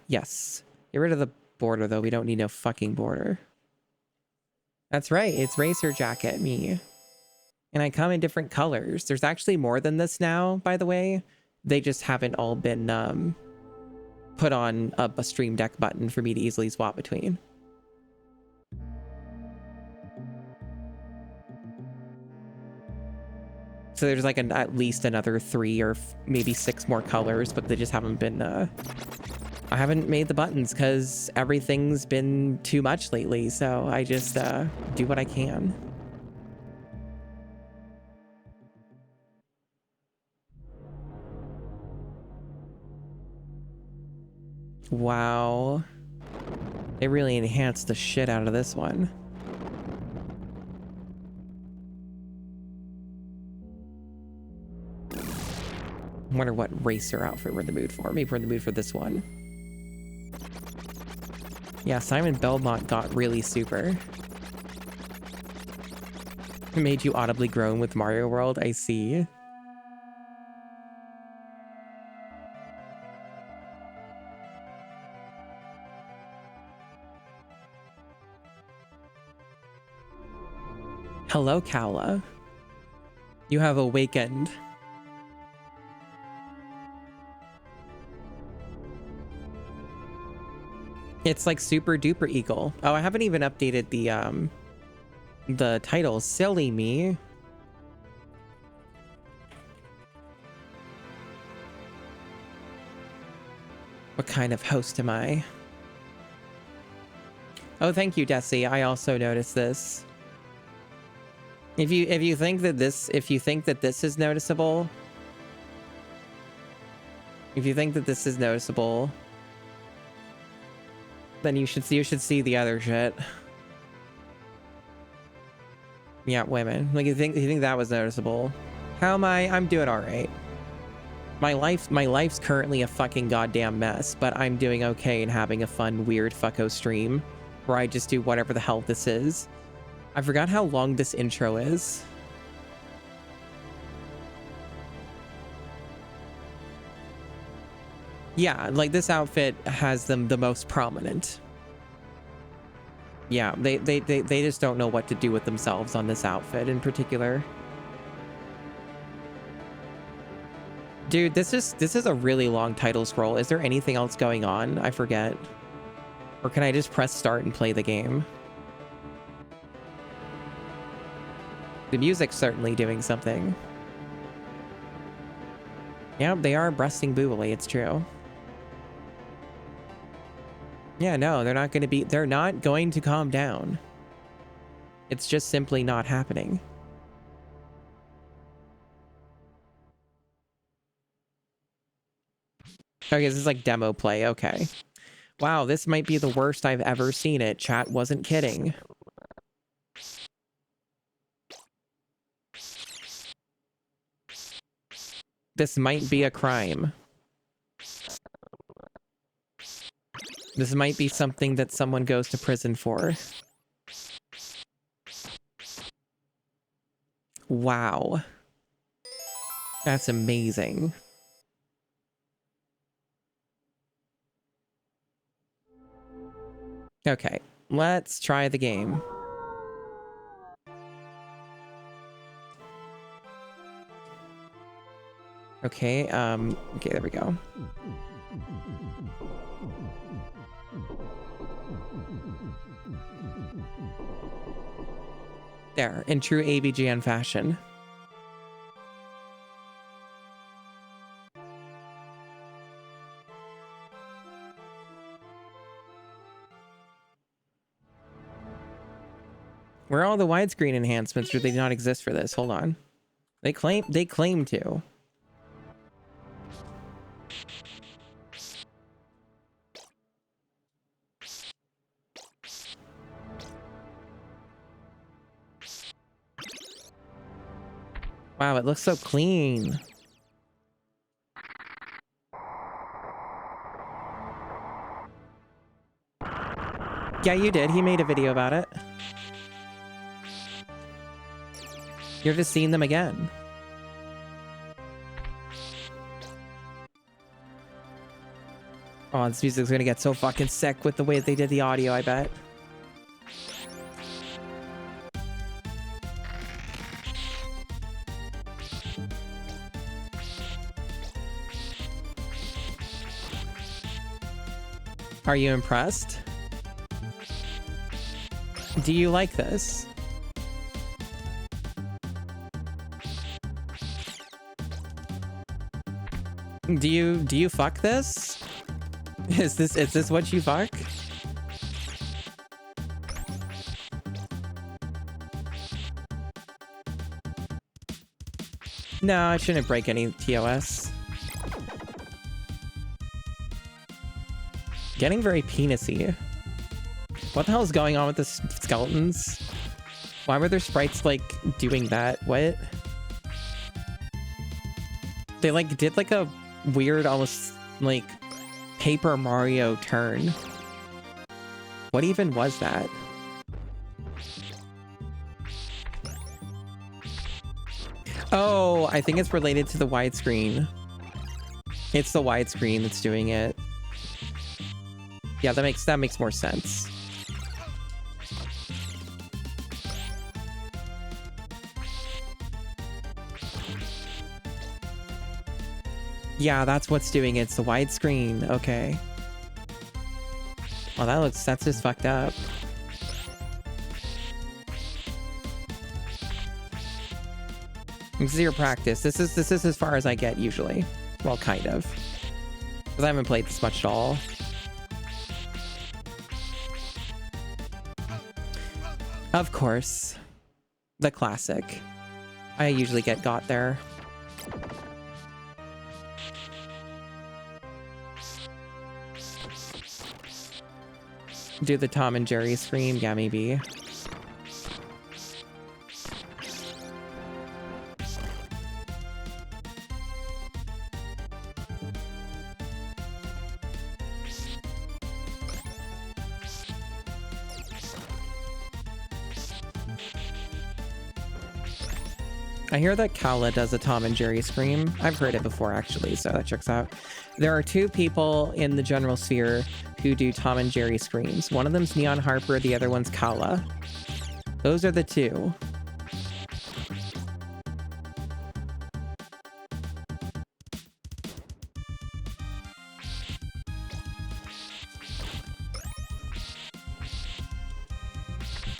Yes. Get rid of the border, though. We don't need no fucking border. That's right, it's Racer Jacket me. And I come in different colors. There's actually more than this now, by the way. They just haven't all been put on a Stream Deck button for me to easily swap between. So there's like at least another 3 or maybe 6 more colors, but they just haven't been, I haven't made the buttons because everything's been too much lately. So I just do what I can. Wow. They really enhanced the shit out of this one. I wonder what racer outfit we're in the mood for. Maybe we're in the mood for this one. Yeah, Simon Belmont got really super. It made you audibly groan with Mario World, I see. Hello, Kala. You have awakened. It's like Super Duper Eagle. Oh, I haven't even updated the title. Silly me. What kind of host am I? Oh, thank you, Desi. I also noticed this. If you think that this is noticeable, then you should see the other shit. Yeah, women. Like you think that was noticeable? How am I? I'm doing all right. My life's currently a fucking goddamn mess, but I'm doing okay and having a fun, weird fucko stream where I just do whatever the hell this is. I forgot how long this intro is. Yeah, like this outfit has them the most prominent. Yeah, they just don't know what to do with themselves on this outfit in particular. Dude, this is a really long title scroll. Is there anything else going on? I forget. Or can I just press start and play the game? The music's certainly doing something. Yeah, they are breasting boobily, it's true. Yeah, no, they're not going to calm down. It's just simply not happening. Okay, this is like demo play, okay. Wow, this might be the worst I've ever seen it. Chat wasn't kidding. This might be a crime. This might be something that someone goes to prison for. Wow. That's amazing. Okay, let's try the game. Okay, okay, there we go. There, in true AVGN fashion. Where are all the widescreen enhancements? Or do they not exist for this? Hold on. They claim to. Wow, it looks so clean. Yeah, you did. He made a video about it. You're just seeing them again. Oh, this music's gonna get so fucking sick with the way they did the audio, I bet. Are you impressed? Do you like this? Do you fuck this? Is this what you fuck? No, it shouldn't break any TOS. Getting very penisy. What the hell is going on with the skeletons? Why were their sprites like doing that? What? They like did like a weird, almost like Paper Mario turn. What even was that? Oh, I think it's related to the widescreen. It's the widescreen that's doing it. Yeah, that makes more sense. Yeah, that's what's doing it. It's the widescreen. Okay. Well, that's just fucked up. Zero practice. This is as far as I get usually. Well, kind of. Because I haven't played this much at all. Of course. The classic. I usually get got there. Do the Tom and Jerry scream? Yeah, maybe. I hear that Kala does a Tom and Jerry scream. I've heard it before, actually, so that checks out. There are two people in the general sphere who do Tom and Jerry screams. One of them's Neon Harper, the other one's Kala. Those are the two.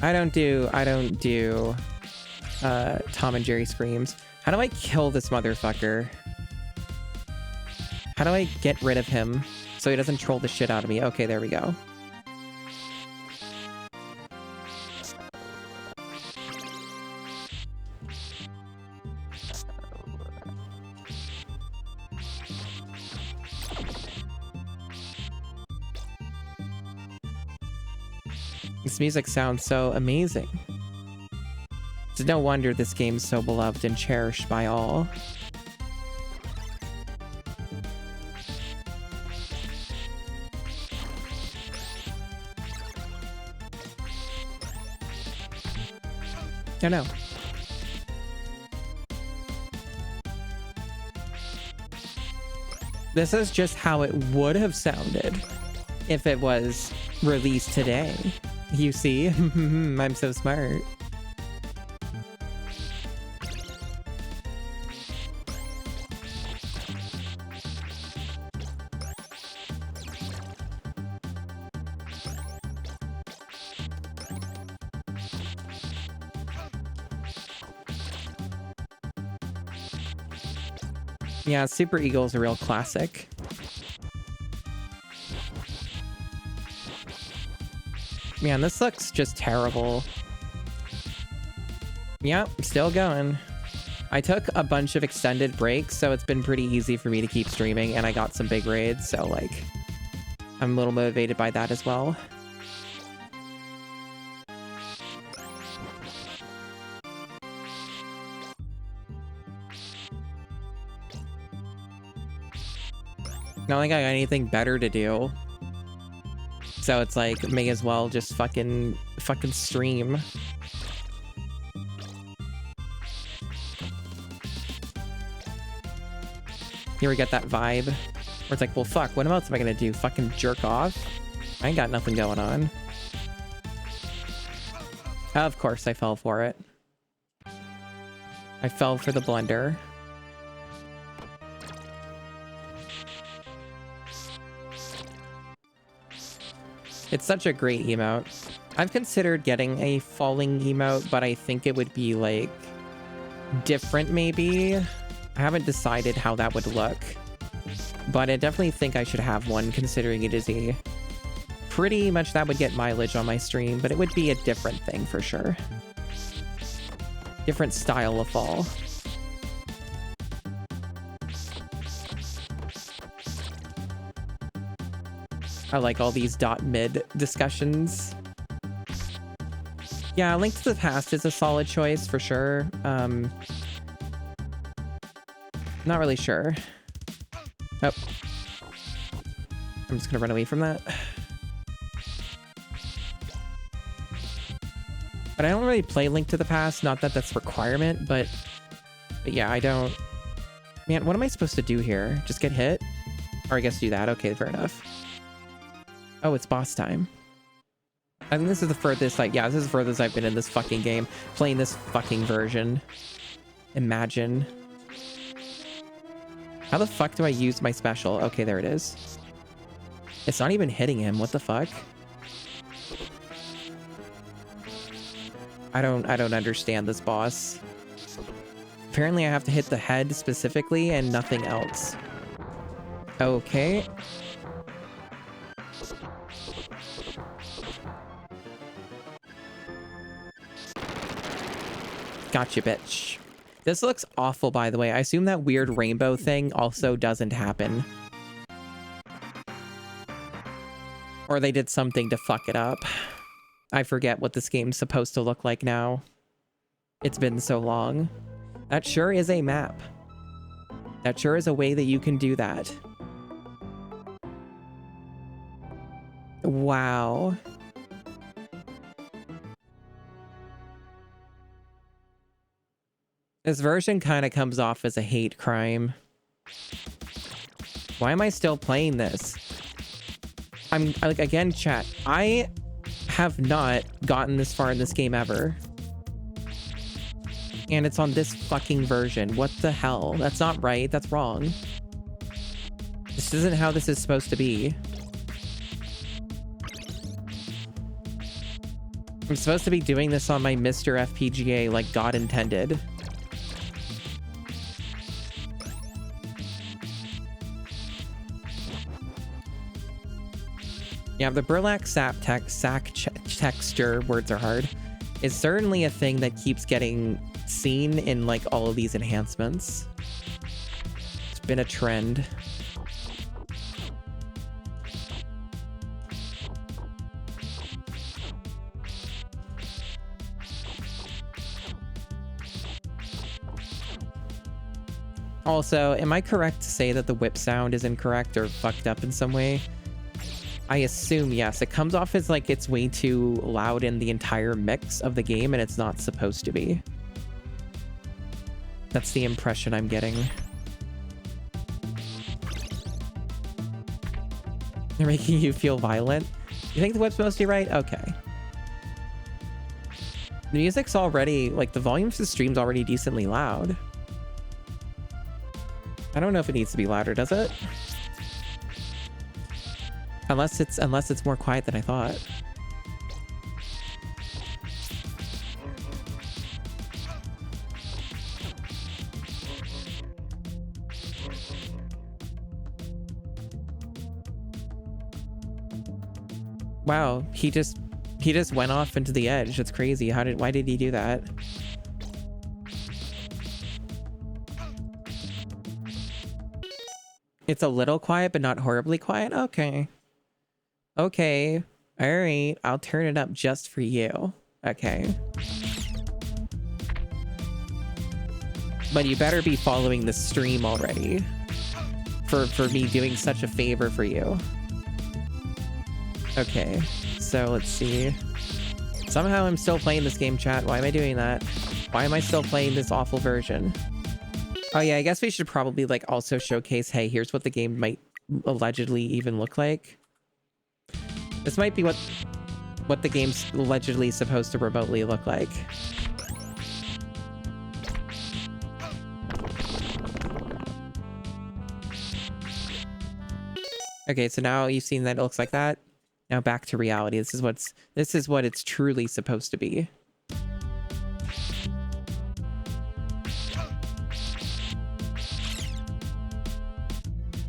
I don't do Tom and Jerry screams. How do I kill this motherfucker? How do I get rid of him so he doesn't troll the shit out of me? Okay, there we go. This music sounds so amazing. It's no wonder this game's so beloved and cherished by all. I know. This is just how it would have sounded if it was released today. You see? I'm so smart. Yeah, Super Eagle's a real classic. Man, this looks just terrible. Yeah, still going. I took a bunch of extended breaks, so it's been pretty easy for me to keep streaming, and I got some big raids, so like, I'm a little motivated by that as well. Not like I got anything better to do. So it's like, may as well just fucking stream. Here we get that vibe. Where it's like, well, fuck, what else am I gonna do? Fucking jerk off? I ain't got nothing going on. Of course I fell for it. I fell for the blunder. It's such a great emote. I've considered getting a falling emote, but I think it would be like different maybe. I haven't decided how that would look, but I definitely think I should have one considering it is a pretty much that would get mileage on my stream, but it would be a different thing for sure. Different style of fall. I like all these .mid discussions. Yeah, Link to the Past is a solid choice for sure. Not really sure. Oh. I'm just gonna run away from that. But I don't really play Link to the Past, not that that's a requirement, but yeah, I don't... Man, what am I supposed to do here? Just get hit? Or I guess do that. Okay, fair enough. Oh, it's boss time. I think this is the furthest, like, yeah, this is the furthest I've been in this fucking game. Playing this fucking version. Imagine. How the fuck do I use my special? Okay, there it is. It's not even hitting him. What the fuck? I don't understand this boss. Apparently I have to hit the head specifically and nothing else. Okay. Gotcha, bitch. This looks awful, by the way. I assume that weird rainbow thing also doesn't happen. Or they did something to fuck it up. I forget what this game's supposed to look like now. It's been so long. That sure is a map. That sure is a way that you can do that. Wow. This version kind of comes off as a hate crime. Why am I still playing this? I'm like, again, chat, I have not gotten this far in this game ever. And it's on this fucking version. What the hell? That's not right. That's wrong. This isn't how this is supposed to be. I'm supposed to be doing this on my Mr. FPGA like God intended. Yeah, the burlap sack texture, words are hard, is certainly a thing that keeps getting seen in like all of these enhancements. It's been a trend. Also, am I correct to say that the whip sound is incorrect or fucked up in some way? I assume yes. It comes off as like it's way too loud in the entire mix of the game, and it's not supposed to be. That's the impression I'm getting. They're making you feel violent? You think the whip's supposed to be right? Okay. The music's already, like, the volume for the stream's already decently loud. I don't know if it needs to be louder, does it? Unless it's more quiet than I thought. Wow, he just went off into the edge. That's crazy. Why did he do that? It's a little quiet, but not horribly quiet. Okay. Okay. All right. I'll turn it up just for you. Okay. But you better be following the stream already for me doing such a favor for you. Okay. So let's see. Somehow I'm still playing this game, chat. Why am I doing that? Why am I still playing this awful version? Oh yeah, I guess we should probably like also showcase, hey, here's what the game might allegedly even look like. This might be what the game's allegedly supposed to remotely look like. Okay, so now you've seen that it looks like that. Now back to reality. This is what it's truly supposed to be.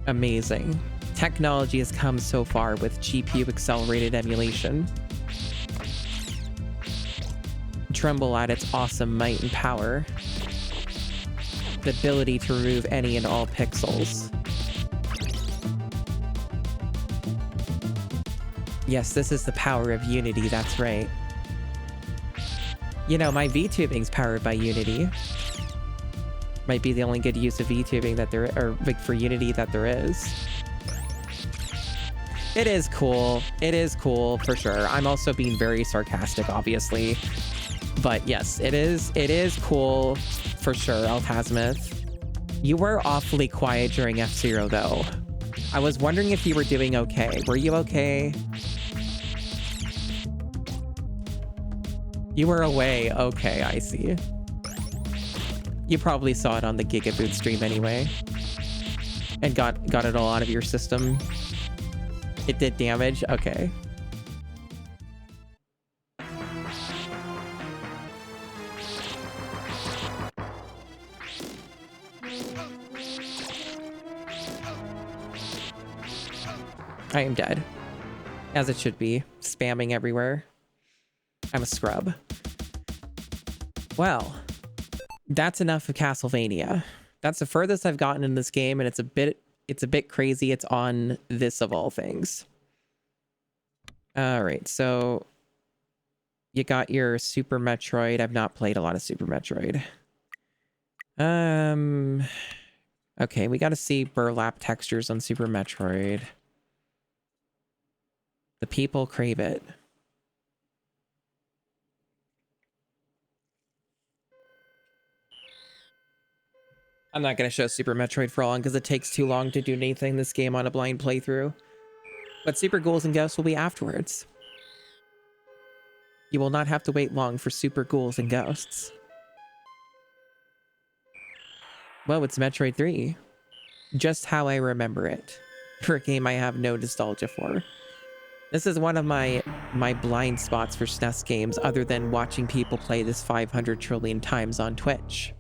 Amazing. Technology has come so far with GPU accelerated emulation. Tremble at its awesome might and power. The ability to remove any and all pixels. Yes, this is the power of Unity, that's right. You know, my VTubing's powered by Unity. Might be the only good use of VTubing that there, or like for Unity that there is. It is cool. It is cool for sure. I'm also being very sarcastic, obviously. But yes, it is cool for sure, Altasmith. You were awfully quiet during F-Zero though. I was wondering if you were doing okay. Were you okay? You were away. Okay, I see. You probably saw it on the Gigaboot stream anyway. And got it all out of your system. It did damage? Okay. I am dead. As it should be. Spamming everywhere. I'm a scrub. Well, that's enough of Castlevania. That's the furthest I've gotten in this game, and it's a bit crazy. It's on this of all things. All right, so you got your Super Metroid. I've not played a lot of Super Metroid. Okay, we got to see burlap textures on Super Metroid. The people crave it. I'm not going to show Super Metroid for long because it takes too long to do anything in this game on a blind playthrough. But Super Ghouls and Ghosts will be afterwards. You will not have to wait long for Super Ghouls and Ghosts. Well, it's Metroid 3. Just how I remember it. For a game I have no nostalgia for. This is one of my blind spots for SNES games other than watching people play this 500 trillion times on Twitch.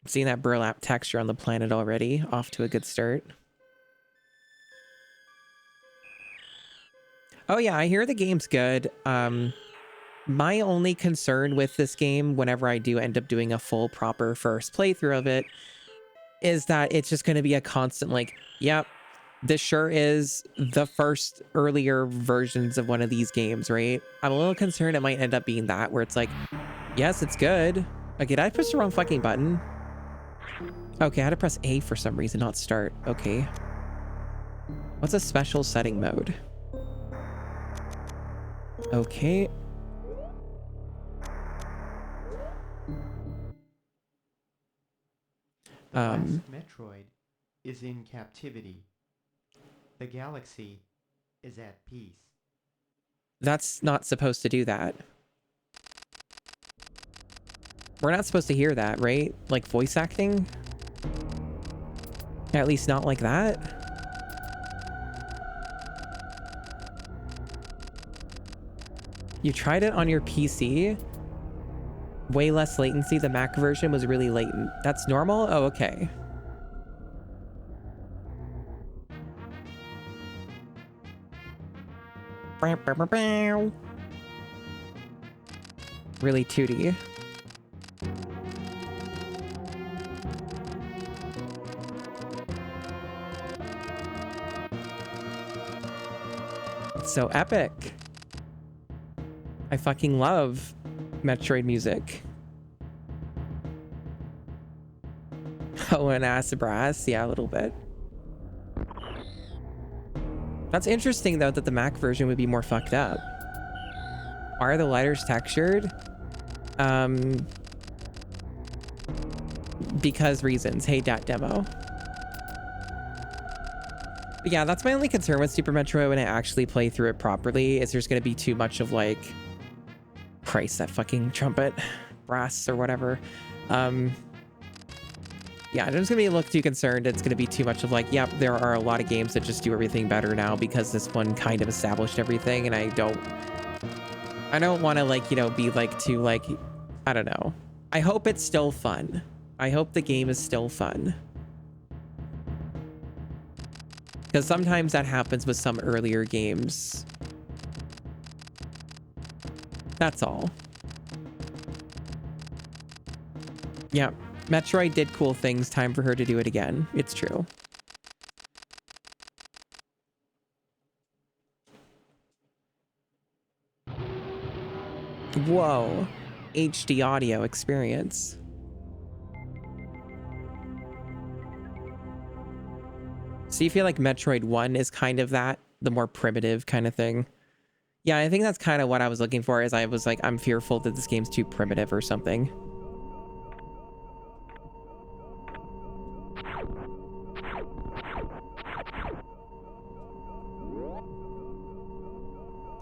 Seeing that burlap texture on the planet already. Off to a good start. Oh yeah, I hear the game's good. My only concern with this game, whenever I do end up doing a full proper first playthrough of it, is that it's just going to be a constant like, yep, this sure is the first earlier versions of one of these games, right? I'm a little concerned it might end up being that, where it's like, yes, it's good. Okay, did I push the wrong fucking button? Okay, I had to press A for some reason, not start. Okay. What's a special setting mode? Okay. The last Metroid is in captivity. The galaxy is at peace. That's not supposed to do that. We're not supposed to hear that, right? Like voice acting? At least not like that. You tried it on your PC? Way less latency. The Mac version was really latent. That's normal? Oh, okay. Really 2D. It's so epic. I fucking love Metroid music. Oh, and acid brass. Yeah, a little bit. That's interesting, though, that the Mac version would be more fucked up. Why are the lighters textured? Because reasons. Hey, dat demo. But yeah, that's my only concern with Super Metroid when I actually play through it properly, is there's going to be too much of, like... Christ, that fucking trumpet. Brass or whatever. Yeah, Yeah, I don't just gonna be a little too concerned. It's gonna be too much of like, yep, there are a lot of games that just do everything better now because this one kind of established everything, and I don't want to like, you know, be like too like, I don't know. I hope it's still fun. I hope the game is still fun. Because sometimes that happens with some earlier games. That's all. Yeah, Metroid did cool things. Time for her to do it again. It's true. Whoa. HD audio experience. So you feel like Metroid 1 is kind of that, the more primitive kind of thing? Yeah, I think that's kind of what I was looking for, is I was like, I'm fearful that this game's too primitive or something.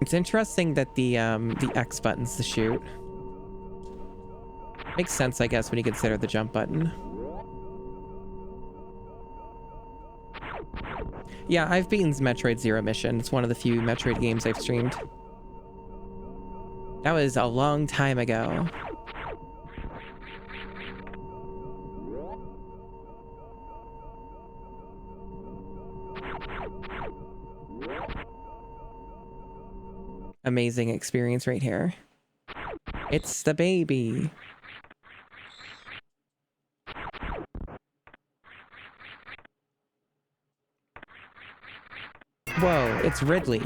It's interesting that the X button's the shoot. Makes sense, I guess, when you consider the jump button. Yeah, I've beaten Metroid Zero Mission. It's one of the few Metroid games I've streamed. That was a long time ago. Amazing experience right here. It's the baby. Whoa, it's Ridley.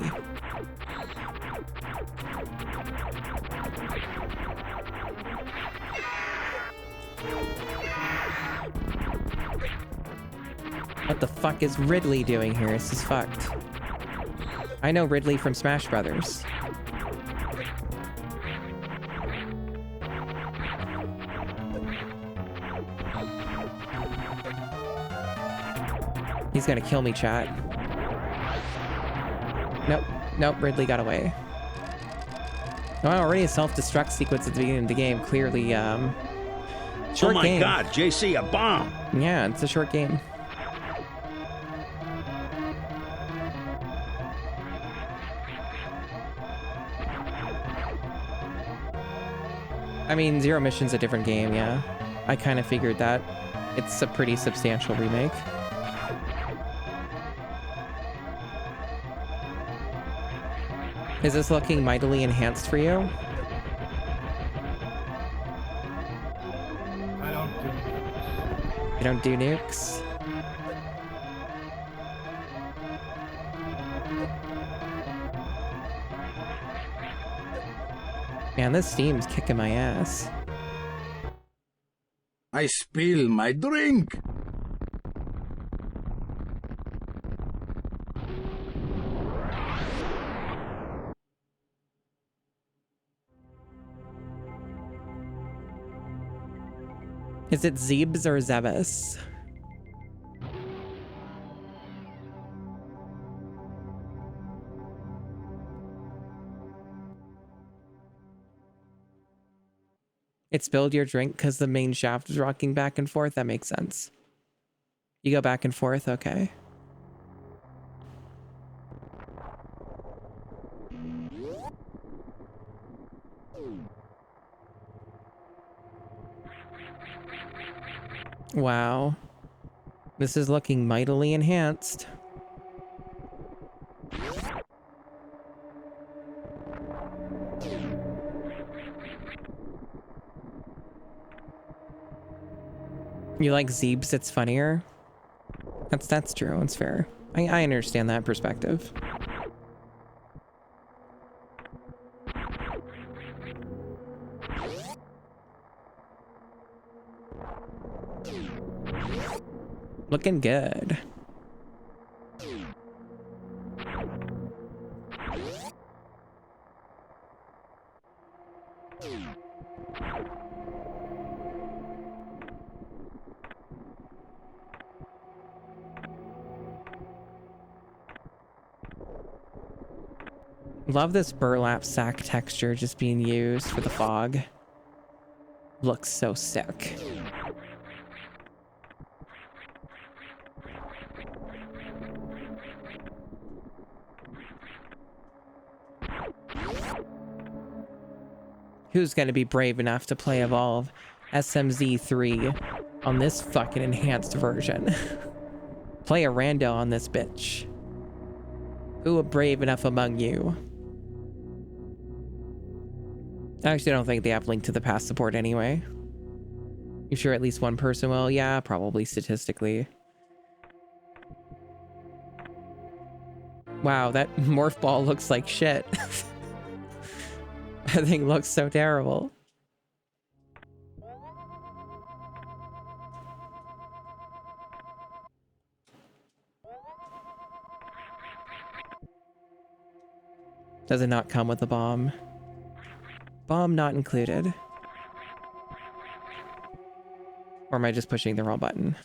What the fuck is Ridley doing here? This is fucked. I know Ridley from Smash Brothers. He's gonna kill me, chat. Nope. Nope, Ridley got away. Oh, already a self-destruct sequence at the beginning of the game. Clearly, short Oh my game. god, JC, a bomb! Yeah, it's a short game. I mean, Zero Mission's a different game, yeah. I kind of figured that. It's a pretty substantial remake. Is this looking mightily enhanced for you? I don't do it. You don't do nukes? Man, this Steam's kicking my ass. I spill my drink. Is it Zebes or Zebus? It spilled your drink because the main shaft is rocking back and forth? That makes sense. You go back and forth? Okay. Wow. This is looking mightily enhanced. You like Zebes? It's funnier? That's true. It's fair. I understand that perspective. Looking good. Love this burlap sack texture just being used for the fog. Looks so sick. Who's gonna be brave enough to play Evolve SMZ3 on this fucking enhanced version? Play a rando on this bitch. Who are brave enough among you? I actually don't think they have Link to the Past support anyway. You sure at least one person will? Yeah, probably statistically. Wow, that morph ball looks like shit. That thing looks so terrible. Does it not come with a bomb? Bomb not included. Or am I just pushing the wrong button?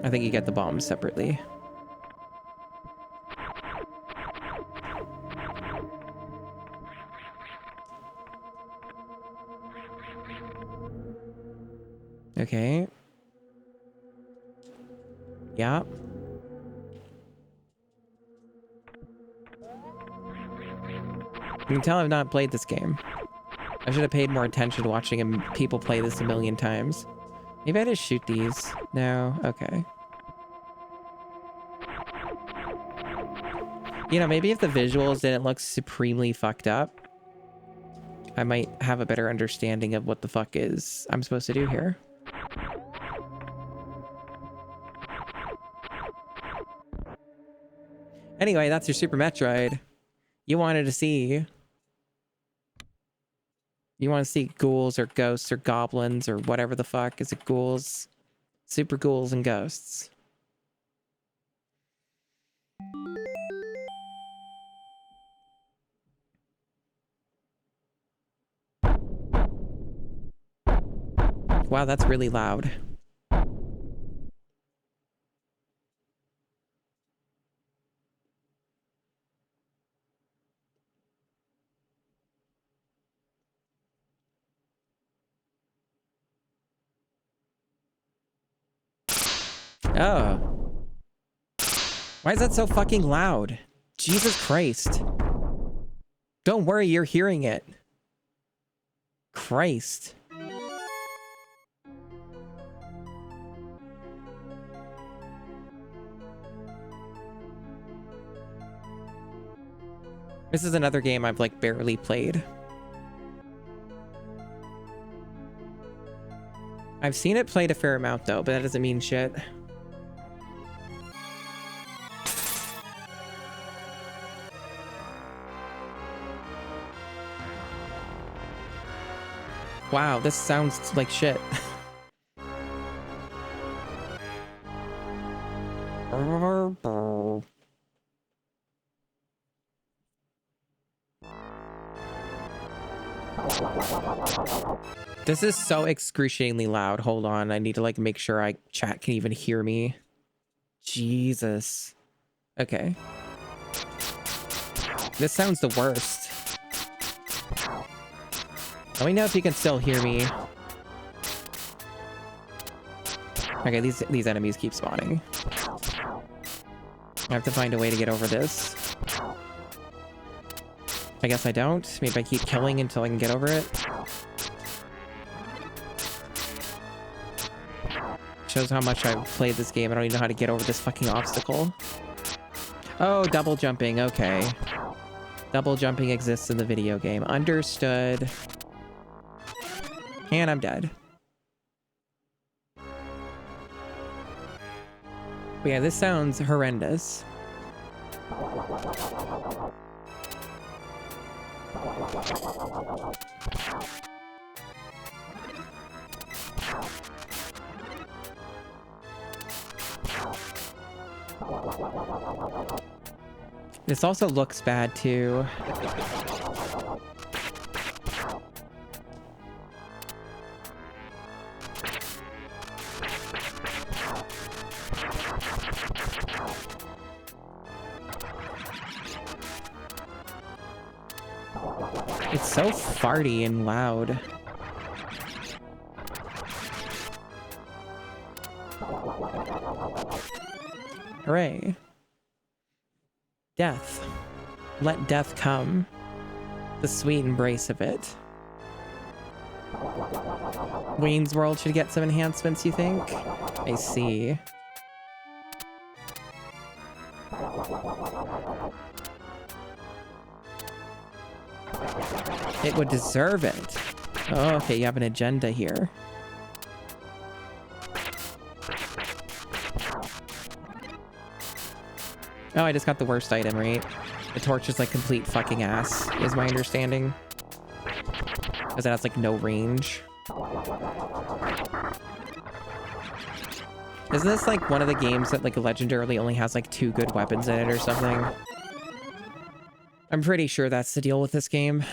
I think you get the bombs separately. Okay. Yeah. You can tell I've not played this game. I should have paid more attention to watching people play this a million times. Maybe I just shoot these. No? Okay. You know, maybe if the visuals didn't look supremely fucked up, I might have a better understanding of what the fuck is I'm supposed to do here. Anyway, that's your Super Metroid. You wanted to see... You want to see ghouls or ghosts or goblins or whatever the fuck. Is it ghouls? Super ghouls and ghosts. Wow, that's really loud. Oh. Why is that so fucking loud? Jesus Christ. Don't worry, you're hearing it. Christ. This is another game I've like barely played. I've seen it played a fair amount though, but that doesn't mean shit. Wow, this sounds like shit. This is so excruciatingly loud. Hold on, I need to like make sure chat can even hear me. Jesus. Okay. This sounds the worst. Let me know if you can still hear me. Okay, these enemies keep spawning. I have to find a way to get over this. I guess I don't. Maybe I keep killing until I can get over it. Shows how much I've played this game. I don't even know how to get over this fucking obstacle. Oh, double jumping. Okay. Double jumping exists in the video game. Understood. And I'm dead. But yeah, this sounds horrendous. This also looks bad too. It's so farty and loud. Hooray. Death. Let death come. The sweet embrace of it. Wayne's World should get some enhancements, you think? I see. It would deserve it. Oh, okay, you have an agenda here. Oh, I just got the worst item, right? The torch is like complete fucking ass, is my understanding. Because it has like no range. Isn't this like one of the games that like legendarily only has like 2 good weapons in it or something? I'm pretty sure that's the deal with this game.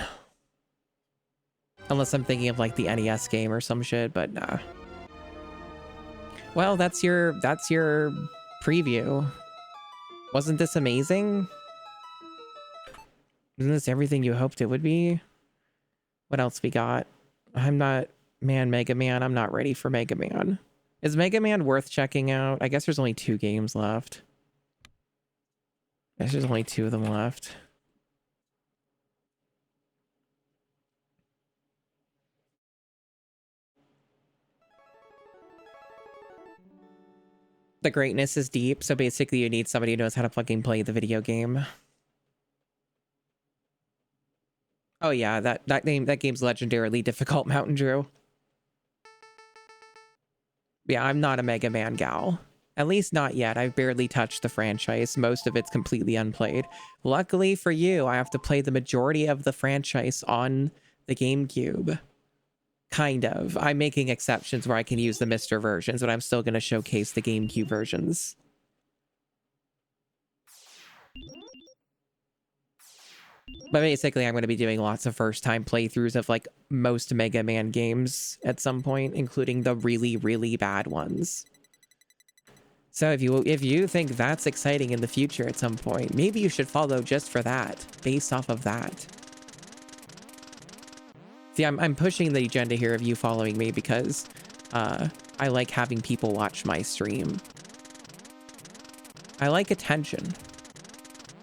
Unless I'm thinking of like the NES game or some shit, but nah. Well, that's your preview. Wasn't this amazing? Isn't this everything you hoped it would be? What else we got? Mega Man, I'm not ready for Mega Man. Is Mega Man worth checking out? I guess there's only 2 games left. I guess there's only 2 of them left. The greatness is deep, so basically you need somebody who knows how to fucking play the video game. Oh yeah, that game's legendarily difficult, Mountain Drew. Yeah, I'm not a Mega Man gal. At least not yet. I've barely touched the franchise. Most of it's completely unplayed. Luckily for you, I have to play the majority of the franchise on the GameCube. Kind of. I'm making exceptions where I can use the Mr. versions, but I'm still going to showcase the GameCube versions. But basically, I'm going to be doing lots of first-time playthroughs of, like, most Mega Man games at some point, including the really, really bad ones. So if you think that's exciting in the future at some point, maybe you should follow just for that, based off of that. See, I'm pushing the agenda here of you following me because I like having people watch my stream. I like attention.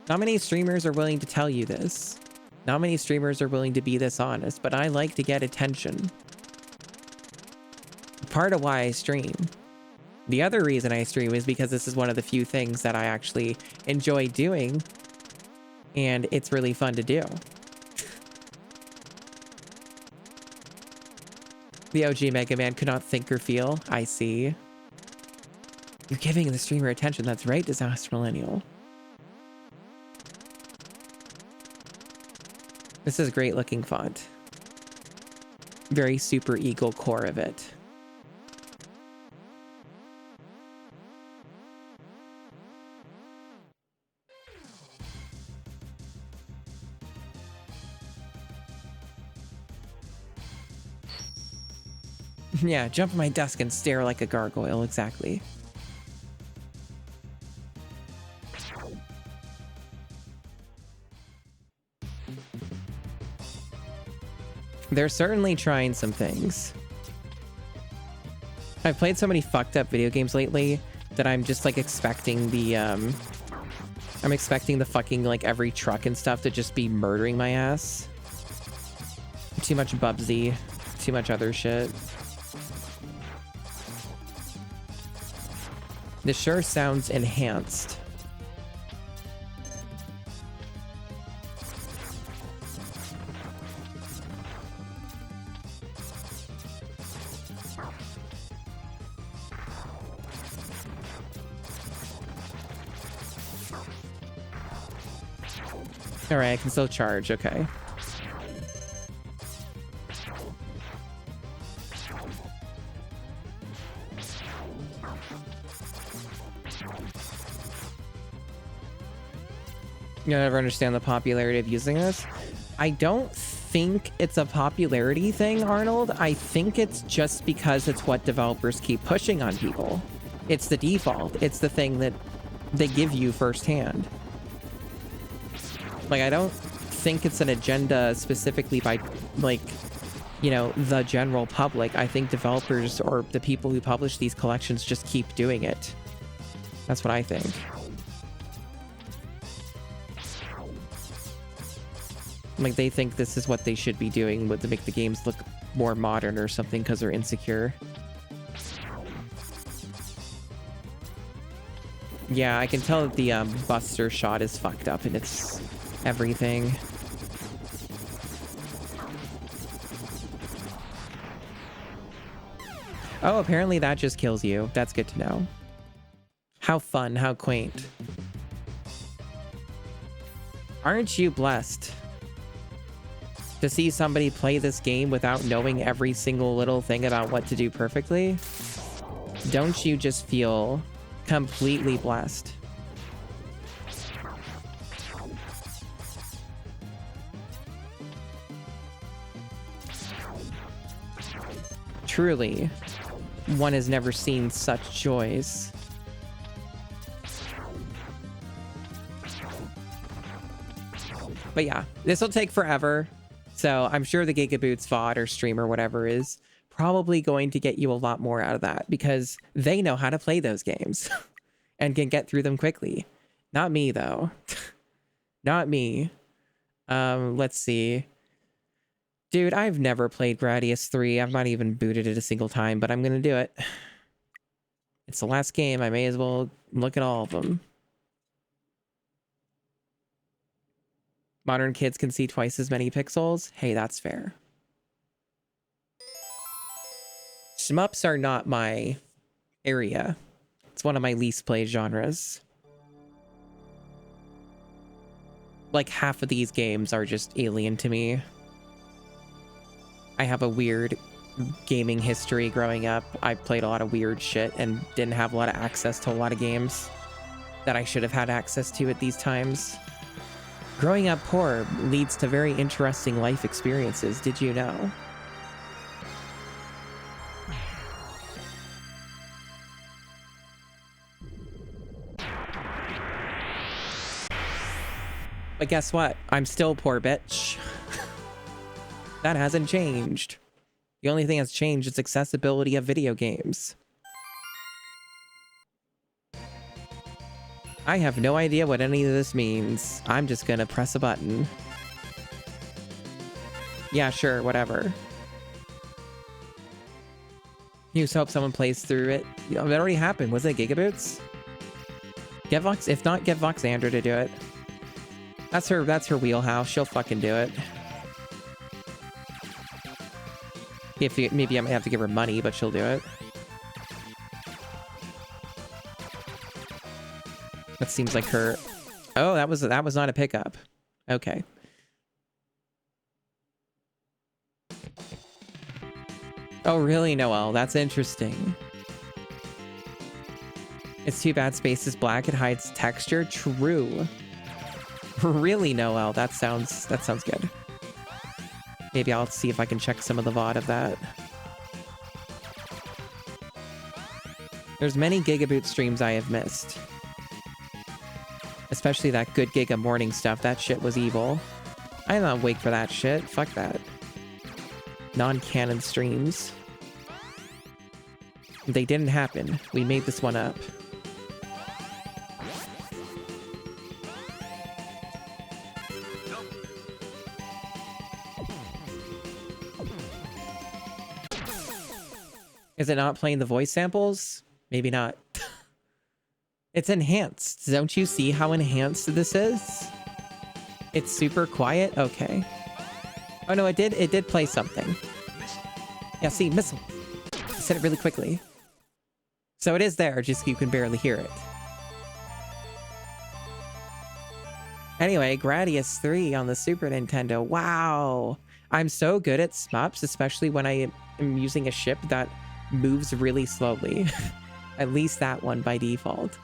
Not many streamers are willing to tell you this. Not many streamers are willing to be this honest, but I like to get attention. Part of why I stream. The other reason I stream is because this is one of the few things that I actually enjoy doing, and it's really fun to do. The OG Mega Man could not think or feel. I see. You're giving the streamer attention. That's right, Disaster Millennial. This is great looking font. Very Super Eagle core of it. Yeah, jump on my desk and stare like a gargoyle, exactly. They're certainly trying some things. I've played so many fucked up video games lately that I'm just like expecting the I'm expecting the fucking like every truck and stuff to just be murdering my ass. Too much Bubsy, too much other shit. This sure sounds enhanced. All right, I can still charge, okay. You'll never understand the popularity of using this. I don't think it's a popularity thing, Arnold. I think it's just because it's what developers keep pushing on people. It's the default. It's the thing that they give you firsthand. Like, I don't think it's an agenda specifically by, like, you know, the general public. I think developers or the people who publish these collections just keep doing it. That's what I think. Like, they think this is what they should be doing to make the games look more modern or something because they're insecure. Yeah, I can tell that the Buster shot is fucked up and it's everything. Oh, apparently that just kills you. That's good to know. How fun, how quaint. Aren't you blessed to see somebody play this game without knowing every single little thing about what to do perfectly? Don't you just feel completely blessed? Truly, one has never seen such joys. But yeah, this will take forever. So I'm sure the Gigaboots VOD or stream or whatever is probably going to get you a lot more out of that because they know how to play those games and can get through them quickly. Not me, though. Not me. Let's see. Dude, I've never played Gradius 3. I've not even booted it a single time, but I'm going to do it. It's the last game. I may as well look at all of them. Modern kids can see twice as many pixels. Hey, that's fair. Shmups are not my area. It's one of my least played genres. Like, half of these games are just alien to me. I have a weird gaming history growing up. I played a lot of weird shit and didn't have a lot of access to a lot of games that I should have had access to at these times. Growing up poor leads to very interesting life experiences. Did you know? But guess what? I'm still poor, bitch. That hasn't changed. The only thing that's changed is accessibility of video games. I have no idea what any of this means. I'm just gonna press a button. Yeah, sure, whatever. You just hope someone plays through it. You know, it already happened. Was it Gigaboots? Get Vox, if not, get Voxandra to do it. That's her wheelhouse. She'll fucking do it. Maybe I might have to give her money, but she'll do it. That seems like her. Oh, that was not a pickup. Okay. Oh, really, Noel? That's interesting. It's too bad space is black. It hides texture. True. Really, Noel? That sounds good. Maybe I'll see if I can check some of the VOD of that. There's many Gigaboot streams I have missed. Especially that Good Giga morning stuff. That shit was evil. I'm not awake for that shit. Fuck that. Non-canon streams. They didn't happen. We made this one up. Is it not playing the voice samples? Maybe not. It's enhanced. Don't you see how enhanced this is? It's super quiet? Okay. Oh no, it did play something. Yeah, see, missile. I said it really quickly. So it is there, just you can barely hear it. Anyway, Gradius 3 on the Super Nintendo. Wow! I'm so good at SMUPs, especially when I am using a ship that moves really slowly. At least that one by default.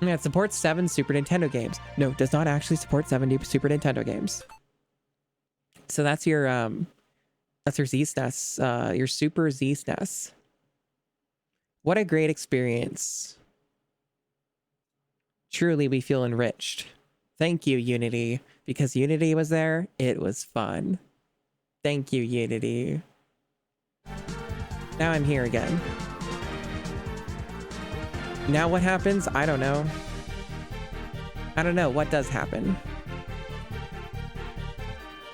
Yeah, it supports 7 Super Nintendo games. No, it does not actually support 7 Super Nintendo games. So that's your Z-SNES, your Super Z-SNES. What a great experience. Truly, we feel enriched. Thank you, Unity. Because Unity was there, it was fun. Thank you, Unity. Now I'm here again. Now what happens? I don't know. I don't know what does happen.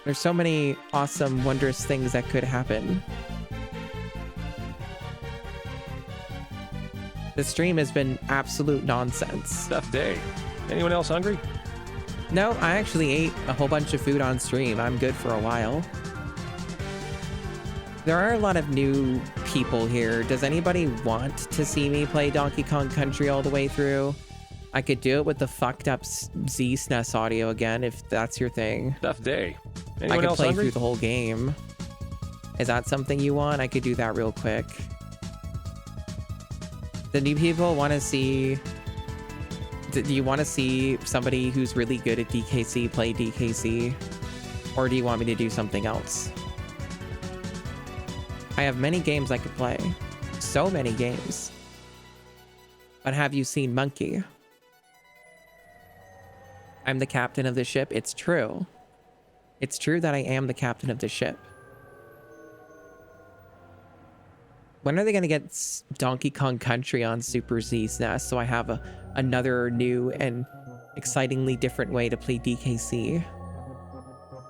There's so many awesome, wondrous things that could happen. The stream has been absolute nonsense. Tough day. Anyone else hungry? No, I actually ate a whole bunch of food on stream. I'm good for a while. There are a lot of new people here. Does anybody want to see me play Donkey Kong Country all the way through? I could do it with the fucked up Z-SNES audio again, if that's your thing. Tough day. I Anyone could else play hungry? through the whole game. Is that something you want? I could do that real quick. The new people want to see... Do you want to see somebody who's really good at DKC play DKC? Or do you want me to do something else? I have many games I could play. So many games. But have you seen Monkey? I'm the captain of the ship. It's true. It's true that I am the captain of the ship. When are they going to get Donkey Kong Country on Super Z-SNES so I have another new and excitingly different way to play DKC?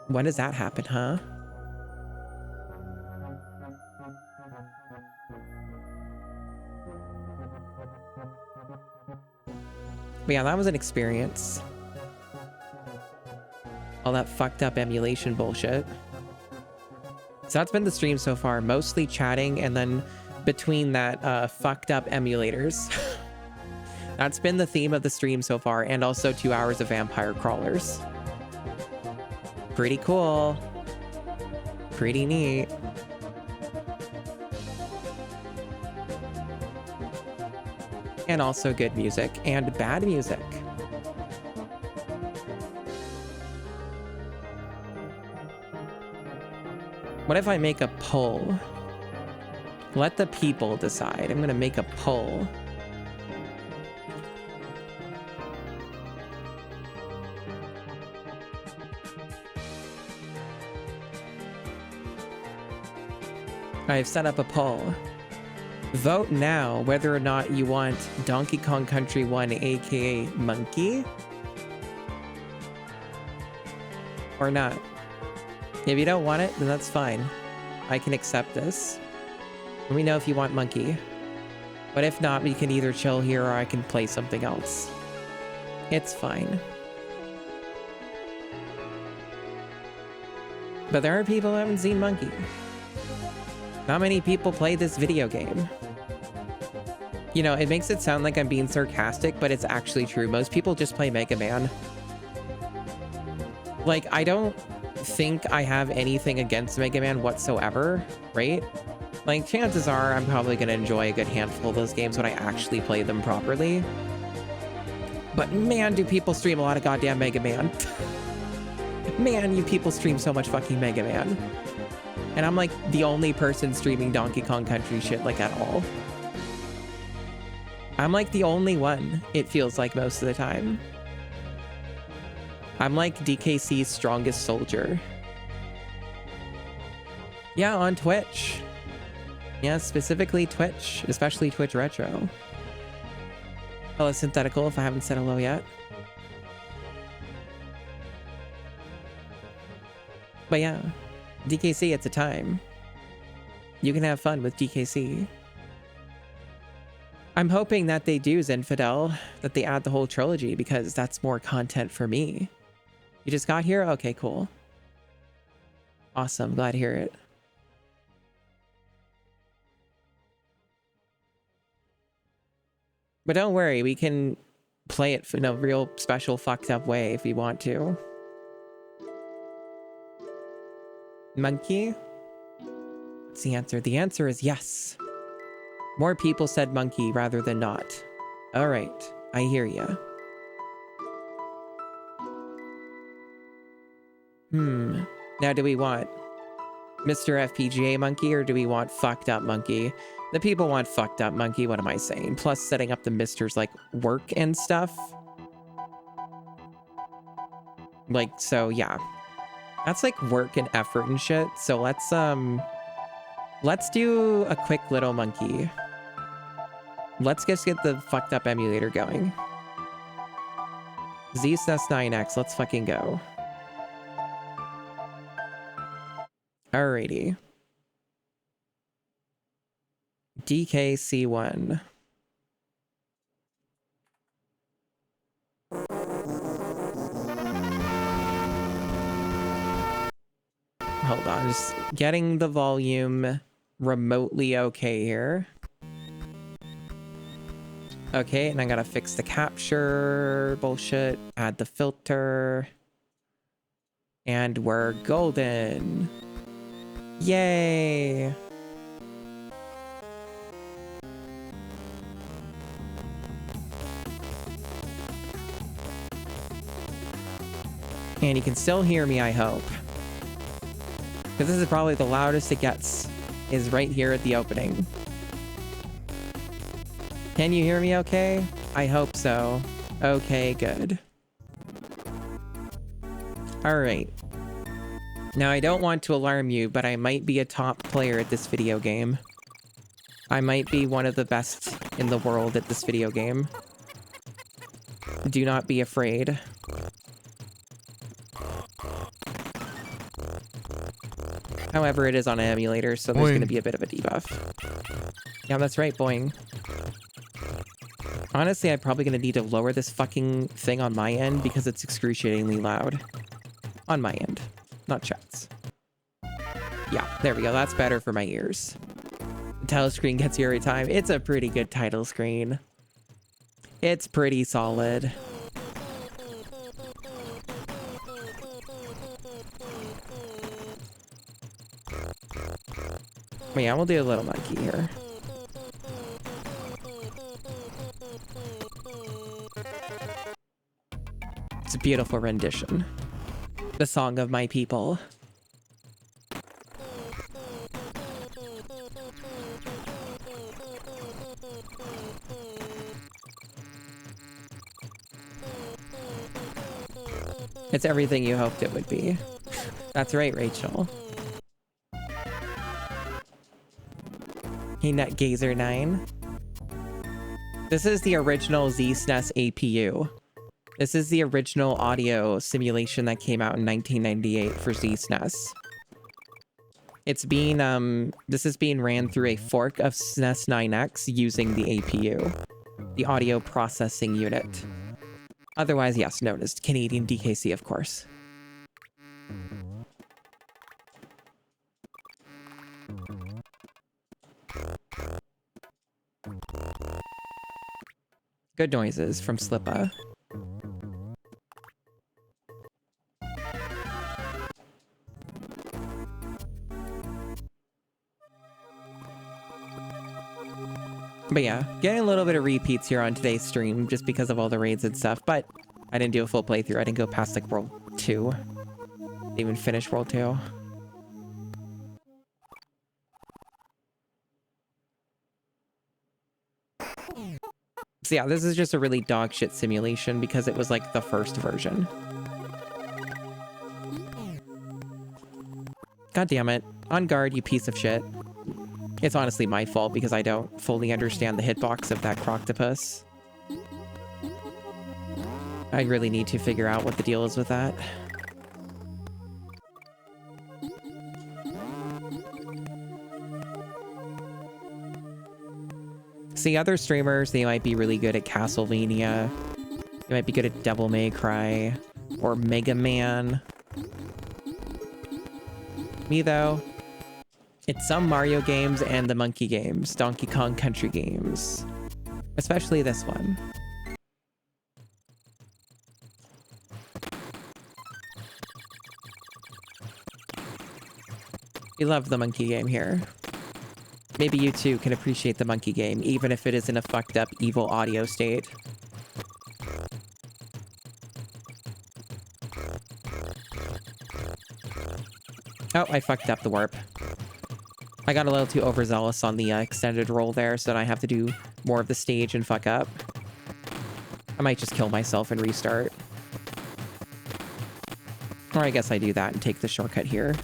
When does that happen, huh? But yeah, that was an experience. All that fucked up emulation bullshit. So that's been the stream so far, mostly chatting, and then between that, fucked up emulators. That's been the theme of the stream so far, and also 2 hours of vampire crawlers. Pretty cool. Pretty neat. And also good music and bad music. What if I make a poll? Let the people decide. I'm gonna make a poll. I've set up a poll. Vote now whether or not you want Donkey Kong Country 1, aka Monkey, or not. If you don't want it, then that's fine. I can accept this. Let me know if you want Monkey. But if not, we can either chill here or I can play something else. It's fine. But there are people who haven't seen Monkey. Not many people play this video game. You know, it makes it sound like I'm being sarcastic, but it's actually true. Most people just play Mega Man. Like, I don't think I have anything against Mega Man whatsoever, right? Like, chances are I'm probably going to enjoy a good handful of those games when I actually play them properly. But man, do people stream a lot of goddamn Mega Man. Man, you people stream so much fucking Mega Man. And I'm like the only person streaming Donkey Kong Country shit like at all. I'm like the only one, it feels like most of the time. I'm like DKC's strongest soldier. Yeah, on Twitch. Yeah, specifically Twitch, especially Twitch Retro. Hello, Synthetical, if I haven't said hello yet. But yeah, DKC, it's a time. You can have fun with DKC. I'm hoping that they do Zinfidel, that they add the whole trilogy, because that's more content for me. You just got here? Okay, cool. Awesome, glad to hear it. But don't worry, we can play it in a real special fucked up way if you want to. Monkey? What's the answer? The answer is yes. More people said monkey rather than not. All right, I hear ya. Now do we want Mr. FPGA monkey or do we want fucked up monkey? The people want fucked up monkey, what am I saying? Plus setting up the Misters like work and stuff. Like, so yeah. That's like work and effort and shit. So let's do a quick little monkey. Let's just get the fucked up emulator going. ZSNES 9X, let's fucking go. Alrighty. DKC1. Hold on, just getting the volume remotely okay here. Okay, and I gotta fix the capture bullshit, add the filter, and we're golden. Yay! And you can still hear me, I hope. Because this is probably the loudest it gets, is right here at the opening. Can you hear me okay? I hope so. Okay, good. Alright. Now, I don't want to alarm you, but I might be a top player at this video game. I might be one of the best in the world at this video game. Do not be afraid. However, it is on an emulator, so there's going to be a bit of a debuff. Yeah, that's right, boing. Honestly, I'm probably going to need to lower this fucking thing on my end because it's excruciatingly loud. On my end, not chat's. Yeah, there we go. That's better for my ears. The title screen gets you every time. It's a pretty good title screen. It's pretty solid. Yeah, we'll do a little monkey here. It's a beautiful rendition. The song of my people. It's everything you hoped it would be. That's right, Rachel. Hey, NetGazer9. This is the original ZSNES APU. This is the original audio simulation that came out in 1998 for ZSNES. It's being, this is being ran through a fork of SNES 9X using the APU, the audio processing unit. Otherwise, yes, known as Canadian DKC, of course. Good noises from Slippa. But yeah, getting a little bit of repeats here on today's stream just because of all the raids and stuff, but I didn't do a full playthrough. I didn't go past like World 2. Didn't even finish World 2. So yeah, this is just a really dog shit simulation because it was like the first version. God damn it. On guard, you piece of shit. It's honestly my fault because I don't fully understand the hitbox of that croctopus. I really need to figure out what the deal is with that. See, other streamers, they might be really good at Castlevania. They might be good at Devil May Cry or Mega Man. Me, though, it's some Mario games and the Monkey games, Donkey Kong Country games. Especially this one. We love the Monkey game here. Maybe you too can appreciate the Monkey game, even if it is in a fucked up evil audio state. Oh, I fucked up the warp. I got a little too overzealous on the extended roll there, so then I have to do more of the stage and fuck up. I might just kill myself and restart. Or I guess I do that and take the shortcut here.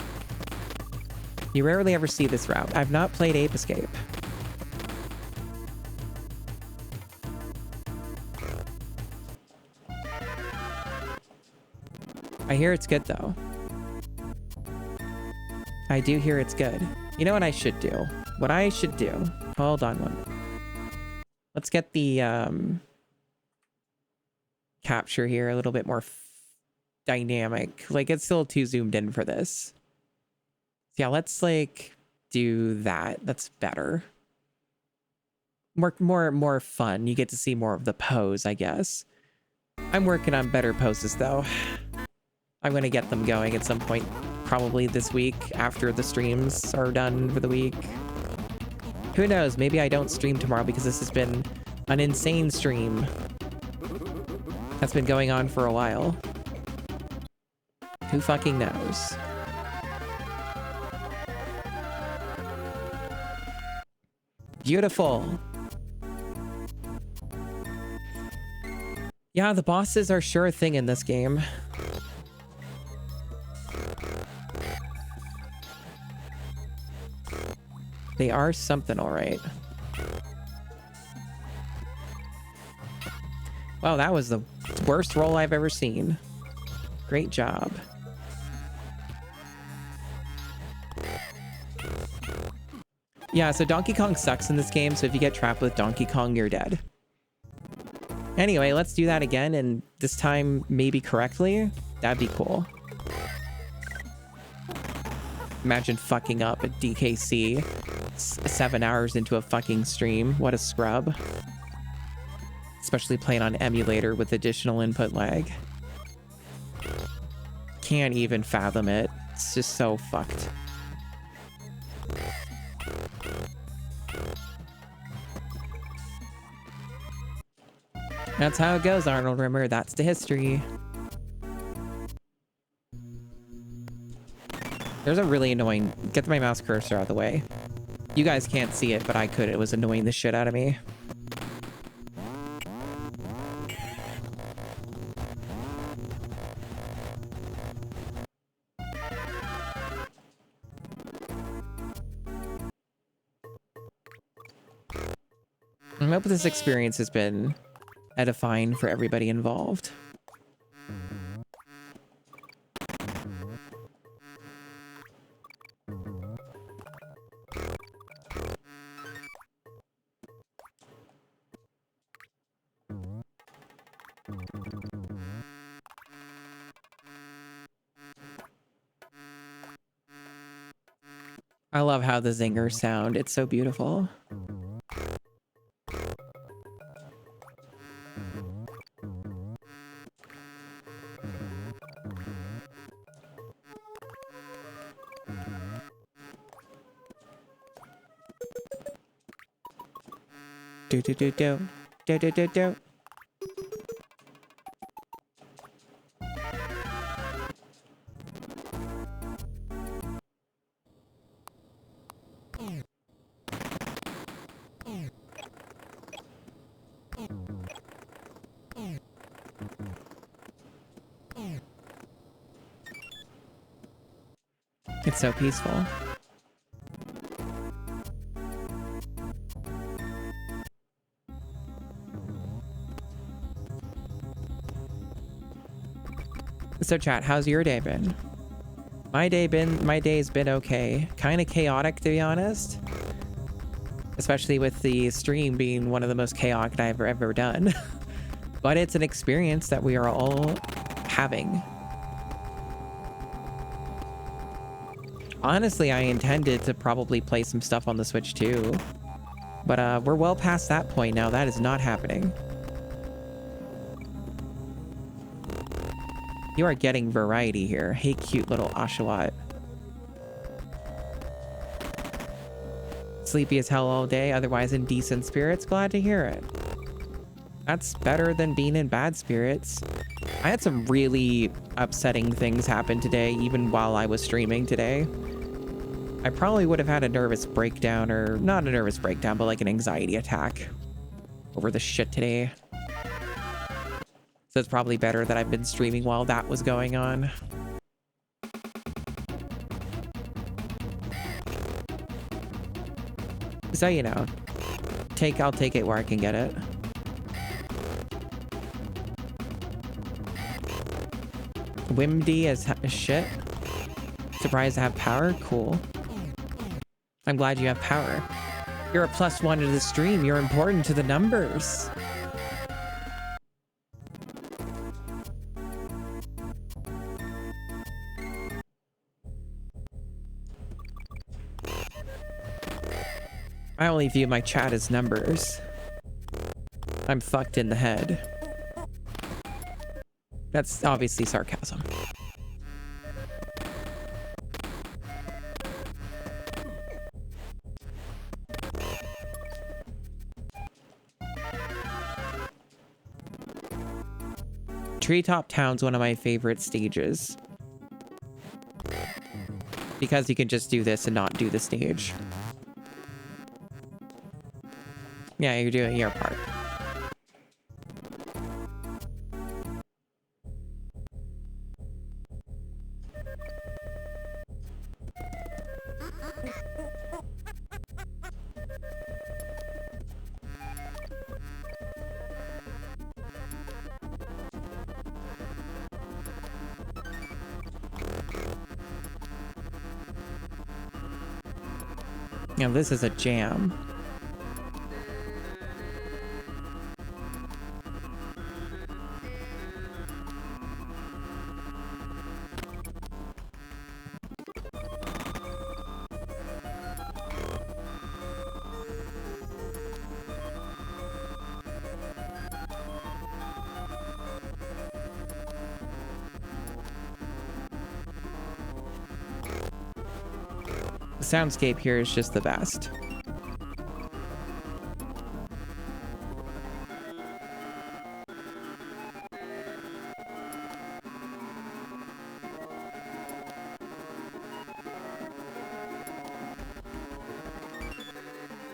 You rarely ever see this route. I've not played Ape Escape. I hear it's good though. I do hear it's good. You know what I should do? What I should do. Hold on one. Let's get the capture here a little bit more dynamic. Like, it's still too zoomed in for this. Yeah, let's like do that. That's better. More fun. You get to see more of the pose, I guess. I'm working on better poses though. I'm gonna get them going at some point, probably this week after the streams are done for the week. Who knows? Maybe I don't stream tomorrow because this has been an insane stream that's been going on for a while. Who fucking knows? Beautiful. Yeah, the bosses are sure a thing in this game. They are something, all right. Wow, that was the worst roll I've ever seen. Great job. Yeah, so Donkey Kong sucks in this game, so if you get trapped with Donkey Kong, you're dead. Anyway, let's do that again, and this time maybe correctly. That'd be cool. Imagine fucking up at DKC 7 hours into a fucking stream. What a scrub. Especially playing on emulator with additional input lag. Can't even fathom it. It's just so fucked. That's how it goes, Arnold Rimmer. That's the history. There's a really annoying... Get my mouse cursor out of the way. You guys can't see it, but I could. It was annoying the shit out of me. I hope this experience has been edifying for everybody involved. I love how the zingers sound. It's so beautiful. Do do do do do do do do. It's so peaceful. So chat, how's your day been? My day's been okay. Kind of chaotic, to be honest. Especially with the stream being one of the most chaotic I've ever done. But it's an experience that we are all having. Honestly, I intended to probably play some stuff on the Switch too. But we're well past that point now. That is not happening. You are getting variety here. Hey, cute little Oshawott. Sleepy as hell all day, otherwise in decent spirits. Glad to hear it. That's better than being in bad spirits. I had some really upsetting things happen today, even while I was streaming today. I probably would have had a nervous breakdown, or not a nervous breakdown, but like an anxiety attack over the shit today. So it's probably better that I've been streaming while that was going on. So, you know, I'll take it where I can get it. Wimdy as shit. Surprised to have power? Cool. I'm glad you have power. You're a +1 to the stream. You're important to the numbers. I only view my chat as numbers. I'm fucked in the head. That's obviously sarcasm. Treetop Town's one of my favorite stages. Because you can just do this and not do the stage. Yeah, you're doing your part. Now this is a jam. The soundscape here is just the best.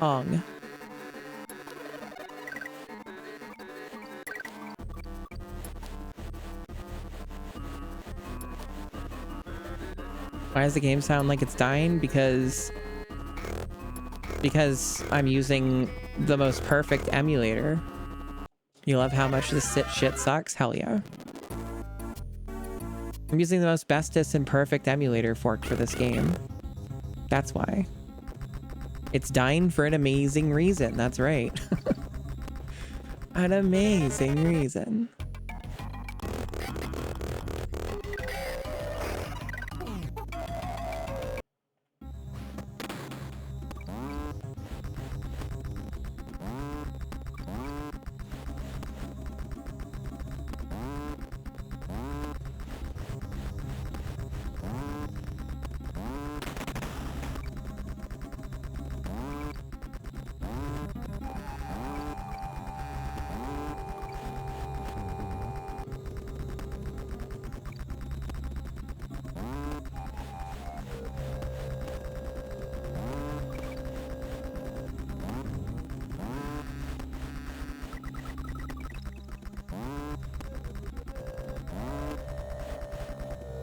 Ong. Why does the game sound like it's dying? Because I'm using the most perfect emulator. You love how much this shit sucks? Hell yeah. I'm using the most bestest and perfect emulator fork for this game. That's why. It's dying for an amazing reason. That's right. An amazing reason.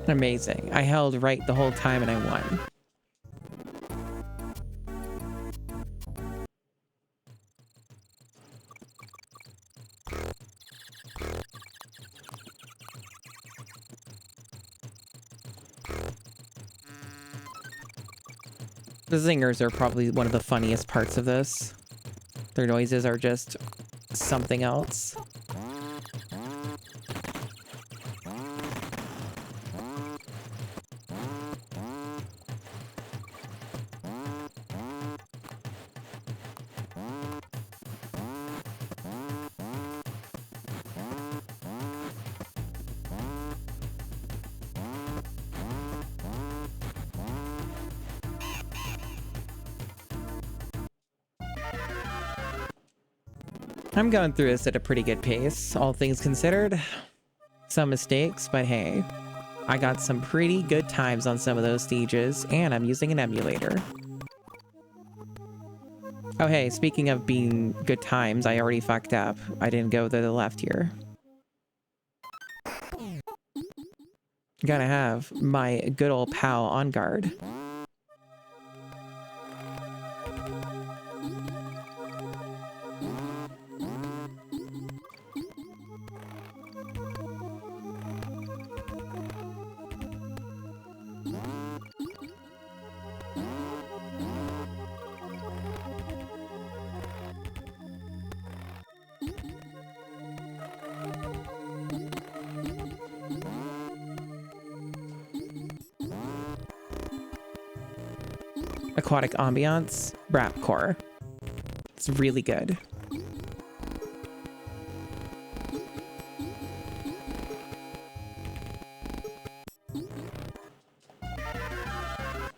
Amazing. I held right the whole time and I won. The zingers are probably one of the funniest parts of this. Their noises are just something else. I'm going through this at a pretty good pace, all things considered. Some mistakes, but hey, I got some pretty good times on some of those stages, and I'm using an emulator. Oh hey, speaking of being good times, I already fucked up. I didn't go to the left here. Gotta have my good old pal on guard. Aquatic Ambiance, Rapcore. It's really good.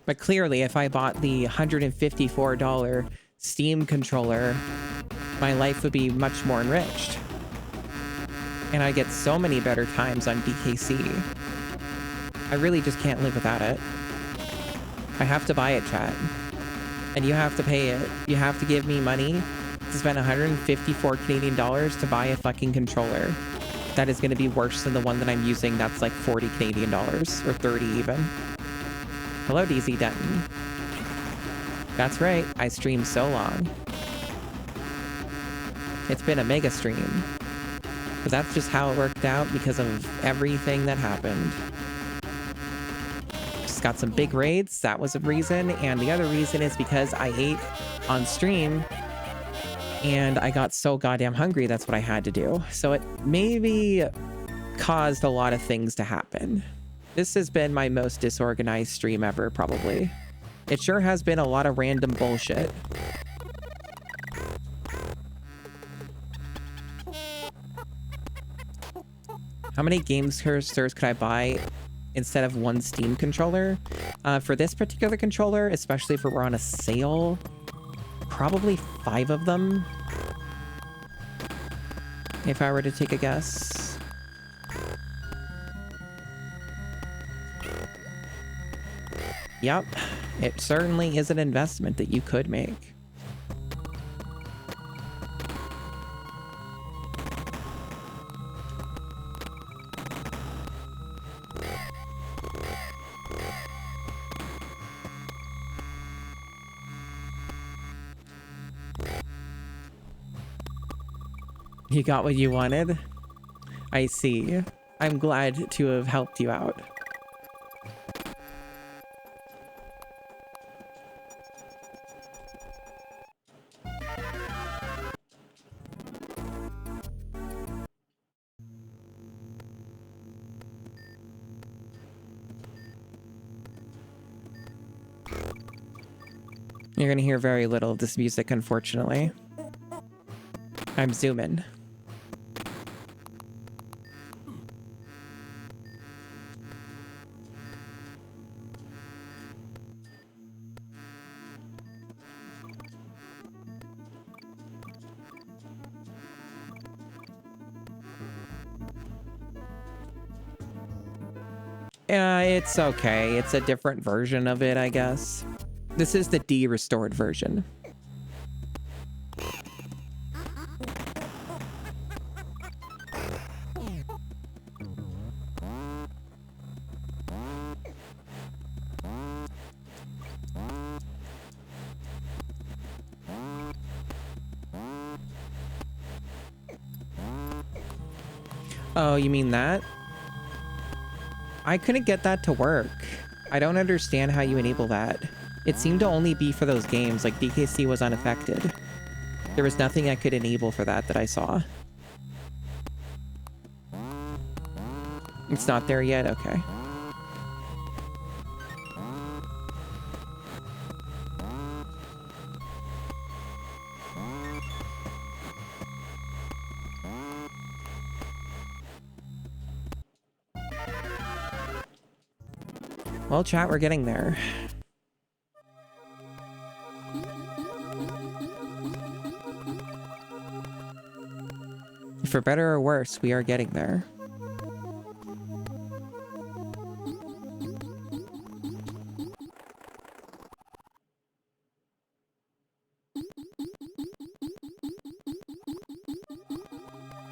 But clearly, if I bought the $154 Steam controller, my life would be much more enriched. And I get so many better times on DKC. I really just can't live without it. I have to buy it, chat. And you have to pay it. You have to give me money to spend 154 Canadian dollars to buy a fucking controller. That is going to be worse than the one that I'm using that's like 40 Canadian dollars, or 30 even. Hello, DZ Denton. That's right, I streamed so long. It's been a mega stream. But that's just how it worked out because of everything that happened. Just got some big raids, that was a reason, and the other reason is because I ate on stream and I got so goddamn hungry, that's what I had to do. So it maybe caused a lot of things to happen. This has been my most disorganized stream ever, probably. It sure has been a lot of random bullshit. How many game cursors could I buy instead of one Steam controller? For this particular controller, especially if we're on a sale, probably 5 of them. If I were to take a guess. Yep, it certainly is an investment that you could make. You got what you wanted? I see. I'm glad to have helped you out. You're gonna hear very little of this music, unfortunately. I'm zooming. It's okay. It's a different version of it, I guess. This is the de-restored version. Oh, you mean that? I couldn't get that to work. I don't understand how you enable that. It seemed to only be for those games, like DKC was unaffected. There was nothing I could enable for that I saw. It's not there yet? Okay. Well, chat, we're getting there. For better or worse, we are getting there.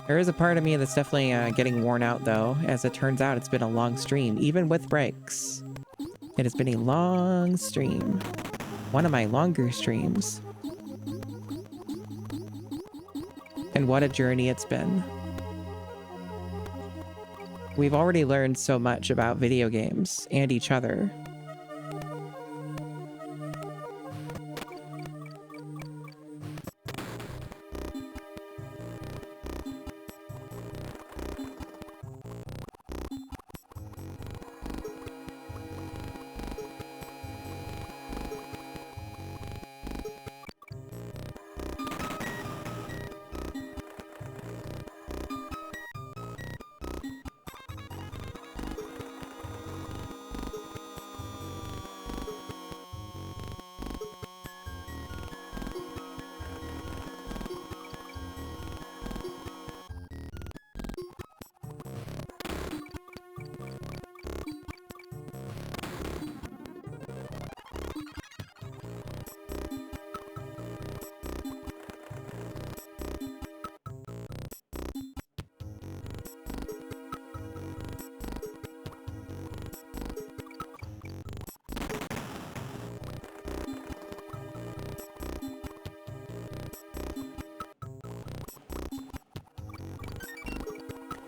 There is a part of me that's definitely getting worn out, though. As it turns out, it's been a long stream, even with breaks. It has been a long stream. One of my longer streams. And what a journey it's been. We've already learned so much about video games and each other.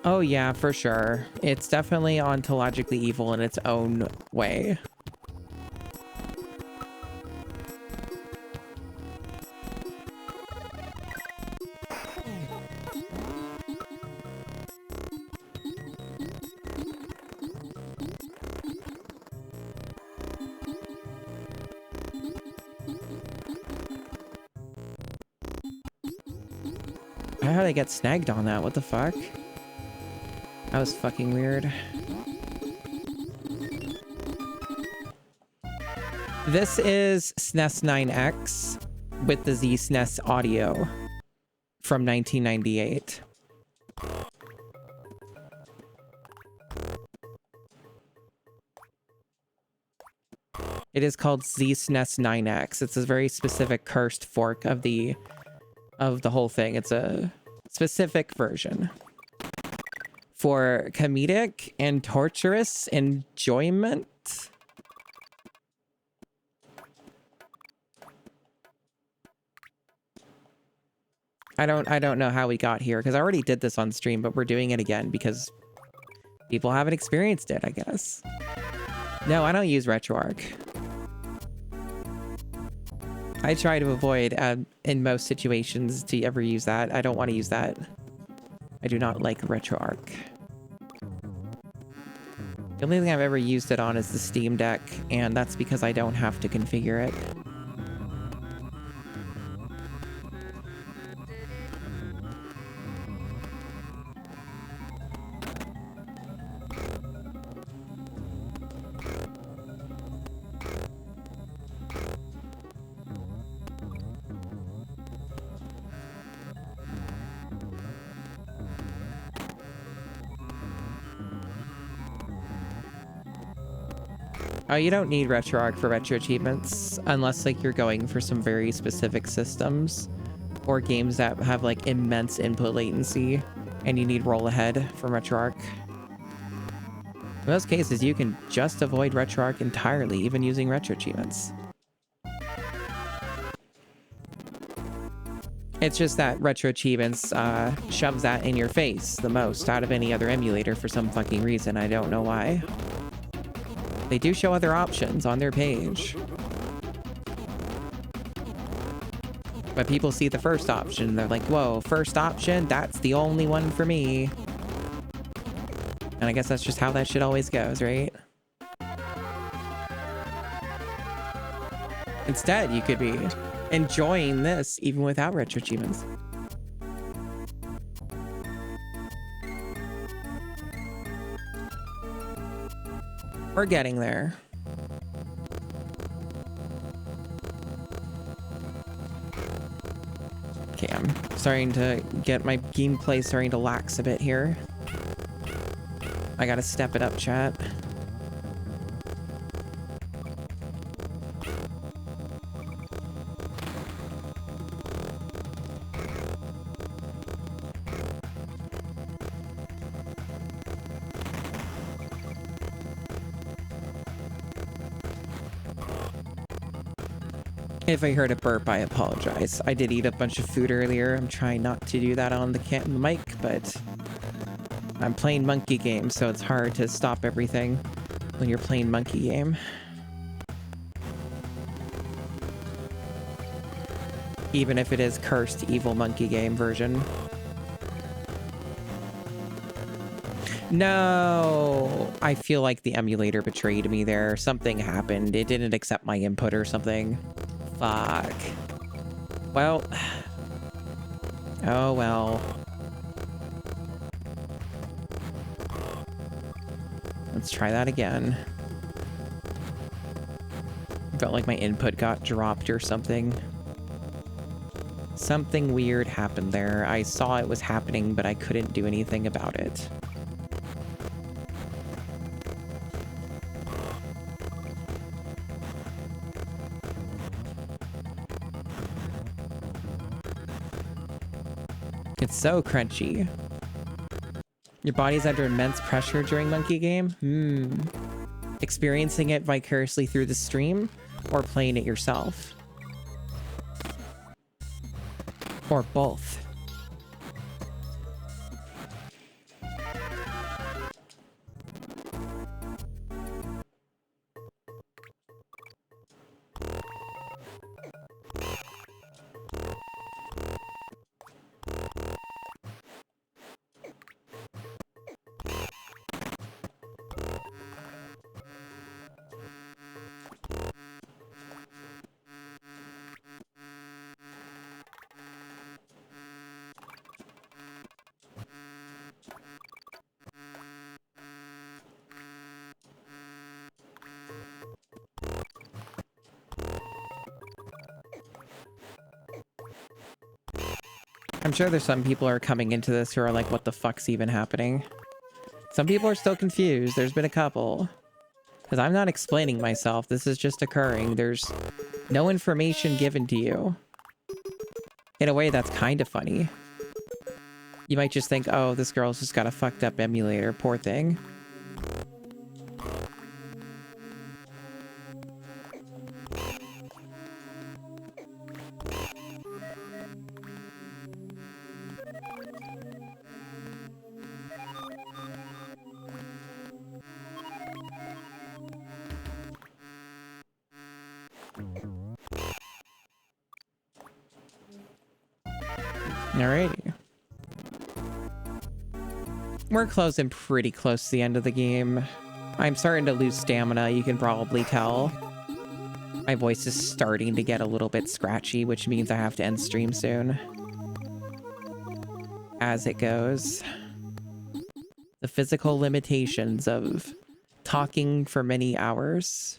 Oh yeah, for sure. It's definitely ontologically evil in its own way. How did I get snagged on that? What the fuck? That was fucking weird. This is SNES 9X with the Z-SNES audio from 1998. It is called Z-SNES 9X. It's a very specific cursed fork of the whole thing. It's a specific version for comedic and torturous enjoyment. I don't know how we got here because I already did this on stream, but we're doing it again because people haven't experienced it, I guess. No, I don't use RetroArch. I try to avoid, in most situations, to ever use that. I don't want to use that. I do not like RetroArch. The only thing I've ever used it on is the Steam Deck, and that's because I don't have to configure it. Oh, you don't need RetroArch for retro achievements unless like you're going for some very specific systems or games that have like immense input latency and you need roll ahead from RetroArch. In most cases, you can just avoid RetroArch entirely, even using retro achievements. It's just that retro achievements shoves that in your face the most out of any other emulator for some fucking reason. I don't know why. They do show other options on their page. But people see the first option. They're like, whoa, first option? That's the only one for me. And I guess that's just how that shit always goes, right? Instead, you could be enjoying this even without retro achievements. We're getting there. Okay, I'm starting to get my gameplay starting to lax a bit here. I gotta step it up, chat. If I heard a burp, I apologize. I did eat a bunch of food earlier. I'm trying not to do that on the mic, but I'm playing monkey game, so it's hard to stop everything when you're playing monkey game. Even if it is cursed evil monkey game version. No, I feel like the emulator betrayed me there. Something happened. It didn't accept my input or something. Fuck. Well. Oh well. Let's try that again. Felt like my input got dropped or something. Something weird happened there. I saw it was happening, but I couldn't do anything about it. It's so crunchy. Your body's under immense pressure during monkey game? Experiencing it vicariously through the stream or playing it yourself? Or both? I'm sure there's some people who are coming into this who are like, what the fuck's even happening? Some people are still confused. There's been a couple. Because I'm not explaining myself. This is just occurring. There's no information given to you. In a way, that's kind of funny. You might just think, oh, this girl's just got a fucked up emulator. Poor thing. Alrighty. We're closing pretty close to the end of the game. I'm starting to lose stamina, you can probably tell. My voice is starting to get a little bit scratchy, which means I have to end stream soon. As it goes. The physical limitations of talking for many hours.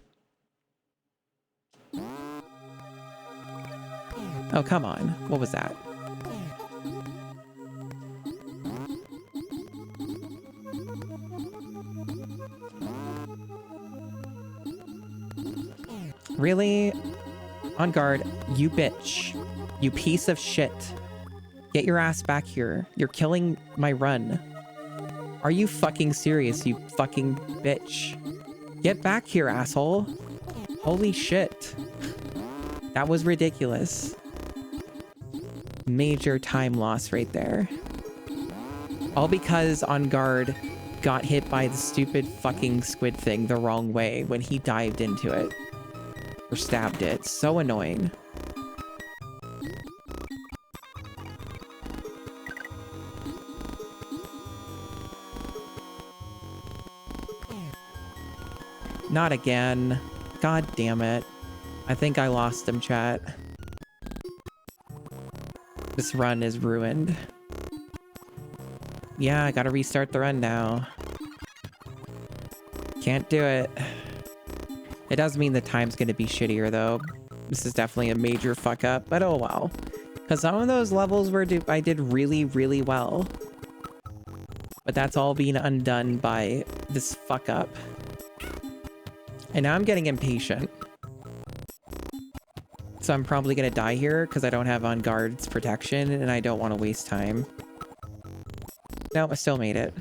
Oh, come on. What was that? Really? On guard, you bitch. You piece of shit. Get your ass back here. You're killing my run. Are you fucking serious, you fucking bitch? Get back here, asshole. Holy shit. That was ridiculous. Major time loss right there. All because On Guard got hit by the stupid fucking squid thing the wrong way when he dived into it. Or stabbed it. So annoying. Not again. God damn it. I think I lost him, chat. This run is ruined. Yeah, I gotta restart the run now. Can't do it. It does mean the time's gonna be shittier, though. This is definitely a major fuck up, but oh well. Because some of those levels were I did really, really well. But that's all being undone by this fuck up. And now I'm getting impatient. So I'm probably gonna die here because I don't have On Guard's protection and I don't want to waste time. Nope, I still made it.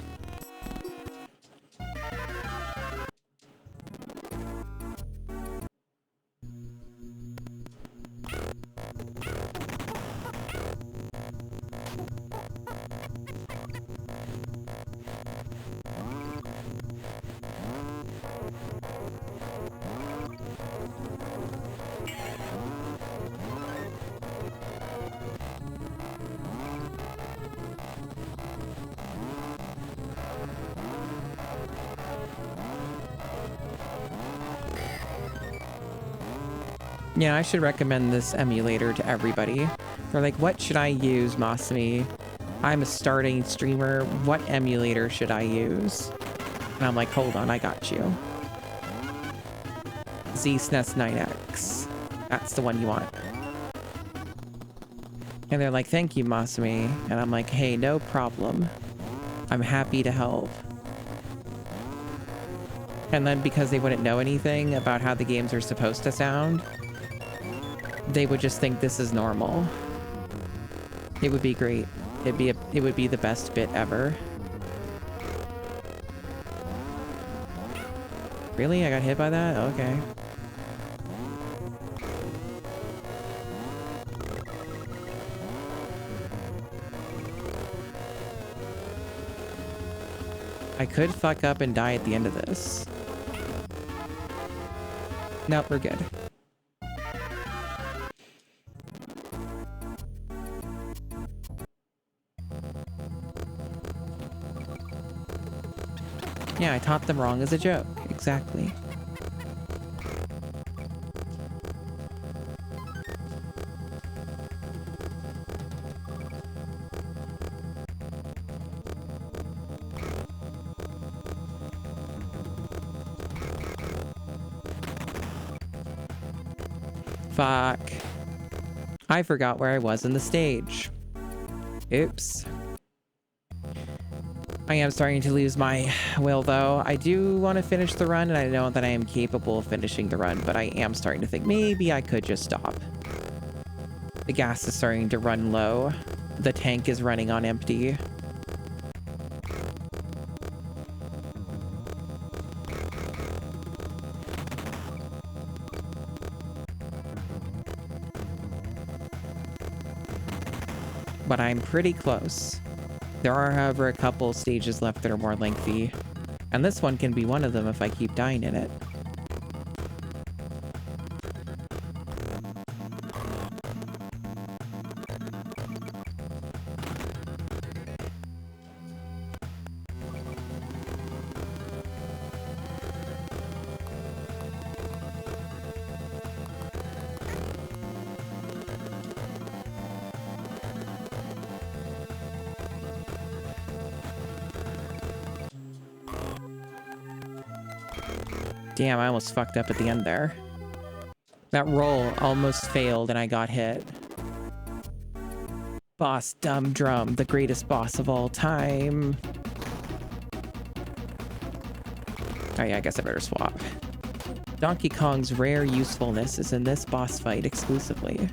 Yeah, I should recommend this emulator to everybody. They're like, what should I use, Masumi? I'm a starting streamer. What emulator should I use? And I'm like, hold on, I got you. ZSNES 9X. That's the one you want. And they're like, thank you, Masumi. And I'm like, hey, no problem. I'm happy to help. And then because they wouldn't know anything about how the games are supposed to sound, they would just think this is normal. It would be great. It would be the best bit ever. Really? I got hit by that? Okay. I could fuck up and die at the end of this. Nope, we're good. Yeah, I taught them wrong as a joke. Exactly. Fuck. I forgot where I was in the stage. Oops. I am starting to lose my will, though. I do want to finish the run, and I know that I am capable of finishing the run, but I am starting to think maybe I could just stop. The gas is starting to run low. The tank is running on empty. But I'm pretty close. There are, however, a couple stages left that are more lengthy. And this one can be one of them if I keep dying in it. Damn, I almost fucked up at the end there. That roll almost failed and I got hit. Boss Dumb Drum, the greatest boss of all time. Oh yeah, I guess I better swap. Donkey Kong's rare usefulness is in this boss fight exclusively.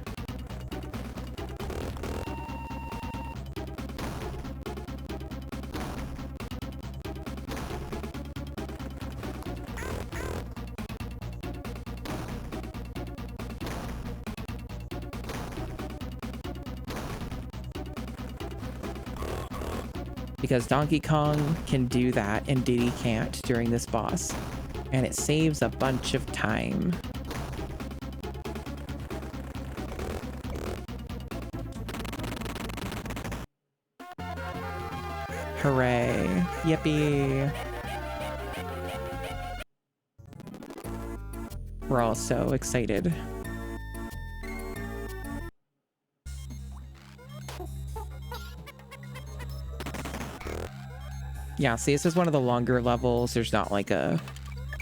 Because Donkey Kong can do that and Diddy can't during this boss. And it saves a bunch of time. Hooray. Yippee. We're all so excited. Yeah, see, this is one of the longer levels. There's not like a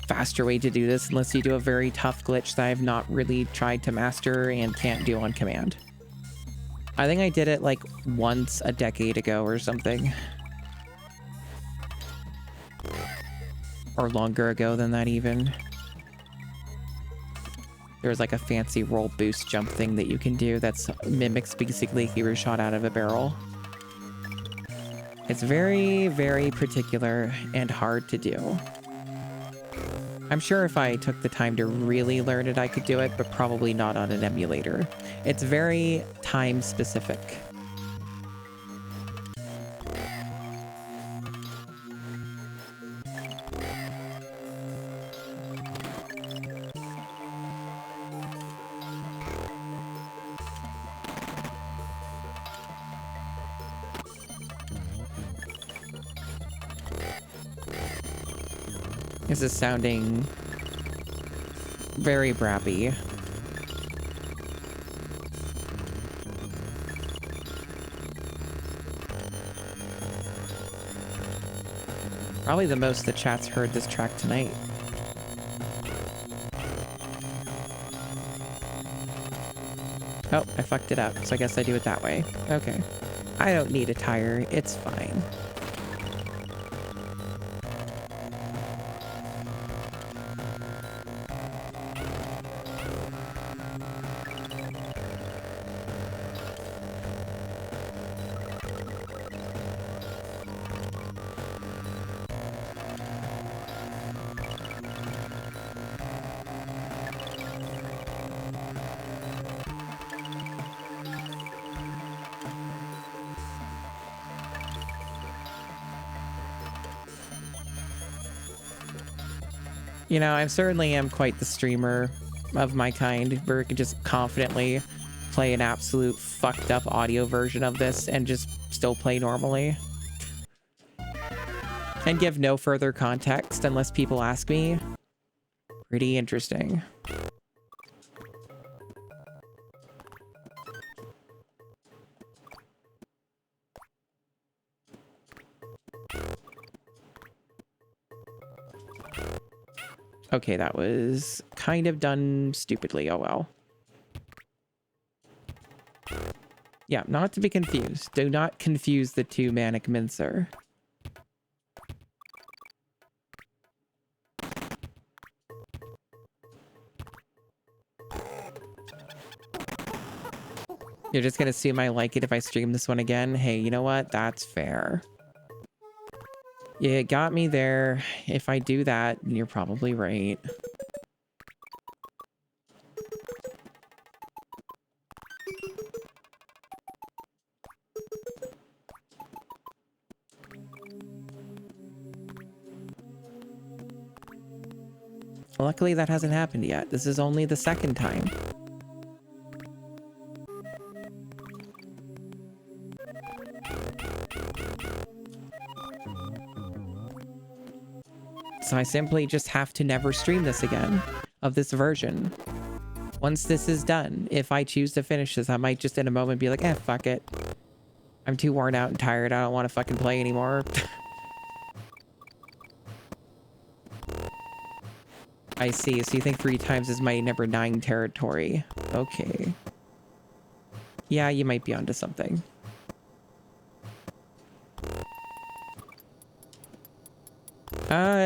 faster way to do this unless you do a very tough glitch that I've not really tried to master and can't do on command. I think I did it like once a decade ago or something. Or longer ago than that even. There's like a fancy roll boost jump thing that you can do that's mimics basically a hero shot out of a barrel. It's very, very particular and hard to do. I'm sure if I took the time to really learn it, I could do it, but probably not on an emulator. It's very time specific. This is sounding very brappy. Probably the most the chat's heard this track tonight. Oh, I fucked it up, so I guess I do it that way. Okay. I don't need a tire, it's fine. You know, I certainly am quite the streamer of my kind, where I can just confidently play an absolute fucked up audio version of this and just still play normally. And give no further context unless people ask me. Pretty interesting. Okay, that was kind of done stupidly. Oh well. Yeah, not to be confused. Do not confuse the two Manic Mincer. You're just gonna assume I like it if I stream this one again? Hey, you know what? That's fair. Yeah, it got me there. If I do that, you're probably right. Luckily, that hasn't happened yet. This is only the second time. So I simply just have to never stream this again of this version. Once this is done, if I choose to finish this, I might just in a moment be like, fuck it. I'm too worn out and tired. I don't want to fucking play anymore. I see. So you think 3 times is my number 9 territory. Okay. Yeah, you might be onto something.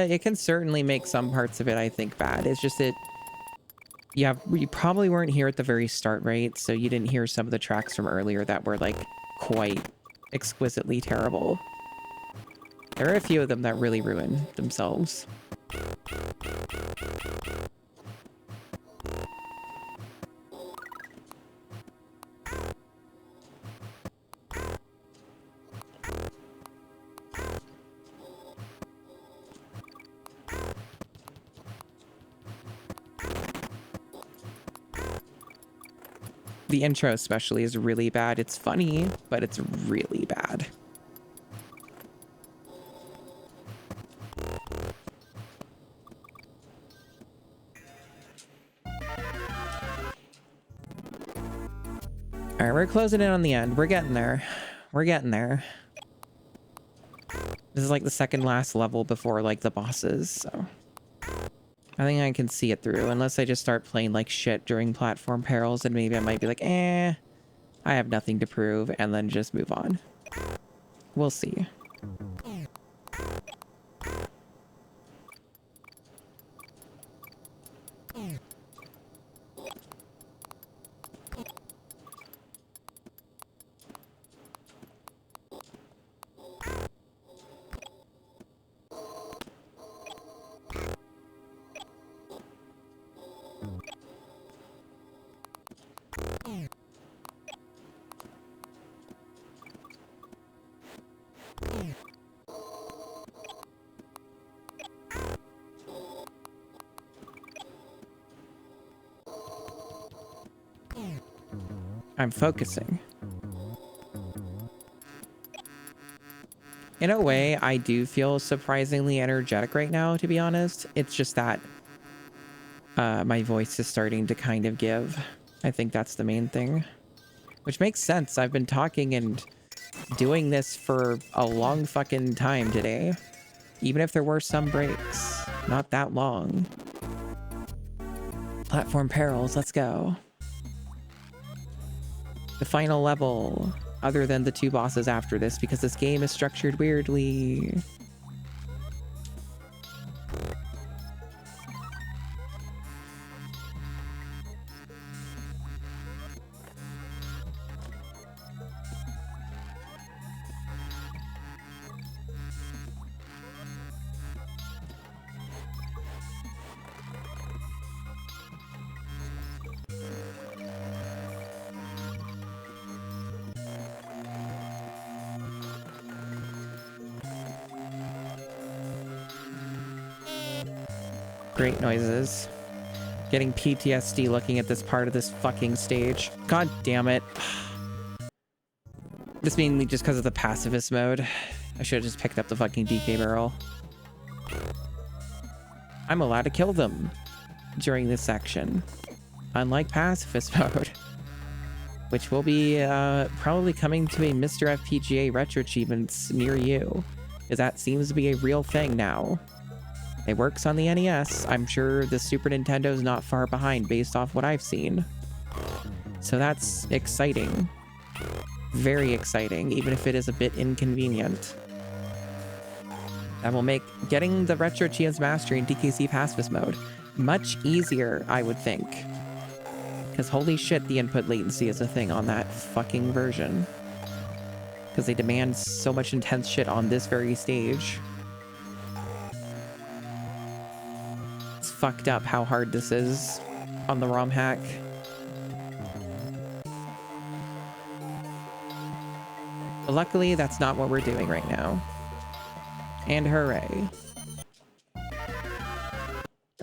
It can certainly make some parts of it, I think, bad. It's just that you probably weren't here at the very start, right? So you didn't hear some of the tracks from earlier that were like quite exquisitely terrible. There are a few of them that really ruin themselves. The intro especially is really bad. It's funny, but it's really bad. All right, we're closing in on the end. We're getting there. We're getting there. This is like the second last level before like the bosses, so I think I can see it through, unless I just start playing like shit during platform perils, and maybe I might be like, I have nothing to prove, and then just move on. We'll see. I'm focusing. In a way, I do feel surprisingly energetic right now, to be honest. It's just that my voice is starting to kind of give. I think that's the main thing. Which makes sense. I've been talking and doing this for a long fucking time today. Even if there were some breaks. Not that long. Platform perils, let's go. The final level, other than the 2 bosses after this, because this game is structured weirdly. Great noises. Getting PTSD looking at this part of this fucking stage. God damn it. This mainly just because of the pacifist mode. I should have just picked up the fucking DK barrel. I'm allowed to kill them during this section. Unlike pacifist mode. Which will be probably coming to a Mr. FPGA Retro Achievements near you. Because that seems to be a real thing now. It works on the NES. I'm sure the Super Nintendo's not far behind based off what I've seen. So that's exciting. very exciting, even if it is a bit inconvenient. That will make getting the Retro Chia's Mastery in DKC Pacifist mode much easier, I would think. Because holy shit, the input latency is a thing on that fucking version. Because they demand so much intense shit on this very stage. It's fucked up how hard this is on the ROM hack. But luckily, that's not what we're doing right now. And hooray.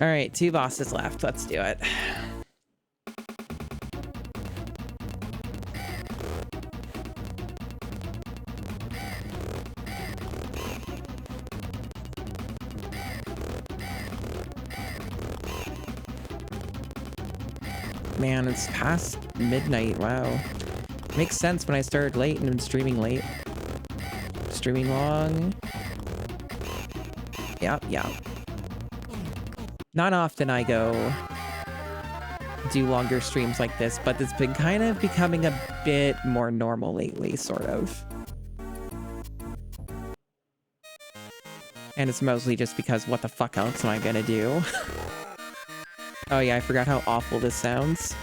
Alright, 2 bosses left. Let's do it. Man, it's past midnight. Wow. Makes sense when I started late and I'm streaming late. Streaming long. Yep. Not often I go do longer streams like this, but it's been kind of becoming a bit more normal lately, sort of. And it's mostly just because what the fuck else am I gonna do? Oh yeah, I forgot how awful this sounds.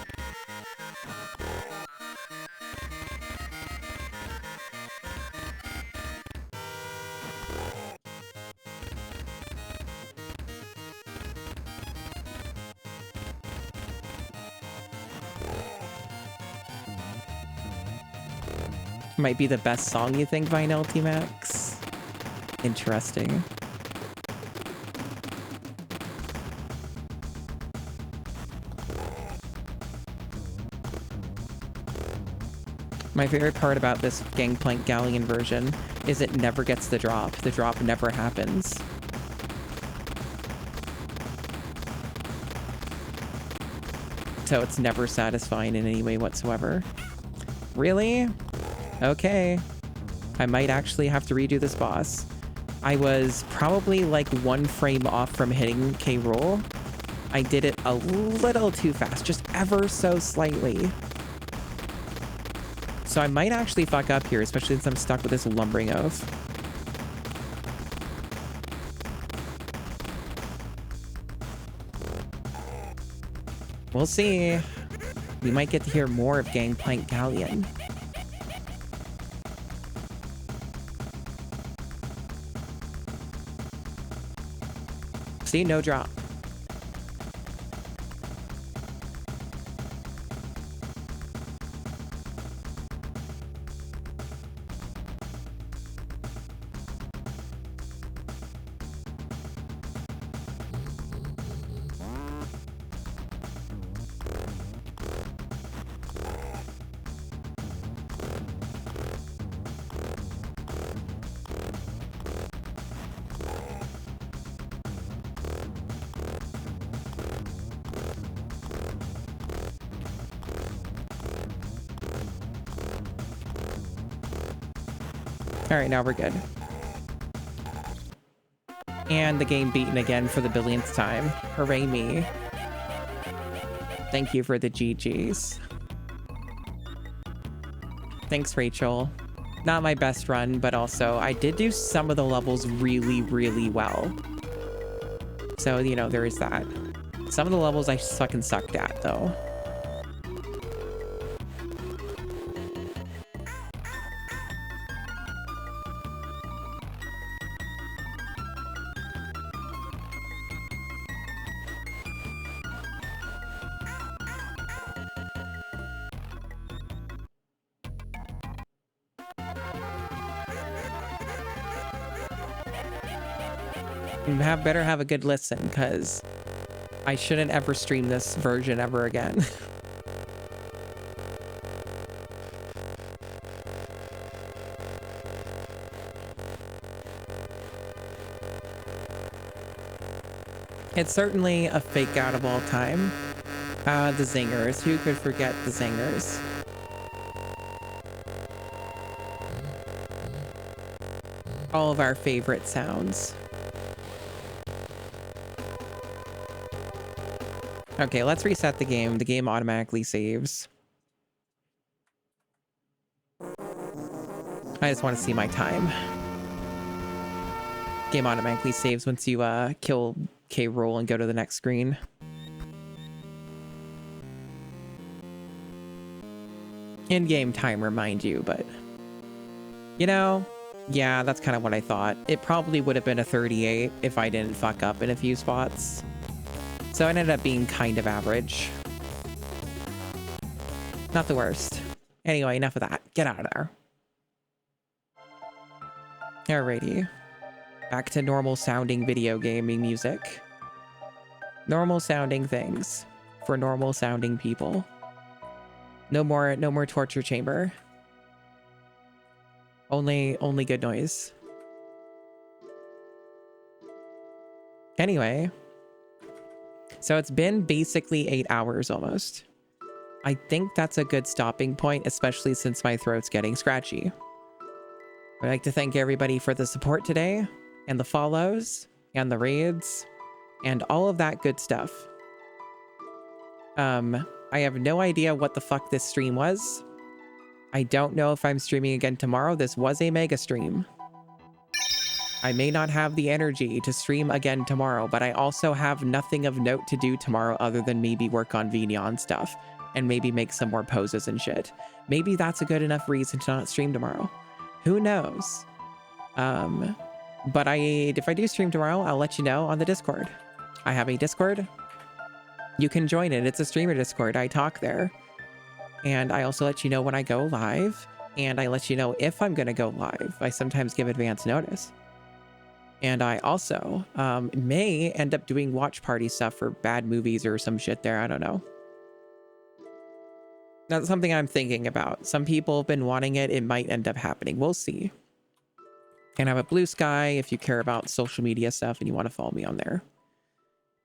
Might be the best song, you think, Vinyl T-Max? Interesting. My favorite part about this Gangplank Galleon version is it never gets the drop. The drop never happens. So it's never satisfying in any way whatsoever. Really? Okay. I might actually have to redo this boss. I was probably like 1 frame off from hitting K. Rool. I did it a little too fast, just ever so slightly. So I might actually fuck up here, especially since I'm stuck with this lumbering oath. We'll see. We might get to hear more of Gangplank Galleon. See, no drop. All right, now we're good. And the game beaten again for the billionth time. Hooray me. Thank you for the GGs. Thanks, Rachel. Not my best run, but also I did do some of the levels really, really well. So, you know, there is that. Some of the levels I fucking sucked at, though. Better have a good listen, because I shouldn't ever stream this version ever again. It's certainly a fake out of all time. The zingers. Who could forget the zingers? All of our favorite sounds. Okay, let's reset the game. The game automatically saves. I just want to see my time. Game automatically saves once you kill K. Roll and go to the next screen. In-game timer, mind you, but... You know, yeah, that's kind of what I thought. It probably would have been a 38 if I didn't fuck up in a few spots. So it ended up being kind of average. Not the worst. Anyway, enough of that. Get out of there. Alrighty. Back to normal sounding video gaming music. Normal sounding things for normal sounding people. No more torture chamber. Only good noise. Anyway, so it's been basically 8 hours almost. I think that's a good stopping point, especially since my throat's getting scratchy. I'd like to thank everybody for the support today, and the follows, and the raids, and all of that good stuff. I have no idea what the fuck this stream was. I don't know if I'm streaming again tomorrow. This was a mega stream. I may not have the energy to stream again tomorrow, but I also have nothing of note to do tomorrow other than maybe work on VNeon stuff and maybe make some more poses and shit. Maybe that's a good enough reason to not stream tomorrow. Who knows? But if I do stream tomorrow, I'll let you know on the Discord. I have a Discord. You can join it. It's a streamer Discord. I talk there. And I also let you know when I go live. And I let you know if I'm going to go live. I sometimes give advance notice. And I also may end up doing watch party stuff for bad movies or some shit there. I don't know. That's something I'm thinking about. Some people have been wanting it. It might end up happening. We'll see. And I have a Blue Sky if you care about social media stuff and you want to follow me on there.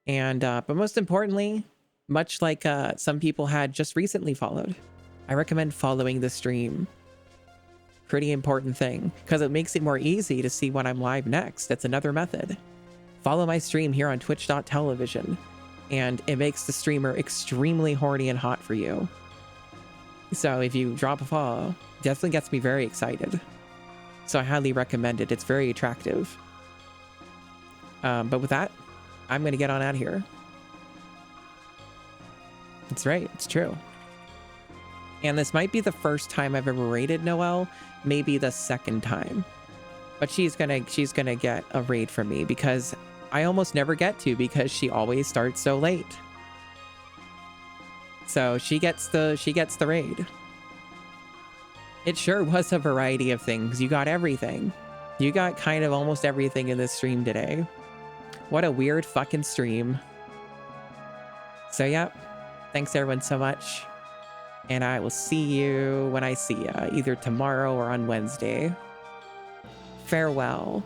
And, but most importantly, much like some people had just recently followed, I recommend following the stream. Pretty important thing, because it makes it more easy to see when I'm live next. That's another method. Follow my stream here on twitch.tv, and it makes the streamer extremely horny and hot for you. So if you drop a follow, it definitely gets me very excited. So I highly recommend it. It's very attractive. But with that, I'm going to get on out of here. That's right. It's true. And this might be the first time I've ever raided Noelle. Maybe the second time. But she's gonna get a raid from me because I almost never get to because she always starts so late. So she gets the raid. It sure was a variety of things. You got everything. You got kind of almost everything in this stream today. What a weird fucking stream. So yeah, thanks everyone so much. And I will see you when I see ya, either tomorrow or on Wednesday. Farewell.